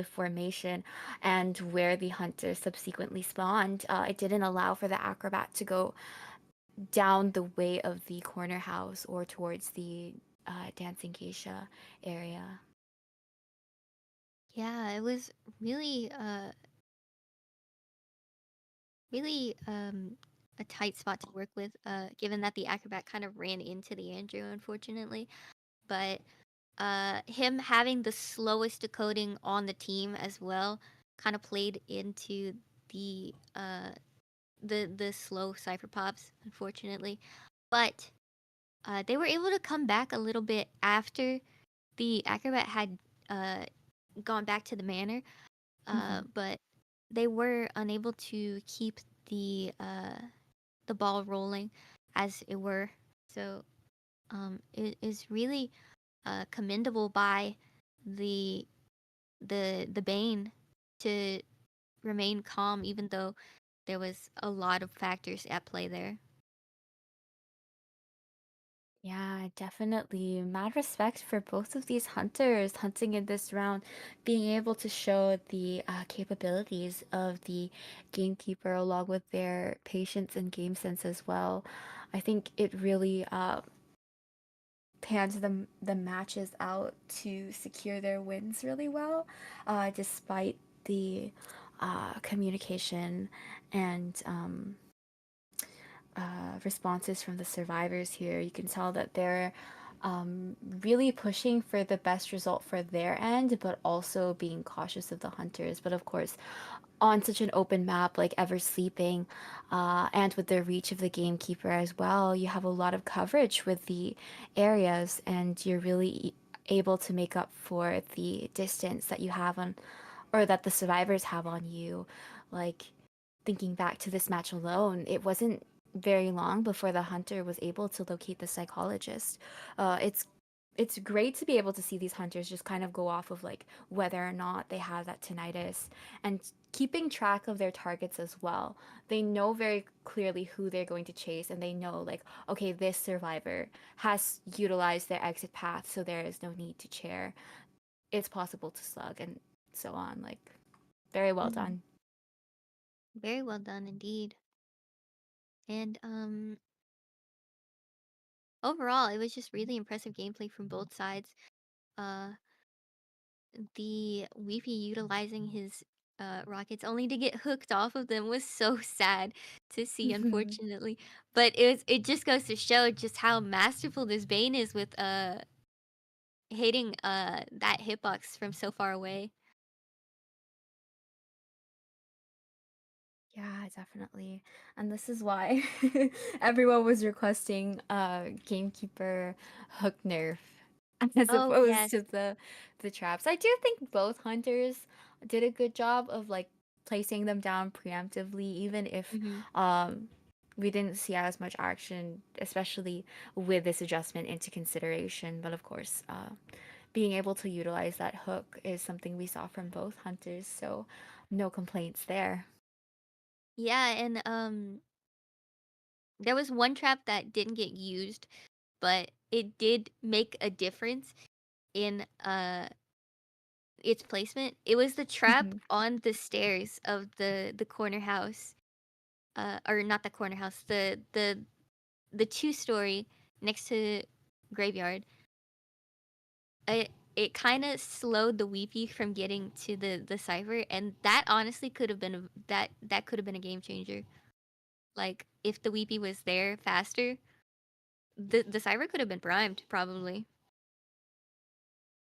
formation and where the hunter subsequently spawned, it didn't allow for the acrobat to go down the way of the corner house or towards the dancing geisha area. Yeah, it was really really a tight spot to work with, given that the acrobat kind of ran into the Andrew, unfortunately. But him having the slowest decoding on the team as well kind of played into the the slow cipher pops, unfortunately. But they were able to come back a little bit after the acrobat had uh gone back to the manor, Mhm. but they were unable to keep the ball rolling as it were. So it is really commendable by the the Bane to remain calm even though there was a lot of factors at play there. Yeah, definitely. Mad respect for both of these hunters hunting in this round, being able to show the capabilities of the gamekeeper along with their patience and game sense as well. I think it really pans the matches out to secure their wins really well, despite the communication and responses from the survivors here. You can tell that they're really pushing for the best result for their end, but also being cautious of the hunters. But of course, on such an open map like Ever Sleeping, and with the reach of the gamekeeper as well, you have a lot of coverage with the areas, and you're really able to make up for the distance that you have on, or that the survivors have on you. Like, thinking back to this match alone, it wasn't very long before the hunter was able to locate the psychologist. It's great to be able to see these hunters just kind of go off of like whether or not they have that tinnitus and keeping track of their targets as well. They know very clearly who they're going to chase, and they know like, okay, this survivor has utilized their exit path, so there is no need to chair. It's possible to slug and so on. Like, very well Hmm. done. Very well done indeed. And overall, it was just really impressive gameplay from both sides. Uh, the Weepy utilizing his rockets only to get hooked off of them was so sad to see, unfortunately. But it just goes to show just how masterful this Bane is with hitting that hitbox from so far away. Yeah, definitely. And this is why everyone was requesting Gamekeeper hook nerf as Oh opposed yes. to the traps. I do think both hunters did a good job of like placing them down preemptively, even if Hmm. we didn't see as much action, especially with this adjustment into consideration. But of course, being able to utilize that hook is something we saw from both hunters, so no complaints there. Yeah, and there was one trap that didn't get used, but it did make a difference in its placement. It was the trap on the stairs of the corner house. Or not the corner house, the two-story next to graveyard. It kind of slowed the Weepy from getting to the cipher, and that honestly could have been that could have been a game changer. Like if the Weepy was there faster, the cipher could have been primed probably.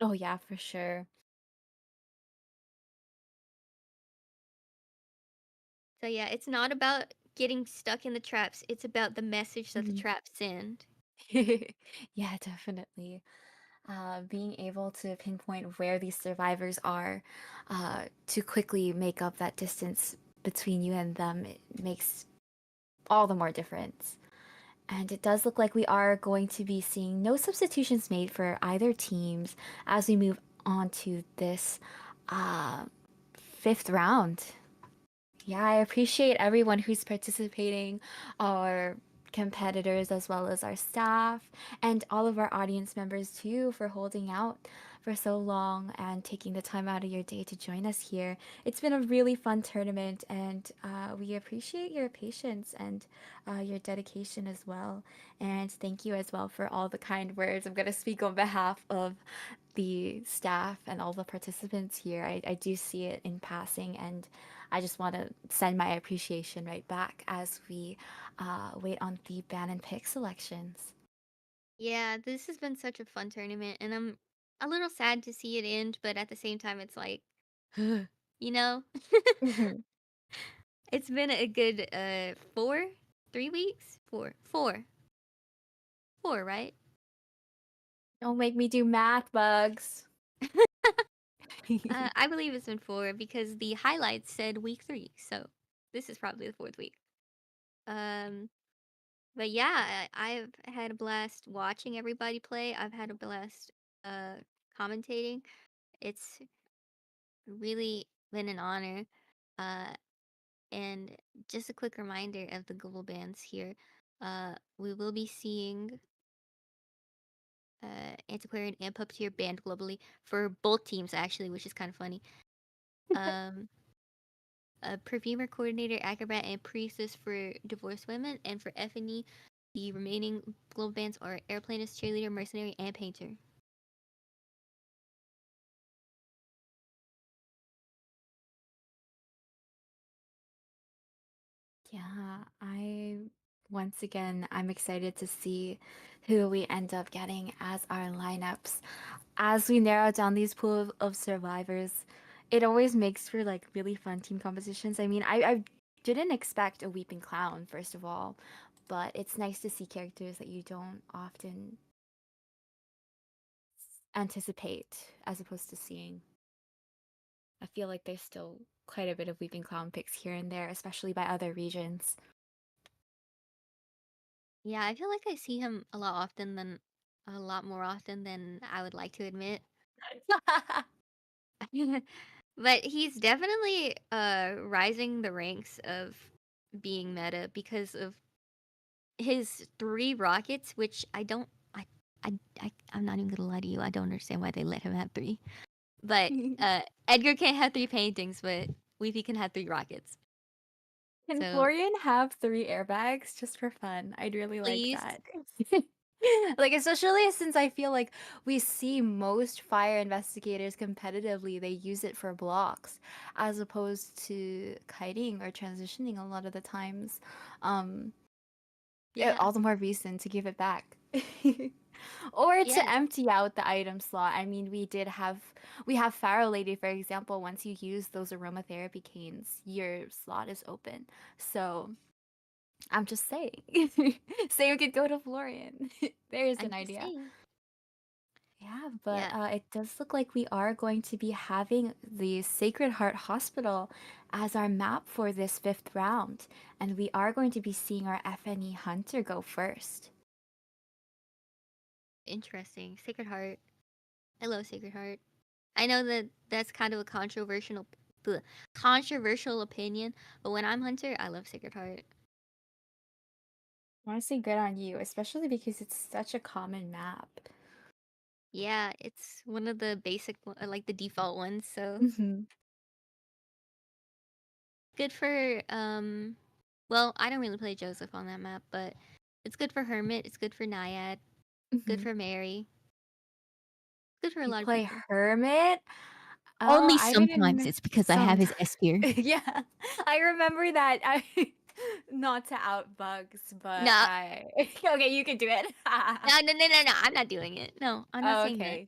Oh yeah, for sure. So yeah, it's not about getting stuck in the traps. It's about the message that the Mhm. traps send. Yeah, definitely. Being able to pinpoint where these survivors are, to quickly make up that distance between you and them, it makes all the more difference. And it does look like we are going to be seeing no substitutions made for either teams as we move on to this uh, fifth round. Yeah, I appreciate everyone who's participating, our competitors as well as our staff, and all of our audience members too for holding out for so long and taking the time out of your day to join us here. It's been a really fun tournament, and we appreciate your patience and your dedication as well. And thank you as well for all the kind words. I'm going to speak on behalf of the staff and all the participants here. I do see it in passing, and I just want to send my appreciation right back as we wait on the ban and pick selections. Yeah, this has been such a fun tournament, and I'm a little sad to see it end, but at the same time, it's like, you know, Mhm. it's been a good 3 weeks, four, right? Don't make me do math, Bugs. I believe it's been 4 because the highlights said week 3, so this is probably the fourth week. Um, but yeah, I've had a blast watching everybody play. I've had a blast uh commentating. It's really been an honor. Uh, and just a quick reminder of the global bans here. We will be seeing Antiquarian and Puppeteer banned globally for both teams actually, which is kind of funny. Um, Perfumer, Coordinator, Acrobat, and Priestess for Divorced Women, and for F&E, the remaining global bans are Airplanist, Cheerleader, Mercenary, and Painter. Yeah, once again, I'm excited to see who we end up getting as our lineups. As we narrow down these pool of survivors, it always makes for like really fun team compositions. I mean, I didn't expect a weeping clown, first of all, but it's nice to see characters that you don't often anticipate as opposed to seeing. I feel like there's still quite a bit of weeping clown picks here and there, especially by other regions. Yeah, I feel like I see him a lot more often than I would like to admit. But he's definitely rising the ranks of being meta because of his 3 rockets, which I'm not even gonna lie to you, I don't understand why they let him have 3. But Edgar can't have 3 paintings, but Weepy can have 3 rockets. Can So Florian have 3 airbags just for fun? I'd really like please, that. Like, especially since I feel like we see most fire investigators competitively, they use it for blocks as opposed to kiting or transitioning a lot of the times. Um, yeah, all the more reason to give it back. Or to yeah. empty out the item slot. I mean, we have Pharaoh Lady, for example. Once you use those aromatherapy canes, your slot is open. So I'm just saying. Say we could go to Florian. There's I'm an just idea. saying. Yeah, but Yeah. it does look like we are going to be having the Sacred Heart Hospital as our map for this fifth round, and we are going to be seeing our FNE Hunter go first. Interesting. Sacred Heart. I love Sacred Heart. I know that that's kind of a controversial opinion, but when I'm Hunter, I love Sacred Heart. Honestly, good on you, especially because it's such a common map. Yeah, it's one of the like the default ones, so Hmm. good for well, I don't really play Joseph on that map, but it's good for Hermit, it's good for Naiad, good Hmm. for Mary, good for a You lot of play people. Hermit? Oh, Only I sometimes didn't. it's because I have Some. his S tier. Yeah, I remember that. I not to out Bugs, but No, I. Okay, you can do it. no, I'm not doing it. No, I'm not Oh, saying that. okay.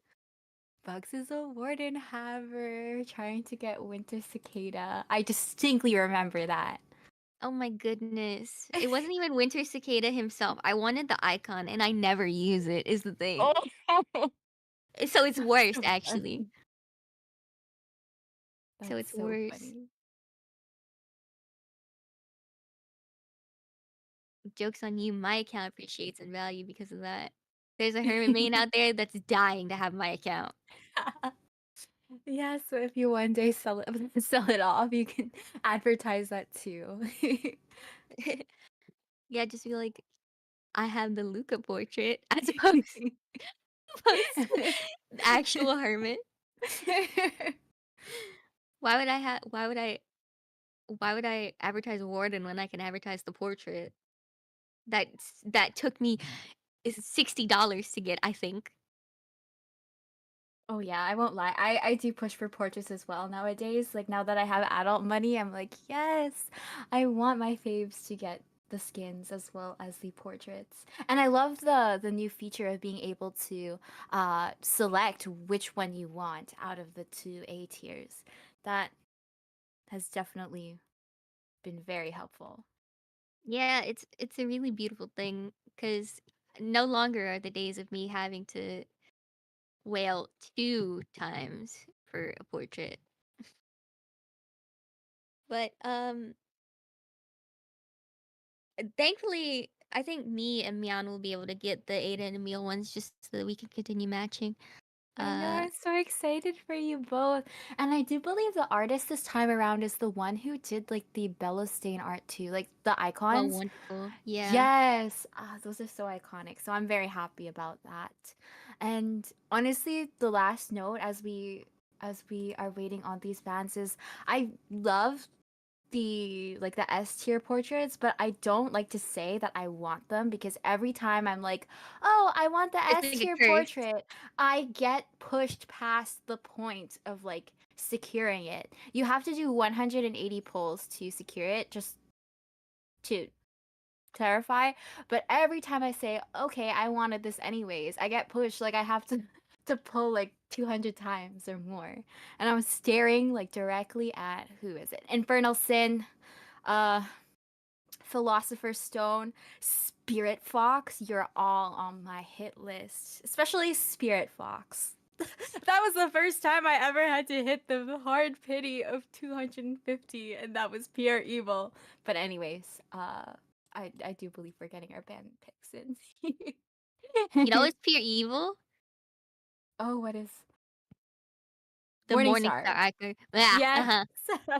Bugs is a warden haver trying to get Winter Cicada. I distinctly remember that. Oh my goodness. It wasn't even Winter Cicada himself. I wanted the icon and I never use it, is the thing. Oh, So it's that's worse, so actually. funny. So That's it's so worse. funny. Joke's on you. My account appreciates in value because of that. There's a Hermit main out there that's dying to have my account. Yeah, so if you one day sell it sell it off, you can advertise that too. Yeah, just be like, I have the Luca portrait as opposed to the actual Hermit. Why would I have? Why would I advertise Warden when I can advertise the portrait? That took me is $60 to get, I think. Oh yeah, I won't lie. I do push for portraits as well nowadays. Like now that I have adult money, I'm like, yes, I want my faves to get the skins as well as the portraits. And I love the new feature of being able to select which one you want out of the two A tiers. That has definitely been very helpful. Yeah, it's a really beautiful thing because no longer are the days of me having to wail 2 times for a portrait. But, thankfully, I think me and Mian will be able to get the Ada and Emil ones just so that we can continue matching. I know, Uh, I'm so excited for you both. And I do believe the artist this time around is the one who did like the Bella Stain art too, like the oh, icons. wonderful. Yeah. Yes, those are so iconic. So I'm very happy about that. And honestly, the last note as we are waiting on these bands is I love the S tier portraits, but I don't like to say that I want them because every time I'm like, "Oh, I want the It's S like a tier curse. portrait," I get pushed past the point of like securing it. You have to do 180 pulls to secure it just to clarify, but every time I say, "Okay, I wanted this anyways," I get pushed like I have to to pull like 200 times or more. And I'm staring like directly at who is it? Infernal Sin, uh Philosopher's Stone, Spirit Fox, you're all on my hit list. Especially Spirit Fox. That was the first time I ever had to hit the hard pity of 250, and that was pure evil. But anyways, I do believe we're getting our band picks You know in. it's pure evil? Oh, what is The Morningstar? Morningstar icon. Ah, Yes. uh-huh.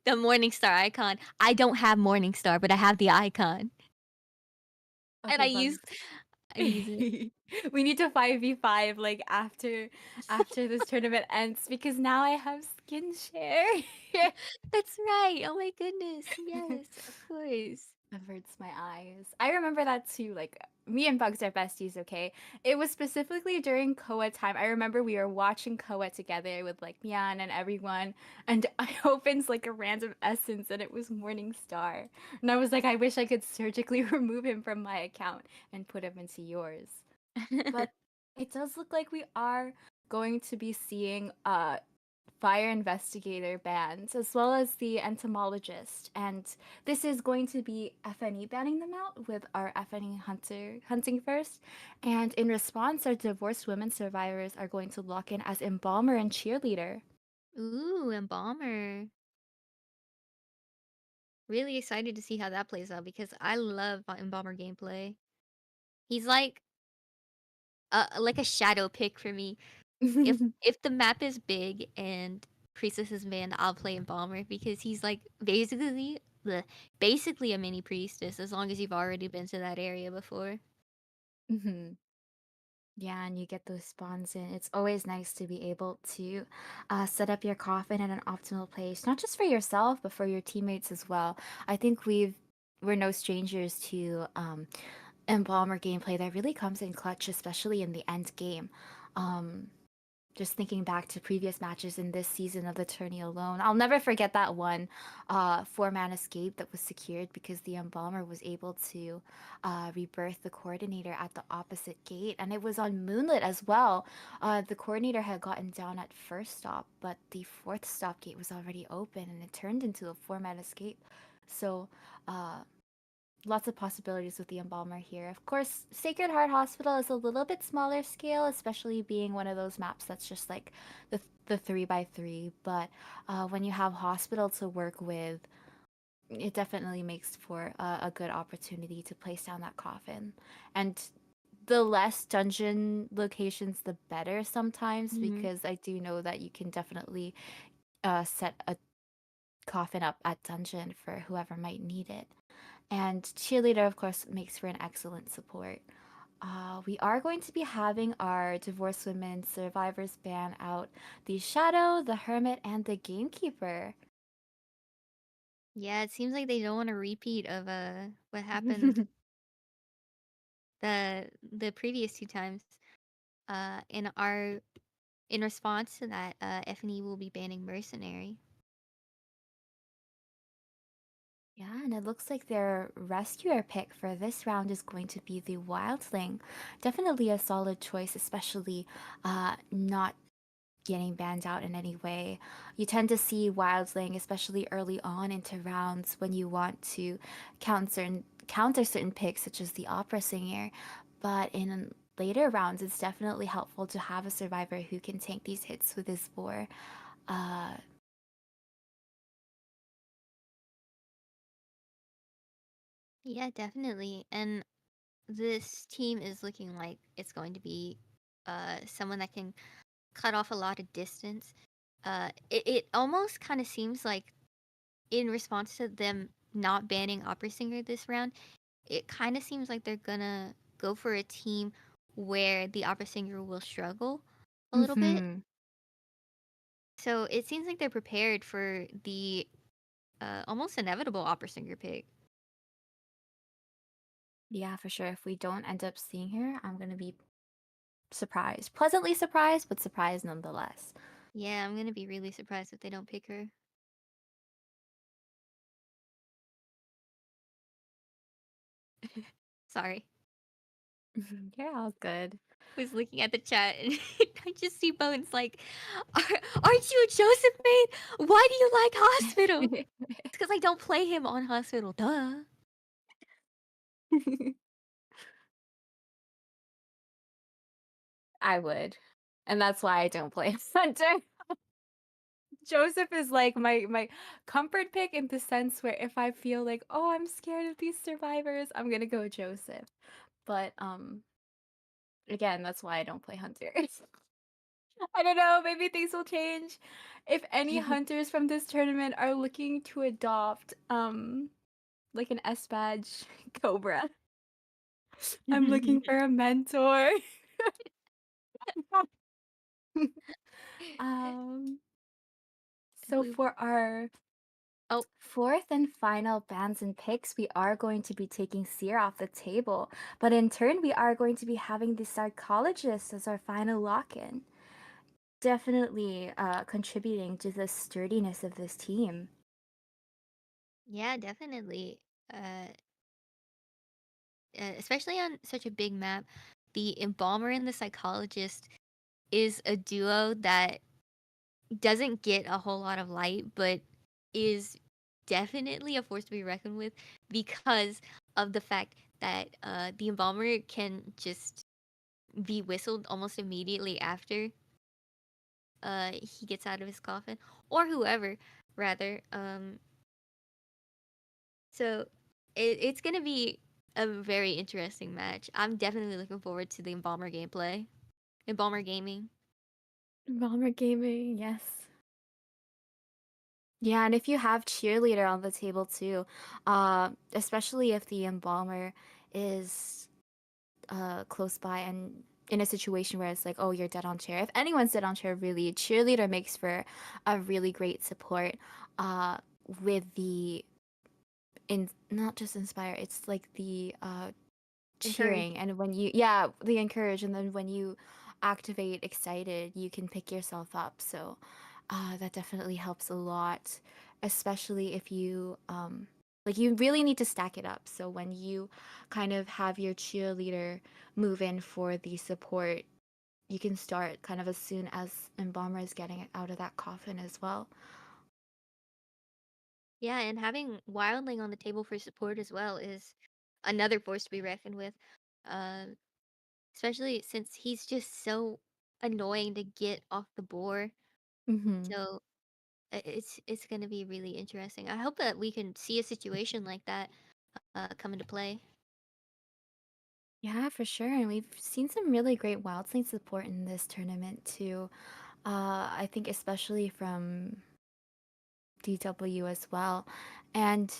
The Morningstar icon. I don't have Morningstar, but I have the icon. And Okay, Bugs. I use it. We need to 5v5 like after this tournament ends because now I have skin share. That's right. Oh my goodness. Yes, of course. Averts my eyes. I remember that too. Like me and Bugs are besties, okay? It was specifically during Koa time. I remember we were watching Koa together with like Mian and everyone, and I opened like a random essence and it was Morningstar. And I was like, I wish I could surgically remove him from my account and put him into yours. But it does look like we are going to be seeing fire investigator bans as well as the entomologist, and this is going to be FNE banning them out with our FNE hunter hunting first, and in response our divorced women survivors are going to lock in as embalmer and cheerleader. Ooh, Embalmer. Really excited to see how that plays out because I love Embalmer gameplay. He's like a shadow pick for me. If the map is big and Priestess is banned, I'll play Embalmer because he's like basically a mini priestess as long as you've already been to that area before. Hmm. Yeah, and you get those spawns in. It's always nice to be able to set up your coffin in an optimal place, not just for yourself, but for your teammates as well. I think we're no strangers to Embalmer gameplay that really comes in clutch, especially in the end game. Um, just thinking back to previous matches in this season of the tourney alone, I'll never forget that one 4-man escape that was secured because the Embalmer was able to rebirth the coordinator at the opposite gate, and it was on Moonlit as well. The coordinator had gotten down at first stop, but the fourth stop gate was already open, and it turned into a 4-man escape. So, uh, lots of possibilities with the embalmer here. Of course, Sacred Heart Hospital is a little bit smaller scale, especially being one of those maps that's just like the 3x3. But when you have hospital to work with, it definitely makes for a good opportunity to place down that coffin. And the less dungeon locations, the better sometimes, Mhm. because I do know that you can definitely set a coffin up at dungeon for whoever might need it. And cheerleader, of course, makes for an excellent support. We are going to be having our divorced women survivors ban out the Shadow, the Hermit, and the Gamekeeper. Yeah, it seems like they don't want a repeat of what happened the previous two times. In response to that, FNE will be banning Mercenary. Yeah, and it looks like their rescuer pick for this round is going to be the Wildling. Definitely a solid choice, especially not getting banned out in any way. You tend to see Wildling, especially early on into rounds when you want to counter certain picks, such as the Opera Singer. But in later rounds, it's definitely helpful to have a survivor who can tank these hits with his boar. Uh, Yeah, definitely. And this team is looking like it's going to be someone that can cut off a lot of distance. It almost kind of seems like in response to them not banning Opera Singer this round, it kind of seems like they're gonna go for a team where the Opera Singer will struggle a little bit. mhm. So it seems like they're prepared for the almost inevitable Opera Singer pick. Yeah, for sure. If we don't end up seeing her, I'm gonna be surprised. Pleasantly surprised, but surprised nonetheless. Yeah, I'm gonna be really surprised if they don't pick her. Sorry. You're all good. Was looking at the chat and I just see Bones like, aren't you a Joseph main? Why do you like Hospital? It's because I don't play him on Hospital. Duh. I would. And that's why I don't play Hunter. Joseph is like my comfort pick in the sense where if I feel like, oh, I'm scared of these survivors, I'm gonna go Joseph. But again, that's why I don't play hunters. I don't know, maybe things will change. If any hunters from this tournament are looking to adopt like an S badge Cobra, I'm looking for a mentor. um so We for our oh fourth and final bans and picks, we are going to be taking Seer off the table, but in turn, we are going to be having the Psychologist as our final lock in. Definitely contributing to the sturdiness of this team. yeah, definitely. Uh, especially on such a big map, the Embalmer and the Psychologist is a duo that doesn't get a whole lot of light, but is definitely a force to be reckoned with because of the fact that the Embalmer can just be whistled almost immediately after he gets out of his coffin, or whoever, rather. So it's gonna be a very interesting match. I'm definitely looking forward to the Embalmer gameplay. Embalmer gaming. Bomber Gaming, yes. Yeah, and if you have cheerleader on the table too, especially if the embalmer is close by and in a situation where it's like, oh, you're dead on chair. If anyone's dead on chair, really, cheerleader makes for a really great support uh with the in not just inspire, it's like the Encourage. cheering, and when you, yeah, the encourage, and then when you activate excited, you can pick yourself up. So that definitely helps a lot, especially if you like you really need to stack it up. So when you kind of have your cheerleader move in for the support, you can start kind of as soon as Embalmer is getting out of that coffin as well. Yeah, and having Wildling on the table for support as well is another force to be reckoned with. Um, Especially since he's just so annoying to get off the board. Hmm. So it's gonna be really interesting. I hope that we can see a situation like that come into play. Yeah, for sure. And we've seen some really great Wildling support in this tournament too. I think especially from DW as well. And,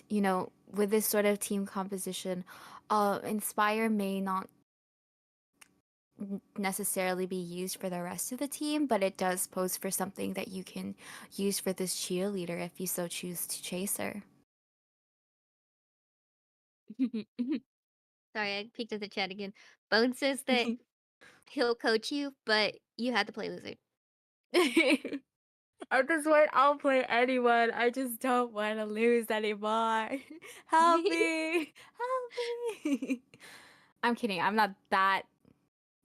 with this sort of team composition, Inspire may not necessarily be used for the rest of the team, but it does pose for something that you can use for this cheerleader if you so choose to chase her. Sorry, I peeked at the chat again. Bone says that he'll coach you, but you had to play Lizard. At this point, I'll play anyone. I just don't want to lose anymore. Help me! Help me! I'm kidding. I'm not that.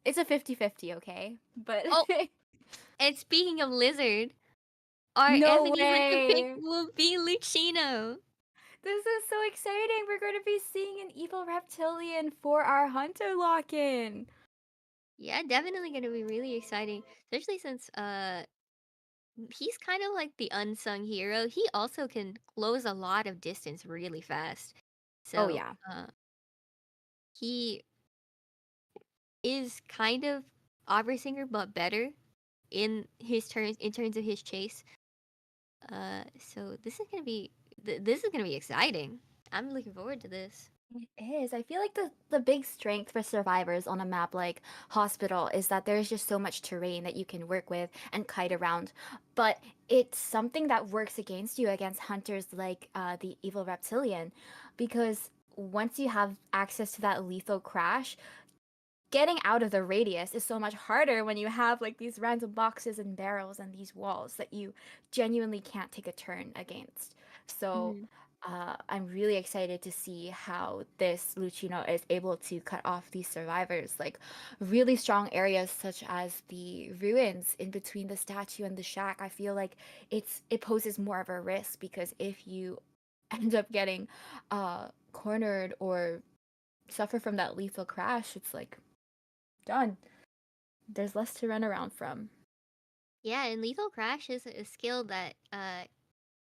It's a 50-50, okay? But Oh, and speaking of Lizard, our no FNE pick way! will be Lucino. This is so exciting. We're going to be seeing an evil reptilian for our hunter lock-in. Yeah, definitely gonna be really exciting, especially since he's kind of like the unsung hero. He also can close a lot of distance really fast. Oh, So, yeah. he is kind of Singer, but better in terms of his chase. So this is gonna be this is gonna be exciting. I'm looking forward to this. It is. I feel like the big strength for survivors on a map like Hospital is that there's just so much terrain that you can work with and kite around. But it's something that works against you against hunters like the Evil Reptilian, because once you have access to that lethal crash, getting out of the radius is so much harder when you have like these random boxes and barrels and these walls that you genuinely can't take a turn against. So Mhm. I'm really excited to see how this Lucino is able to cut off these survivors, like really strong areas such as the ruins in between the statue and the shack. I feel like it poses more of a risk because if you end up getting cornered or suffer from that lethal crash, it's like done. There's less to run around from. Yeah, and Lethal Crash is a skill that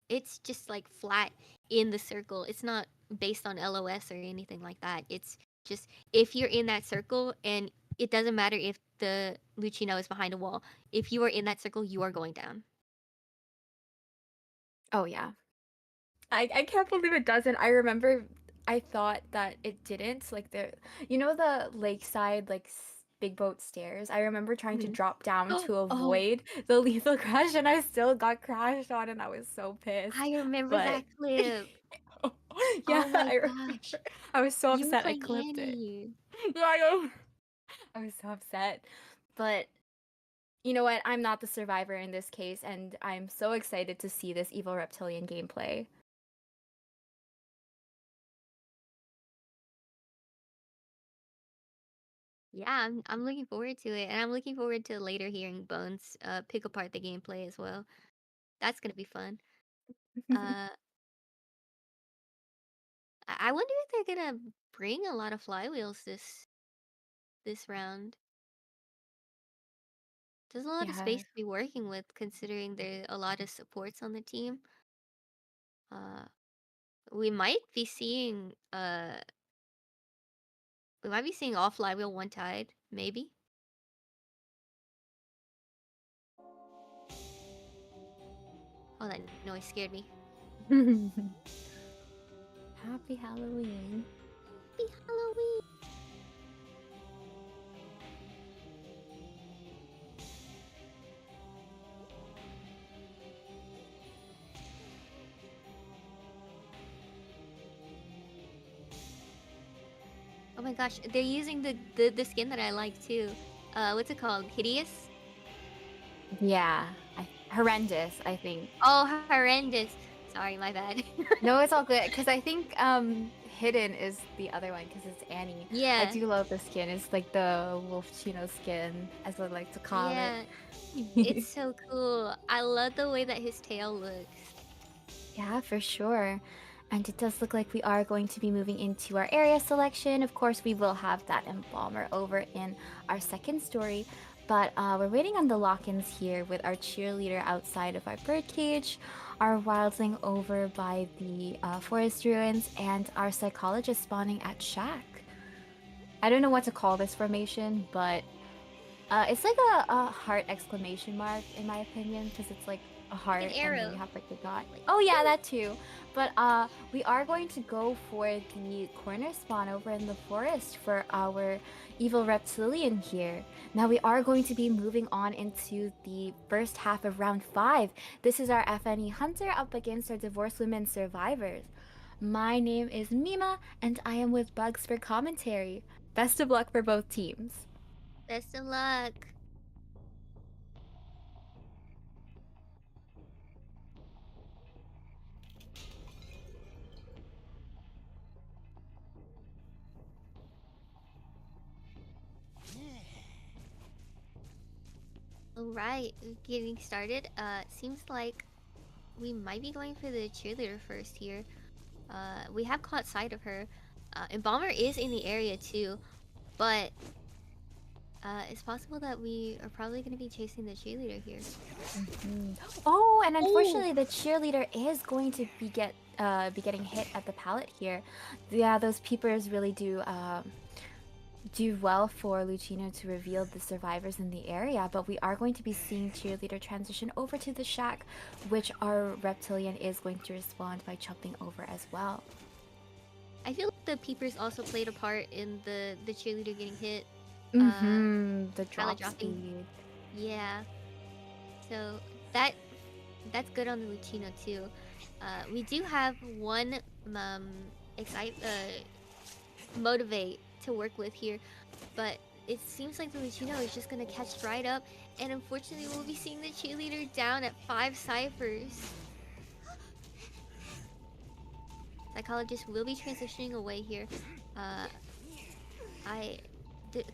it's just like flat in the circle. It's not based on LOS or anything like that. It's just if you're in that circle, and it doesn't matter if the Lucino is behind a wall. If you are in that circle, you are going down. Oh yeah. I can't believe it doesn't. I remember I thought that it didn't. Like the lakeside big boat stairs. I remember trying to Mhm. drop down to Oh, avoid the lethal crash and I still got crashed on and I was so pissed. I remember But that clip. yeah, Oh my I remember. gosh. I was so You were upset I playing clipped it. Annie. Yeah, I know. I was so upset. But you know what? I'm not the survivor in this case, and I'm so excited to see this Evil Reptilian gameplay. Yeah, I'm looking forward to it, and I'm looking forward to later hearing Bones pick apart the gameplay as well. That's gonna be fun. Uh, I wonder if they're gonna bring a lot of flywheels this round. There's a lot of Yeah. space to be working with, considering there are a lot of supports on the team. Uh, we might be seeing all flywheel one tide, maybe. Oh, that noise scared me. Happy Halloween. Happy Halloween! Oh my gosh, they're using the skin that I like too. What's it called? Hideous? Yeah. Horrendous, I think. Oh, horrendous. Sorry, my bad. No, it's all good because I think Hidden is the other one because it's Annie. I Yeah, do love the skin. It's like the Wolf Chino skin, as I like to call yeah. it. It's so cool. I love the way that his tail looks. Yeah, for sure. And it does look like we are going to be moving into our area selection. Of course, we will have that embalmer over in our second story. But we're waiting on the lock-ins here with our cheerleader outside of our birdcage, our wildling over by the forest ruins, and our psychologist spawning at shack. I don't know what to call this formation, but it's like a heart exclamation mark in my opinion, because it's like a heart and then arrow. you have like the dot. Oh yeah, that too. But we are going to go for the corner spawn over in the forest for our evil reptilian here. Now we are going to be moving on into the first half of round 5. This is our FNE Hunter up against our Divorced Women Survivors. My name is Mima, and I am with Bugs for commentary. Best of luck for both teams. Best of luck. Alright, getting started. Seems like we might be going for the cheerleader first here. We have caught sight of her. Embalmer is in the area too, but it's possible that we are probably going to be chasing the cheerleader here. Oh, and unfortunately, the cheerleader is going to be getting hit at the pallet here. Yeah, those peepers really do well for Lucino to reveal the survivors in the area, but we are going to be seeing cheerleader transition over to the shack, which our reptilian is going to respond by jumping over as well. I feel like the peepers also played a part in the cheerleader getting hit. The drop dropping. speed. Yeah. So that's good on the Lucino too. We do have one motivate to work with here, but it seems like the Lucino is just gonna catch right up, and unfortunately we'll be seeing the cheerleader down at 5 ciphers. Psychologist will be transitioning away here.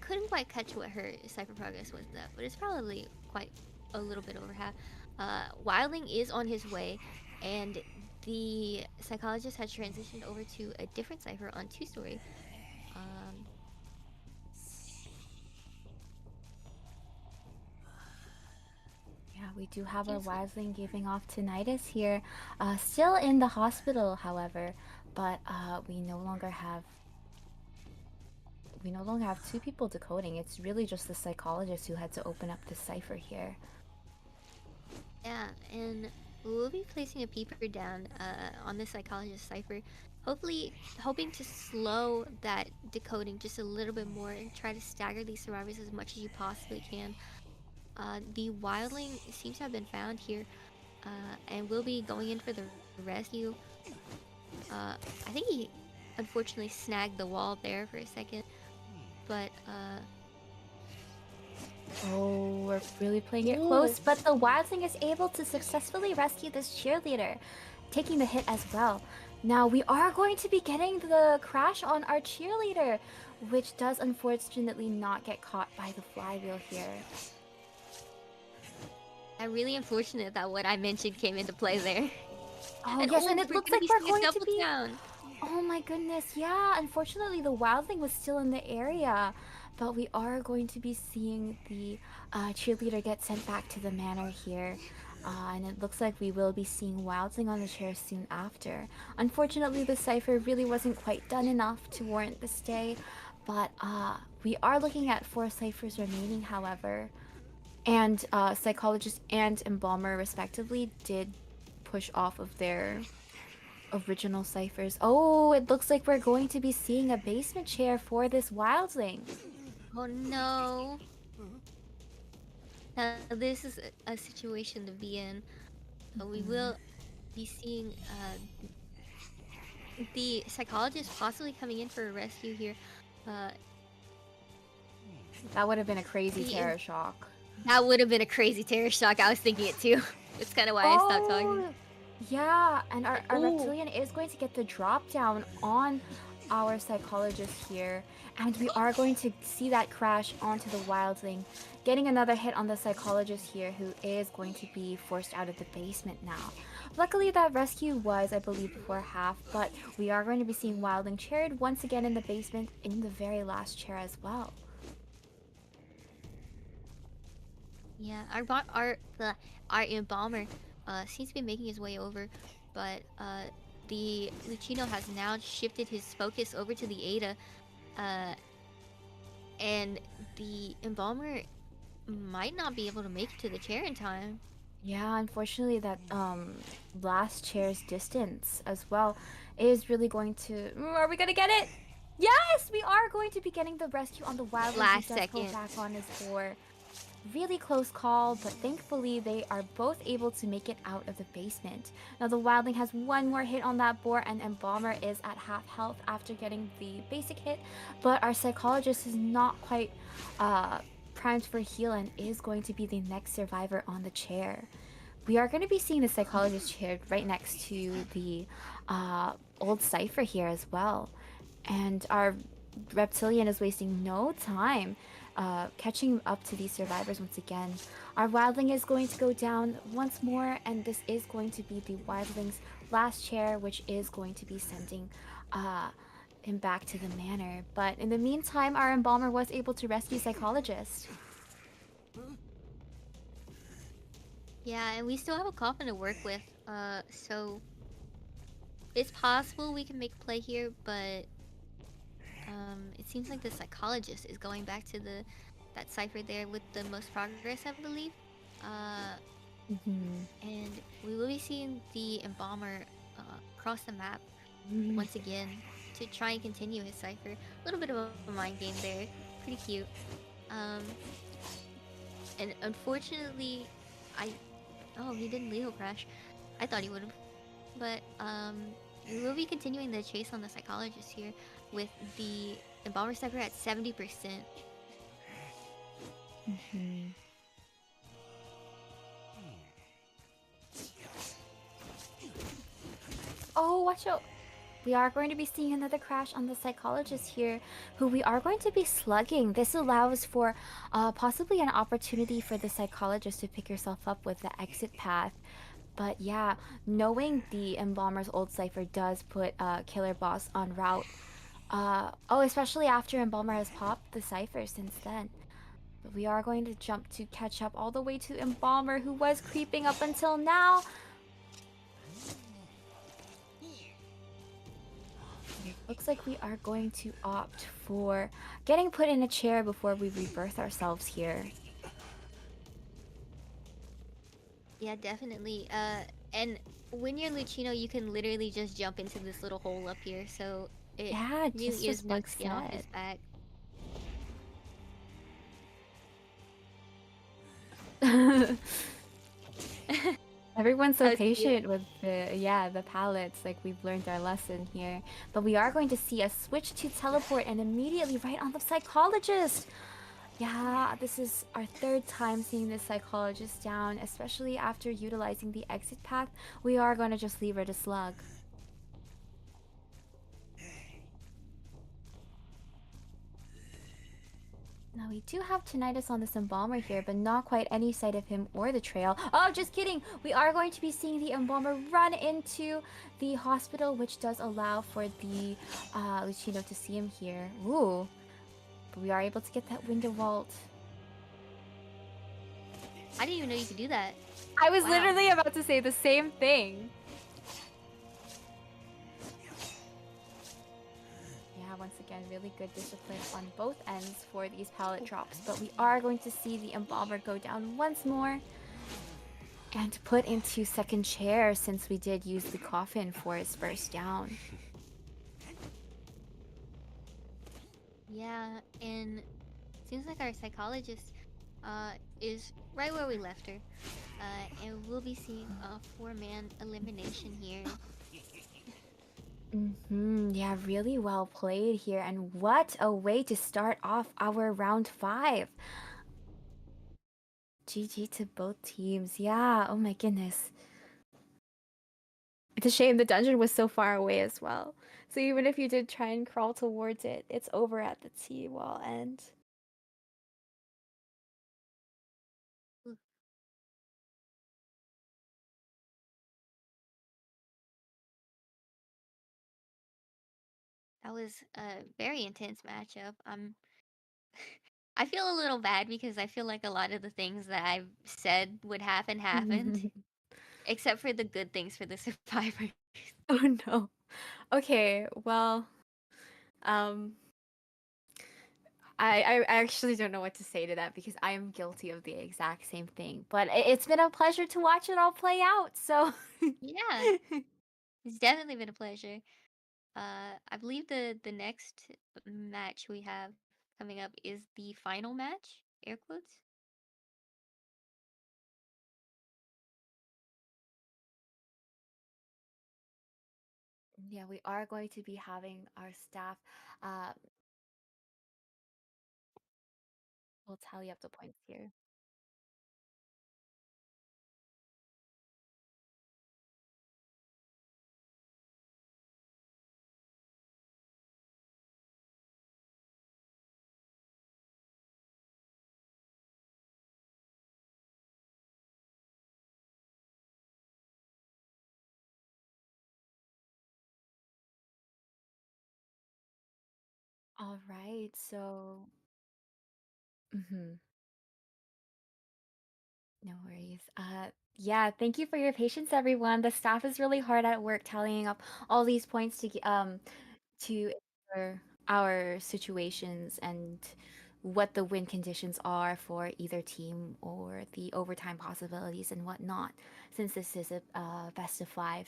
Couldn't quite catch what her cipher progress was though, but it's probably quite a little bit over half. Wildling is on his way, and the psychologist has transitioned over to a different cipher on 2-story. Yeah, we do have our wildling giving off tinnitus here. Still in the hospital, however, but we no longer have 2 people decoding. It's really just the psychologist who had to open up the cipher here. Yeah, and we'll be placing a peeper down on the psychologist cipher, hopefully hoping to slow that decoding just a little bit more and try to stagger these survivors as much as you possibly can. The wildling seems to have been found here, and will be going in for the rescue. I think he unfortunately snagged the wall there for a second, but oh, we're really playing it close, but the wildling is able to successfully rescue this cheerleader, taking the hit as well. Now we are going to be getting the crash on our cheerleader, which does unfortunately not get caught by the flywheel here. really unfortunate that what I mentioned came into play there. Oh And yes, and it we're looks gonna like be we're seeing a going to double be... down. Oh my goodness, yeah. Unfortunately, the wildling was still in the area, but we are going to be seeing the cheerleader get sent back to the manor here. And it looks like we will be seeing wildling on the chair soon after. Unfortunately, the cipher really wasn't quite done enough to warrant the stay, but we are looking at 4 ciphers remaining, however. And psychologist and embalmer, respectively, did push off of their original ciphers. Oh, it looks like we're going to be seeing a basement chair for this wildling. Oh no. Now this is a situation to be in. We will be seeing the psychologist possibly coming in for a rescue here. That would have been a crazy terror shock. That would have been a crazy terror shock. I was thinking it too. It's kind of why I stopped talking. Yeah, and our reptilian is going to get the drop down on our psychologist here, and we are going to see that crash onto the wildling, getting another hit on the psychologist here, who is going to be forced out of the basement now. Luckily, that rescue was, I believe, before half, but we are going to be seeing wildling chaired once again in the basement in the very last chair as well. Yeah, our embalmer seems to be making his way over, but the Lucino has now shifted his focus over to the Ada, and the embalmer might not be able to make it to the chair in time. Yeah, unfortunately, that last chair's distance as well is really going to. Are we gonna get it? Yes, we are going to be getting the rescue on the wildling. Last He does go second. back on his board. Really close call, but thankfully they are both able to make it out of the basement. Now the wildling has one more hit on that boar, and embalmer is at half health after getting the basic hit, but our psychologist is not quite primed for heal and is going to be the next survivor on the chair. We are going to be seeing the psychologist chair right next to the old cipher here as well, and our reptilian is wasting no time catching up to these survivors once again. Our wildling is going to go down once more, and this is going to be the wildling's last chair, which is going to be sending him back to the manor. But in the meantime, our embalmer was able to rescue psychologist. Yeah, and we still have a coffin to work with, so it's possible we can make a play here, but it seems like the psychologist is going back to that cipher there with the most progress, I believe. And we will be seeing the embalmer cross the map once again to try and continue his cipher. A little bit of a mind game there, pretty cute. And unfortunately, he didn't Leo crash. I thought he would have, but we will be continuing the chase on the psychologist here with the embalmer cipher at 70%. Oh, watch out! We are going to be seeing another crash on the psychologist here, who we are going to be slugging. This allows for possibly an opportunity for the psychologist to pick herself up with the exit path. But yeah, knowing the embalmer's old cipher does put Killer Boss on route. Especially after embalmer has popped the cipher since then. But we are going to jump to catch up all the way to embalmer, who was creeping up until now. Looks like we are going to opt for getting put in a chair before we rebirth ourselves here. Yeah, definitely. And when you're Lucino, you can literally just jump into this little hole up here, so it really just is as nuts Buck to get off said. his back. Everyone's so That was cute. patient with the pallets, like we've learned our lesson here. But we are going to see a switch to teleport and immediately right on the psychologist. Yeah, this is our third time seeing this psychologist down, especially after utilizing the exit path. We are going to just leave her to slug. Now we do have tinnitus on this embalmer here, but not quite any sight of him or the trail. Oh, just kidding! We are going to be seeing the embalmer run into the hospital, which does allow for the Lucino to see him here. Ooh. But we are able to get that window vault. I didn't even know you could do that. I was Wow. literally about to say the same thing. Once again, really good discipline on both ends for these pallet drops, but we are going to see the embalmer go down once more and put into second chair, since we did use the coffin for his first down. Yeah, and seems like our psychologist is right where we left her. And we'll be seeing a 4-man elimination here. Yeah, really well played here, and what a way to start off our round 5. GG to both teams. Yeah, oh my goodness. It's a shame the dungeon was so far away as well. So even if you did try and crawl towards it, it's over at the T wall end. Ooh, that was a very intense matchup. I feel a little bad because I feel like a lot of the things that I've said would happen happened, except for the good things for the survivors. Oh no. Okay, well, um, I actually don't know what to say to that because I am guilty of the exact same thing. But it's been a pleasure to watch it all play out. So, Yeah, it's definitely been a pleasure. I believe the next match we have coming up is the final match, air quotes. yeah, we are going to be having our staff. Uh, we'll tally up the points here. All right, so. Mhm. No worries. Yeah, thank you for your patience, everyone. The staff is really hard at work tallying up all these points to our situations and what the win conditions are for either team or the overtime possibilities and whatnot, since this is a best of five.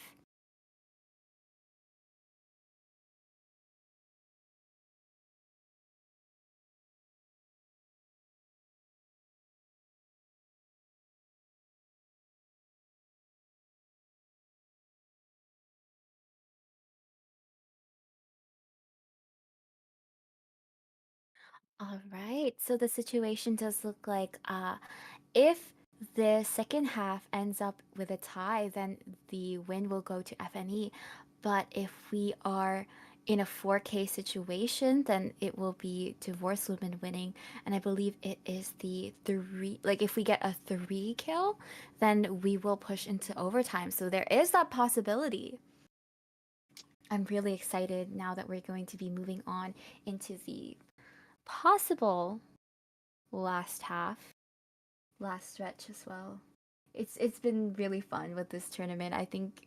All right, so the situation does look like if the second half ends up with a tie, then the win will go to FNE. But if we are in a 4K situation, then it will be Divorce Woman winning. And I believe it is the three, like if we get a 3 kill, then we will push into overtime. So there is that possibility. I'm really excited now that we're going to be moving on into the possible last half, last stretch as well. It's been really fun with this tournament. I think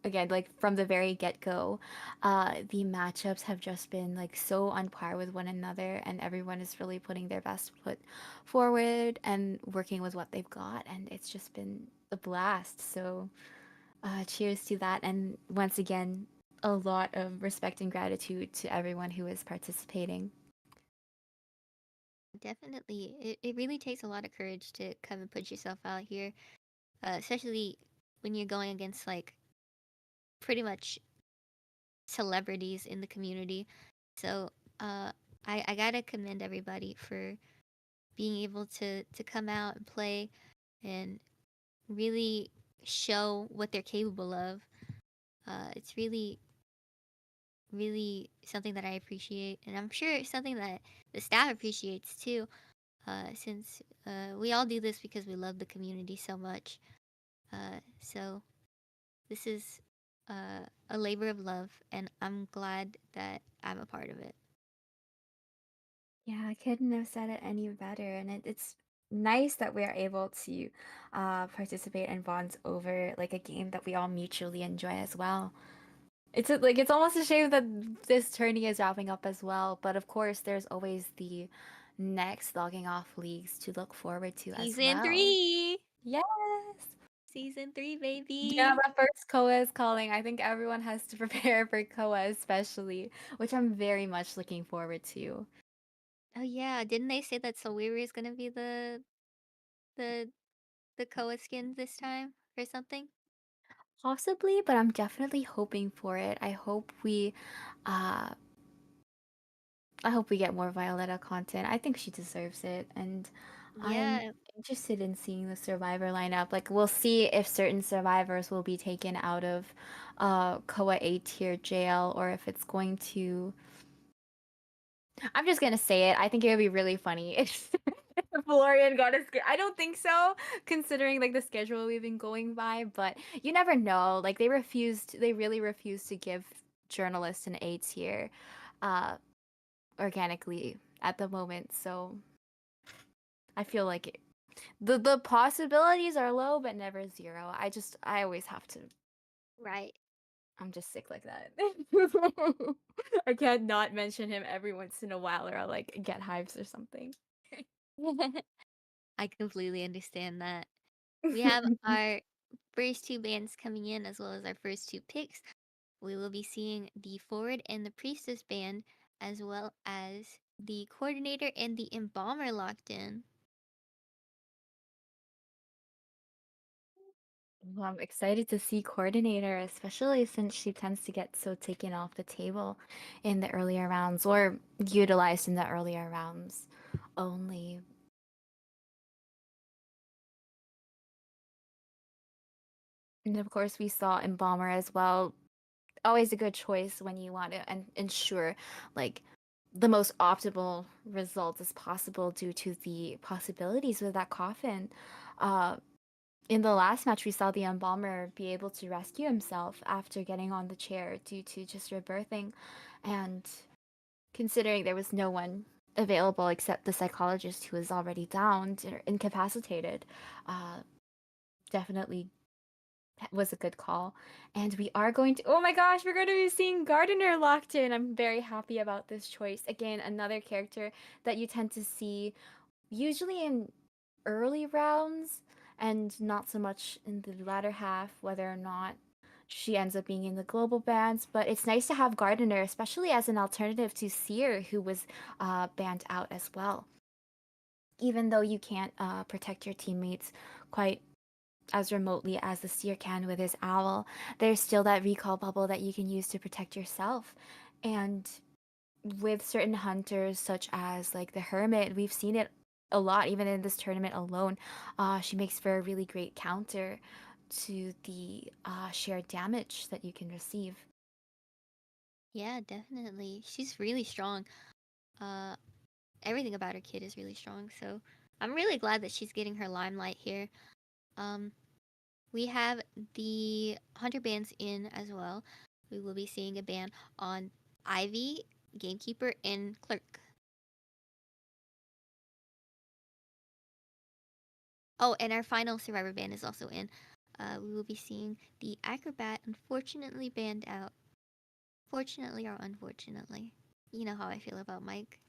again, like from the very get-go, the matchups have just been like so on par with one another, and everyone is really putting their best foot forward and working with what they've got, and it's just been a blast. So, cheers to that, and once again, a lot of respect and gratitude to everyone who is participating. Definitely, it really takes a lot of courage to come and put yourself out here, especially when you're going against like pretty much celebrities in the community. So, I gotta commend everybody for being able to come out and play and really show what they're capable of. It's really something that I appreciate, and I'm sure it's something that the staff appreciates too. Since we all do this because we love the community so much. So this is a labor of love, and I'm glad that I'm a part of it. Yeah, I couldn't have said it any better. And it's nice that we are able to participate in bonds over like a game that we all mutually enjoy as well. Like it's almost a shame that this tourney is wrapping up as well. But of course, there's always the next logging off leagues to look forward to as Season well. 3! Yes. Season 3, Yeah, baby! that first Koa is calling. I think everyone has to prepare for Koa especially, which I'm very much looking forward to. Oh yeah, didn't they say that Sawiri is gonna be the the Koa skin this time or something? Possibly, but I'm definitely hoping for it. Uh I hope we get more Violetta content. I think she deserves it. And I'm Yeah, interested in seeing the survivor lineup. Like, we'll see if certain survivors will be taken out of Koa A tier jail, or if it's going to. I'm just gonna say it. I think it would be really funny if Florian got a. I don't think so, considering like the schedule we've been going by. But you never know. Like, they refused. They really refused to give journalists an A tier, uh, organically at the moment. So I feel like the possibilities are low, but never zero. I always have to. right. I'm just sick like that. I can't not mention him every once in a while, or I'll like get hives or something. I completely understand that. We have our first two bands coming in as well as our first two picks. We will be seeing the Forward and the Priestess band as well as the Coordinator and the Embalmer locked in. Well, I'm excited to see Coordinator, especially since she tends to get so taken off the table in the earlier rounds, or utilized in the earlier rounds only. And of course, we saw Embalmer as well. Always a good choice when you want to ensure like the most optimal results as possible due to the possibilities with that coffin. Uh, in the last match, we saw the Embalmer be able to rescue himself after getting on the chair due to just rebirthing, and considering there was no one available except the psychologist who was already downed or incapacitated, uh, definitely was a good call. And we are going to, oh my gosh, we're going to be seeing Gardener locked in. I'm very happy about this choice. Again, another character that you tend to see usually in early rounds and not so much in the latter half, whether or not she ends up being in the global bands. But it's nice to have Gardener, especially as an alternative to Seer, who was banned out as well. Even though you can't protect your teammates quite as remotely as the Seer can with his owl, there's still that recall bubble that you can use to protect yourself. And with certain hunters, such as like the Hermit, we've seen it a lot, even in this tournament alone. She makes for a really great counter to the shared damage that you can receive. Yeah, definitely. She's really strong. Uh, Everything about her kid is really strong, so I'm really glad that she's getting her limelight here. Um, we have the Hunter bands in as well. We will be seeing a ban on Ivy, Gamekeeper, and Clerk. Oh, and our final Survivor ban is also in. We will be seeing the Acrobat unfortunately banned out. Fortunately or unfortunately. You know how I feel about Mike.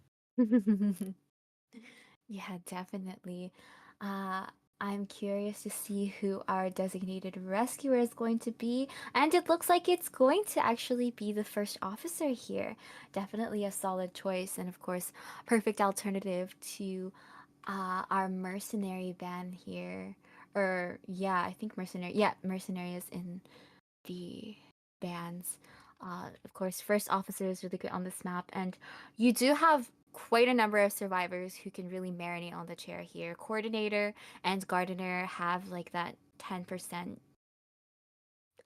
Yeah, definitely. Uh, I'm curious to see who our designated rescuer is going to be, and it looks like it's going to actually be the first officer here. Definitely a solid choice, and of course, perfect alternative to our mercenary ban here. Or yeah, I think mercenary. Yeah, mercenary is in the bans. Of course, first officer is really good on this map, and you do have quite a number of survivors who can really marinate on the chair here. Coordinator and Gardener have like that 10%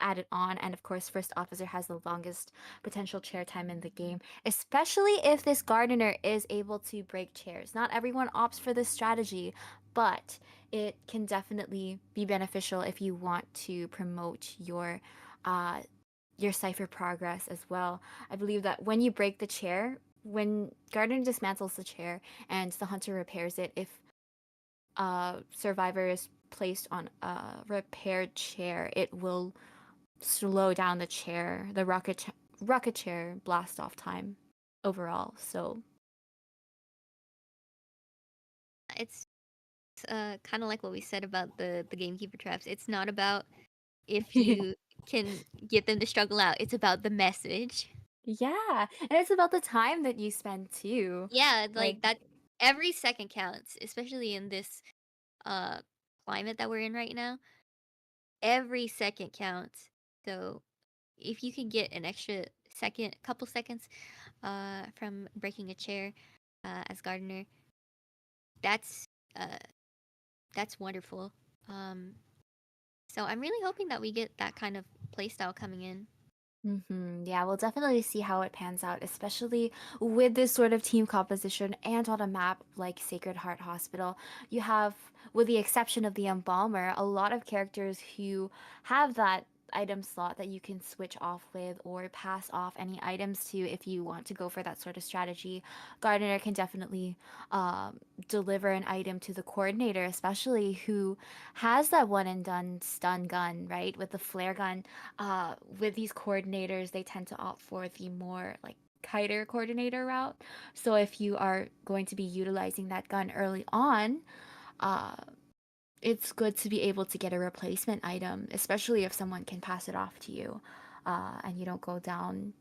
added on, and of course, first officer has the longest potential chair time in the game, especially if this Gardener is able to break chairs. Not everyone opts for this strategy, but it can definitely be beneficial if you want to promote uh, your cipher progress as well. I believe that when you break the chair, when Gardener dismantles the chair and the hunter repairs it, if survivor is placed on a repaired chair, it will slow down the chair, the rocket chair blast off time overall. So It's kind of like what we said about the gamekeeper traps. It's not about if you can get them to struggle out. It's about the message. yeah, and it's about the time that you spend too. Yeah, Like like that every second counts, especially in this uh climate that we're in right now. Every second counts. So if you can get an extra second, couple seconds from breaking a chair as gardener, that's that's wonderful. So I'm really hoping that we get that kind of playstyle coming in. Yeah, we'll definitely see how it pans out, especially with this sort of team composition and on a map like Sacred Heart Hospital. You have, with the exception of the Embalmer, a lot of characters who have that item slot that you can switch off with or pass off any items to if you want to go for that sort of strategy. Gardener can definitely um, deliver an item to the coordinator, especially who has that one and done stun gun, right? With the flare gun, with these coordinators, they tend to opt for the more like kiter coordinator route. So if you are going to be utilizing that gun early on, uh, it's good to be able to get a replacement item, especially if someone can pass it off to you, and you don't go down.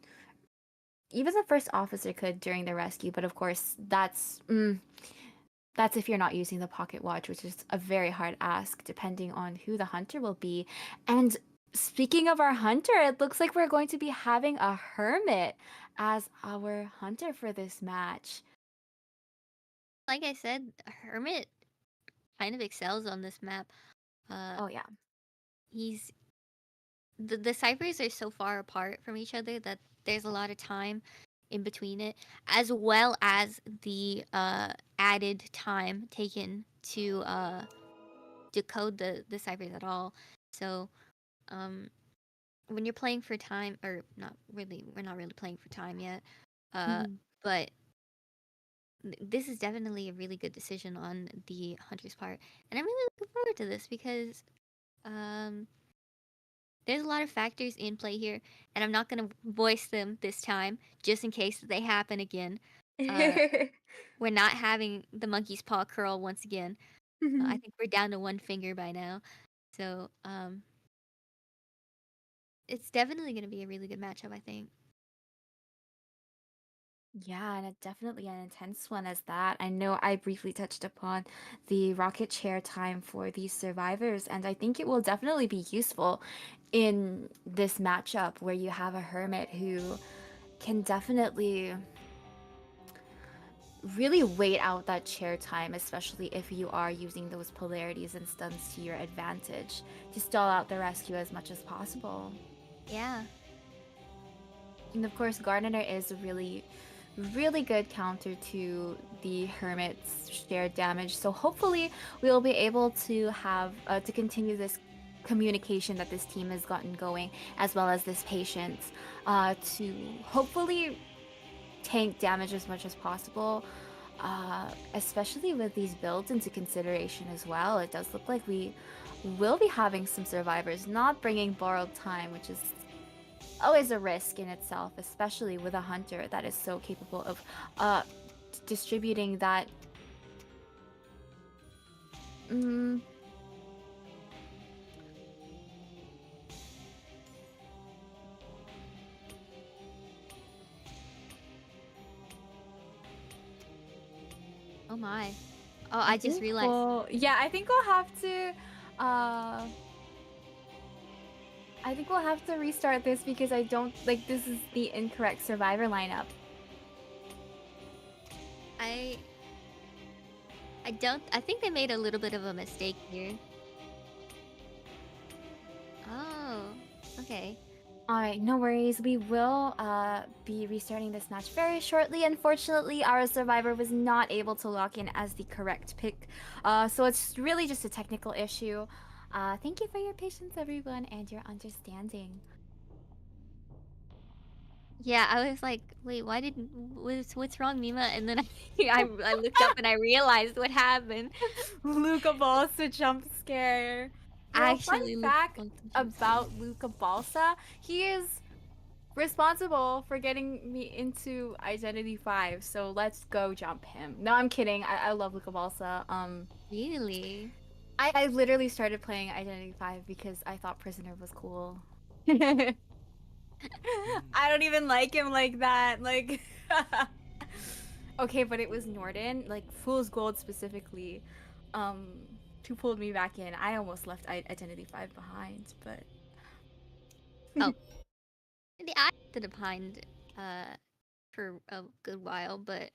Even the first officer could during the rescue, but of course that's if you're not using the pocket watch, which is a very hard ask depending on who the hunter will be. And speaking of our hunter, it looks like we're going to be having a hermit as our hunter for this match. Like I said, Hermit kind of excels on this map. Oh yeah. He's the ciphers are so far apart from each other that there's a lot of time in between it, as well as the added time taken to decode the ciphers at all. So when you're playing for time, or not really, we're not really playing for time yet, but this is definitely a really good decision on the hunter's part, and I'm really looking forward to this because there's a lot of factors in play here, and I'm not gonna voice them this time, just in case they happen again. We're not having the monkey's paw curl once again. I think we're down to one finger by now, so it's definitely gonna be a really good matchup, I think. Yeah, and definitely an intense one as that. I know I briefly touched upon the rocket chair time for these survivors, and I think it will definitely be useful in this matchup where you have a hermit who can definitely really wait out that chair time, especially if you are using those polarities and stuns to your advantage to stall out the rescue as much as possible. Yeah. And of course, Gardener is a really good counter to the Hermit's shared damage. So hopefully we'll be able to have to continue this communication that this team has gotten going, as well as this patience, to hopefully tank damage as much as possible. Especially with these builds into consideration as well. It does look like we will be having some survivors not bringing borrowed time, which is always a risk in itself, especially with a hunter that is so capable of distributing that. Oh my. Oh, I just realized. Yeah, I think we'll have to. I think we'll have to restart this because I don't like this is the incorrect survivor lineup. I think they made a little bit of a mistake here. Oh, okay. Alright, no worries. We will be restarting this match very shortly. Unfortunately, our survivor was not able to lock in as the correct pick. So it's really just a technical issue. Thank you for your patience, everyone, and your understanding. Yeah, I was like, wait, what's wrong, Mima? And then I looked up and I realized what happened. Luca Balsa jump scare. Actually, fun fact about Luca Balsa, he is responsible for getting me into Identity 5, so let's go jump him. No, I'm kidding. I love Luca Balsa. Really? I literally started playing Identity 5 because I thought Prisoner was cool. I don't even like him like that. Like, okay, but it was Norden, like Fool's Gold specifically, who pulled me back in. I almost left Identity 5 behind, but. Oh. I left it behind for a good while, but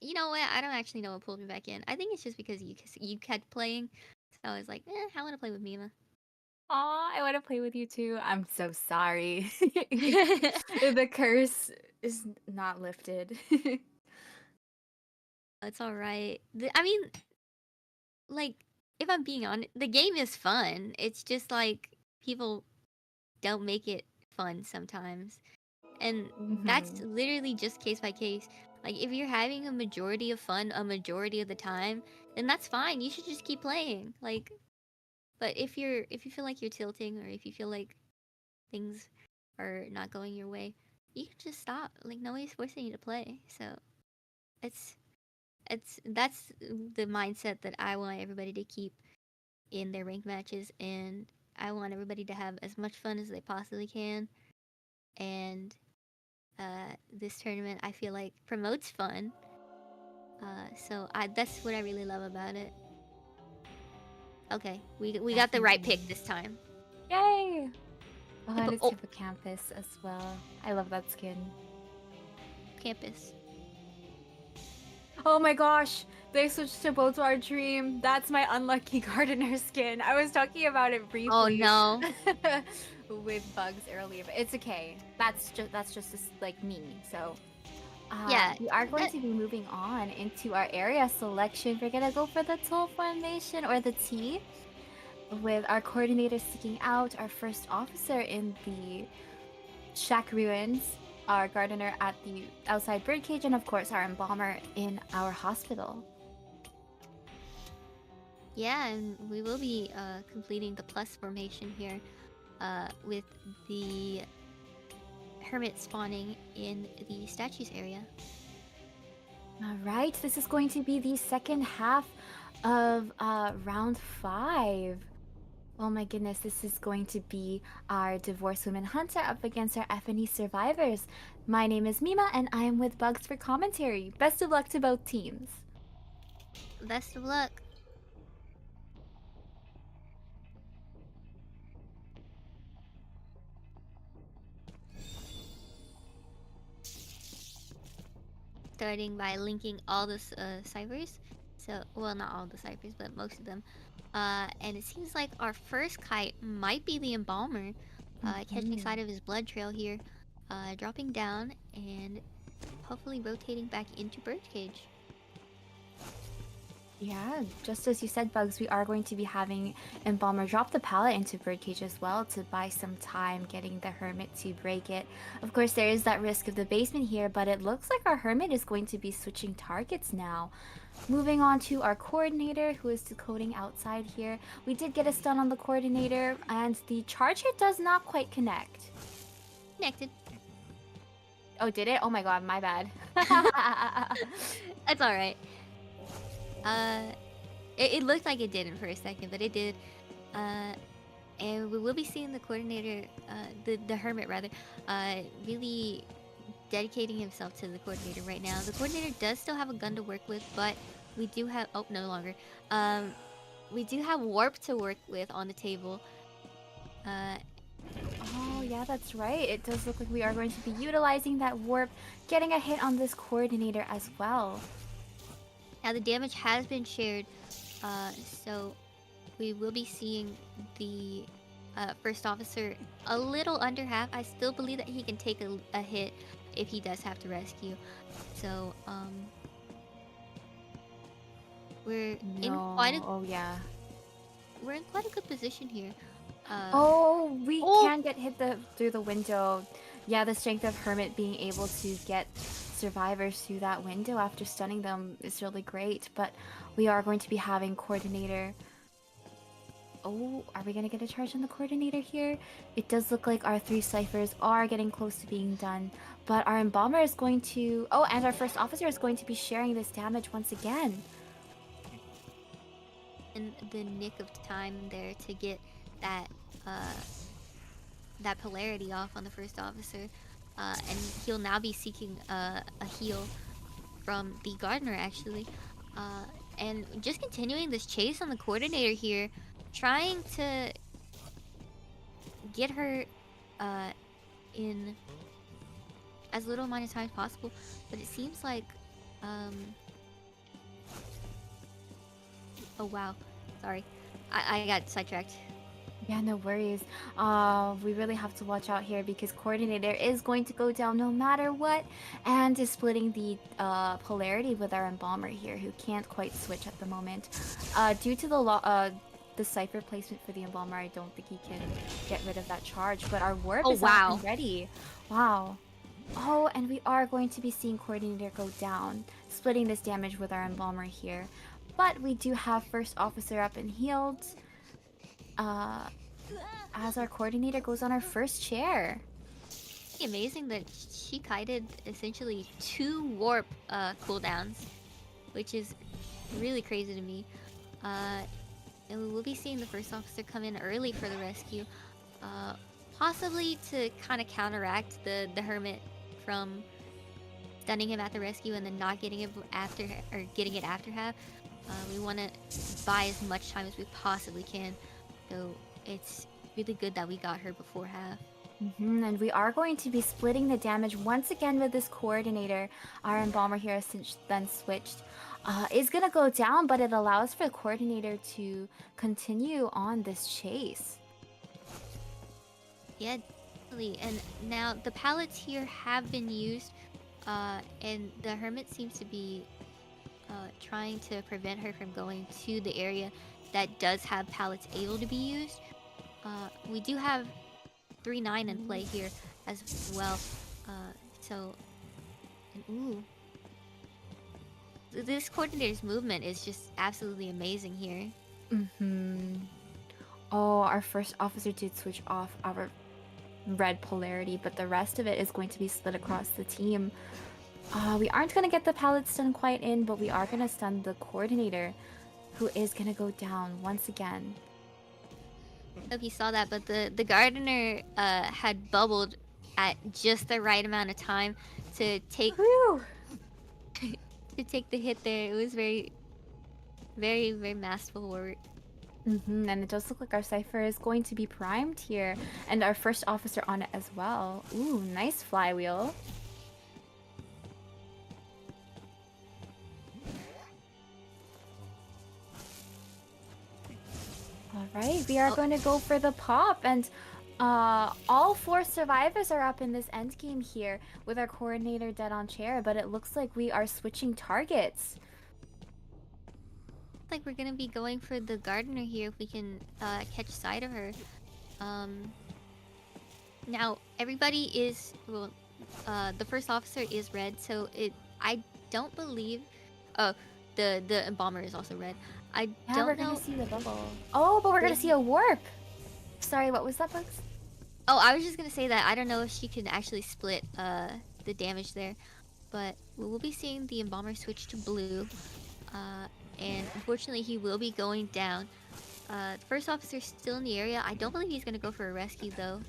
you know what? I don't actually know what pulled me back in. I think it's just because you kept playing So I was like, I want to play with Mima. Aw, I want to play with you too. I'm so sorry. The curse is not lifted. It's all right. I mean, like, if I'm being honest, the game is fun. It's just like people don't make it fun sometimes. And that's Mhm. literally just case by case. Like, if you're having a majority of fun a majority of the time, then that's fine. You should just keep playing. Like, but if you feel like you're tilting, or if you feel like things are not going your way, you can just stop. Like, nobody's forcing you to play. So it's that's the mindset that I want everybody to keep in their ranked matches, and I want everybody to have as much fun as they possibly can. And this tournament, I feel like, promotes fun. So that's what I really love about it. Okay, we got the right pick Definitely. this time. Yay! Oh, and it's Oh, Hippocampus as well. I love that skin. campus. Oh my gosh! They switched to Bow to Our Dream. That's my unlucky gardener skin. I was talking about it Oh briefly no. with Bugs earlier, but it's okay. That's just like me. So Yeah, we are going that, to be moving on into our area selection. We're gonna go for the Toll formation, or the T, with our coordinator sticking out, our first officer in the Shack Ruins, our gardener at the outside birdcage, and of course our embalmer in our hospital. yeah, and we will be completing the plus formation here, with the hermit spawning in the statues area. All right, this is going to be the second half of round 5. Oh my goodness, this is going to be our divorced women hunter up against our FNE survivors. My name is Mima, and I am with Bugs for commentary. Best of luck to both teams. Best of luck. Starting by linking all the ciphers. So, well, not all the ciphers, but most of them. And it seems like our first kite might be the embalmer, catching sight of his blood trail here, dropping down and hopefully rotating back into birdcage. Yeah, just as you said, Bugs, we are going to be having Embalmer drop the pallet into Birdcage as well to buy some time getting the Hermit to break it. Of course, there is that risk of the basement here, but it looks like our Hermit is going to be switching targets now. Moving on to our Coordinator, who is decoding outside here. We did get a stun on the Coordinator, and the charge hit does not quite connect. Connected. Oh, did it? Oh my god, my bad. That's alright. It looked like it didn't for a second, but it did. And we will be seeing the coordinator, the hermit rather, really dedicating himself to the coordinator right now. The coordinator does still have a gun to work with, but we do have, oh, no longer. We do have warp to work with on the table. Oh, yeah, that's right. It does look like we are going to be utilizing that warp, getting a hit on this coordinator as well. Now the damage has been shared, so we will be seeing the first officer a little under half. I still believe that he can take a hit if he does have to rescue. So, we're in quite a we're in quite a good position here. We Oh! can get hit through the window. Yeah, the strength of Hermit being able to get survivors through that window after stunning them is really great, but we are going to be having Coordinator. Oh, are we gonna get a charge on the Coordinator here? It does look like our 3 ciphers are getting close to being done, but our Embalmer is going to... Oh, and our first officer is going to be sharing this damage once again. In the nick of time there to get that that polarity off on the first officer, and he'll now be seeking a heal from the gardener actually, and just continuing this chase on the coordinator here, trying to get her in as little amount of time as possible, but it seems like oh wow, sorry. I got sidetracked. Yeah, no worries. We really have to watch out here because coordinator is going to go down no matter what, and is splitting the polarity with our embalmer here, who can't quite switch at the moment. Due to the cipher placement for the embalmer, I don't think he can get rid of that charge. But our warp Oh is up wow. and ready. Wow. Oh, and we are going to be seeing coordinator go down, splitting this damage with our embalmer here. But we do have first officer up and healed. As our coordinator goes on our first chair. Amazing that she kited essentially 2 warp cooldowns, which is really crazy to me. And we will be seeing the first officer come in early for the rescue, possibly to kind of counteract the hermit from stunning him at the rescue and then not getting it after or getting it after half. We want to buy as much time as we possibly can, so it's really good that we got her before half. And we are going to be splitting the damage once again with this coordinator. Our embalmer here has since then switched. Is gonna go down, but it allows for the coordinator to continue on this chase. Yeah, definitely. And now the pallets here have been used, and the hermit seems to be trying to prevent her from going to the area that does have pallets able to be used. We do have 3-9 in play here as well. So, and ooh. This coordinator's movement is just absolutely amazing here. Oh, our first officer did switch off our red polarity, but the rest of it is going to be split across the team. We aren't going to get the pallet stun quite in, but we are going to stun the coordinator, who is going to go down once again. I don't know if you saw that, but the gardener had bubbled at just the right amount of time to take to take the hit there. It was very, very, very masterful work. And it does look like our cipher is going to be primed here, and our first officer on it as well. Ooh, nice flywheel. Alright, we are going to go for the pop, and all 4 survivors are up in this endgame here with our coordinator dead on chair, but it looks like we are switching targets. Like we're gonna be going for the gardener here if we can catch sight of her. Now everybody is well, the first officer is red, so I don't believe. Oh, the embalmer is also red. I Yeah, don't we're know. gonna see the bubble. Oh, but we're gonna see a warp. Sorry, what was that, Bugs? Oh, I was just gonna say that I don't know if she can actually split the damage there, but we will be seeing the embalmer switch to blue, and unfortunately he will be going down. The first officer's still in the area. I don't believe he's gonna go for a rescue though.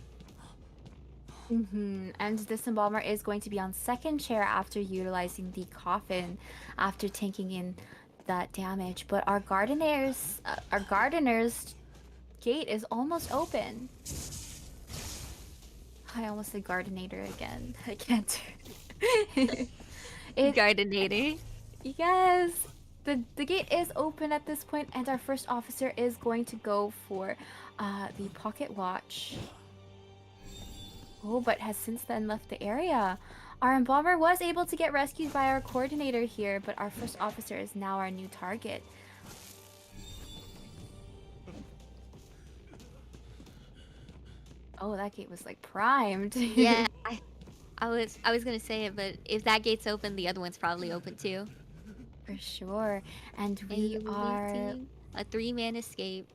And this embalmer is going to be on second chair after utilizing the coffin, after tanking in that damage. But our gardener's gate is almost open. I almost said gardenator again. I can't. Gardenator. Yes, the gate is open at this point, and our first officer is going to go for the pocket watch. Oh, but has since then left the area. Our embalmer was able to get rescued by our coordinator here, but our first officer is now our new target. Oh, that gate was like primed. Yeah, I was gonna say it, but if that gate's open, the other one's probably open too. For sure. And And we will be are... seeing a 3-man escape.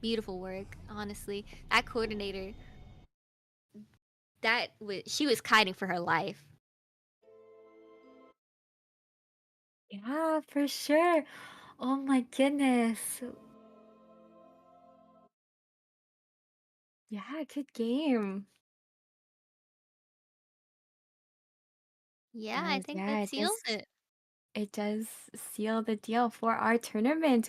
Beautiful work, honestly. That coordinator, she was kiting for her life. Yeah, for sure. Oh my goodness. Yeah, good game. Yeah, I And think yeah, that seals it. it does seal the deal for our tournament.